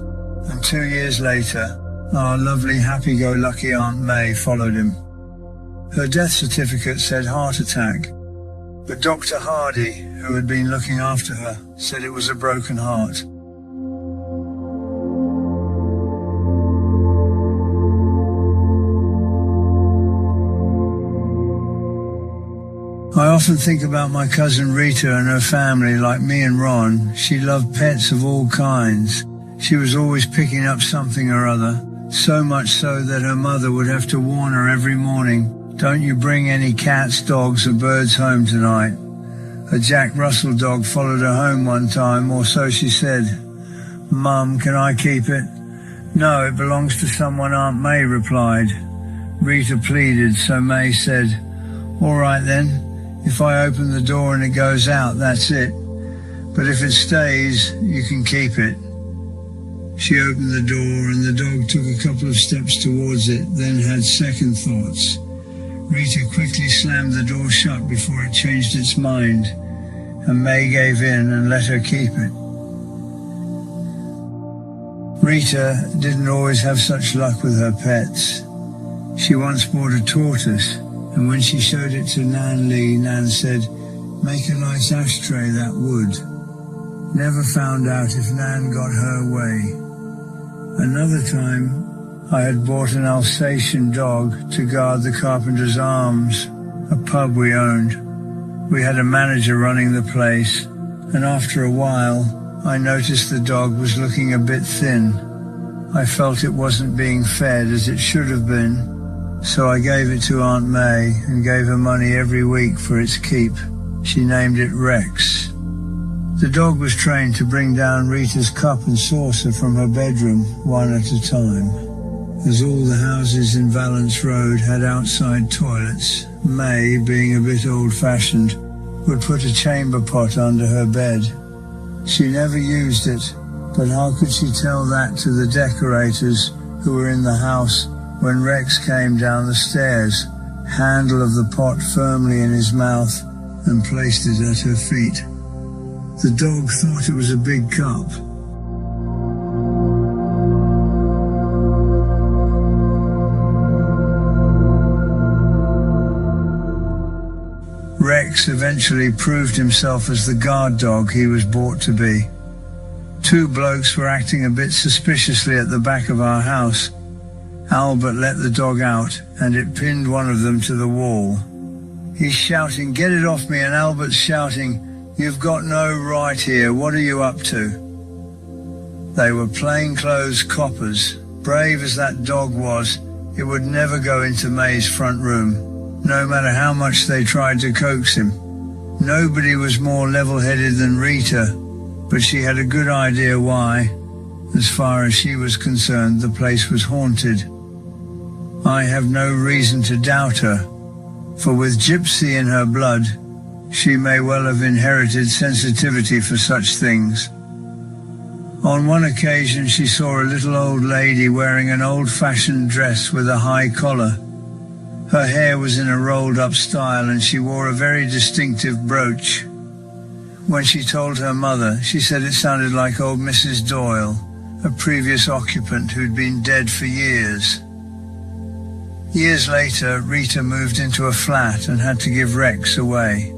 and 2 years later, our lovely happy-go-lucky Aunt May followed him. Her death certificate said heart attack, but Dr. Hardy, who had been looking after her, said it was a broken heart. I often think about my cousin Rita and her family. Like me and Ron, she loved pets of all kinds. She was always picking up something or other, so much so that her mother would have to warn her every morning, "Don't you bring any cats, dogs or birds home tonight." A Jack Russell dog followed her home one time, or so she said. "Mum, can I keep it?" "No, it belongs to someone," Aunt May replied. Rita pleaded, so May said, "All right then. If I open the door and it goes out, that's it." but if it stays, you can keep it. She opened the door and the dog took a couple of steps towards it, then had second thoughts. Rita quickly slammed the door shut before it changed its mind, and May gave in and let her keep it. Rita didn't always have such luck with her pets. She once bought a tortoise, and when she showed it to Nan Lee, Nan said, "Make a nice ashtray, that would." Never found out if Nan got her way. Another time, I had bought an Alsatian dog to guard the Carpenter's Arms, a pub we owned. We had a manager running the place, and after a while, I noticed the dog was looking a bit thin. I felt it wasn't being fed as it should have been, so I gave it to Aunt May and gave her money every week for its keep. She named it Rex. The dog was trained to bring down Rita's cup and saucer from her bedroom one at a time. As all the houses in Valence Road had outside toilets, May, being a bit old-fashioned, would put a chamber pot under her bed. She never used it, but how could she tell that to the decorators who were in the house when Rex came down the stairs, handle of the pot firmly in his mouth, and placed it at her feet? The dog thought it was a big cup. Rex eventually proved himself as the guard dog he was bought to be. Two blokes were acting a bit suspiciously at the back of our house. Albert let the dog out, and it pinned one of them to the wall. He's shouting, "Get it off me," and Albert's shouting, "You've got no right here, what are you up to?" They were plainclothes coppers. Brave as that dog was, it would never go into May's front room, no matter how much they tried to coax him. Nobody was more level-headed than Rita, but she had a good idea why. As far as she was concerned, the place was haunted. I have no reason to doubt her, for with gypsy in her blood, she may well have inherited sensitivity for such things. On one occasion, she saw a little old lady wearing an old-fashioned dress with a high collar. Her hair was in a rolled-up style, and she wore a very distinctive brooch. When she told her mother, she said it sounded like old Mrs. Doyle, a previous occupant who'd been dead for years. Years later, Rita moved into a flat and had to give Rex away.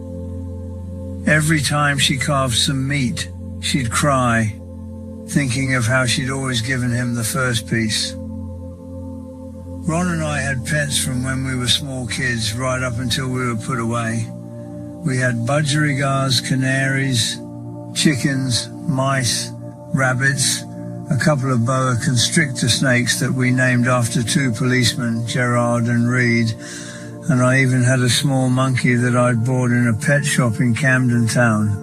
Every time she carved some meat, she'd cry, thinking of how she'd always given him the first piece. Ron and I had pets from when we were small kids right up until we were put away. We had budgerigars, canaries, chickens, mice, rabbits, a couple of boa constrictor snakes that we named after two policemen, Gerard and Reed, and I even had a small monkey that I'd bought in a pet shop in Camden Town.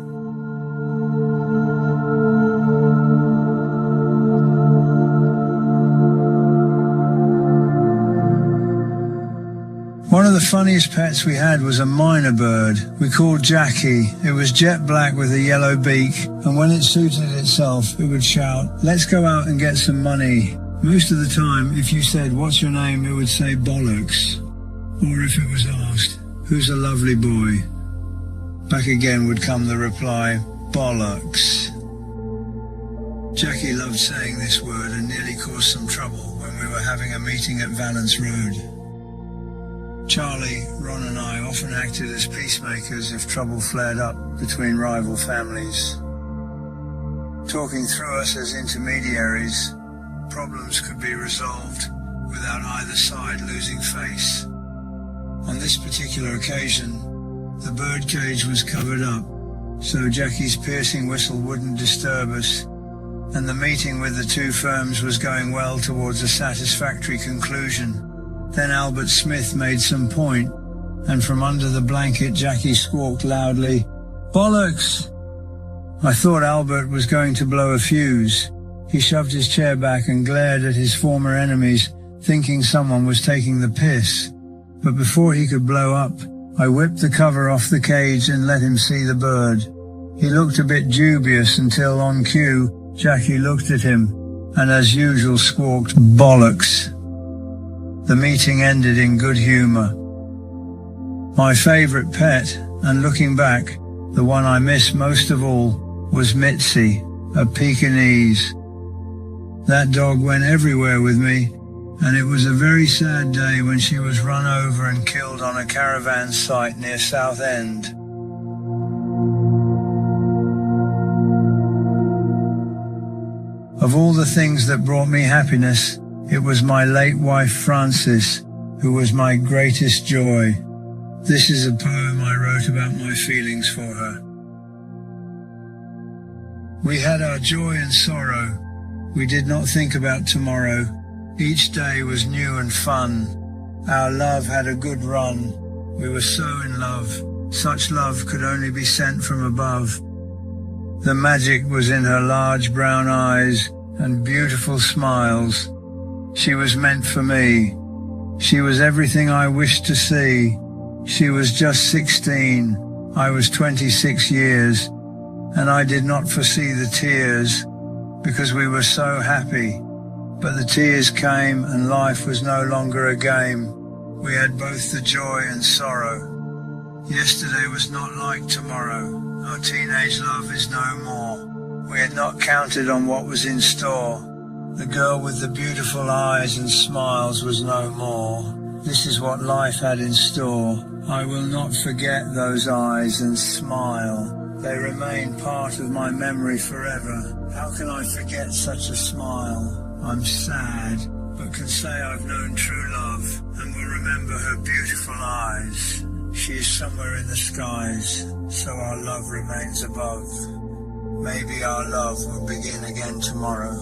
One of the funniest pets we had was a minor bird we called Jackie. It was jet black with a yellow beak, and when it suited itself, it would shout, "Let's go out and get some money." Most of the time, if you said, "What's your name?" it would say bollocks. Or if it was asked, "Who's a lovely boy?" back again would come the reply, "Bollocks." Jackie loved saying this word and nearly caused some trouble when we were having a meeting at Valence Road. Charlie, Ron and I often acted as peacemakers if trouble flared up between rival families. Talking through us as intermediaries, problems could be resolved without either side losing face. On this particular occasion, the bird cage was covered up, so Jackie's piercing whistle wouldn't disturb us, and the meeting with the two firms was going well towards a satisfactory conclusion. Then Albert Smith made some point, and from under the blanket Jackie squawked loudly, "Bollocks!" I thought Albert was going to blow a fuse. He shoved his chair back and glared at his former enemies, thinking someone was taking the piss. But before he could blow up, I whipped the cover off the cage and let him see the bird. He looked a bit dubious until on cue, Jackie looked at him and as usual squawked bollocks. The meeting ended in good humour. My favourite pet, and looking back, the one I miss most of all, was Mitzi, a Pekingese. That dog went everywhere with me, and it was a very sad day when she was run over and killed on a caravan site near Southend. Of all the things that brought me happiness, it was my late wife Frances, who was my greatest joy. This is a poem I wrote about my feelings for her. We had our joy and sorrow. We did not think about tomorrow. Each day was new and fun. Our love had a good run. We were so in love. Such love could only be sent from above. The magic was in her large brown eyes and beautiful smiles. She was meant for me. She was everything I wished to see. She was just 16. I was 26 years, and I did not foresee the tears because we were so happy. But the tears came and life was no longer a game. We had both the joy and sorrow. Yesterday was not like tomorrow. Our teenage love is no more. We had not counted on what was in store. The girl with the beautiful eyes and smiles was no more. This is what life had in store. I will not forget those eyes and smile. They remain part of my memory forever. How can I forget such a smile? I'm sad, but can say I've known true love and will remember her beautiful eyes. She is somewhere in the skies, so our love remains above. Maybe our love will begin again tomorrow.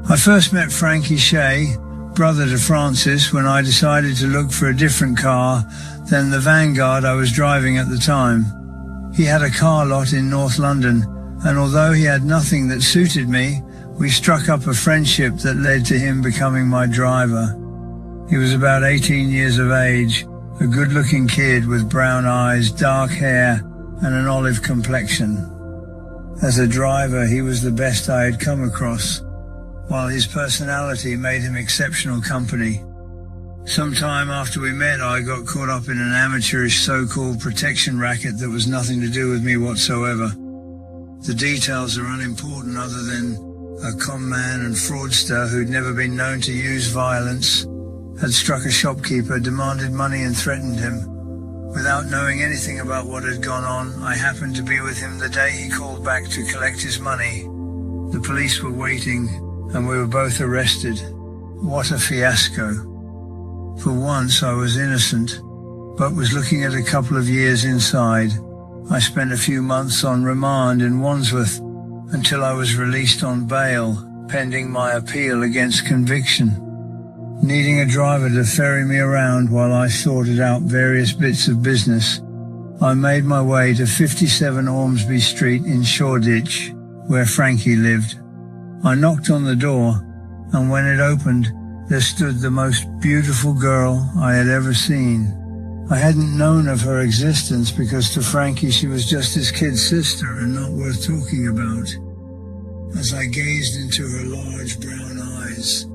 I first met Frankie Shay, brother to Francis, when I decided to look for a different car than the Vanguard I was driving at the time. He had a car lot in North London, and although he had nothing that suited me, we struck up a friendship that led to him becoming my driver. He was about 18 years of age, a good-looking kid with brown eyes, dark hair, and an olive complexion. As a driver, he was the best I had come across, while his personality made him exceptional company. Sometime after we met, I got caught up in an amateurish so-called protection racket that was nothing to do with me whatsoever. The details are unimportant other than a con man and fraudster who'd never been known to use violence, had struck a shopkeeper, demanded money and threatened him. Without knowing anything about what had gone on, I happened to be with him the day he called back to collect his money. The police were waiting, and we were both arrested. What a fiasco. For once I was innocent, but was looking at a couple of years inside. I spent a few months on remand in Wandsworth until I was released on bail, pending my appeal against conviction. Needing a driver to ferry me around while I sorted out various bits of business, I made my way to 57 Ormsby Street in Shoreditch, where Frankie lived. I knocked on the door, and when it opened, there stood the most beautiful girl I had ever seen. I hadn't known of her existence because to Frankie she was just his kid sister and not worth talking about. As I gazed into her large brown eyes,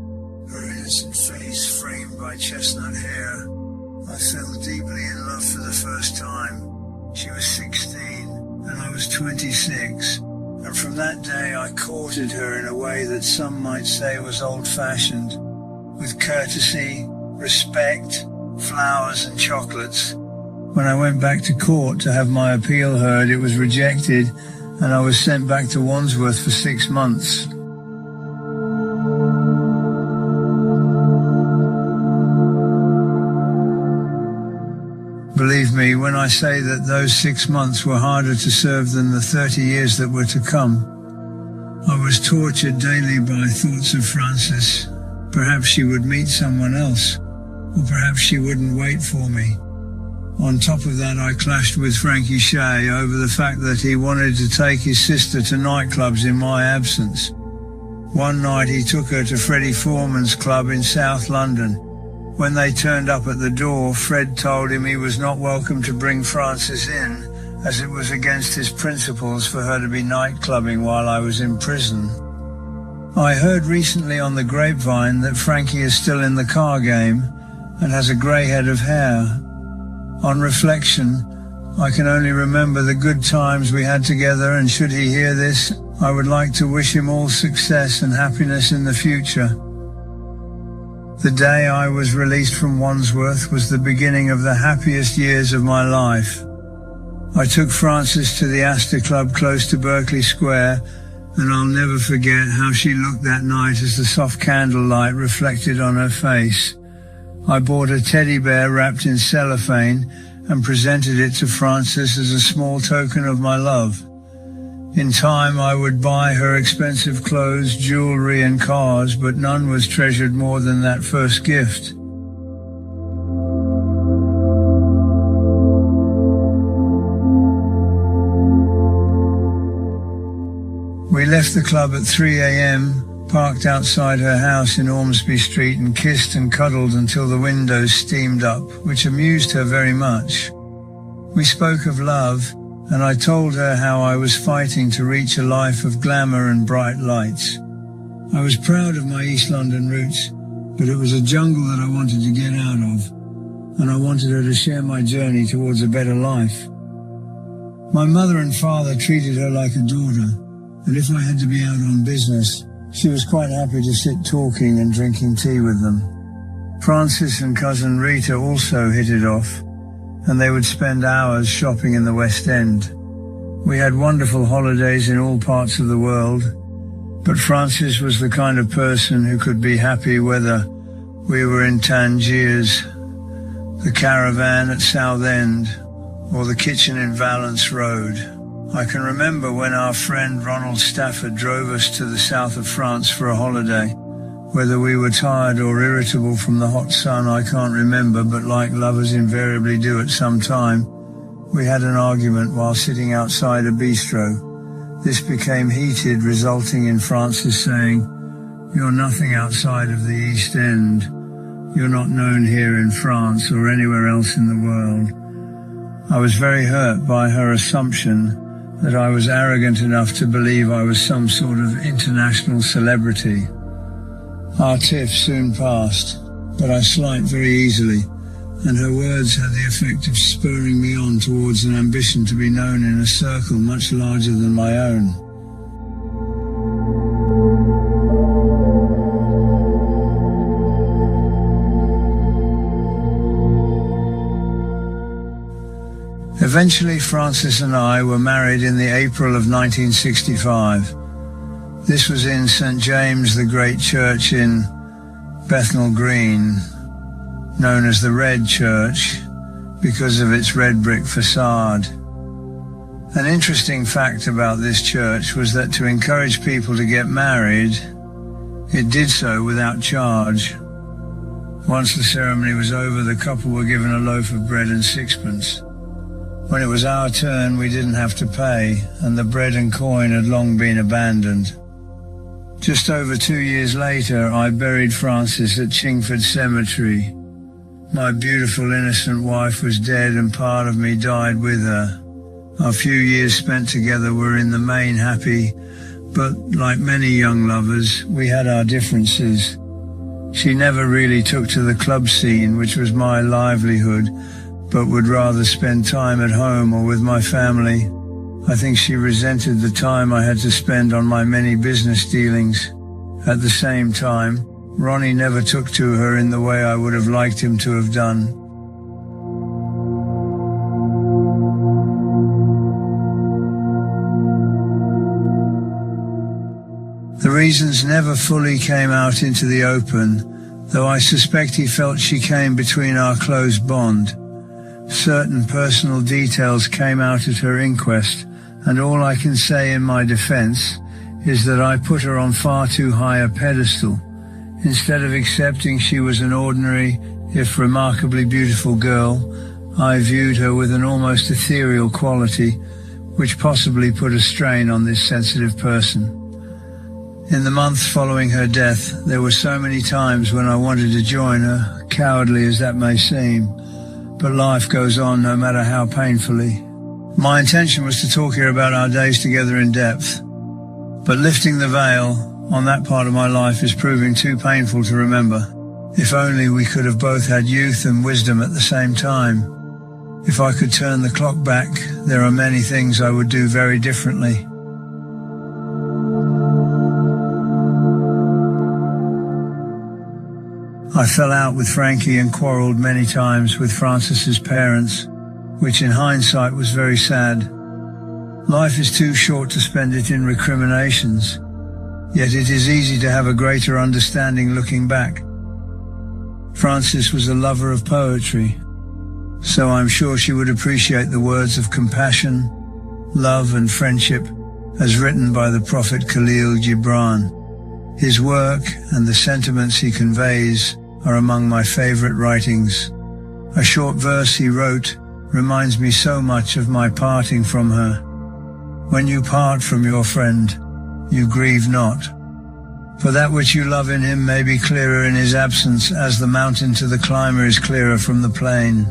her innocent face framed by chestnut hair, I fell deeply in love for the first time. She was 16 and I was 26, and from that day I courted her in a way that some might say was old-fashioned, with courtesy, respect, flowers and chocolates. When I went back to court to have my appeal heard, it was rejected and I was sent back to Wandsworth for 6 months. Believe me when I say that those 6 months were harder to serve than the 30 years that were to come. I was tortured daily by thoughts of Frances. Perhaps she would meet someone else, or perhaps she wouldn't wait for me. On top of that, I clashed with Frankie Shay over the fact that he wanted to take his sister to nightclubs in my absence. One night he took her to Freddie Foreman's club in South London. When they turned up at the door, Fred told him he was not welcome to bring Frances in, as it was against his principles for her to be night clubbing while I was in prison. I heard recently on the grapevine that Frankie is still in the car game and has a grey head of hair. On reflection, I can only remember the good times we had together, and should he hear this, I would like to wish him all success and happiness in the future. The day I was released from Wandsworth was the beginning of the happiest years of my life. I took Frances to the Astor Club close to Berkeley Square, and I'll never forget how she looked that night as the soft candlelight reflected on her face. I bought a teddy bear wrapped in cellophane and presented it to Frances as a small token of my love. In time I would buy her expensive clothes, jewelry and cars, but none was treasured more than that first gift. We left the club at 3 a.m, parked outside her house in Ormsby Street and kissed and cuddled until the windows steamed up, which amused her very much. We spoke of love, and I told her how I was fighting to reach a life of glamour and bright lights. I was proud of my East London roots, but it was a jungle that I wanted to get out of, and I wanted her to share my journey towards a better life. My mother and father treated her like a daughter, and if I had to be out on business, she was quite happy to sit talking and drinking tea with them. Frances and cousin Rita also hit it off, and they would spend hours shopping in the West End. We had wonderful holidays in all parts of the world, but Frances was the kind of person who could be happy whether we were in Tangiers, the Caravan at Southend, or the kitchen in Valence Road. I can remember when our friend Ronald Stafford drove us to the south of France for a holiday. Whether we were tired or irritable from the hot sun, I can't remember, but like lovers invariably do at some time, we had an argument while sitting outside a bistro. This became heated, resulting in Frances saying, "You're nothing outside of the East End. You're not known here in France or anywhere else in the world." I was very hurt by her assumption that I was arrogant enough to believe I was some sort of international celebrity. Our tiff soon passed, but I slight very easily, and her words had the effect of spurring me on towards an ambition to be known in a circle much larger than my own. Eventually, Frances and I were married in the April of 1965. This was in St. James the Great Church in Bethnal Green, known as the Red Church because of its red brick facade. An interesting fact about this church was that to encourage people to get married, it did so without charge. Once the ceremony was over, the couple were given a loaf of bread and sixpence. When it was our turn, we didn't have to pay, and the bread and coin had long been abandoned. Just over 2 years later, I buried Frances at Chingford Cemetery. My beautiful, innocent wife was dead, and part of me died with her. Our few years spent together were in the main happy, but like many young lovers, we had our differences. She never really took to the club scene, which was my livelihood, but would rather spend time at home or with my family. I think she resented the time I had to spend on my many business dealings. At the same time, Ronnie never took to her in the way I would have liked him to have done. The reasons never fully came out into the open, though I suspect he felt she came between our close bond. Certain personal details came out at her inquest, and all I can say in my defense is that I put her on far too high a pedestal. Instead of accepting she was an ordinary, if remarkably beautiful girl, I viewed her with an almost ethereal quality, which possibly put a strain on this sensitive person. In the months following her death, there were so many times when I wanted to join her, cowardly as that may seem, but life goes on no matter how painfully. My intention was to talk here about our days together in depth, but lifting the veil on that part of my life is proving too painful to remember. If only we could have both had youth and wisdom at the same time. If I could turn the clock back, there are many things I would do very differently. I fell out with Frankie and quarrelled many times with Frances's parents, which in hindsight was very sad. Life is too short to spend it in recriminations, yet it is easy to have a greater understanding looking back. Frances was a lover of poetry, so I'm sure she would appreciate the words of compassion, love and friendship as written by the Prophet Khalil Gibran. His work and the sentiments he conveys are among my favorite writings. A short verse he wrote reminds me so much of my parting from her. When you part from your friend, you grieve not, for that which you love in him may be clearer in his absence, as the mountain to the climber is clearer from the plain.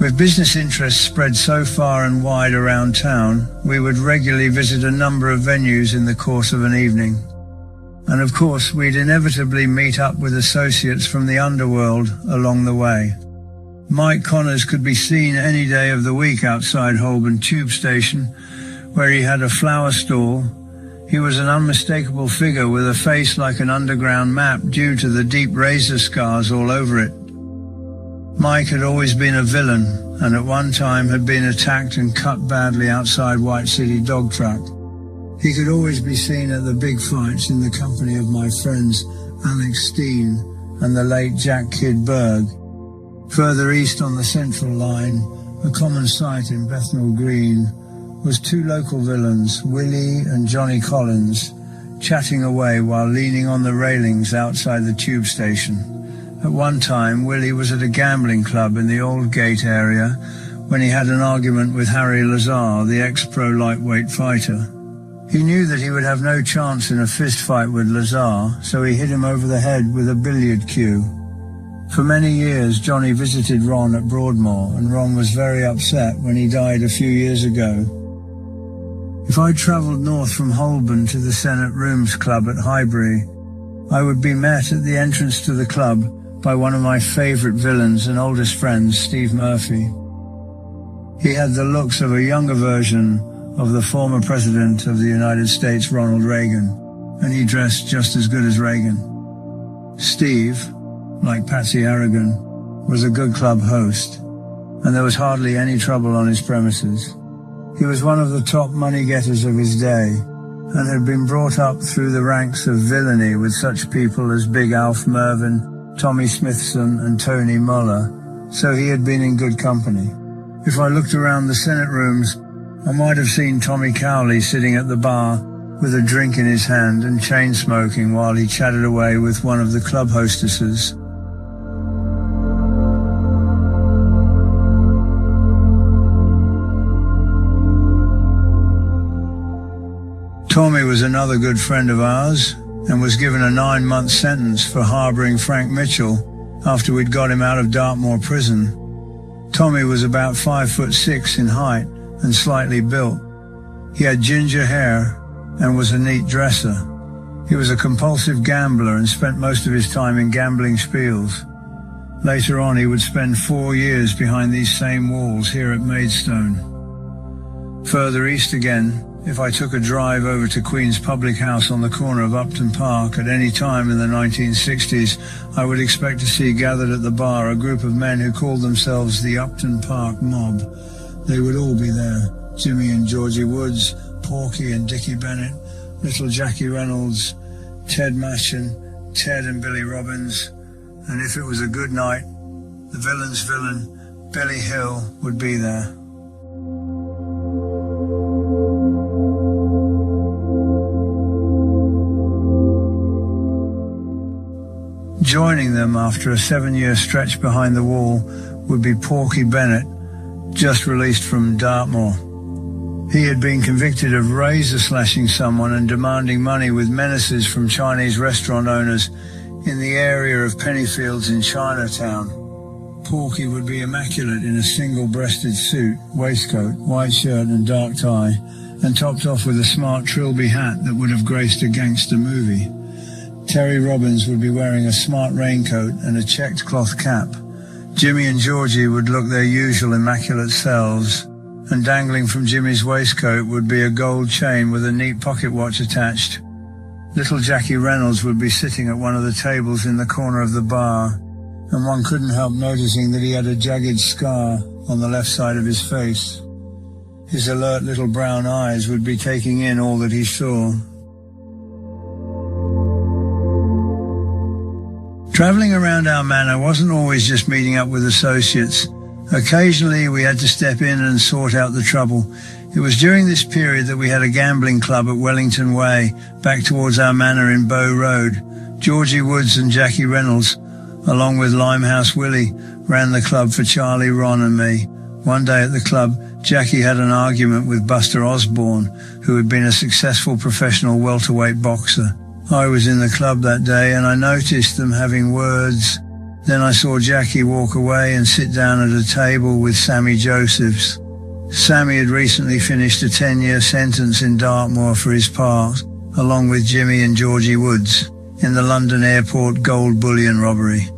With business interests spread so far and wide around town, we would regularly visit a number of venues in the course of an evening. And of course, we'd inevitably meet up with associates from the underworld along the way. Mike Connors could be seen any day of the week outside Holborn Tube Station, where he had a flower stall. He was an unmistakable figure with a face like an underground map due to the deep razor scars all over it. Mike had always been a villain, and at one time had been attacked and cut badly outside White City Dog Track. He could always be seen at the big fights in the company of my friends Alex Steen and the late Jack Kidd Berg. Further east on the Central Line, a common sight in Bethnal Green, was two local villains, Willie and Johnny Collins, chatting away while leaning on the railings outside the tube station. At one time, Willie was at a gambling club in the Old Gate area when he had an argument with Harry Lazar, the ex-pro lightweight fighter. He knew that he would have no chance in a fist fight with Lazar, so he hit him over the head with a billiard cue. For many years, Johnny visited Ron at Broadmoor, and Ron was very upset when he died a few years ago. If I travelled north from Holborn to the Senate Rooms Club at Highbury, I would be met at the entrance to the club by one of my favourite villains and oldest friends, Steve Murphy. He had the looks of a younger version of the former President of the United States, Ronald Reagan, and he dressed just as good as Reagan. Steve, like Patsy Harrigan, was a good club host, and there was hardly any trouble on his premises. He was one of the top money-getters of his day, and had been brought up through the ranks of villainy with such people as Big Alf Mervyn, Tommy Smithson and Tony Muller, so he had been in good company. If I looked around the Senate rooms, I might have seen Tommy Cowley sitting at the bar with a drink in his hand and chain-smoking while he chatted away with one of the club hostesses. Tommy was another good friend of ours and was given a 9-month sentence for harbouring Frank Mitchell after we'd got him out of Dartmoor prison. Tommy was about 5'6" in height and slightly built. He had ginger hair and was a neat dresser. He was a compulsive gambler and spent most of his time in gambling spiels. Later on, he would spend 4 years behind these same walls here at Maidstone. Further east again, if I took a drive over to Queen's Public House on the corner of Upton Park at any time in the 1960s, I would expect to see gathered at the bar a group of men who called themselves the Upton Park Mob. They would all be there: Jimmy and Georgie Woods, Porky and Dickie Bennett, Little Jackie Reynolds, Ted Machen, Ted and Billy Robbins, and if it was a good night, the villain's villain, Billy Hill, would be there. Joining them after a 7-year stretch behind the wall would be Porky Bennett, just released from Dartmoor. He had been convicted of razor slashing someone and demanding money with menaces from Chinese restaurant owners in the area of Pennyfields in Chinatown. Porky would be immaculate in a single-breasted suit, waistcoat, white shirt and dark tie, and topped off with a smart trilby hat that would have graced a gangster movie. Terry Robbins would be wearing a smart raincoat and a checked cloth cap. Jimmy and Georgie would look their usual immaculate selves, and dangling from Jimmy's waistcoat would be a gold chain with a neat pocket watch attached. Little Jackie Reynolds would be sitting at one of the tables in the corner of the bar, and one couldn't help noticing that he had a jagged scar on the left side of his face. His alert little brown eyes would be taking in all that he saw. Travelling around our manor wasn't always just meeting up with associates. Occasionally we had to step in and sort out the trouble. It was during this period that we had a gambling club at Wellington Way, back towards our manor in Bow Road. Georgie Woods and Jackie Reynolds, along with Limehouse Willie, ran the club for Charlie, Ron and me. One day at the club, Jackie had an argument with Buster Osborne, who had been a successful professional welterweight boxer. I was in the club that day and I noticed them having words. Then I saw Jackie walk away and sit down at a table with Sammy Josephs. Sammy had recently finished a 10-year sentence in Dartmoor for his part, along with Jimmy and Georgie Woods, in the London airport gold bullion robbery.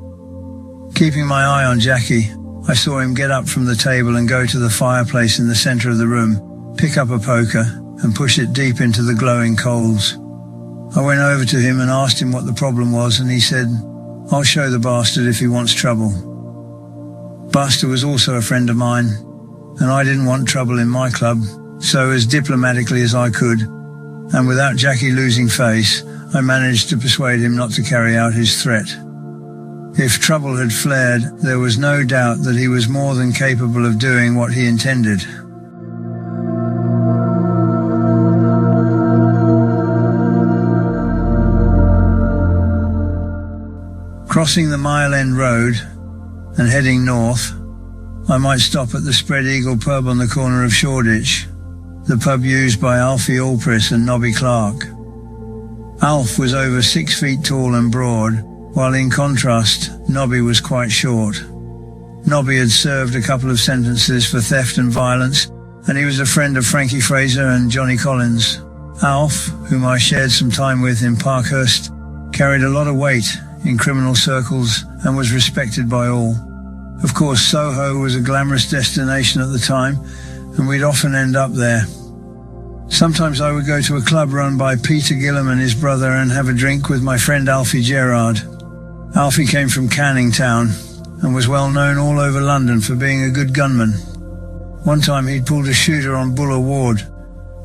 Keeping my eye on Jackie, I saw him get up from the table and go to the fireplace in the centre of the room, pick up a poker and push it deep into the glowing coals. I went over to him and asked him what the problem was, and he said, "I'll show the bastard if he wants trouble." Buster was also a friend of mine, and I didn't want trouble in my club, so as diplomatically as I could, and without Jackie losing face, I managed to persuade him not to carry out his threat. If trouble had flared, there was no doubt that he was more than capable of doing what he intended. Crossing the Mile End Road and heading north, I might stop at the Spread Eagle pub on the corner of Shoreditch, the pub used by Alfie Allpris and Nobby Clark. Alf was over 6 feet tall and broad, while in contrast, Nobby was quite short. Nobby had served a couple of sentences for theft and violence, and he was a friend of Frankie Fraser and Johnny Collins. Alf, whom I shared some time with in Parkhurst, carried a lot of weight in criminal circles and was respected by all. Of course, Soho was a glamorous destination at the time, and we'd often end up there. Sometimes I would go to a club run by Peter Gillam and his brother and have a drink with my friend Alfie Gerard. Alfie came from Canning Town and was well known all over London for being a good gunman. One time he'd pulled a shooter on Buller Ward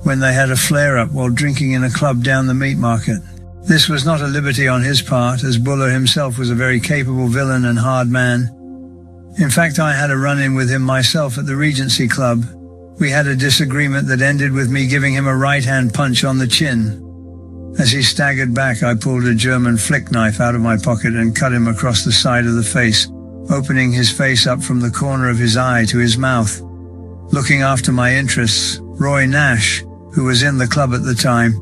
when they had a flare-up while drinking in a club down the Meat Market. This was not a liberty on his part, as Buller himself was a very capable villain and hard man. In fact, I had a run-in with him myself at the Regency Club. We had a disagreement that ended with me giving him a right-hand punch on the chin. As he staggered back, I pulled a German flick knife out of my pocket and cut him across the side of the face, opening his face up from the corner of his eye to his mouth. Looking after my interests, Roy Nash, who was in the club at the time,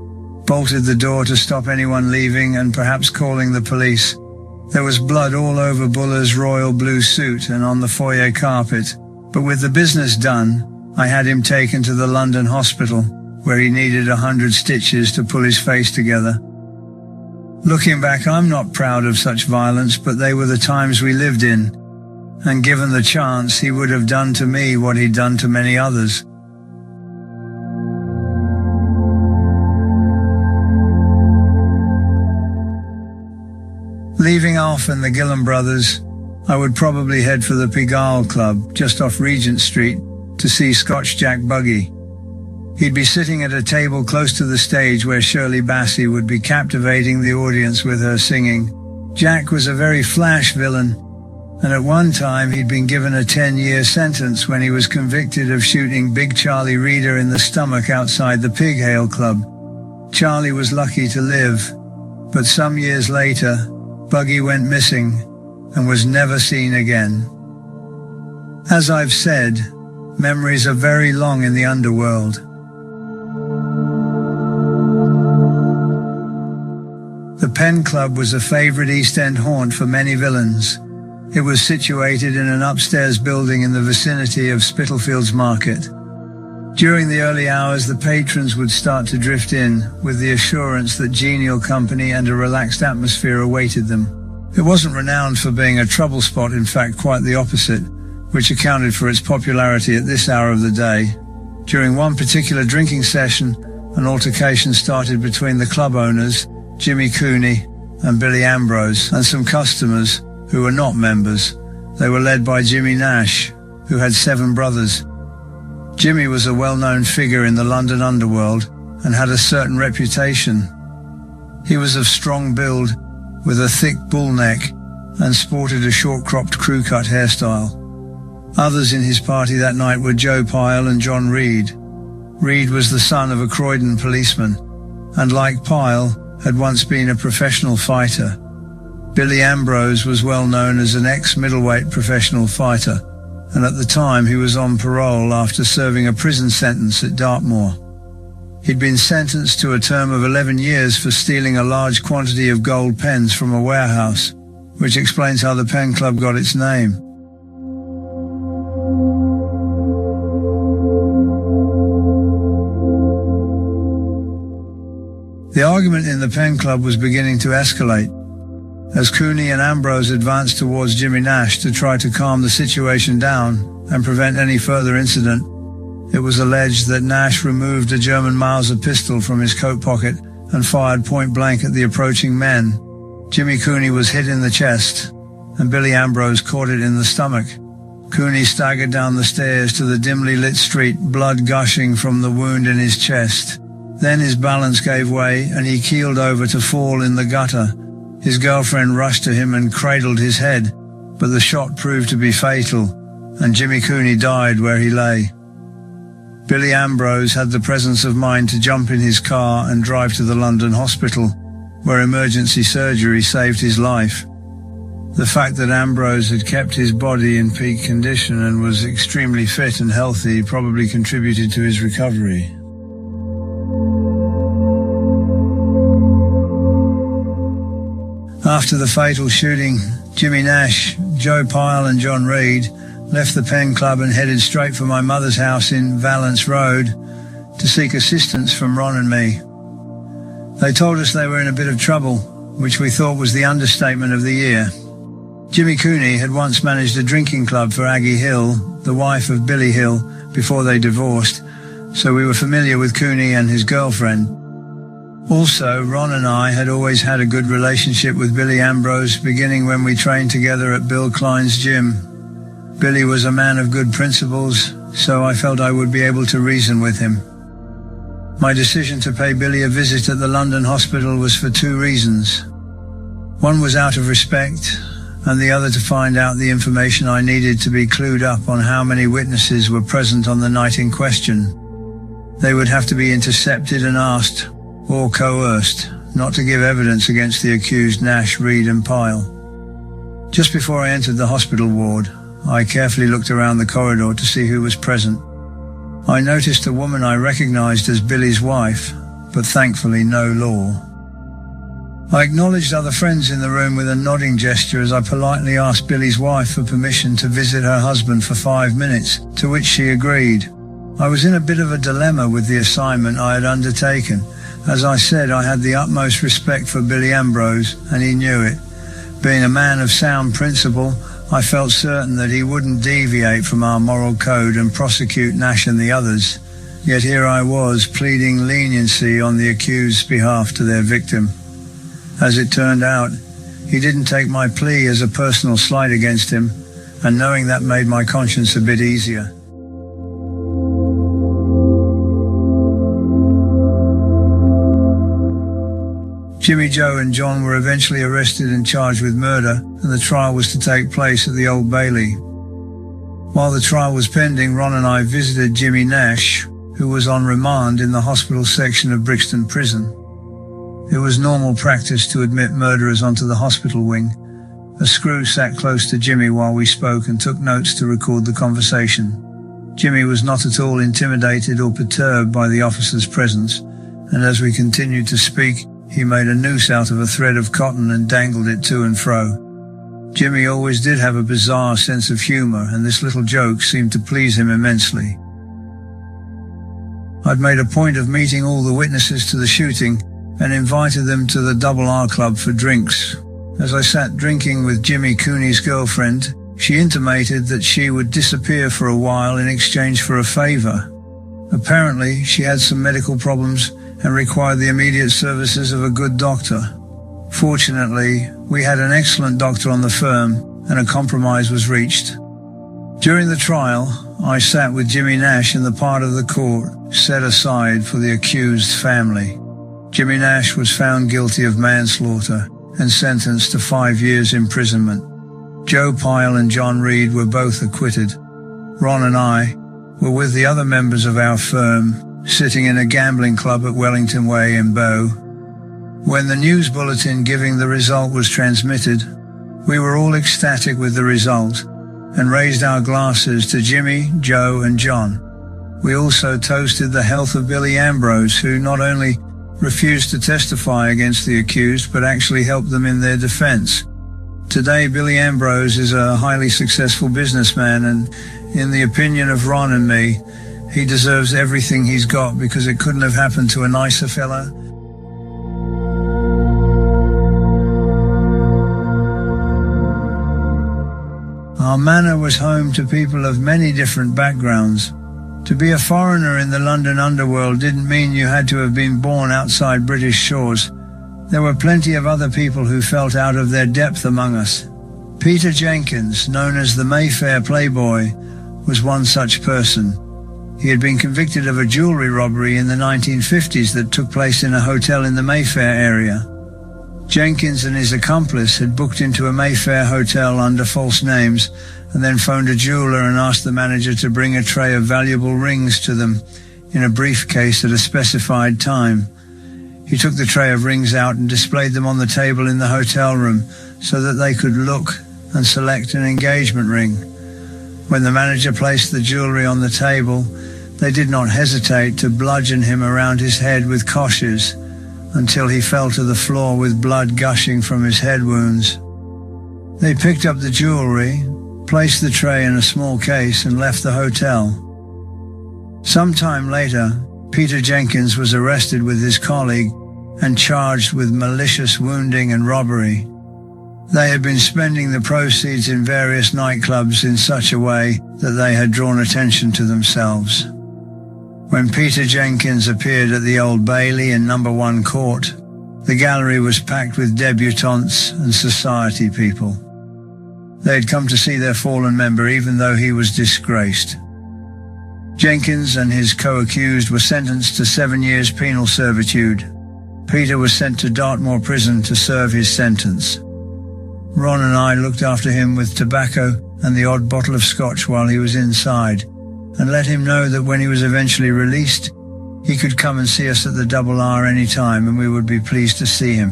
bolted the door to stop anyone leaving and perhaps calling the police. There was blood all over Buller's royal blue suit and on the foyer carpet, but with the business done, I had him taken to the London hospital, where he needed 100 stitches to pull his face together. Looking back, I'm not proud of such violence, but they were the times we lived in, and given the chance, he would have done to me what he'd done to many others. Leaving Alf and the Gillam brothers, I would probably head for the Pigalle Club, just off Regent Street, to see Scotch Jack Buggy. He'd be sitting at a table close to the stage where Shirley Bassey would be captivating the audience with her singing. Jack was a very flash villain, and at one time he'd been given a 10-year sentence when he was convicted of shooting Big Charlie Reader in the stomach outside the Pig Ale Club. Charlie was lucky to live, but some years later, Buggy went missing and was never seen again. As I've said, memories are very long in the underworld. The Pen Club was a favourite East End haunt for many villains. It was situated in an upstairs building in the vicinity of Spitalfields Market. During the early hours, the patrons would start to drift in with the assurance that genial company and a relaxed atmosphere awaited them. It wasn't renowned for being a trouble spot, in fact quite the opposite, which accounted for its popularity at this hour of the day. During one particular drinking session, an altercation started between the club owners, Jimmy Cooney and Billy Ambrose, and some customers who were not members. They were led by Jimmy Nash, who had 7 brothers. Jimmy was a well-known figure in the London underworld and had a certain reputation. He was of strong build, with a thick bull neck, and sported a short-cropped crew-cut hairstyle. Others in his party that night were Joe Pyle and John Reed. Reed was the son of a Croydon policeman, and like Pyle, had once been a professional fighter. Billy Ambrose was well known as an ex-middleweight professional fighter, and at the time he was on parole after serving a prison sentence at Dartmoor. He'd been sentenced to a term of 11 years for stealing a large quantity of gold pens from a warehouse, which explains how the Pen Club got its name. The argument in the Pen Club was beginning to escalate. As Cooney and Ambrose advanced towards Jimmy Nash to try to calm the situation down and prevent any further incident, it was alleged that Nash removed a German Mauser pistol from his coat pocket and fired point blank at the approaching men. Jimmy Cooney was hit in the chest, and Billy Ambrose caught it in the stomach. Cooney staggered down the stairs to the dimly lit street, blood gushing from the wound in his chest. Then his balance gave way and he keeled over to fall in the gutter. His girlfriend rushed to him and cradled his head, but the shot proved to be fatal, and Jimmy Cooney died where he lay. Billy Ambrose had the presence of mind to jump in his car and drive to the London hospital, where emergency surgery saved his life. The fact that Ambrose had kept his body in peak condition and was extremely fit and healthy probably contributed to his recovery. After the fatal shooting, Jimmy Nash, Joe Pyle and John Reed left the Pen Club and headed straight for my mother's house in Valence Road to seek assistance from Ron and me. They told us they were in a bit of trouble, which we thought was the understatement of the year. Jimmy Cooney had once managed a drinking club for Aggie Hill, the wife of Billy Hill, before they divorced, so we were familiar with Cooney and his girlfriend. Also, Ron and I had always had a good relationship with Billy Ambrose, beginning when we trained together at Bill Klein's gym. Billy was a man of good principles, so I felt I would be able to reason with him. My decision to pay Billy a visit at the London hospital was for 2 reasons. One was out of respect, and the other to find out the information I needed to be clued up on how many witnesses were present on the night in question. They would have to be intercepted and asked, or coerced, not to give evidence against the accused Nash, Reed and Pyle. Just before I entered the hospital ward, I carefully looked around the corridor to see who was present. I noticed a woman I recognized as Billy's wife, but thankfully no law. I acknowledged other friends in the room with a nodding gesture as I politely asked Billy's wife for permission to visit her husband for 5 minutes, to which she agreed. I was in a bit of a dilemma with the assignment I had undertaken. As I said, I had the utmost respect for Billy Ambrose, and he knew it. Being a man of sound principle, I felt certain that he wouldn't deviate from our moral code and prosecute Nash and the others. Yet here I was, pleading leniency on the accused's behalf to their victim. As it turned out, he didn't take my plea as a personal slight against him, and knowing that made my conscience a bit easier. Jimmy, Joe and John were eventually arrested and charged with murder, and the trial was to take place at the Old Bailey. While the trial was pending, Ron and I visited Jimmy Nash, who was on remand in the hospital section of Brixton Prison. It was normal practice to admit murderers onto the hospital wing. A screw sat close to Jimmy while we spoke and took notes to record the conversation. Jimmy was not at all intimidated or perturbed by the officer's presence, and as we continued to speak, he made a noose out of a thread of cotton and dangled it to and fro. Jimmy always did have a bizarre sense of humor, and this little joke seemed to please him immensely. I'd made a point of meeting all the witnesses to the shooting and invited them to the Double R Club for drinks. As I sat drinking with Jimmy Cooney's girlfriend, she intimated that she would disappear for a while in exchange for a favor. Apparently, she had some medical problems and required the immediate services of a good doctor. Fortunately, we had an excellent doctor on the firm and a compromise was reached. During the trial, I sat with Jimmy Nash in the part of the court set aside for the accused's family. Jimmy Nash was found guilty of manslaughter and sentenced to 5 years imprisonment. Joe Pyle and John Reed were both acquitted. Ron and I were with the other members of our firm, sitting in a gambling club at Wellington Way in Bow. When the news bulletin giving the result was transmitted, we were all ecstatic with the result and raised our glasses to Jimmy, Joe and John. We also toasted the health of Billy Ambrose, who not only refused to testify against the accused, but actually helped them in their defense. Today, Billy Ambrose is a highly successful businessman, and in the opinion of Ron and me, he deserves everything he's got because it couldn't have happened to a nicer fella. Our manor was home to people of many different backgrounds. To be a foreigner in the London underworld didn't mean you had to have been born outside British shores. There were plenty of other people who felt out of their depth among us. Peter Jenkins, known as the Mayfair Playboy, was one such person. He had been convicted of a jewelry robbery in the 1950s that took place in a hotel in the Mayfair area. Jenkins and his accomplice had booked into a Mayfair hotel under false names and then phoned a jeweler and asked the manager to bring a tray of valuable rings to them in a briefcase at a specified time. He took the tray of rings out and displayed them on the table in the hotel room so that they could look and select an engagement ring. When the manager placed the jewelry on the table, they did not hesitate to bludgeon him around his head with coshes until he fell to the floor with blood gushing from his head wounds. They picked up the jewelry, placed the tray in a small case and left the hotel. Sometime later, Peter Jenkins was arrested with his colleague and charged with malicious wounding and robbery. They had been spending the proceeds in various nightclubs in such a way that they had drawn attention to themselves. When Peter Jenkins appeared at the Old Bailey in No. 1 Court, the gallery was packed with debutantes and society people. They had come to see their fallen member even though he was disgraced. Jenkins and his co-accused were sentenced to 7 years penal servitude. Peter was sent to Dartmoor prison to serve his sentence. Ron and I looked after him with tobacco and the odd bottle of scotch while he was inside, and let him know that when he was eventually released, he could come and see us at the Double R any time and we would be pleased to see him.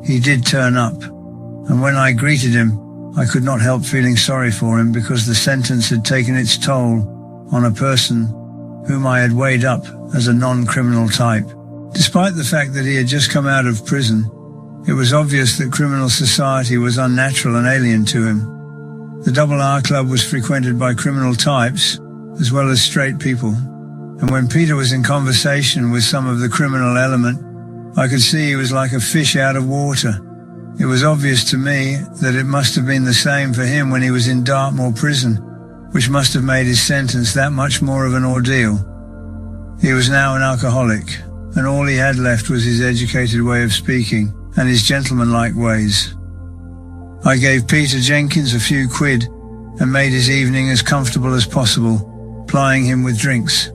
He did turn up, and when I greeted him, I could not help feeling sorry for him because the sentence had taken its toll on a person whom I had weighed up as a non-criminal type. Despite the fact that he had just come out of prison, it was obvious that criminal society was unnatural and alien to him. The Double R Club was frequented by criminal types as well as straight people, and when Peter was in conversation with some of the criminal element, I could see he was like a fish out of water. It was obvious to me that it must have been the same for him when he was in Dartmoor prison, which must have made his sentence that much more of an ordeal. He was now an alcoholic, and all he had left was his educated way of speaking and his gentlemanlike ways. I gave Peter Jenkins a few quid and made his evening as comfortable as possible, plying him with drinks.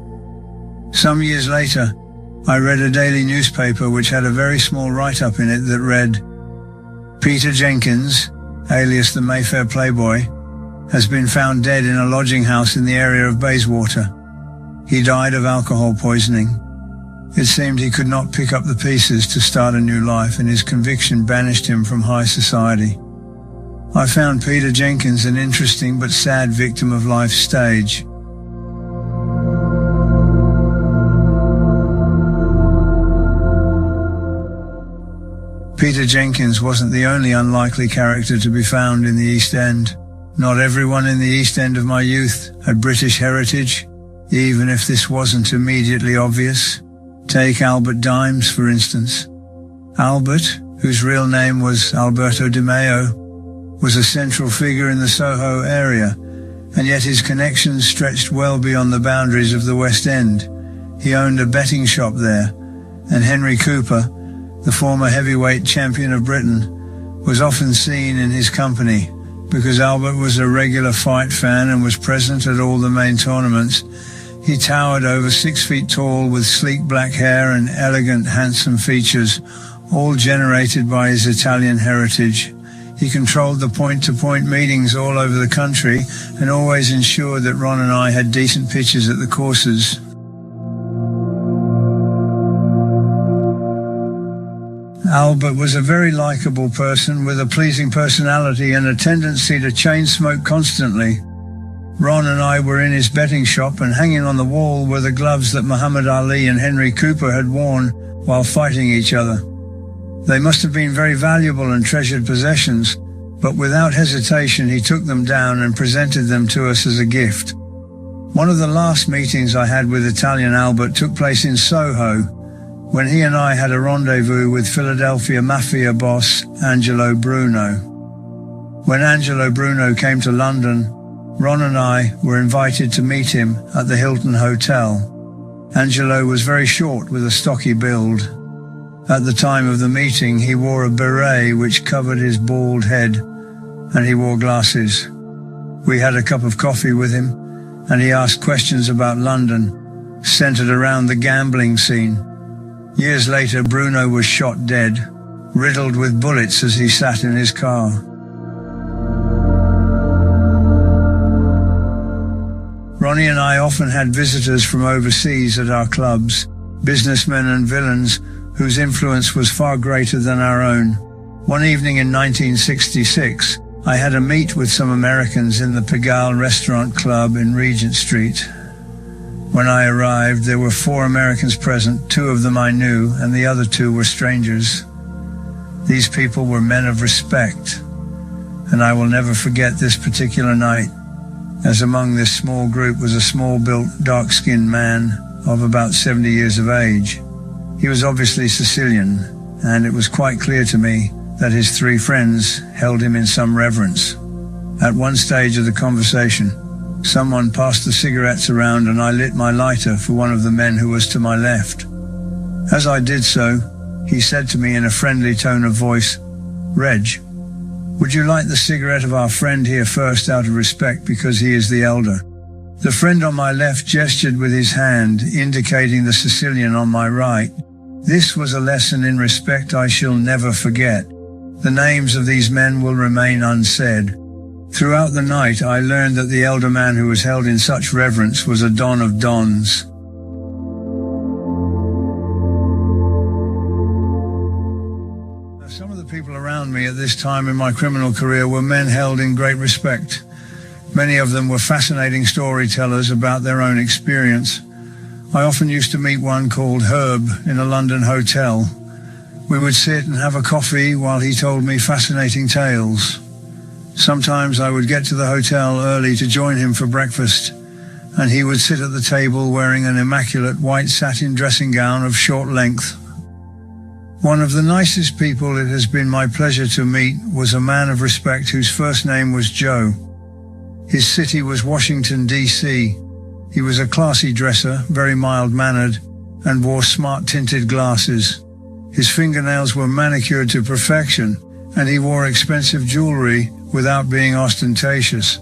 Some years later, I read a daily newspaper which had a very small write-up in it that read, "Peter Jenkins, alias the Mayfair Playboy, has been found dead in a lodging house in the area of Bayswater. He died of alcohol poisoning." It seemed he could not pick up the pieces to start a new life, and his conviction banished him from high society. I found Peter Jenkins an interesting but sad victim of life's stage. Peter Jenkins wasn't the only unlikely character to be found in the East End. Not everyone in the East End of my youth had British heritage, even if this wasn't immediately obvious. Take Albert Dimes, for instance. Albert, whose real name was Alberto Di Maio, was a central figure in the Soho area, and yet his connections stretched well beyond the boundaries of the West End. He owned a betting shop there, and Henry Cooper, the former heavyweight champion of Britain, was often seen in his company. Because Albert was a regular fight fan and was present at all the main tournaments, he towered over 6 feet tall with sleek black hair and elegant, handsome features, all generated by his Italian heritage. He controlled the point-to-point meetings all over the country and always ensured that Ron and I had decent pitches at the courses. Albert was a very likable person with a pleasing personality and a tendency to chain smoke constantly. Ron and I were in his betting shop, and hanging on the wall were the gloves that Muhammad Ali and Henry Cooper had worn while fighting each other. They must have been very valuable and treasured possessions, but without hesitation he took them down and presented them to us as a gift. One of the last meetings I had with Italian Albert took place in Soho, when he and I had a rendezvous with Philadelphia Mafia boss Angelo Bruno. When Angelo Bruno came to London, Ron and I were invited to meet him at the Hilton Hotel. Angelo was very short with a stocky build. At the time of the meeting, he wore a beret which covered his bald head, and he wore glasses. We had a cup of coffee with him, and he asked questions about London, centered around the gambling scene. Years later, Bruno was shot dead, riddled with bullets as he sat in his car. Ronnie and I often had visitors from overseas at our clubs, businessmen and villains whose influence was far greater than our own. One evening in 1966, I had a meet with some Americans in the Pigalle Restaurant Club in Regent Street. When I arrived, there were 4 Americans present. 2 of them I knew, and the other 2 were strangers. These people were men of respect, and I will never forget this particular night, as among this small group was a small-built, dark-skinned man of about 70 years of age. He was obviously Sicilian, and it was quite clear to me that his 3 friends held him in some reverence. At one stage of the conversation, someone passed the cigarettes around, and I lit my lighter for one of the men who was to my left. As I did so, he said to me in a friendly tone of voice, "Reg, would you light the cigarette of our friend here first out of respect because he is the elder?" The friend on my left gestured with his hand, indicating the Sicilian on my right. This was a lesson in respect I shall never forget. The names of these men will remain unsaid. Throughout the night, I learned that the elder man who was held in such reverence was a don of dons. Some of the people around me at this time in my criminal career were men held in great respect. Many of them were fascinating storytellers about their own experience. I often used to meet one called Herb in a London hotel. We would sit and have a coffee while he told me fascinating tales. Sometimes I would get to the hotel early to join him for breakfast, and he would sit at the table wearing an immaculate white satin dressing gown of short length. One of the nicest people it has been my pleasure to meet was a man of respect whose first name was Joe. His city was Washington, D.C. He was a classy dresser, very mild-mannered, and wore smart tinted glasses. His fingernails were manicured to perfection, and he wore expensive jewelry without being ostentatious.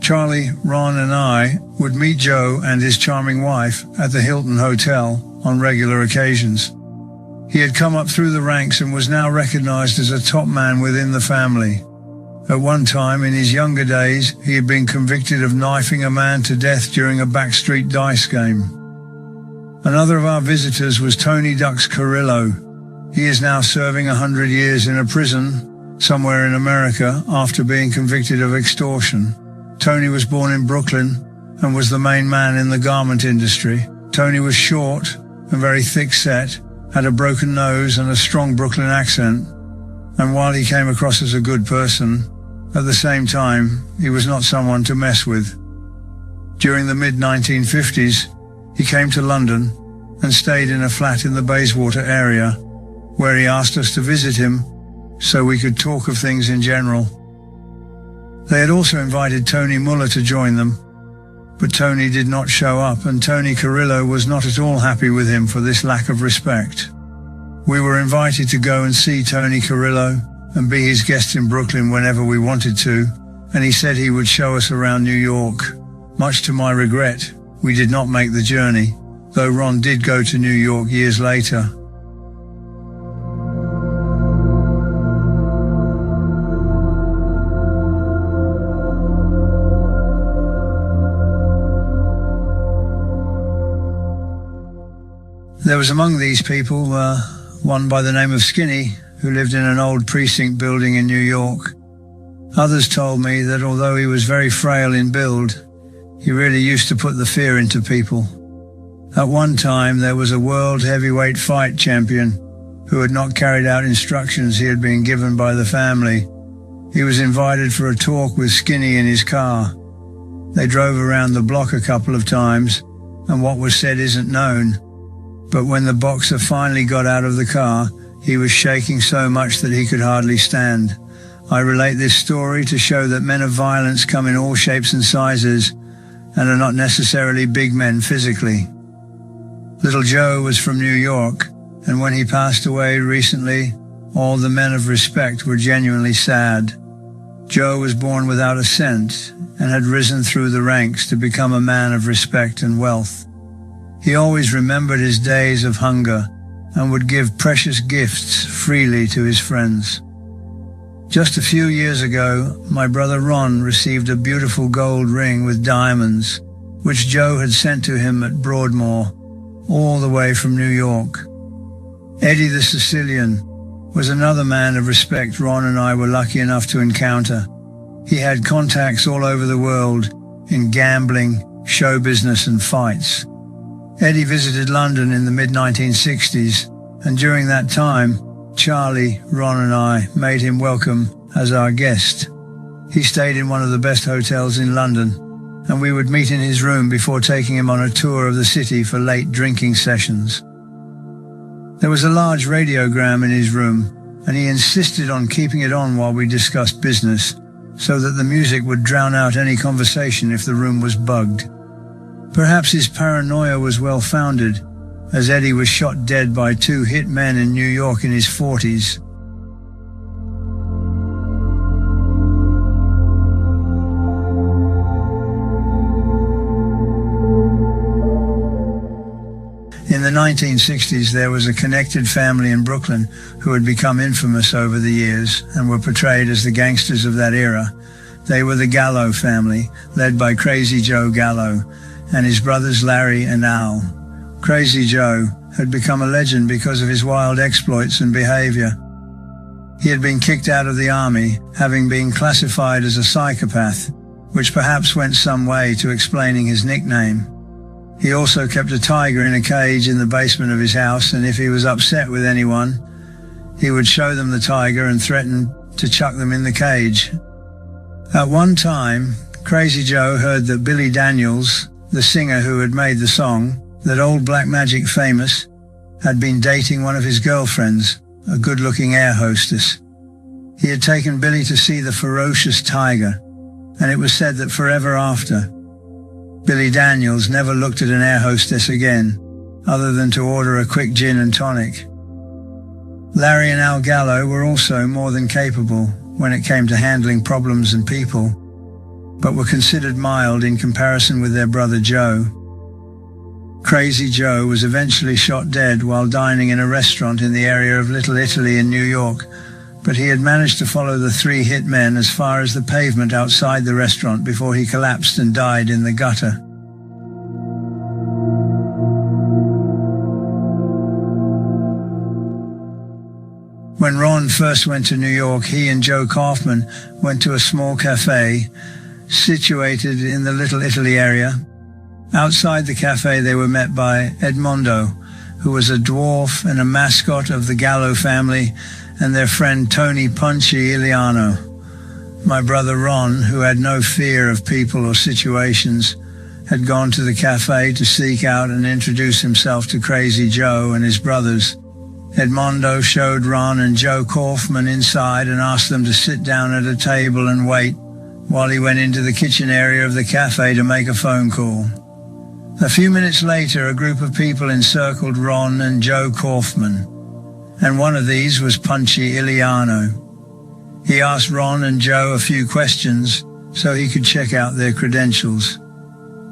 Charlie, Ron, and I would meet Joe and his charming wife at the Hilton Hotel on regular occasions. He had come up through the ranks and was now recognized as a top man within the family. At one time, in his younger days, he had been convicted of knifing a man to death during a backstreet dice game. Another of our visitors was Tony Ducks Carrillo. He is now serving 100 years in a prison somewhere in America after being convicted of extortion. Tony was born in Brooklyn and was the main man in the garment industry. Tony was short and very thick-set, had a broken nose and a strong Brooklyn accent, and while he came across as a good person, at the same time, he was not someone to mess with. During the mid-1950s, he came to London and stayed in a flat in the Bayswater area, where he asked us to visit him so we could talk of things in general. They had also invited Tony Muller to join them, but Tony did not show up, and Tony Carrillo was not at all happy with him for this lack of respect. We were invited to go and see Tony Carrillo and be his guest in Brooklyn whenever we wanted to, and he said he would show us around New York. Much to my regret, we did not make the journey, though Ron did go to New York years later. There was among these people one by the name of Skinny, who lived in an old precinct building in New York. Others told me that although he was very frail in build, he really used to put the fear into people. At one time, there was a world heavyweight fight champion who had not carried out instructions he had been given by the family. He was invited for a talk with Skinny in his car. They drove around the block a couple of times, and what was said isn't known. But when the boxer finally got out of the car, he was shaking so much that he could hardly stand. I relate this story to show that men of violence come in all shapes and sizes and are not necessarily big men physically. Little Joe was from New York, and when he passed away recently, all the men of respect were genuinely sad. Joe was born without a cent and had risen through the ranks to become a man of respect and wealth. He always remembered his days of hunger and would give precious gifts freely to his friends. Just a few years ago, my brother Ron received a beautiful gold ring with diamonds, which Joe had sent to him at Broadmoor, all the way from New York. Eddie the Sicilian was another man of respect Ron and I were lucky enough to encounter. He had contacts all over the world in gambling, show business and fights. Eddie visited London in the mid-1960s, and during that time, Charlie, Ron and I made him welcome as our guest. He stayed in one of the best hotels in London, and we would meet in his room before taking him on a tour of the city for late drinking sessions. There was a large radiogram in his room, and he insisted on keeping it on while we discussed business, so that the music would drown out any conversation if the room was bugged. Perhaps his paranoia was well-founded, as Eddie was shot dead by 2 hit men in New York in his 40s. In the 1960s, there was a connected family in Brooklyn who had become infamous over the years and were portrayed as the gangsters of that era. They were the Gallo family, led by Crazy Joe Gallo, and his brothers Larry and Al. Crazy Joe had become a legend because of his wild exploits and behavior. He had been kicked out of the army, having been classified as a psychopath, which perhaps went some way to explaining his nickname. He also kept a tiger in a cage in the basement of his house, and if he was upset with anyone, he would show them the tiger and threaten to chuck them in the cage. At one time, Crazy Joe heard that Billy Daniels, the singer who had made the song, that Old Black Magic famous, had been dating one of his girlfriends, a good-looking air hostess. He had taken Billy to see the ferocious tiger, and it was said that forever after, Billy Daniels never looked at an air hostess again, other than to order a quick gin and tonic. Larry and Al Gallo were also more than capable when it came to handling problems and people, but were considered mild in comparison with their brother Joe. Crazy Joe was eventually shot dead while dining in a restaurant in the area of Little Italy in New York, but he had managed to follow the 3 hit men as far as the pavement outside the restaurant before he collapsed and died in the gutter. When Ron first went to New York, he and Joe Kaufman went to a small cafe situated in the Little Italy area. Outside the cafe, they were met by Edmondo, who was a dwarf and a mascot of the Gallo family, and their friend Tony Punchy Iliano. My brother Ron, who had no fear of people or situations, had gone to the cafe to seek out and introduce himself to Crazy Joe and his brothers. Edmondo showed Ron and Joe Kaufman inside and asked them to sit down at a table and wait while he went into the kitchen area of the cafe to make a phone call. A few minutes later, a group of people encircled Ron and Joe Kaufman, and one of these was Punchy Iliano. He asked Ron and Joe a few questions so he could check out their credentials.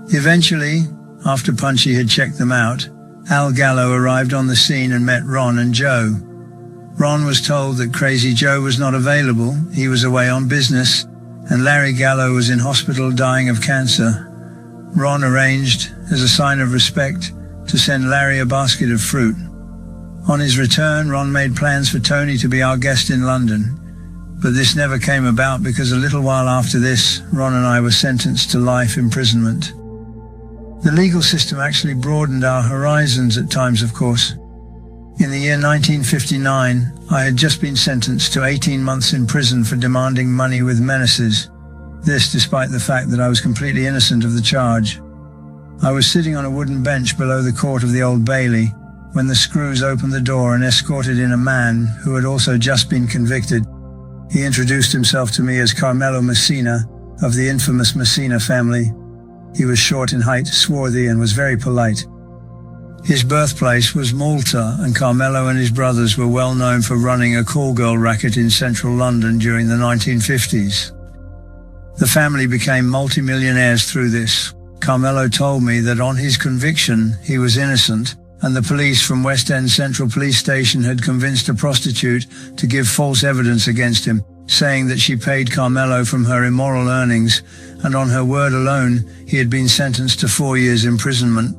Eventually, after Punchy had checked them out, Al Gallo arrived on the scene and met Ron and Joe. Ron was told that Crazy Joe was not available, he was away on business, and Larry Gallo was in hospital dying of cancer. Ron arranged, as a sign of respect, to send Larry a basket of fruit. On his return, Ron made plans for Tony to be our guest in London, but this never came about because a little while after this, Ron and I were sentenced to life imprisonment. The legal system actually broadened our horizons at times, of course. In the year 1959, I had just been sentenced to 18 months in prison for demanding money with menaces. This despite the fact that I was completely innocent of the charge. I was sitting on a wooden bench below the court of the Old Bailey when the screws opened the door and escorted in a man who had also just been convicted. He introduced himself to me as Carmelo Messina of the infamous Messina family. He was short in height, swarthy, and was very polite. His birthplace was Malta, and Carmelo and his brothers were well known for running a call girl racket in central London during the 1950s. The family became multimillionaires through this. Carmelo told me that on his conviction, he was innocent, and the police from West End Central Police Station had convinced a prostitute to give false evidence against him, saying that she paid Carmelo from her immoral earnings, and on her word alone, he had been sentenced to 4 years imprisonment.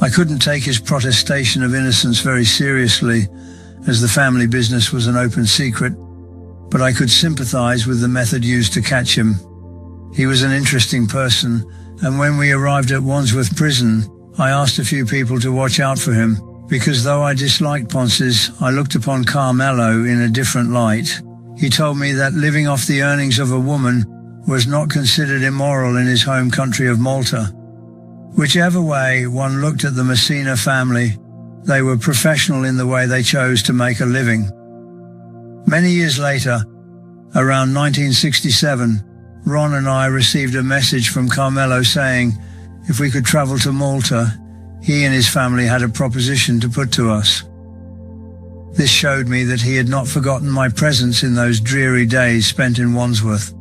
I couldn't take his protestation of innocence very seriously, as the family business was an open secret, but I could sympathize with the method used to catch him. He was an interesting person, and when we arrived at Wandsworth Prison, I asked a few people to watch out for him, because though I disliked Ponce's, I looked upon Carmelo in a different light. He told me that living off the earnings of a woman was not considered immoral in his home country of Malta. Whichever way one looked at the Messina family, they were professional in the way they chose to make a living. Many years later, around 1967, Ron and I received a message from Carmelo saying if we could travel to Malta, he and his family had a proposition to put to us. This showed me that he had not forgotten my presence in those dreary days spent in Wandsworth.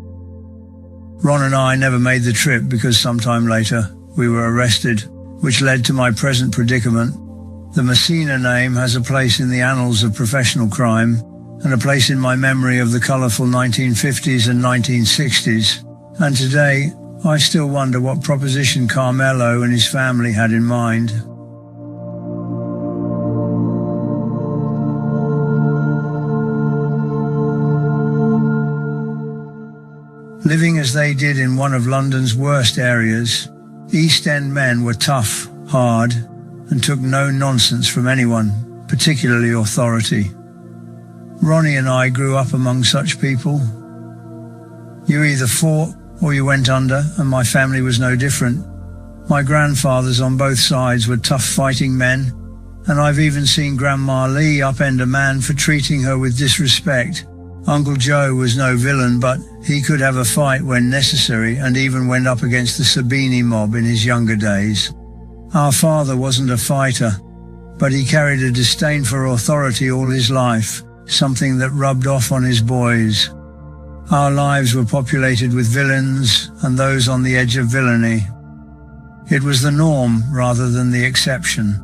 Ron and I never made the trip because sometime later we were arrested, which led to my present predicament. The Messina name has a place in the annals of professional crime and a place in my memory of the colourful 1950s and 1960s. And today, I still wonder what proposition Carmelo and his family had in mind. Living as they did in one of London's worst areas, East End men were tough, hard, and took no nonsense from anyone, particularly authority. Ronnie and I grew up among such people. You either fought or you went under, and my family was no different. My grandfathers on both sides were tough fighting men, and I've even seen Grandma Lee upend a man for treating her with disrespect. Uncle Joe was no villain, but he could have a fight when necessary and even went up against the Sabini mob in his younger days. Our father wasn't a fighter, but he carried a disdain for authority all his life, something that rubbed off on his boys. Our lives were populated with villains and those on the edge of villainy. It was the norm rather than the exception.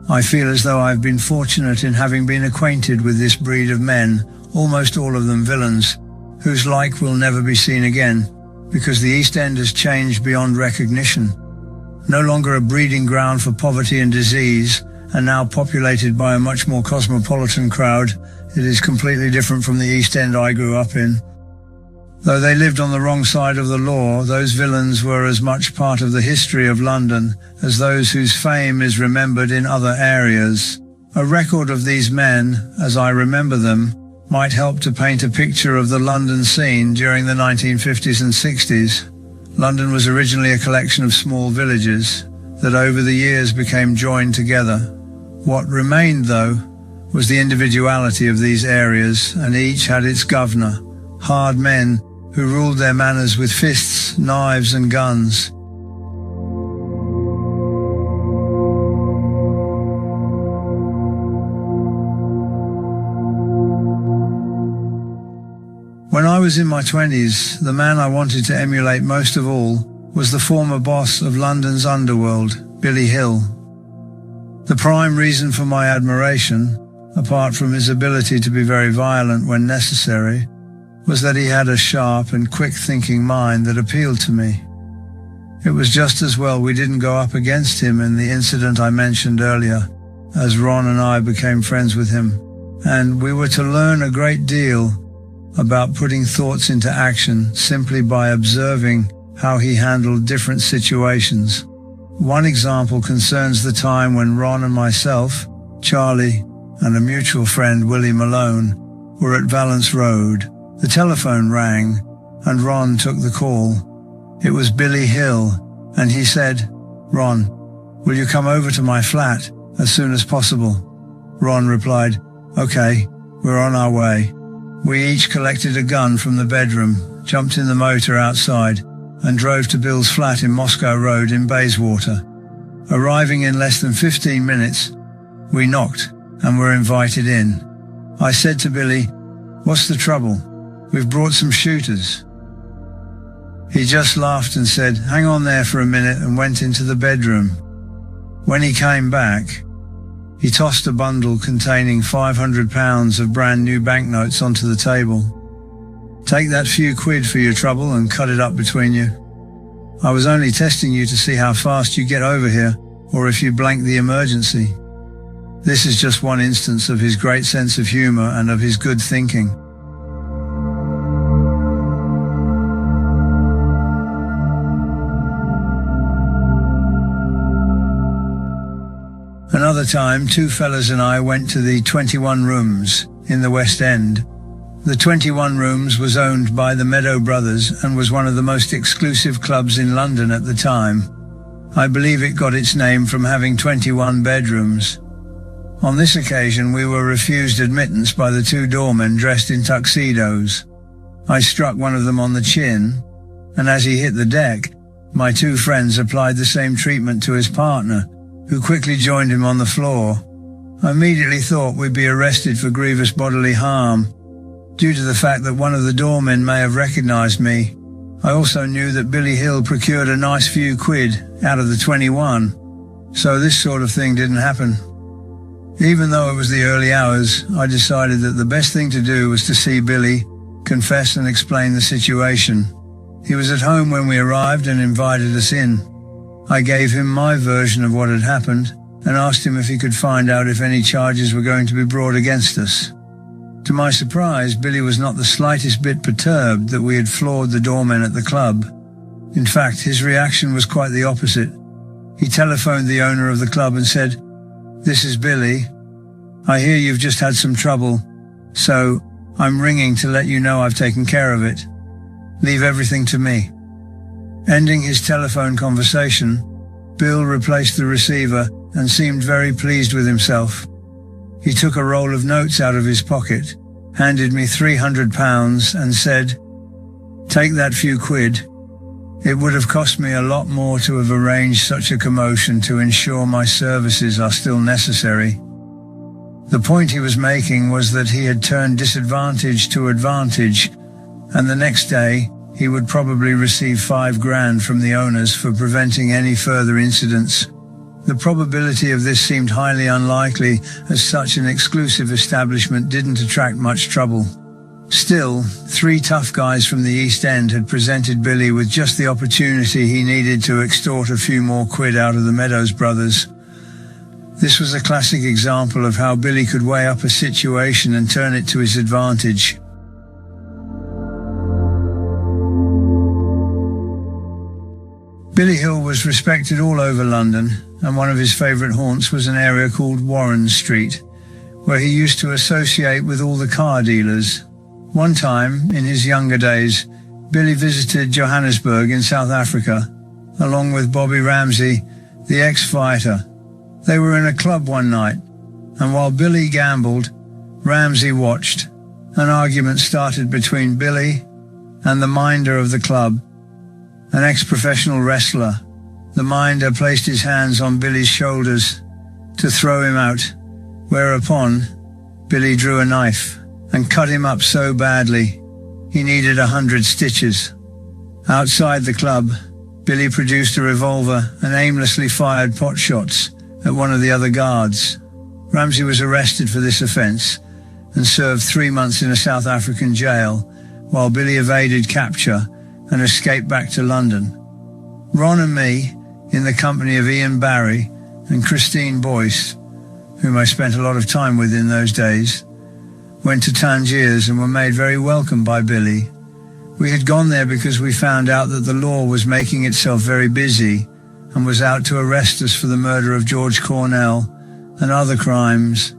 I feel as though I've been fortunate in having been acquainted with this breed of men, almost all of them villains, whose like will never be seen again, because the East End has changed beyond recognition. No longer a breeding ground for poverty and disease, and now populated by a much more cosmopolitan crowd, It is completely different from the East End I grew up in. Though they lived on the wrong side of the law, those villains were as much part of the history of London as those whose fame is remembered in other areas. A record of these men, as I remember them, might help to paint a picture of the London scene during the 1950s and 60s. London was originally a collection of small villages that over the years became joined together. What remained, though, was the individuality of these areas, and each had its governor, hard men who ruled their manners with fists, knives and guns. When I was in my 20s, the man I wanted to emulate most of all was the former boss of London's underworld, Billy Hill. The prime reason for my admiration, apart from his ability to be very violent when necessary, was that he had a sharp and quick-thinking mind that appealed to me. It was just as well we didn't go up against him in the incident I mentioned earlier, as Ron and I became friends with him, and we were to learn a great deal about putting thoughts into action simply by observing how he handled different situations. One example concerns the time when Ron and myself, Charlie, and a mutual friend, Willie Malone, were at Valence Road. The telephone rang, and Ron took the call. It was Billy Hill, and he said, "Ron, will you come over to my flat as soon as possible?" Ron replied, "Okay, we're on our way." We each collected a gun from the bedroom, jumped in the motor outside, and drove to Bill's flat in Moscow Road in Bayswater. Arriving in less than 15 minutes, we knocked and were invited in. I said to Billy, "What's the trouble? We've brought some shooters." He just laughed and said, "Hang on there for a minute," and went into the bedroom. When he came back, he tossed a bundle containing £500 of brand new banknotes onto the table. "Take that few quid for your trouble and cut it up between you. I was only testing you to see how fast you get over here, or if you blank the emergency." This is just one instance of his great sense of humor and of his good thinking. Another time, two fellas and I went to the 21 Rooms in the West End. The 21 Rooms was owned by the Meadow Brothers and was one of the most exclusive clubs in London at the time. I believe it got its name from having 21 bedrooms. On this occasion, we were refused admittance by the two doormen dressed in tuxedos. I struck one of them on the chin, and as he hit the deck, my two friends applied the same treatment to his partner, who quickly joined him on the floor. I immediately thought we'd be arrested for grievous bodily harm. Due to the fact that one of the doormen may have recognized me, I also knew that Billy Hill procured a nice few quid out of the 21, so this sort of thing didn't happen. Even though it was the early hours, I decided that the best thing to do was to see Billy, confess and explain the situation. He was at home when we arrived and invited us in. I gave him my version of what had happened and asked him if he could find out if any charges were going to be brought against us. To my surprise, Billy was not the slightest bit perturbed that we had floored the doormen at the club. In fact, his reaction was quite the opposite. He telephoned the owner of the club and said, "This is Billy. I hear you've just had some trouble, so I'm ringing to let you know I've taken care of it. Leave everything to me." Ending his telephone conversation, Bill replaced the receiver and seemed very pleased with himself. He took a roll of notes out of his pocket, handed me £300 and said, "Take that few quid. It would have cost me a lot more to have arranged such a commotion to ensure my services are still necessary." The point he was making was that he had turned disadvantage to advantage, and the next day he would probably receive £5,000 from the owners for preventing any further incidents. The probability of this seemed highly unlikely, as such an exclusive establishment didn't attract much trouble. Still, three tough guys from the East End had presented Billy with just the opportunity he needed to extort a few more quid out of the Meadows brothers. This was a classic example of how Billy could weigh up a situation and turn it to his advantage. Billy Hill was respected all over London, and one of his favourite haunts was an area called Warren Street, where he used to associate with all the car dealers. One time, in his younger days, Billy visited Johannesburg in South Africa, along with Bobby Ramsey, the ex-fighter. They were in a club one night, and while Billy gambled, Ramsey watched. An argument started between Billy and the minder of the club, an ex-professional wrestler. The minder placed his hands on Billy's shoulders to throw him out, whereupon Billy drew a knife and cut him up so badly he needed 100 stitches. Outside the club, Billy produced a revolver and aimlessly fired pot shots at one of the other guards. Ramsey was arrested for this offence and served 3 months in a South African jail while Billy evaded capture and escaped back to London. Ron and me, in the company of Ian Barry and Christine Boyce, whom I spent a lot of time with in those days, went to Tangiers and were made very welcome by Billy. We had gone there because we found out that the law was making itself very busy and was out to arrest us for the murder of George Cornell and other crimes.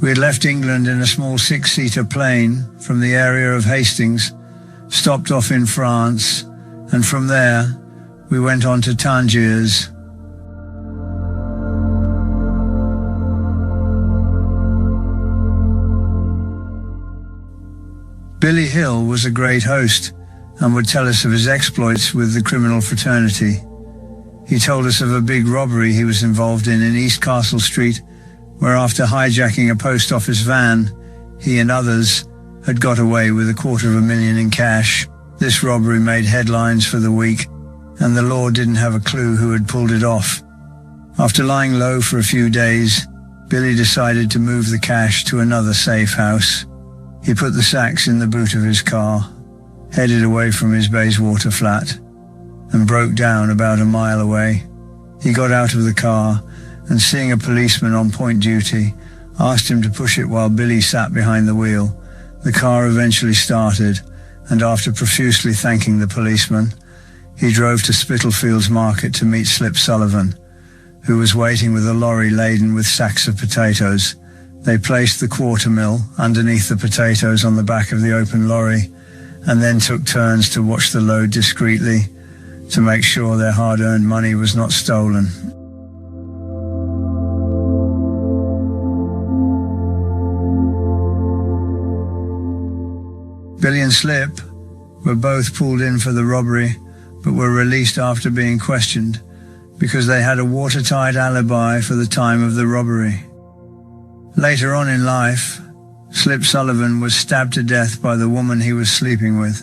We had left England in a small 6-seater plane from the area of Hastings, stopped off in France, and from there we went on to Tangiers. Billy Hill was a great host and would tell us of his exploits with the criminal fraternity. He told us of a big robbery he was involved in East Castle Street, where after hijacking a post office van, he and others had got away with $250,000 in cash. This robbery made headlines for the week, and the law didn't have a clue who had pulled it off. After lying low for a few days, Billy decided to move the cash to another safe house. He put the sacks in the boot of his car, headed away from his Bayswater flat, and broke down about a mile away. He got out of the car and, seeing a policeman on point duty, asked him to push it while Billy sat behind the wheel. The car eventually started, and after profusely thanking the policeman, he drove to Spitalfields Market to meet Slip Sullivan, who was waiting with a lorry laden with sacks of potatoes. They placed the quarter mill underneath the potatoes on the back of the open lorry, and then took turns to watch the load discreetly to make sure their hard-earned money was not stolen. Billy and Slip were both pulled in for the robbery, but were released after being questioned because they had a watertight alibi for the time of the robbery. Later on in life, Slip Sullivan was stabbed to death by the woman he was sleeping with.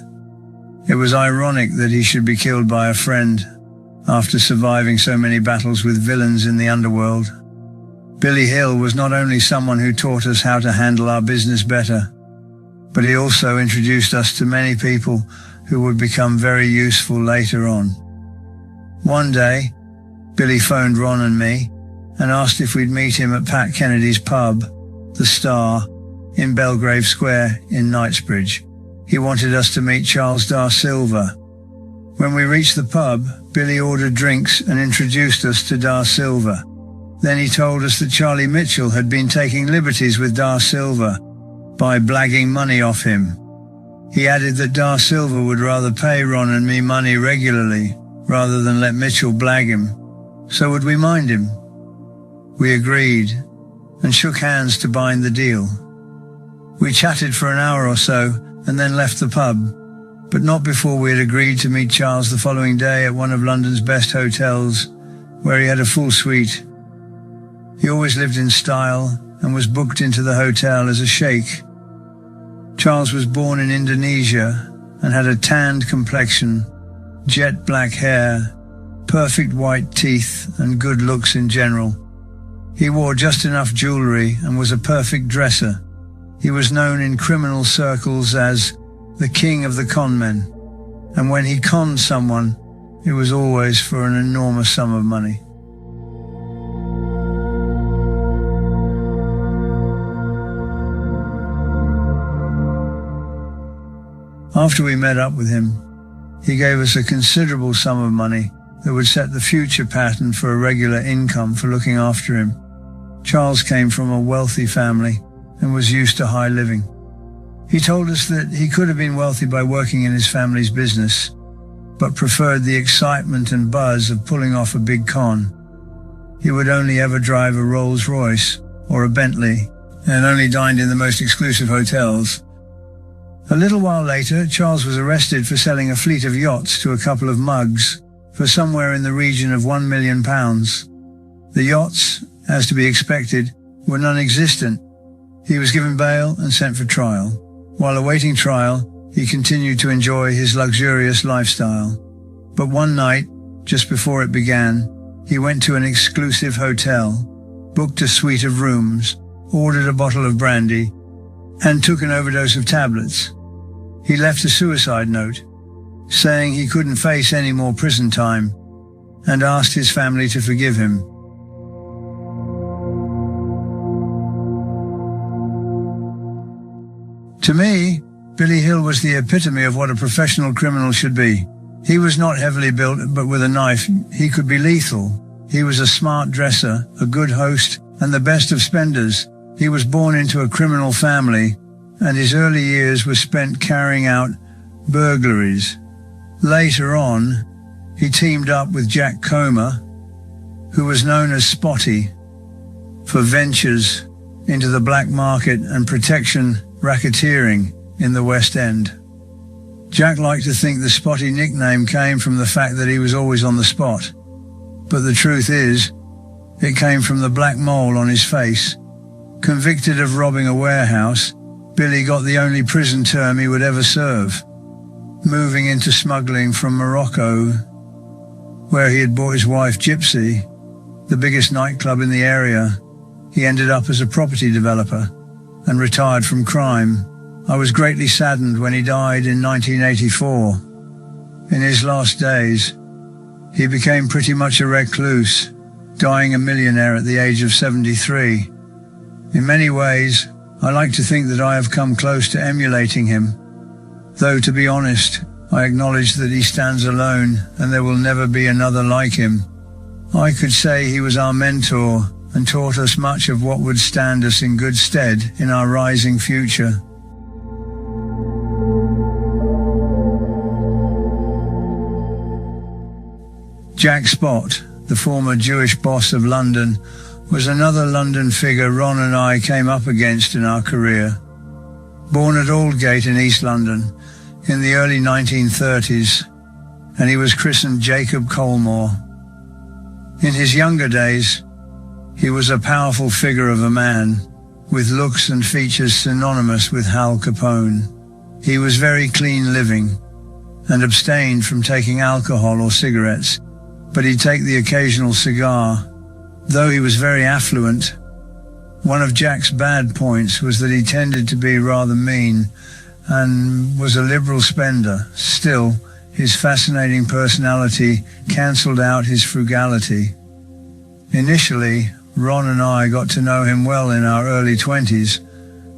It was ironic that he should be killed by a friend after surviving so many battles with villains in the underworld. Billy Hill was not only someone who taught us how to handle our business better, but he also introduced us to many people who would become very useful later on. One day, Billy phoned Ron and me and asked if we'd meet him at Pat Kennedy's pub, The Star, in Belgrave Square in Knightsbridge. He wanted us to meet Charles Da Silva. When we reached the pub, Billy ordered drinks and introduced us to Da Silva. Then he told us that Charlie Mitchell had been taking liberties with Da Silva by blagging money off him. He added that Da Silva would rather pay Ron and me money regularly rather than let Mitchell blag him. So would we mind him? We agreed and shook hands to bind the deal. We chatted for an hour or so and then left the pub, but not before we had agreed to meet Charles the following day at one of London's best hotels, where he had a full suite. He always lived in style and was booked into the hotel as a sheikh. Charles was born in Indonesia and had a tanned complexion, jet black hair, perfect white teeth, and good looks in general. He wore just enough jewellery and was a perfect dresser. He was known in criminal circles as the king of the conmen, and when he conned someone, it was always for an enormous sum of money. After we met up with him, he gave us a considerable sum of money that would set the future pattern for a regular income for looking after him. Charles came from a wealthy family and was used to high living. He told us that he could have been wealthy by working in his family's business, but preferred the excitement and buzz of pulling off a big con. He would only ever drive a Rolls-Royce or a Bentley and only dined in the most exclusive hotels. A little while later, Charles was arrested for selling a fleet of yachts to a couple of mugs for somewhere in the region of £1 million. The yachts, as to be expected, were non-existent. He was given bail and sent for trial. While awaiting trial, he continued to enjoy his luxurious lifestyle. But one night, just before it began, he went to an exclusive hotel, booked a suite of rooms, ordered a bottle of brandy, and took an overdose of tablets. He left a suicide note, saying he couldn't face any more prison time, and asked his family to forgive him. To me, Billy Hill was the epitome of what a professional criminal should be. He was not heavily built, but with a knife, he could be lethal. He was a smart dresser, a good host, and the best of spenders. He was born into a criminal family, and his early years were spent carrying out burglaries. Later on, he teamed up with Jack Comer, who was known as Spotty, for ventures into the black market and protection racketeering in the West End. Jack liked to think the Spotty nickname came from the fact that he was always on the spot. But the truth is, it came from the black mole on his face. Convicted of robbing a warehouse, Billy got the only prison term he would ever serve. Moving into smuggling from Morocco, where he had bought his wife Gypsy, the biggest nightclub in the area, he ended up as a property developer and retired from crime. I was greatly saddened when he died in 1984. In his last days, he became pretty much a recluse, dying a millionaire at the age of 73. In many ways, I like to think that I have come close to emulating him, though to be honest, I acknowledge that he stands alone and there will never be another like him. I could say he was our mentor and taught us much of what would stand us in good stead in our rising future. Jack Spot, the former Jewish boss of London, was another London figure Ron and I came up against in our career. Born at Aldgate in East London in the early 1930s, and he was christened Jacob Colmore. In his younger days, he was a powerful figure of a man, with looks and features synonymous with Al Capone. He was very clean living, and abstained from taking alcohol or cigarettes, but he'd take the occasional cigar. Though he was very affluent, one of Jack's bad points was that he tended to be rather mean and was a liberal spender. Still, his fascinating personality cancelled out his frugality. Initially, Ron and I got to know him well in our early 20s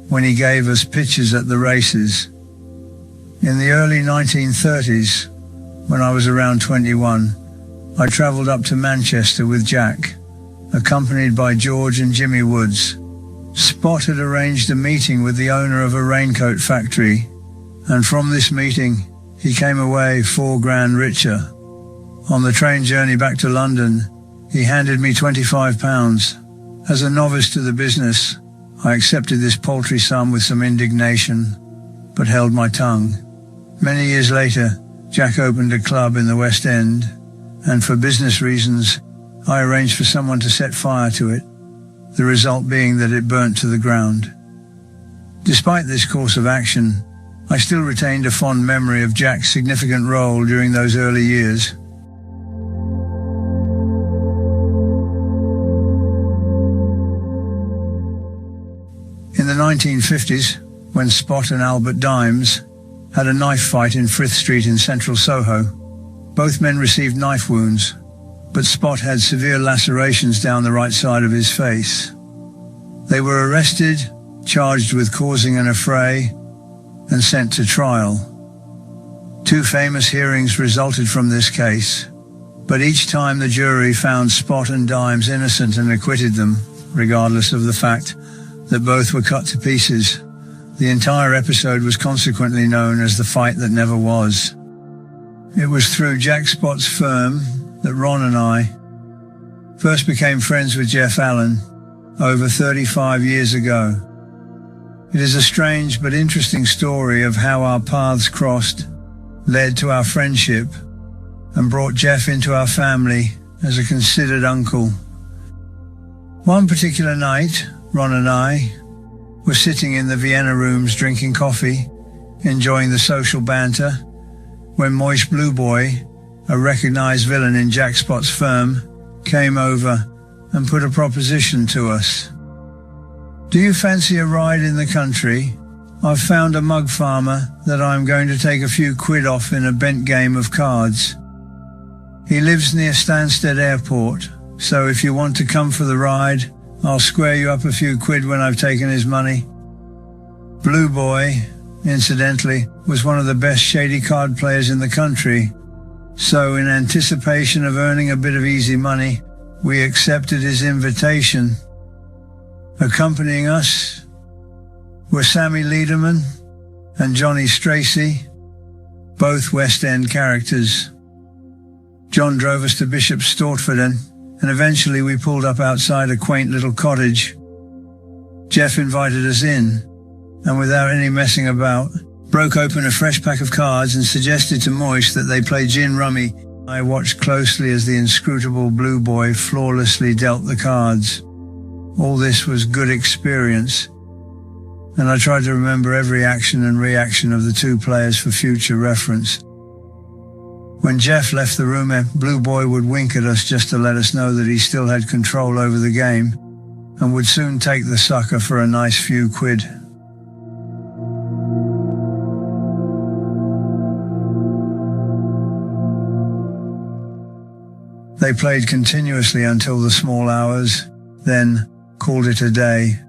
when he gave us pitches at the races. In the early 1930s, when I was around 21, I travelled up to Manchester with Jack, accompanied by George and Jimmy Woods. Spot had arranged a meeting with the owner of a raincoat factory, and from this meeting he came away £4 richer. On the train journey back to London, he handed me £25. As a novice to the business, I accepted this paltry sum with some indignation, but held my tongue. Many years later, Jack opened a club in the West End, and for business reasons, I arranged for someone to set fire to it, the result being that it burnt to the ground. Despite this course of action, I still retained a fond memory of Jack's significant role during those early years. In the 1950s, when Spot and Albert Dimes had a knife fight in Frith Street in central Soho, both men received knife wounds, but Spot had severe lacerations down the right side of his face. They were arrested, charged with causing an affray, and sent to trial. Two famous hearings resulted from this case, but each time the jury found Spot and Dimes innocent and acquitted them, regardless of the fact that both were cut to pieces. The entire episode was consequently known as the fight that never was. It was through Jack Spot's firm that Ron and I first became friends with Jeff Allen over 35 years ago. It is a strange but interesting story of how our paths crossed, led to our friendship, and brought Jeff into our family as a considered uncle. One particular night, Ron and I were sitting in the Vienna rooms drinking coffee, enjoying the social banter, when Moish Blue Boy, a recognized villain in Jack Spot's firm, came over and put a proposition to us. Do you fancy a ride in the country? I've found a mug farmer that I'm going to take a few quid off in a bent game of cards. He lives near Stansted Airport, so if you want to come for the ride, I'll square you up a few quid when I've taken his money. Blue Boy, incidentally, was one of the best shady card players in the country, so in anticipation of earning a bit of easy money, we accepted his invitation. Accompanying us were Sammy Liederman and Johnny Stracey, both West End characters. John drove us to Bishop Stortford and eventually we pulled up outside a quaint little cottage. Jeff invited us in, and without any messing about, broke open a fresh pack of cards and suggested to Moish that they play gin rummy. I watched closely as the inscrutable Blue Boy flawlessly dealt the cards. All this was good experience, and I tried to remember every action and reaction of the two players for future reference. When Jeff left the room, Blue Boy would wink at us just to let us know that he still had control over the game and would soon take the sucker for a nice few quid. They played continuously until the small hours, then called it a day.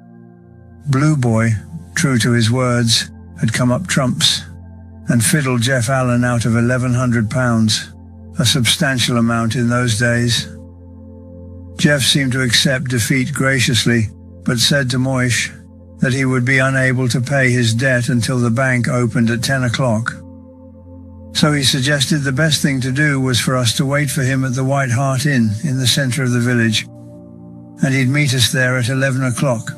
Blue Boy, true to his words, had come up trumps and fiddled Jeff Allen out of £1,100, a substantial amount in those days. Jeff seemed to accept defeat graciously, but said to Moish that he would be unable to pay his debt until the bank opened at 10 o'clock. So he suggested the best thing to do was for us to wait for him at the White Hart Inn in the centre of the village, and he'd meet us there at 11 o'clock.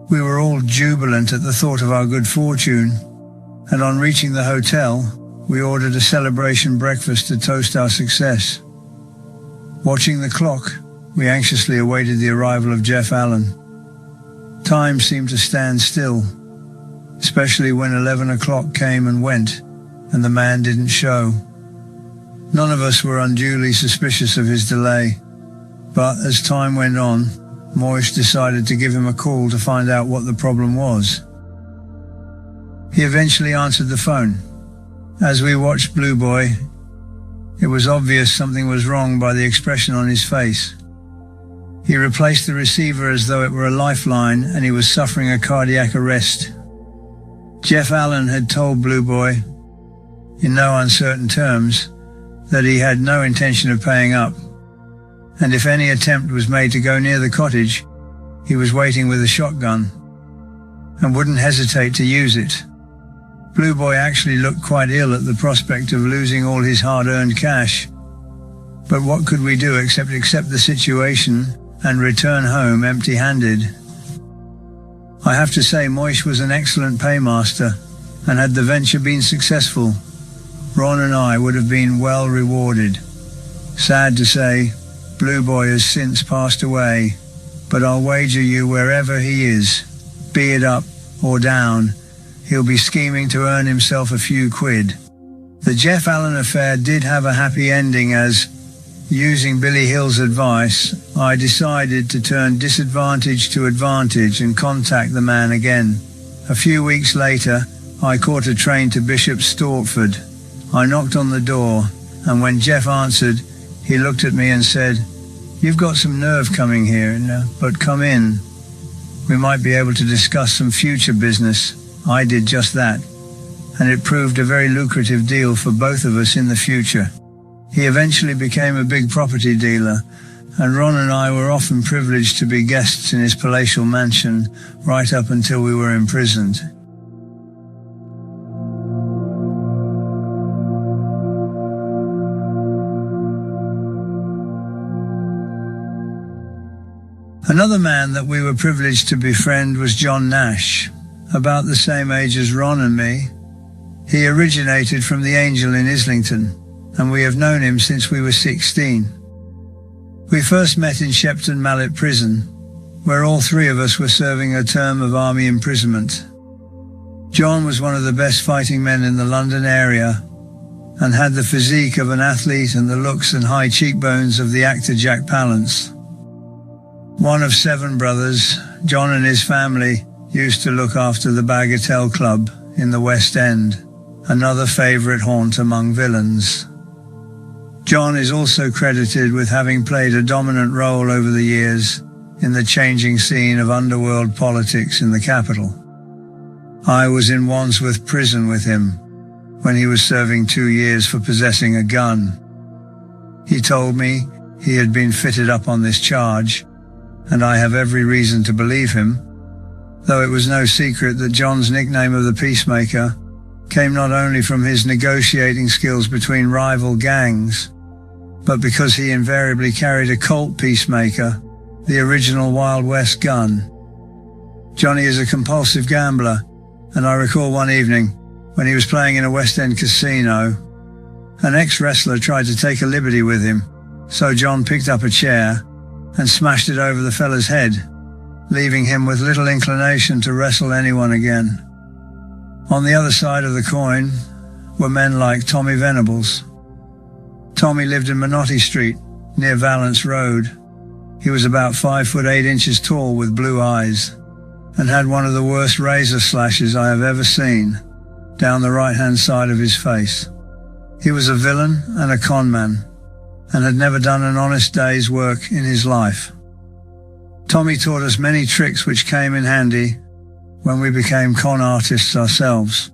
We were all jubilant at the thought of our good fortune, and on reaching the hotel, we ordered a celebration breakfast to toast our success. Watching the clock, we anxiously awaited the arrival of Jeff Allen. Time seemed to stand still, especially when 11 o'clock came and went, and the man didn't show. None of us were unduly suspicious of his delay, but as time went on, Moish decided to give him a call to find out what the problem was. He eventually answered the phone. As we watched Blue Boy, it was obvious something was wrong by the expression on his face. He replaced the receiver as though it were a lifeline and he was suffering a cardiac arrest. Jeff Allen had told Blue Boy, in no uncertain terms, that he had no intention of paying up, and if any attempt was made to go near the cottage, he was waiting with a shotgun and wouldn't hesitate to use it. Blue Boy actually looked quite ill at the prospect of losing all his hard-earned cash, but what could we do except accept the situation and return home empty-handed? I have to say Moish was an excellent paymaster, and had the venture been successful, Ron and I would have been well rewarded. Sad to say, Blue Boy has since passed away, but I'll wager you wherever he is, be it up or down, he'll be scheming to earn himself a few quid. The Jeff Allen affair did have a happy ending as, using Billy Hill's advice, I decided to turn disadvantage to advantage and contact the man again. A few weeks later, I caught a train to Bishop Stortford. I knocked on the door, and when Jeff answered, he looked at me and said, "You've got some nerve coming here, but come in. We might be able to discuss some future business." I did just that, and it proved a very lucrative deal for both of us in the future. He eventually became a big property dealer, and Ron and I were often privileged to be guests in his palatial mansion right up until we were imprisoned. Another man that we were privileged to befriend was John Nash, about the same age as Ron and me. He originated from the Angel in Islington, and we have known him since we were 16. We first met in Shepton Mallet Prison, where all three of us were serving a term of army imprisonment. John was one of the best fighting men in the London area, and had the physique of an athlete and the looks and high cheekbones of the actor Jack Palance. One of 7 brothers, John and his family used to look after the Bagatelle Club in the West End, another favourite haunt among villains. John is also credited with having played a dominant role over the years in the changing scene of underworld politics in the capital. I was in Wandsworth Prison with him when he was serving 2 years for possessing a gun. He told me he had been fitted up on this charge, and I have every reason to believe him, though it was no secret that John's nickname of the Peacemaker came not only from his negotiating skills between rival gangs, but because he invariably carried a Colt Peacemaker, the original Wild West gun. Johnny is a compulsive gambler, and I recall one evening when he was playing in a West End casino, an ex-wrestler tried to take a liberty with him, so John picked up a chair and smashed it over the fella's head, leaving him with little inclination to wrestle anyone again. On the other side of the coin were men like Tommy Venables. Tommy lived in Minotti Street, near Valence Road. He was about 5 foot 8 inches tall with blue eyes, and had one of the worst razor slashes I have ever seen down the right-hand side of his face. He was a villain and a con man, and had never done an honest day's work in his life. Tommy taught us many tricks which came in handy when we became con artists ourselves.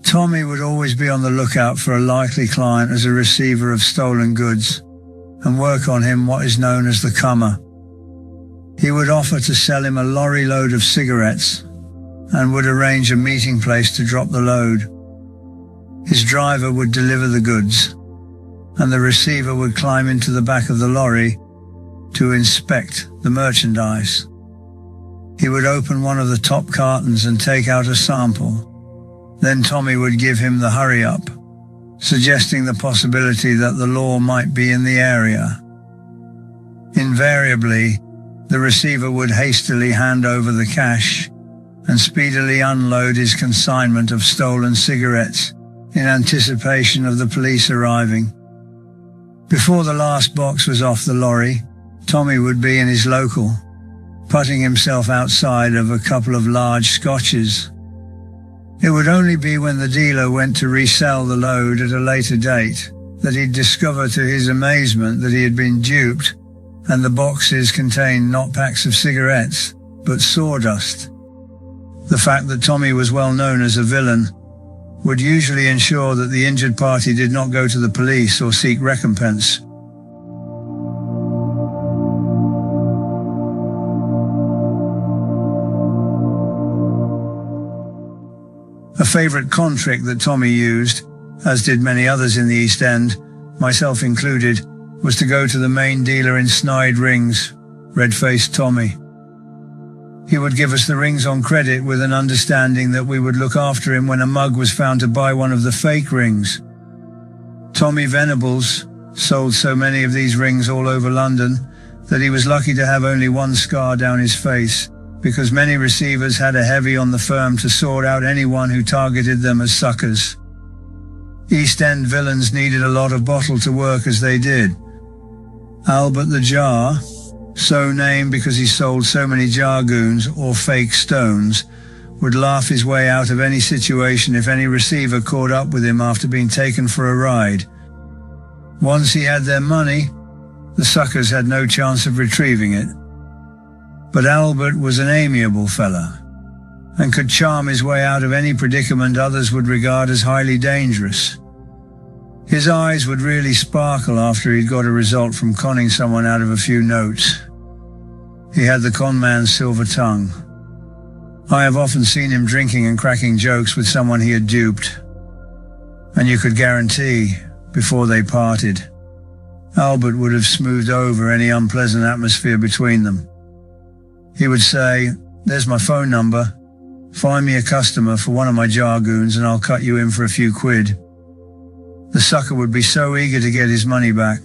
Tommy would always be on the lookout for a likely client as a receiver of stolen goods, and work on him what is known as the comer. He would offer to sell him a lorry load of cigarettes, and would arrange a meeting place to drop the load. His driver would deliver the goods, and the receiver would climb into the back of the lorry to inspect the merchandise. He would open one of the top cartons and take out a sample. Then Tommy would give him the hurry up, suggesting the possibility that the law might be in the area. Invariably, the receiver would hastily hand over the cash and speedily unload his consignment of stolen cigarettes in anticipation of the police arriving. Before the last box was off the lorry, Tommy would be in his local, putting himself outside of a couple of large scotches. It would only be when the dealer went to resell the load at a later date that he'd discover to his amazement that he had been duped, and the boxes contained not packs of cigarettes, but sawdust. The fact that Tommy was well known as a villain would usually ensure that the injured party did not go to the police or seek recompense. A favourite con trick that Tommy used, as did many others in the East End, myself included, was to go to the main dealer in snide rings, Red-Faced Tommy. He would give us the rings on credit with an understanding that we would look after him when a mug was found to buy one of the fake rings. Tommy Venables sold so many of these rings all over London that he was lucky to have only one scar down his face, because many receivers had a heavy on the firm to sort out anyone who targeted them as suckers. East End villains needed a lot of bottle to work as they did. Albert the Jar, so named because he sold so many jargoons or fake stones, would laugh his way out of any situation if any receiver caught up with him after being taken for a ride. Once he had their money, the suckers had no chance of retrieving it. But Albert was an amiable fella. and could charm his way out of any predicament others would regard as highly dangerous. His eyes would really sparkle after he'd got a result from conning someone out of a few notes. He had the con man's silver tongue. I have often seen him drinking and cracking jokes with someone he had duped, and you could guarantee, before they parted, Albert would have smoothed over any unpleasant atmosphere between them. He would say, "There's my phone number. Find me a customer for one of my jargoons and I'll cut you in for a few quid." The sucker would be so eager to get his money back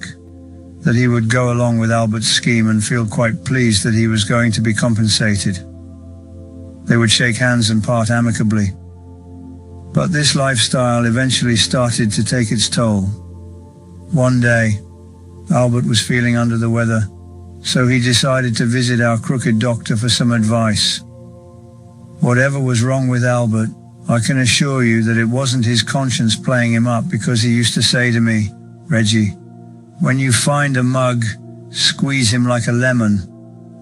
that he would go along with Albert's scheme and feel quite pleased that he was going to be compensated. They would shake hands and part amicably. But this lifestyle eventually started to take its toll. One day, Albert was feeling under the weather, so he decided to visit our crooked doctor for some advice. Whatever was wrong with Albert, I can assure you that it wasn't his conscience playing him up, because he used to say to me, "Reggie, when you find a mug, squeeze him like a lemon,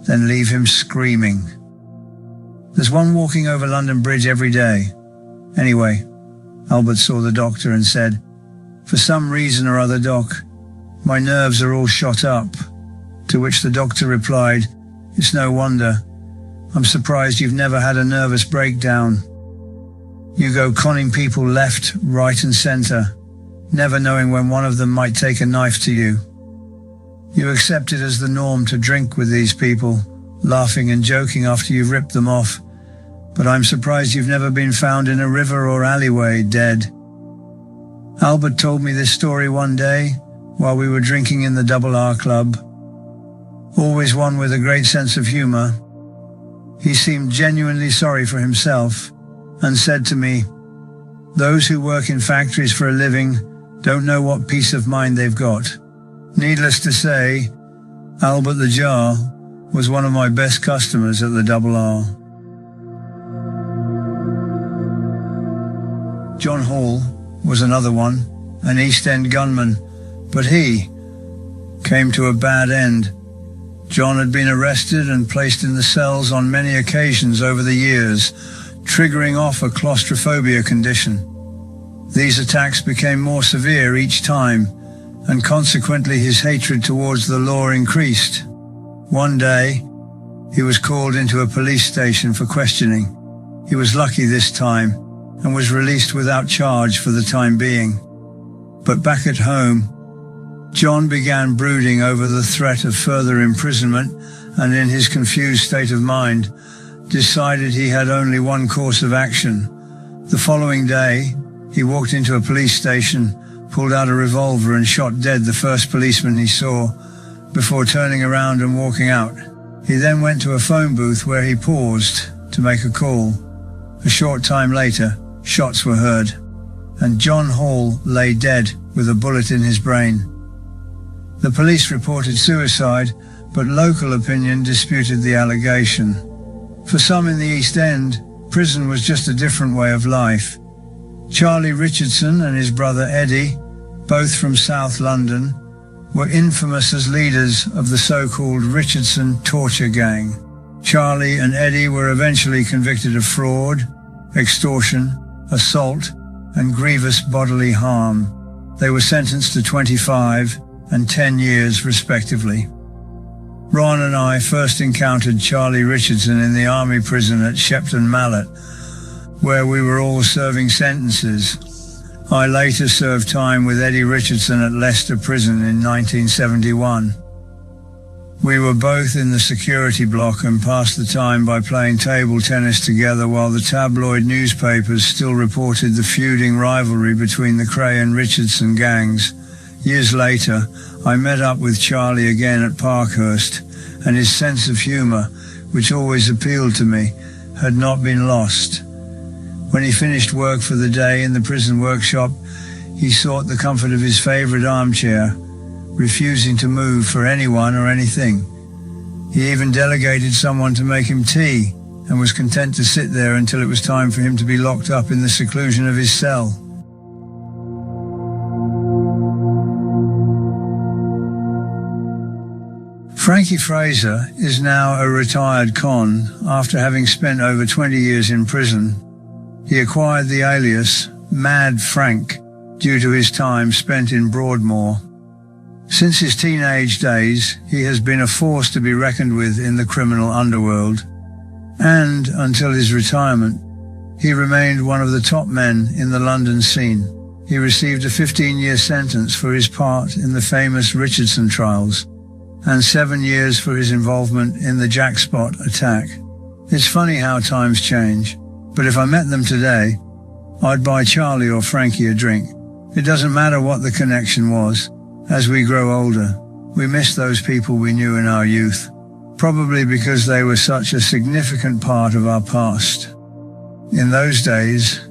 then leave him screaming." There's one walking over London Bridge every day. Anyway, Albert saw the doctor and said, "For some reason or other, Doc, my nerves are all shot up." To which the doctor replied, "It's no wonder. I'm surprised you've never had a nervous breakdown. You go conning people left, right and centre, never knowing when one of them might take a knife to you. You accept it as the norm to drink with these people, laughing and joking after you've ripped them off. But I'm surprised you've never been found in a river or alleyway, dead." Albert told me this story one day while we were drinking in the Double R Club. Always one with a great sense of humour. He seemed genuinely sorry for himself and said to me, "Those who work in factories for a living don't know what peace of mind they've got." Needless to say, Albert the Jar was one of my best customers at the Double R. John Hall was another one, an East End gunman, but he came to a bad end. John had been arrested and placed in the cells on many occasions over the years, triggering off a claustrophobia condition. These attacks became more severe each time, and consequently his hatred towards the law increased. One day, he was called into a police station for questioning. He was lucky this time and was released without charge for the time being. But back at home, John began brooding over the threat of further imprisonment, and in his confused state of mind, decided he had only one course of action. The following day, he walked into a police station, pulled out a revolver and shot dead the first policeman he saw, before turning around and walking out. He then went to a phone booth where he paused to make a call. A short time later, shots were heard, and John Hall lay dead with a bullet in his brain. The police reported suicide, but local opinion disputed the allegation. For some in the East End, prison was just a different way of life. Charlie Richardson and his brother Eddie, both from South London, were infamous as leaders of the so-called Richardson torture gang. Charlie and Eddie were eventually convicted of fraud, extortion, assault, and grievous bodily harm. They were sentenced to 25 and 10 years respectively. Ron and I first encountered Charlie Richardson in the army prison at Shepton Mallet, where we were all serving sentences. I later served time with Eddie Richardson at Leicester Prison in 1971. We were both in the security block and passed the time by playing table tennis together, while the tabloid newspapers still reported the feuding rivalry between the Kray and Richardson gangs. Years later, I met up with Charlie again at Parkhurst, and his sense of humour, which always appealed to me, had not been lost. When he finished work for the day in the prison workshop, he sought the comfort of his favourite armchair, refusing to move for anyone or anything. He even delegated someone to make him tea, and was content to sit there until it was time for him to be locked up in the seclusion of his cell. Frankie Fraser is now a retired con after having spent over 20 years in prison. He acquired the alias Mad Frank due to his time spent in Broadmoor. Since his teenage days, he has been a force to be reckoned with in the criminal underworld, and until his retirement, he remained one of the top men in the London scene. He received a 15-year sentence for his part in the famous Richardson trials, and 7 years for his involvement in the Jack Spot attack. It's funny how times change, but if I met them today, I'd buy Charlie or Frankie a drink. It doesn't matter what the connection was. As we grow older, we miss those people we knew in our youth, probably because they were such a significant part of our past. In those days,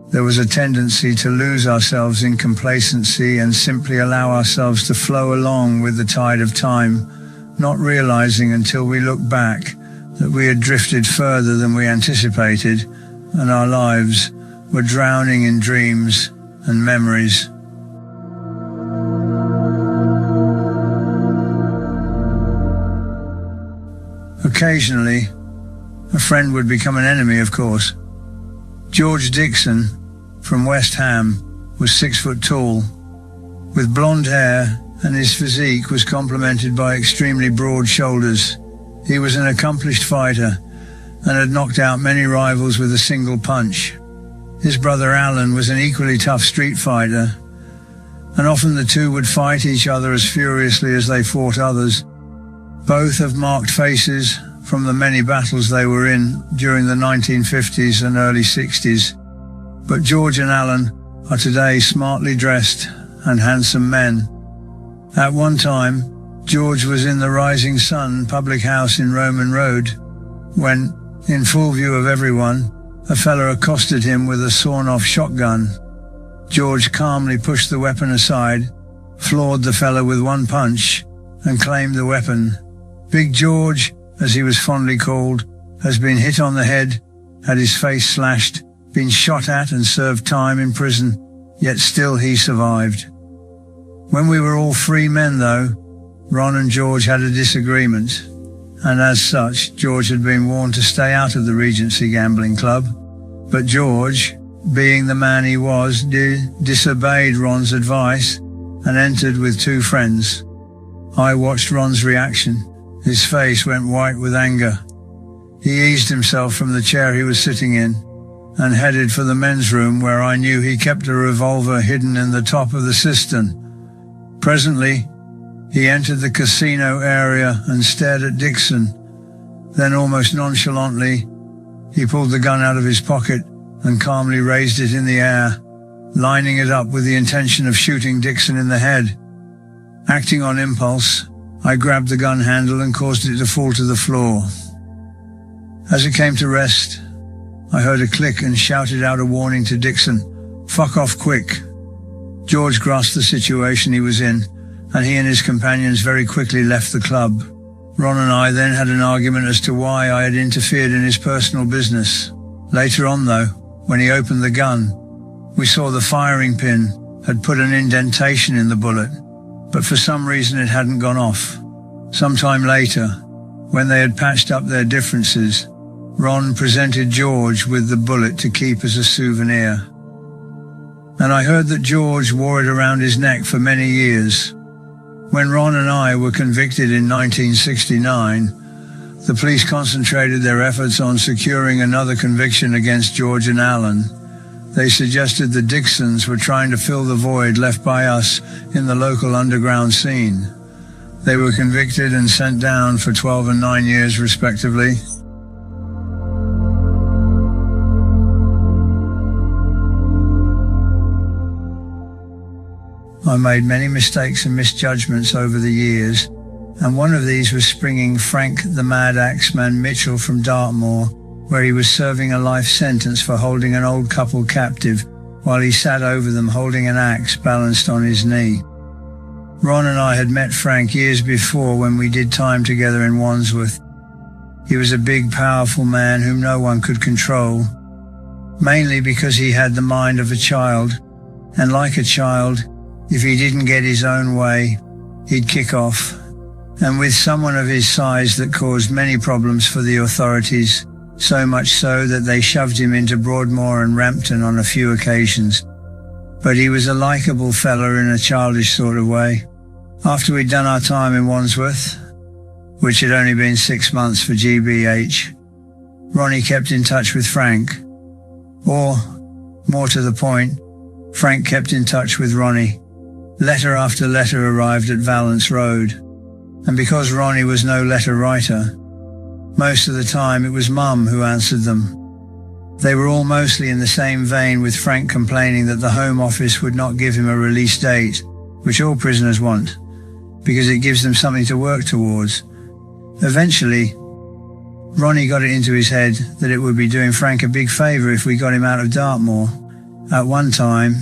there was a tendency to lose ourselves in complacency and simply allow ourselves to flow along with the tide of time, not realizing until we look back that we had drifted further than we anticipated, and our lives were drowning in dreams and memories. Occasionally, a friend would become an enemy, of course. George Dixon from West Ham was 6 foot tall, with blonde hair, and his physique was complemented by extremely broad shoulders. He was an accomplished fighter and had knocked out many rivals with a single punch. His brother Alan was an equally tough street fighter, and often the two would fight each other as furiously as they fought others. Both have marked faces from the many battles they were in during the 1950s and early 60s. But George and Alan are today smartly dressed and handsome men. At one time, George was in the Rising Sun public house in Roman Road when, in full view of everyone, a fella accosted him with a sawn-off shotgun. George calmly pushed the weapon aside, floored the fella with one punch, and claimed the weapon. Big George, as he was fondly called, has been hit on the head, had his face slashed, been shot at and served time in prison, yet still he survived. When we were all free men, though, Ron and George had a disagreement, and as such, George had been warned to stay out of the Regency Gambling Club. But George, being the man he was, disobeyed Ron's advice and entered with 2 friends. I watched Ron's reaction. His face went white with anger. He eased himself from the chair he was sitting in and headed for the men's room, where I knew he kept a revolver hidden in the top of the cistern. Presently, he entered the casino area and stared at Dixon. Then, almost nonchalantly, he pulled the gun out of his pocket and calmly raised it in the air, lining it up with the intention of shooting Dixon in the head. Acting on impulse, I grabbed the gun handle and caused it to fall to the floor. As it came to rest, I heard a click and shouted out a warning to Dixon, "Fuck off quick." George grasped the situation he was in, and he and his companions very quickly left the club. Ron and I then had an argument as to why I had interfered in his personal business. Later on, though, when he opened the gun, we saw the firing pin had put an indentation in the bullet, but for some reason it hadn't gone off. Sometime later, when they had patched up their differences, Ron presented George with the bullet to keep as a souvenir. And I heard that George wore it around his neck for many years. When Ron and I were convicted in 1969, the police concentrated their efforts on securing another conviction against George and Alan. They suggested the Dixons were trying to fill the void left by us in the local underground scene. They were convicted and sent down for 12 and 9 years respectively. I made many mistakes and misjudgments over the years, and one of these was springing Frank the Mad Axeman Mitchell from Dartmoor, where he was serving a life sentence for holding an old couple captive while he sat over them holding an axe balanced on his knee. Ron and I had met Frank years before when we did time together in Wandsworth. He was a big, powerful man whom no one could control, mainly because he had the mind of a child, and like a child, if he didn't get his own way, he'd kick off and with someone of his size that caused many problems for the authorities, so much so that they shoved him into Broadmoor and Rampton on a few occasions. But he was a likeable fella in a childish sort of way. After we'd done our time in Wandsworth, which had only been 6 months for GBH, Ronnie kept in touch with Frank. Or, more to the point, Frank kept in touch with Ronnie. Letter after letter arrived at Valence Road, and because Ronnie was no letter writer, most of the time it was Mum who answered them. They were all mostly in the same vein, with Frank complaining that the Home Office would not give him a release date, which all prisoners want, because it gives them something to work towards. Eventually, Ronnie got it into his head that it would be doing Frank a big favour if we got him out of Dartmoor. At one time,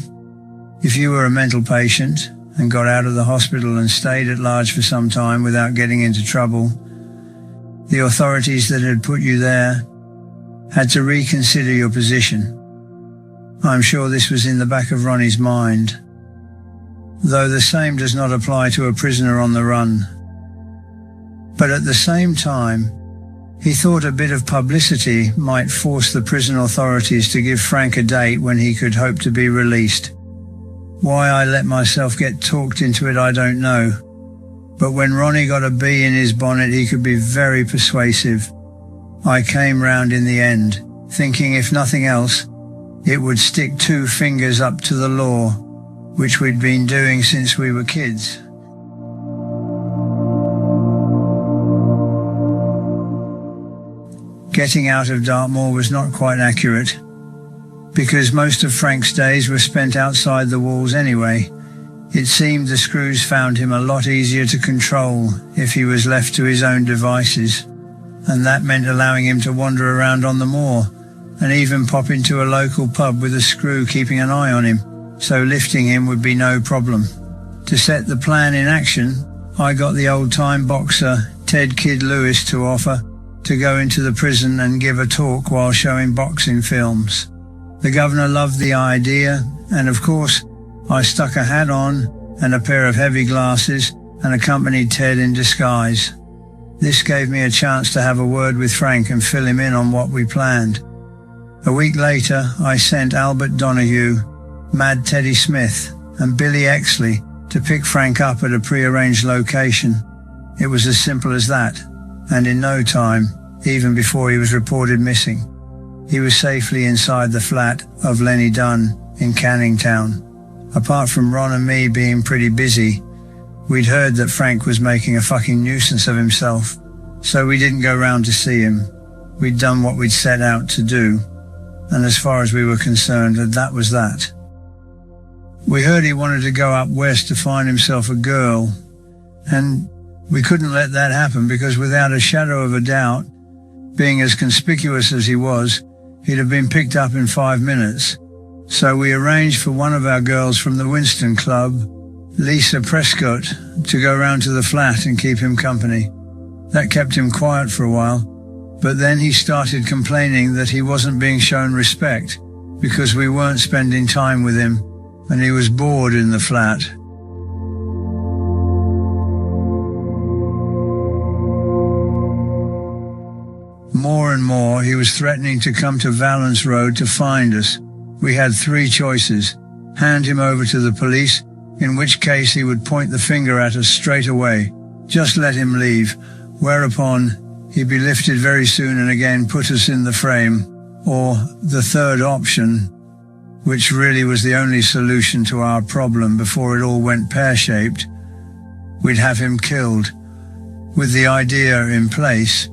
if you were a mental patient and got out of the hospital and stayed at large for some time without getting into trouble, the authorities that had put you there had to reconsider your position. I'm sure this was in the back of Ronnie's mind, though the same does not apply to a prisoner on the run. But at the same time, he thought a bit of publicity might force the prison authorities to give Frank a date when he could hope to be released. Why I let myself get talked into it, I don't know. But when Ronnie got a bee in his bonnet, he could be very persuasive. I came round in the end, thinking if nothing else, it would stick 2 fingers up to the law, which we'd been doing since we were kids. Getting out of Dartmoor was not quite accurate, because most of Frank's days were spent outside the walls anyway. It seemed the screws found him a lot easier to control if he was left to his own devices, and that meant allowing him to wander around on the moor and even pop into a local pub with a screw keeping an eye on him, so lifting him would be no problem. To set the plan in action, I got the old-time boxer Ted Kid Lewis to offer to go into the prison and give a talk while showing boxing films. The governor loved the idea, and of course, I stuck a hat on and a pair of heavy glasses and accompanied Ted in disguise. This gave me a chance to have a word with Frank and fill him in on what we planned. A week later, I sent Albert Donahue, Mad Teddy Smith, and Billy Exley to pick Frank up at a pre-arranged location. It was as simple as that, and in no time, even before he was reported missing, he was safely inside the flat of Lenny Dunn in Canning Town. Apart from Ron and me being pretty busy, we'd heard that Frank was making a fucking nuisance of himself, so we didn't go round to see him. We'd done what we'd set out to do, and as far as we were concerned, that was that. We heard he wanted to go up west to find himself a girl, and we couldn't let that happen because without a shadow of a doubt, being as conspicuous as he was, he'd have been picked up in 5 minutes. So we arranged for one of our girls from the Winston Club, Lisa Prescott, to go round to the flat and keep him company. That kept him quiet for a while, but then he started complaining that he wasn't being shown respect because we weren't spending time with him, and he was bored in the flat. More and more, he was threatening to come to Valence Road to find us. We had 3 choices: hand him over to the police, in which case he would point the finger at us straight away, just let him leave, whereupon he'd be lifted very soon and again put us in the frame, or the third option, which really was the only solution to our problem before it all went pear-shaped, we'd have him killed. With the idea in place,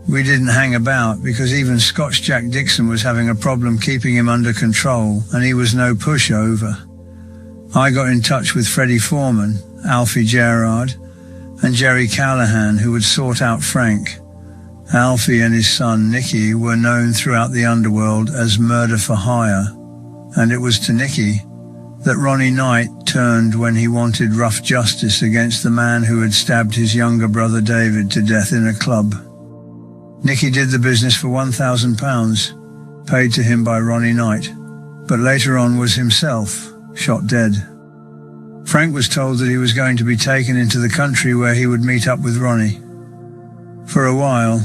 we didn't hang about because even Scotch Jack Dixon was having a problem keeping him under control, and he was no pushover. I got in touch with Freddie Foreman, Alfie Gerard, and Jerry Callahan, who would sort out Frank. Alfie and his son Nicky were known throughout the underworld as Murder for Hire, and it was to Nicky that Ronnie Knight turned when he wanted rough justice against the man who had stabbed his younger brother David to death in a club. Nicky did the business for £1,000, paid to him by Ronnie Knight, but later on was himself shot dead. Frank was told that he was going to be taken into the country where he would meet up with Ronnie. For a while,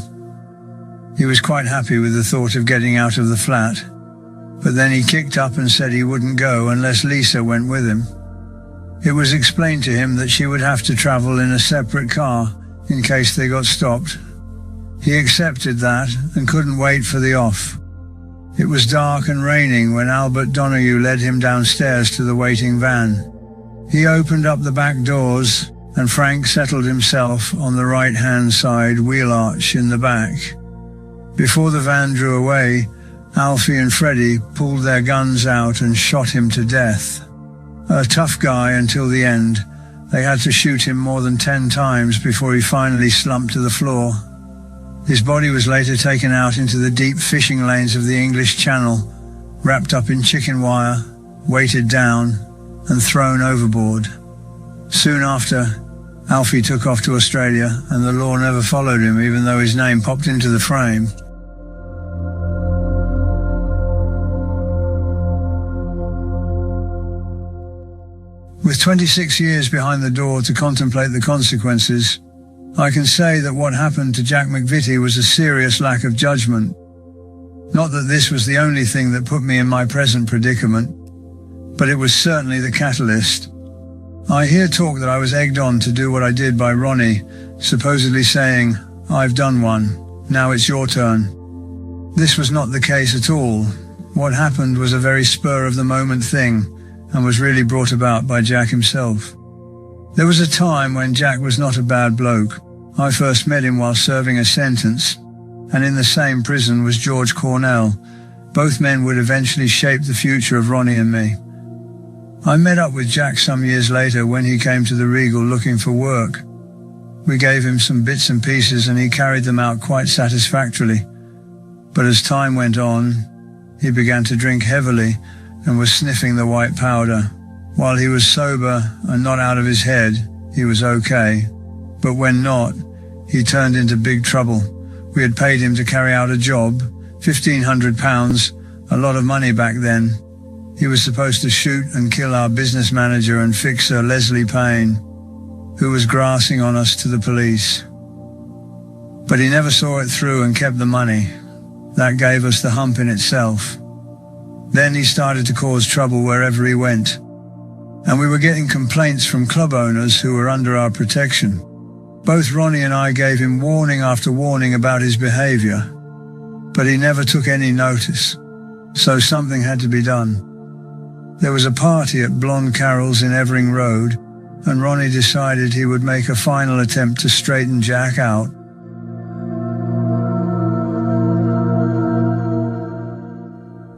he was quite happy with the thought of getting out of the flat, but then he kicked up and said he wouldn't go unless Lisa went with him. It was explained to him that she would have to travel in a separate car in case they got stopped. He accepted that and couldn't wait for the off. It was dark and raining when Albert Donahue led him downstairs to the waiting van. He opened up the back doors and Frank settled himself on the right-hand side wheel arch in the back. Before the van drew away, Alfie and Freddie pulled their guns out and shot him to death. A tough guy until the end, they had to shoot him more than 10 times before he finally slumped to the floor. His body was later taken out into the deep fishing lanes of the English Channel, wrapped up in chicken wire, weighted down, and thrown overboard. Soon after, Alfie took off to Australia, and the law never followed him, even though his name popped into the frame. With 26 years behind the door to contemplate the consequences, I can say that what happened to Jack McVitie was a serious lack of judgment. Not that this was the only thing that put me in my present predicament, but it was certainly the catalyst. I hear talk that I was egged on to do what I did by Ronnie, supposedly saying, "I've done one, now it's your turn." This was not the case at all. What happened was a very spur-of-the-moment thing, and was really brought about by Jack himself. There was a time when Jack was not a bad bloke. I first met him while serving a sentence, and in the same prison was George Cornell. Both men would eventually shape the future of Ronnie and me. I met up with Jack some years later when he came to the Regal looking for work. We gave him some bits and pieces and he carried them out quite satisfactorily. But as time went on, he began to drink heavily and was sniffing the white powder. While he was sober and not out of his head, he was okay. But when not, he turned into big trouble. We had paid him to carry out a job, £1,500, a lot of money back then. He was supposed to shoot and kill our business manager and fixer, Leslie Payne, who was grassing on us to the police. But he never saw it through and kept the money. That gave us the hump in itself. Then he started to cause trouble wherever he went. And we were getting complaints from club owners who were under our protection. Both Ronnie and I gave him warning after warning about his behaviour, but he never took any notice, so something had to be done. There was a party at Blonde Carol's in Evering Road, and Ronnie decided he would make a final attempt to straighten Jack out.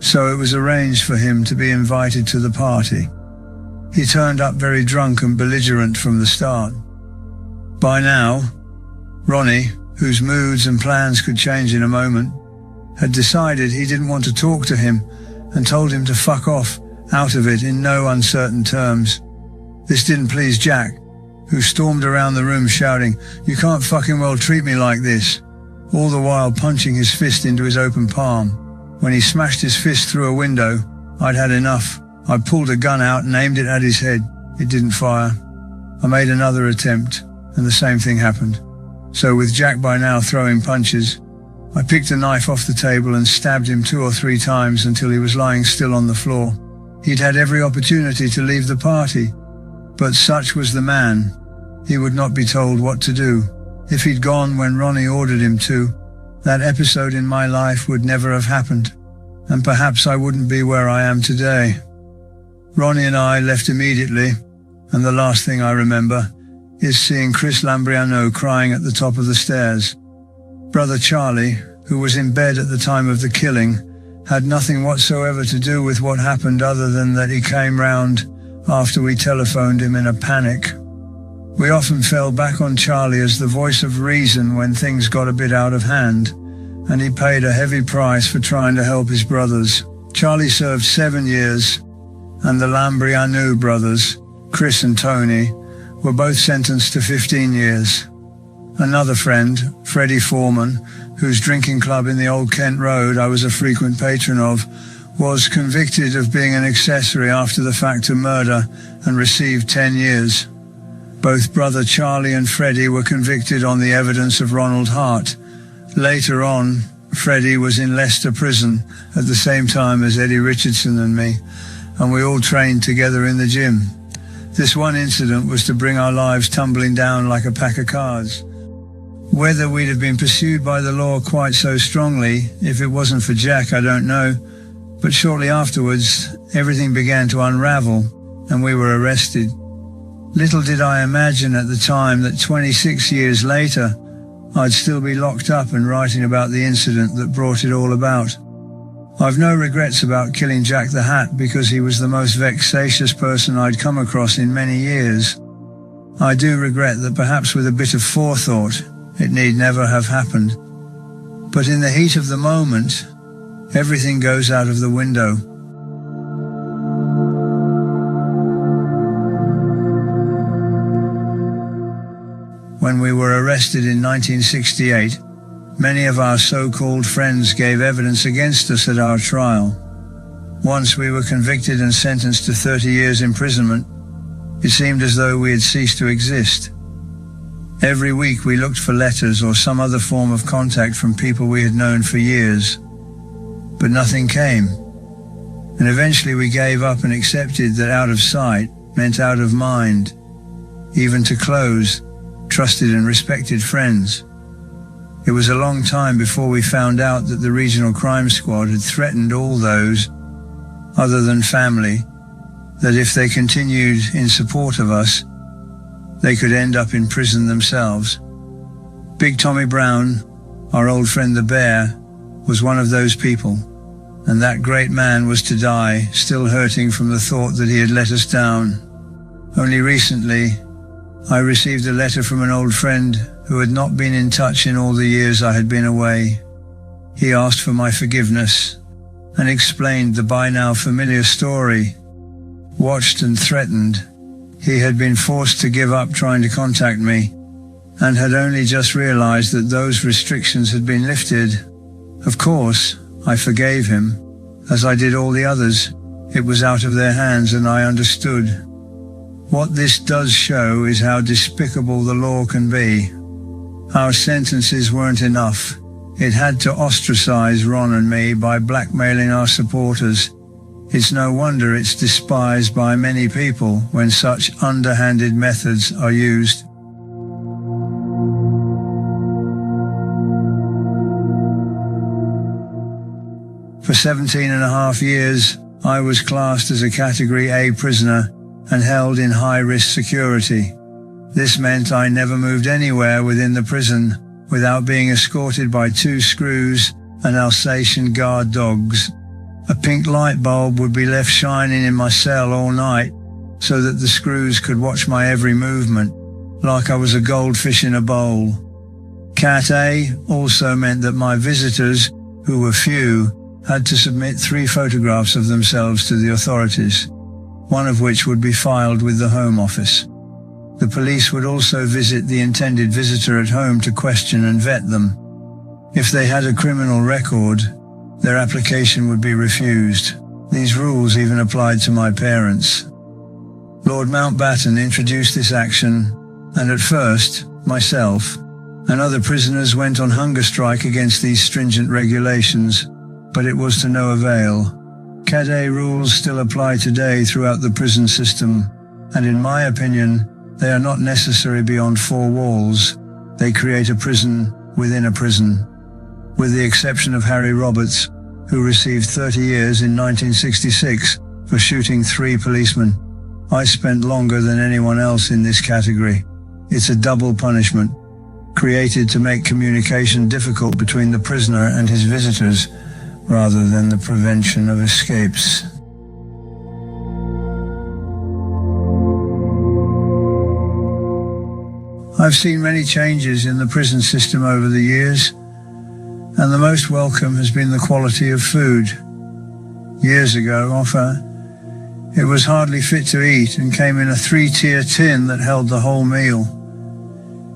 So it was arranged for him to be invited to the party. He turned up very drunk and belligerent from the start. By now, Ronnie, whose moods and plans could change in a moment, had decided he didn't want to talk to him and told him to fuck off out of it in no uncertain terms. This didn't please Jack, who stormed around the room shouting, "You can't fucking well treat me like this," all the while punching his fist into his open palm. When he smashed his fist through a window, I'd had enough. I pulled a gun out and aimed it at his head. It didn't fire. I made another attempt, and the same thing happened. So with Jack by now throwing punches, I picked a knife off the table and stabbed him 2 or 3 times until he was lying still on the floor. He'd had every opportunity to leave the party, but such was the man. He would not be told what to do. If he'd gone when Ronnie ordered him to, that episode in my life would never have happened, and perhaps I wouldn't be where I am today. Ronnie and I left immediately, and the last thing I remember is seeing Chris Lambrianou crying at the top of the stairs. Brother Charlie, who was in bed at the time of the killing, had nothing whatsoever to do with what happened other than that he came round after we telephoned him in a panic. We often fell back on Charlie as the voice of reason when things got a bit out of hand, and he paid a heavy price for trying to help his brothers. Charlie served 7 years, and the Lambrianou brothers, Chris and Tony, were both sentenced to 15 years. Another friend, Freddie Foreman, whose drinking club in the Old Kent Road I was a frequent patron of, was convicted of being an accessory after the fact to murder and received 10 years. Both brother Charlie and Freddie were convicted on the evidence of Ronald Hart. Later on, Freddie was in Leicester prison at the same time as Eddie Richardson and me, and we all trained together in the gym. This one incident was to bring our lives tumbling down like a pack of cards. Whether we'd have been pursued by the law quite so strongly if it wasn't for Jack, I don't know, but shortly afterwards, everything began to unravel and we were arrested. Little did I imagine at the time that 26 years later, I'd still be locked up and writing about the incident that brought it all about. I've no regrets about killing Jack the Hat because he was the most vexatious person I'd come across in many years. I do regret that perhaps with a bit of forethought, it need never have happened. But in the heat of the moment, everything goes out of the window. When we were arrested in 1968, many of our so-called friends gave evidence against us at our trial. Once we were convicted and sentenced to 30 years imprisonment, it seemed as though we had ceased to exist. Every week we looked for letters or some other form of contact from people we had known for years, but nothing came. And eventually we gave up and accepted that out of sight meant out of mind, even to close trusted and respected friends. It was a long time before we found out that the Regional Crime Squad had threatened all those, other than family, that if they continued in support of us, they could end up in prison themselves. Big Tommy Brown, our old friend the Bear, was one of those people, and that great man was to die, still hurting from the thought that he had let us down. Only recently, I received a letter from an old friend who had not been in touch in all the years I had been away. He asked for my forgiveness and explained the by now familiar story. Watched and threatened, he had been forced to give up trying to contact me and had only just realized that those restrictions had been lifted. Of course, I forgave him, as I did all the others. It was out of their hands and I understood. What this does show is how despicable the law can be. Our sentences weren't enough. It had to ostracize Ron and me by blackmailing our supporters. It's no wonder it's despised by many people when such underhanded methods are used. For 17.5 years, I was classed as a Category A prisoner and held in high-risk security. This meant I never moved anywhere within the prison without being escorted by 2 screws and Alsatian guard dogs. A pink light bulb would be left shining in my cell all night so that the screws could watch my every movement, like I was a goldfish in a bowl. Cat A also meant that my visitors, who were few, had to submit 3 photographs of themselves to the authorities, one of which would be filed with the Home Office. The police would also visit the intended visitor at home to question and vet them. If they had a criminal record, their application would be refused. These rules even applied to my parents. Lord Mountbatten introduced this action, and at first, myself and other prisoners went on hunger strike against these stringent regulations, but it was to no avail. Cat A rules still apply today throughout the prison system, and in my opinion, they are not necessary beyond 4 walls. They create a prison within a prison. With the exception of Harry Roberts, who received 30 years in 1966 for shooting 3 policemen, I spent longer than anyone else in this category. It's a double punishment, created to make communication difficult between the prisoner and his visitors, rather than the prevention of escapes. I've seen many changes in the prison system over the years, and the most welcome has been the quality of food. Years ago, it was hardly fit to eat and came in a 3-tier tin that held the whole meal.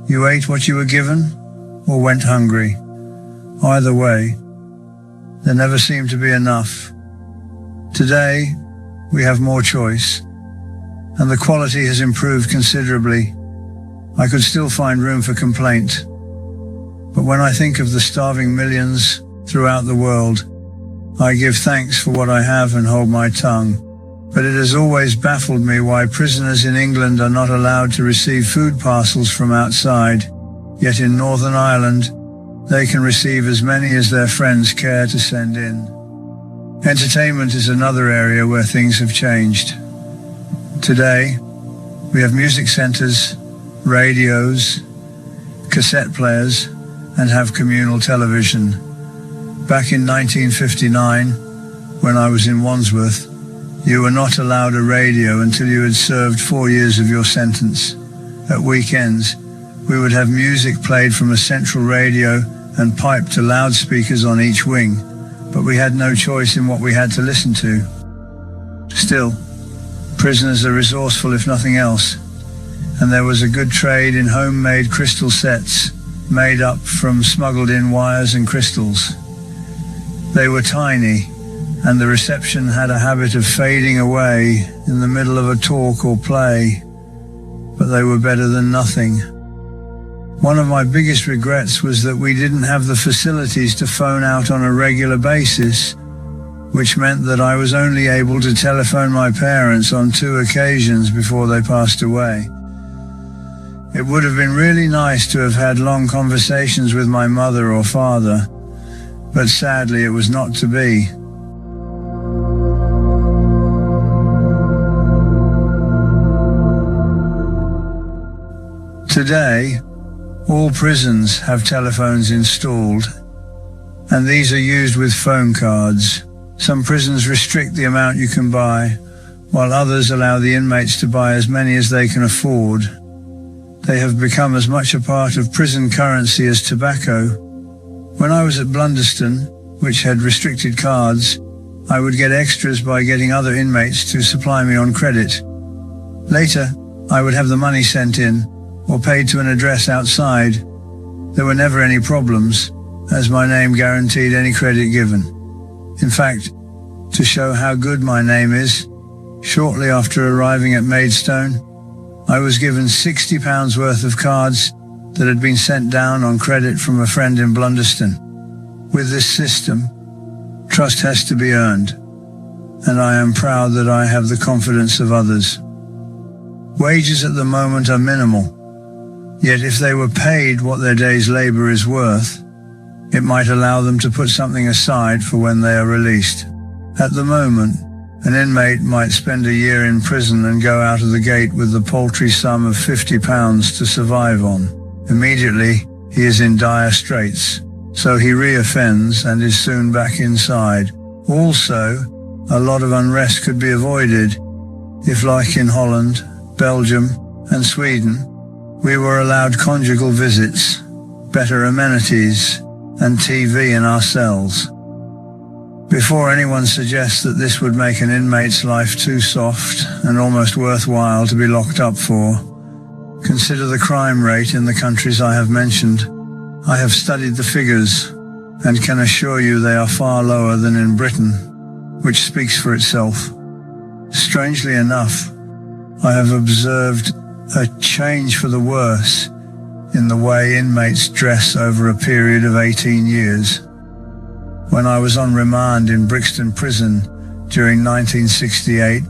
You ate what you were given or went hungry. Either way, there never seemed to be enough. Today, we have more choice, and the quality has improved considerably. I could still find room for complaint, but when I think of the starving millions throughout the world, I give thanks for what I have and hold my tongue. But it has always baffled me why prisoners in England are not allowed to receive food parcels from outside, yet in Northern Ireland, they can receive as many as their friends care to send in. Entertainment is another area where things have changed. Today, we have music centres, radios, cassette players, and have communal television. Back in 1959, when I was in Wandsworth, you were not allowed a radio until you had served 4 years of your sentence. At weekends, we would have music played from a central radio and piped to loudspeakers on each wing, but we had no choice in what we had to listen to. Still, prisoners are resourceful if nothing else, and there was a good trade in homemade crystal sets made up from smuggled-in wires and crystals. They were tiny, and the reception had a habit of fading away in the middle of a talk or play, but they were better than nothing. One of my biggest regrets was that we didn't have the facilities to phone out on a regular basis, which meant that I was only able to telephone my parents on 2 occasions before they passed away. It would have been really nice to have had long conversations with my mother or father, but sadly it was not to be. Today, all prisons have telephones installed, and these are used with phone cards. Some prisons restrict the amount you can buy, while others allow the inmates to buy as many as they can afford. They have become as much a part of prison currency as tobacco. When I was at Blunderston, which had restricted cards, I would get extras by getting other inmates to supply me on credit. Later, I would have the money sent in, or paid to an address outside. There were never any problems, as my name guaranteed any credit given. In fact, to show how good my name is, shortly after arriving at Maidstone, I was given £60 worth of cards that had been sent down on credit from a friend in Blunderston. With this system, trust has to be earned, and I am proud that I have the confidence of others. Wages at the moment are minimal, yet if they were paid what their day's labour is worth, it might allow them to put something aside for when they are released. At the moment, an inmate might spend a year in prison and go out of the gate with the paltry sum of £50 to survive on. Immediately, he is in dire straits, so he reoffends and is soon back inside. Also, a lot of unrest could be avoided if, like in Holland, Belgium and Sweden, we were allowed conjugal visits, better amenities, and TV in our cells. Before anyone suggests that this would make an inmate's life too soft and almost worthwhile to be locked up for, consider the crime rate in the countries I have mentioned. I have studied the figures and can assure you they are far lower than in Britain, which speaks for itself. Strangely enough, I have observed a change for the worse in the way inmates dress over a period of 18 years. When I was on remand in Brixton Prison during 1968,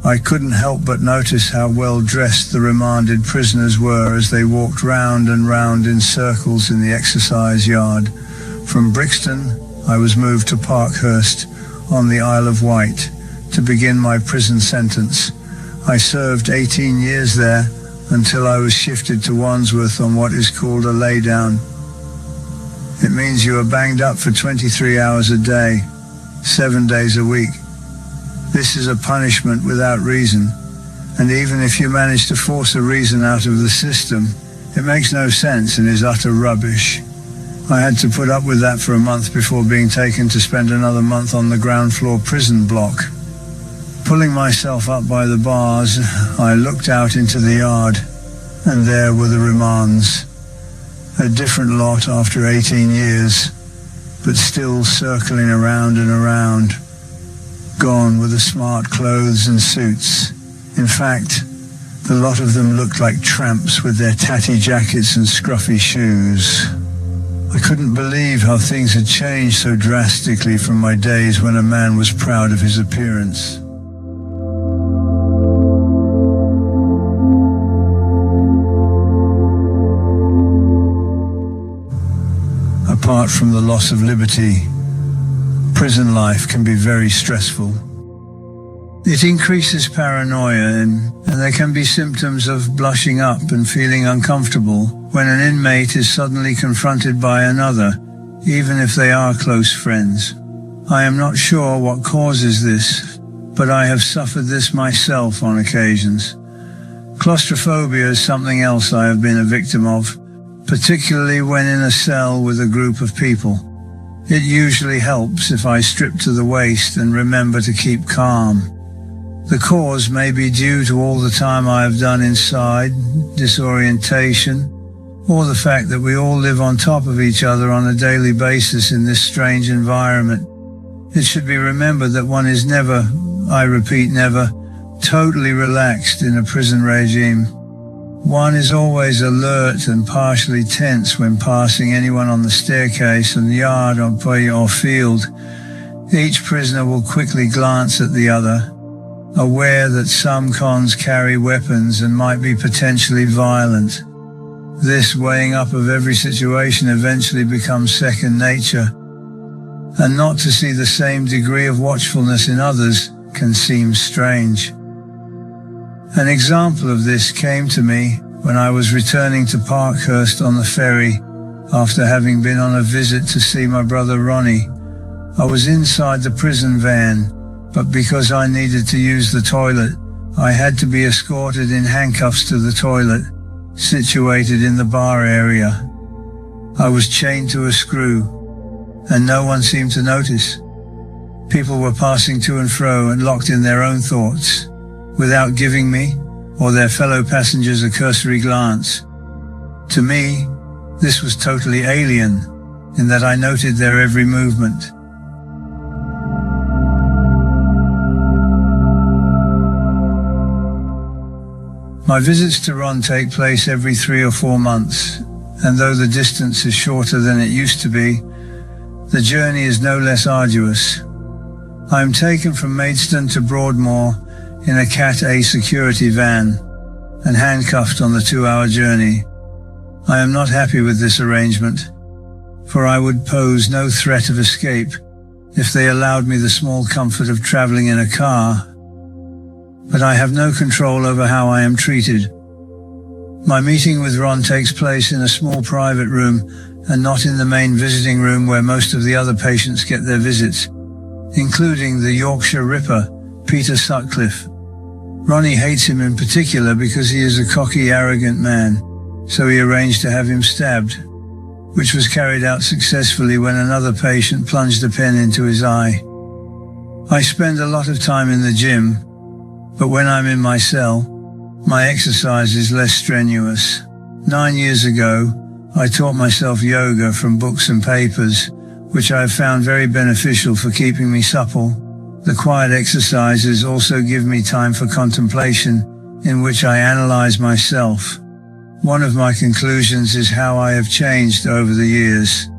I couldn't help but notice how well dressed the remanded prisoners were as they walked round and round in circles in the exercise yard. From Brixton, I was moved to Parkhurst on the Isle of Wight to begin my prison sentence. I served 18 years there until I was shifted to Wandsworth on what is called a laydown. It means you are banged up for 23 hours a day, 7 days a week. This is a punishment without reason, and even if you manage to force a reason out of the system, it makes no sense and is utter rubbish. I had to put up with that for a month before being taken to spend another month on the ground floor prison block. Pulling myself up by the bars, I looked out into the yard, and there were the remands. A different lot after 18 years, but still circling around and around. gone with the smart clothes and suits. In fact, the lot of them looked like tramps with their tatty jackets and scruffy shoes. I couldn't believe how things had changed so drastically from my days when a man was proud of his appearance. Apart from the loss of liberty, prison life can be very stressful. It increases paranoia and there can be symptoms of blushing up and feeling uncomfortable when an inmate is suddenly confronted by another, even if they are close friends. I am not sure what causes this, but I have suffered this myself on occasions. Claustrophobia is something else I have been a victim of, particularly when in a cell with a group of people. It usually helps if I strip to the waist and remember to keep calm. The cause may be due to all the time I have done inside, disorientation, or the fact that we all live on top of each other on a daily basis in this strange environment. It should be remembered that one is never, I repeat never, totally relaxed in a prison regime. One is always alert and partially tense when passing anyone on the staircase and yard or field. Each prisoner will quickly glance at the other, aware that some cons carry weapons and might be potentially violent. This weighing up of every situation eventually becomes second nature, and not to see the same degree of watchfulness in others can seem strange. An example of this came to me when I was returning to Parkhurst on the ferry after having been on a visit to see my brother Ronnie. I was inside the prison van, but because I needed to use the toilet, I had to be escorted in handcuffs to the toilet, situated in the bar area. I was chained to a screw, and no one seemed to notice. People were passing to and fro and locked in their own thoughts, without giving me or their fellow passengers a cursory glance. To me, this was totally alien, in that I noted their every movement. My visits to Ron take place every 3 or 4 months, and though the distance is shorter than it used to be, the journey is no less arduous. I am taken from Maidstone to Broadmoor in a Cat A security van and handcuffed on the 2-hour journey. I am not happy with this arrangement, for I would pose no threat of escape if they allowed me the small comfort of traveling in a car. But I have no control over how I am treated. My meeting with Ron takes place in a small private room and not in the main visiting room where most of the other patients get their visits, including the Yorkshire Ripper, Peter Sutcliffe. Ronnie hates him in particular because he is a cocky, arrogant man, so he arranged to have him stabbed, which was carried out successfully when another patient plunged a pen into his eye. I spend a lot of time in the gym, but when I'm in my cell, my exercise is less strenuous. 9 years ago, I taught myself yoga from books and papers, which I have found very beneficial for keeping me supple. The quiet exercises also give me time for contemplation, in which I analyze myself. One of my conclusions is how I have changed over the years.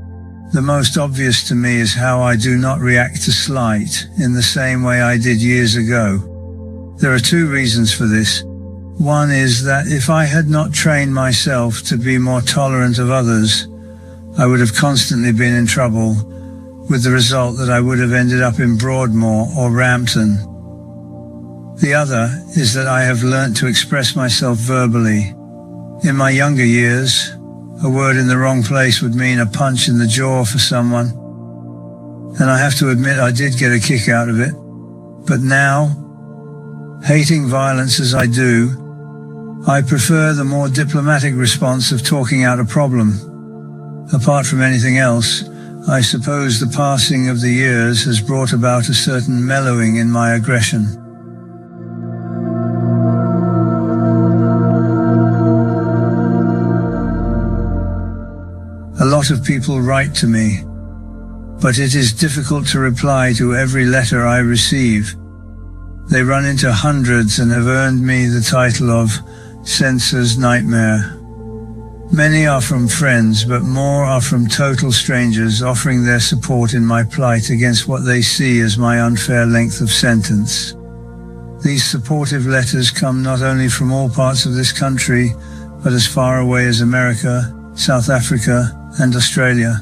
The most obvious to me is how I do not react to slight in the same way I did years ago. There are 2 reasons for this. One is that if I had not trained myself to be more tolerant of others, I would have constantly been in trouble, with the result that I would have ended up in Broadmoor or Rampton. The other is that I have learnt to express myself verbally. In my younger years, a word in the wrong place would mean a punch in the jaw for someone, and I have to admit I did get a kick out of it. But now, hating violence as I do, I prefer the more diplomatic response of talking out a problem. Apart from anything else, I suppose the passing of the years has brought about a certain mellowing in my aggression. A lot of people write to me, but it is difficult to reply to every letter I receive. They run into hundreds and have earned me the title of Censor's Nightmare. Many are from friends, but more are from total strangers offering their support in my plight against what they see as my unfair length of sentence. These supportive letters come not only from all parts of this country, but as far away as America, South Africa, and Australia.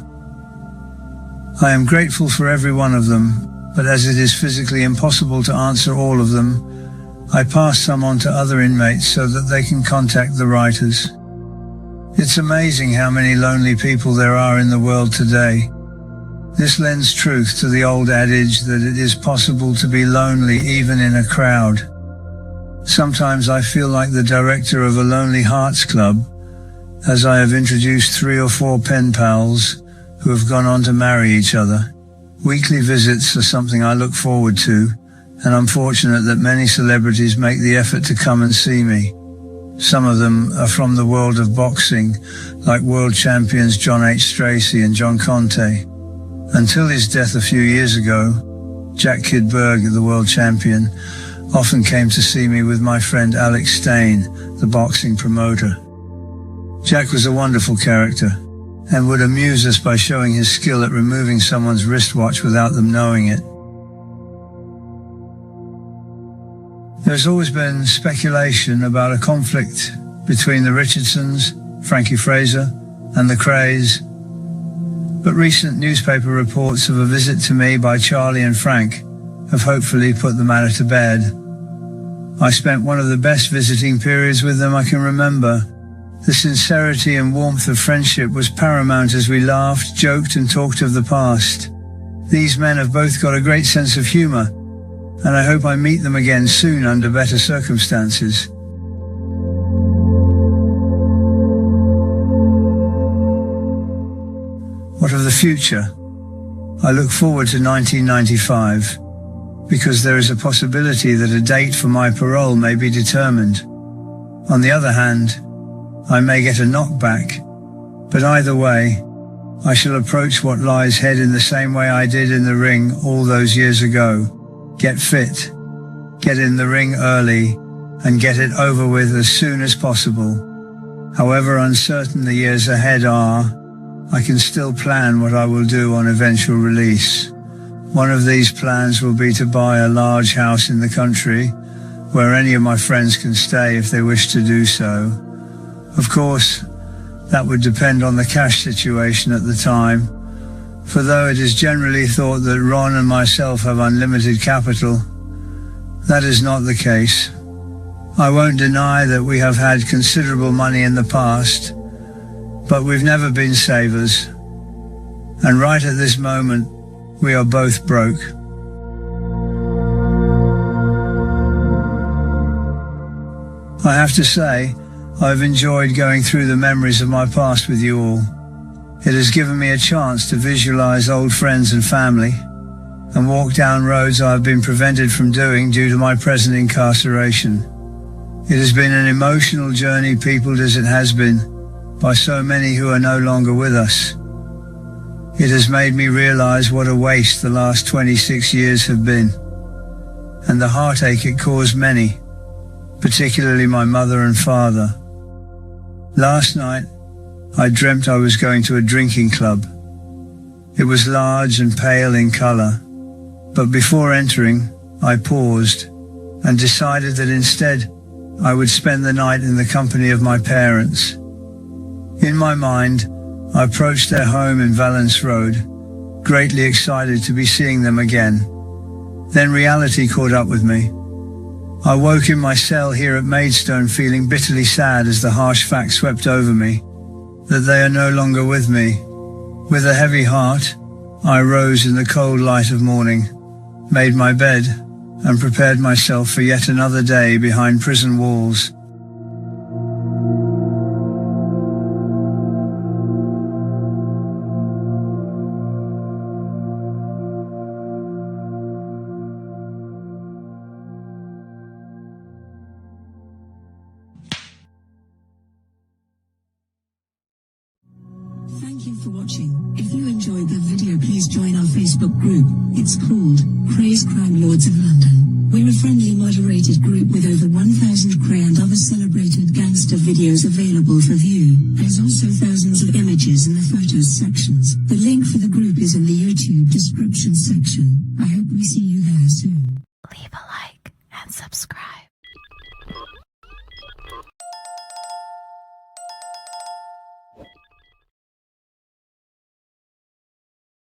I am grateful for every one of them, but as it is physically impossible to answer all of them, I pass some on to other inmates so that they can contact the writers. It's amazing how many lonely people there are in the world today. This lends truth to the old adage that it is possible to be lonely even in a crowd. Sometimes I feel like the director of a Lonely Hearts Club, as I have introduced 3 or 4 pen pals who have gone on to marry each other. Weekly visits are something I look forward to, and I'm fortunate that many celebrities make the effort to come and see me. Some of them are from the world of boxing, like world champions John H. Stracey and John Conte. Until his death a few years ago, Jack Kid Berg, the world champion, often came to see me with my friend Alex Stain, the boxing promoter. Jack was a wonderful character and would amuse us by showing his skill at removing someone's wristwatch without them knowing it. There's always been speculation about a conflict between the Richardsons, Frankie Fraser, and the Krays, but recent newspaper reports of a visit to me by Charlie and Frank have hopefully put the matter to bed. I spent one of the best visiting periods with them I can remember. The sincerity and warmth of friendship was paramount as we laughed, joked, and talked of the past. These men have both got a great sense of humor, and I hope I meet them again soon under better circumstances. What of the future? I look forward to 1995, because there is a possibility that a date for my parole may be determined. On the other hand, I may get a knockback, but either way, I shall approach what lies ahead in the same way I did in the ring all those years ago. Get fit, get in the ring early, and get it over with as soon as possible. However uncertain the years ahead are, I can still plan what I will do on eventual release. One of these plans will be to buy a large house in the country, where any of my friends can stay if they wish to do so. Of course, that would depend on the cash situation at the time, for though it is generally thought that Ron and myself have unlimited capital, that is not the case. I won't deny that we have had considerable money in the past, but we've never been savers. And right at this moment, we are both broke. I have to say, I've enjoyed going through the memories of my past with you all. It has given me a chance to visualize old friends and family and walk down roads I have been prevented from doing due to my present incarceration. It has been an emotional journey peopled as it has been by so many who are no longer with us. It has made me realize what a waste the last 26 years have been, and the heartache it caused many, particularly my mother and father. Last night, I dreamt I was going to a drinking club. It was large and pale in color, but before entering, I paused and decided that instead I would spend the night in the company of my parents. In my mind, I approached their home in Valence Road, greatly excited to be seeing them again. Then reality caught up with me. I woke in my cell here at Maidstone feeling bitterly sad as the harsh fact swept over me that they are no longer with me. With a heavy heart, I rose in the cold light of morning, made my bed, and prepared myself for yet another day behind prison walls. Thank you for watching. If you enjoyed the video, please join our Facebook group. It's called Krays Crime Lords of London. We're a friendly moderated group with over 1,000 Kray and other celebrated gangster videos available for view. There's also thousands of images in the photos sections. The link for the group is in the YouTube description section. I hope we see you there soon.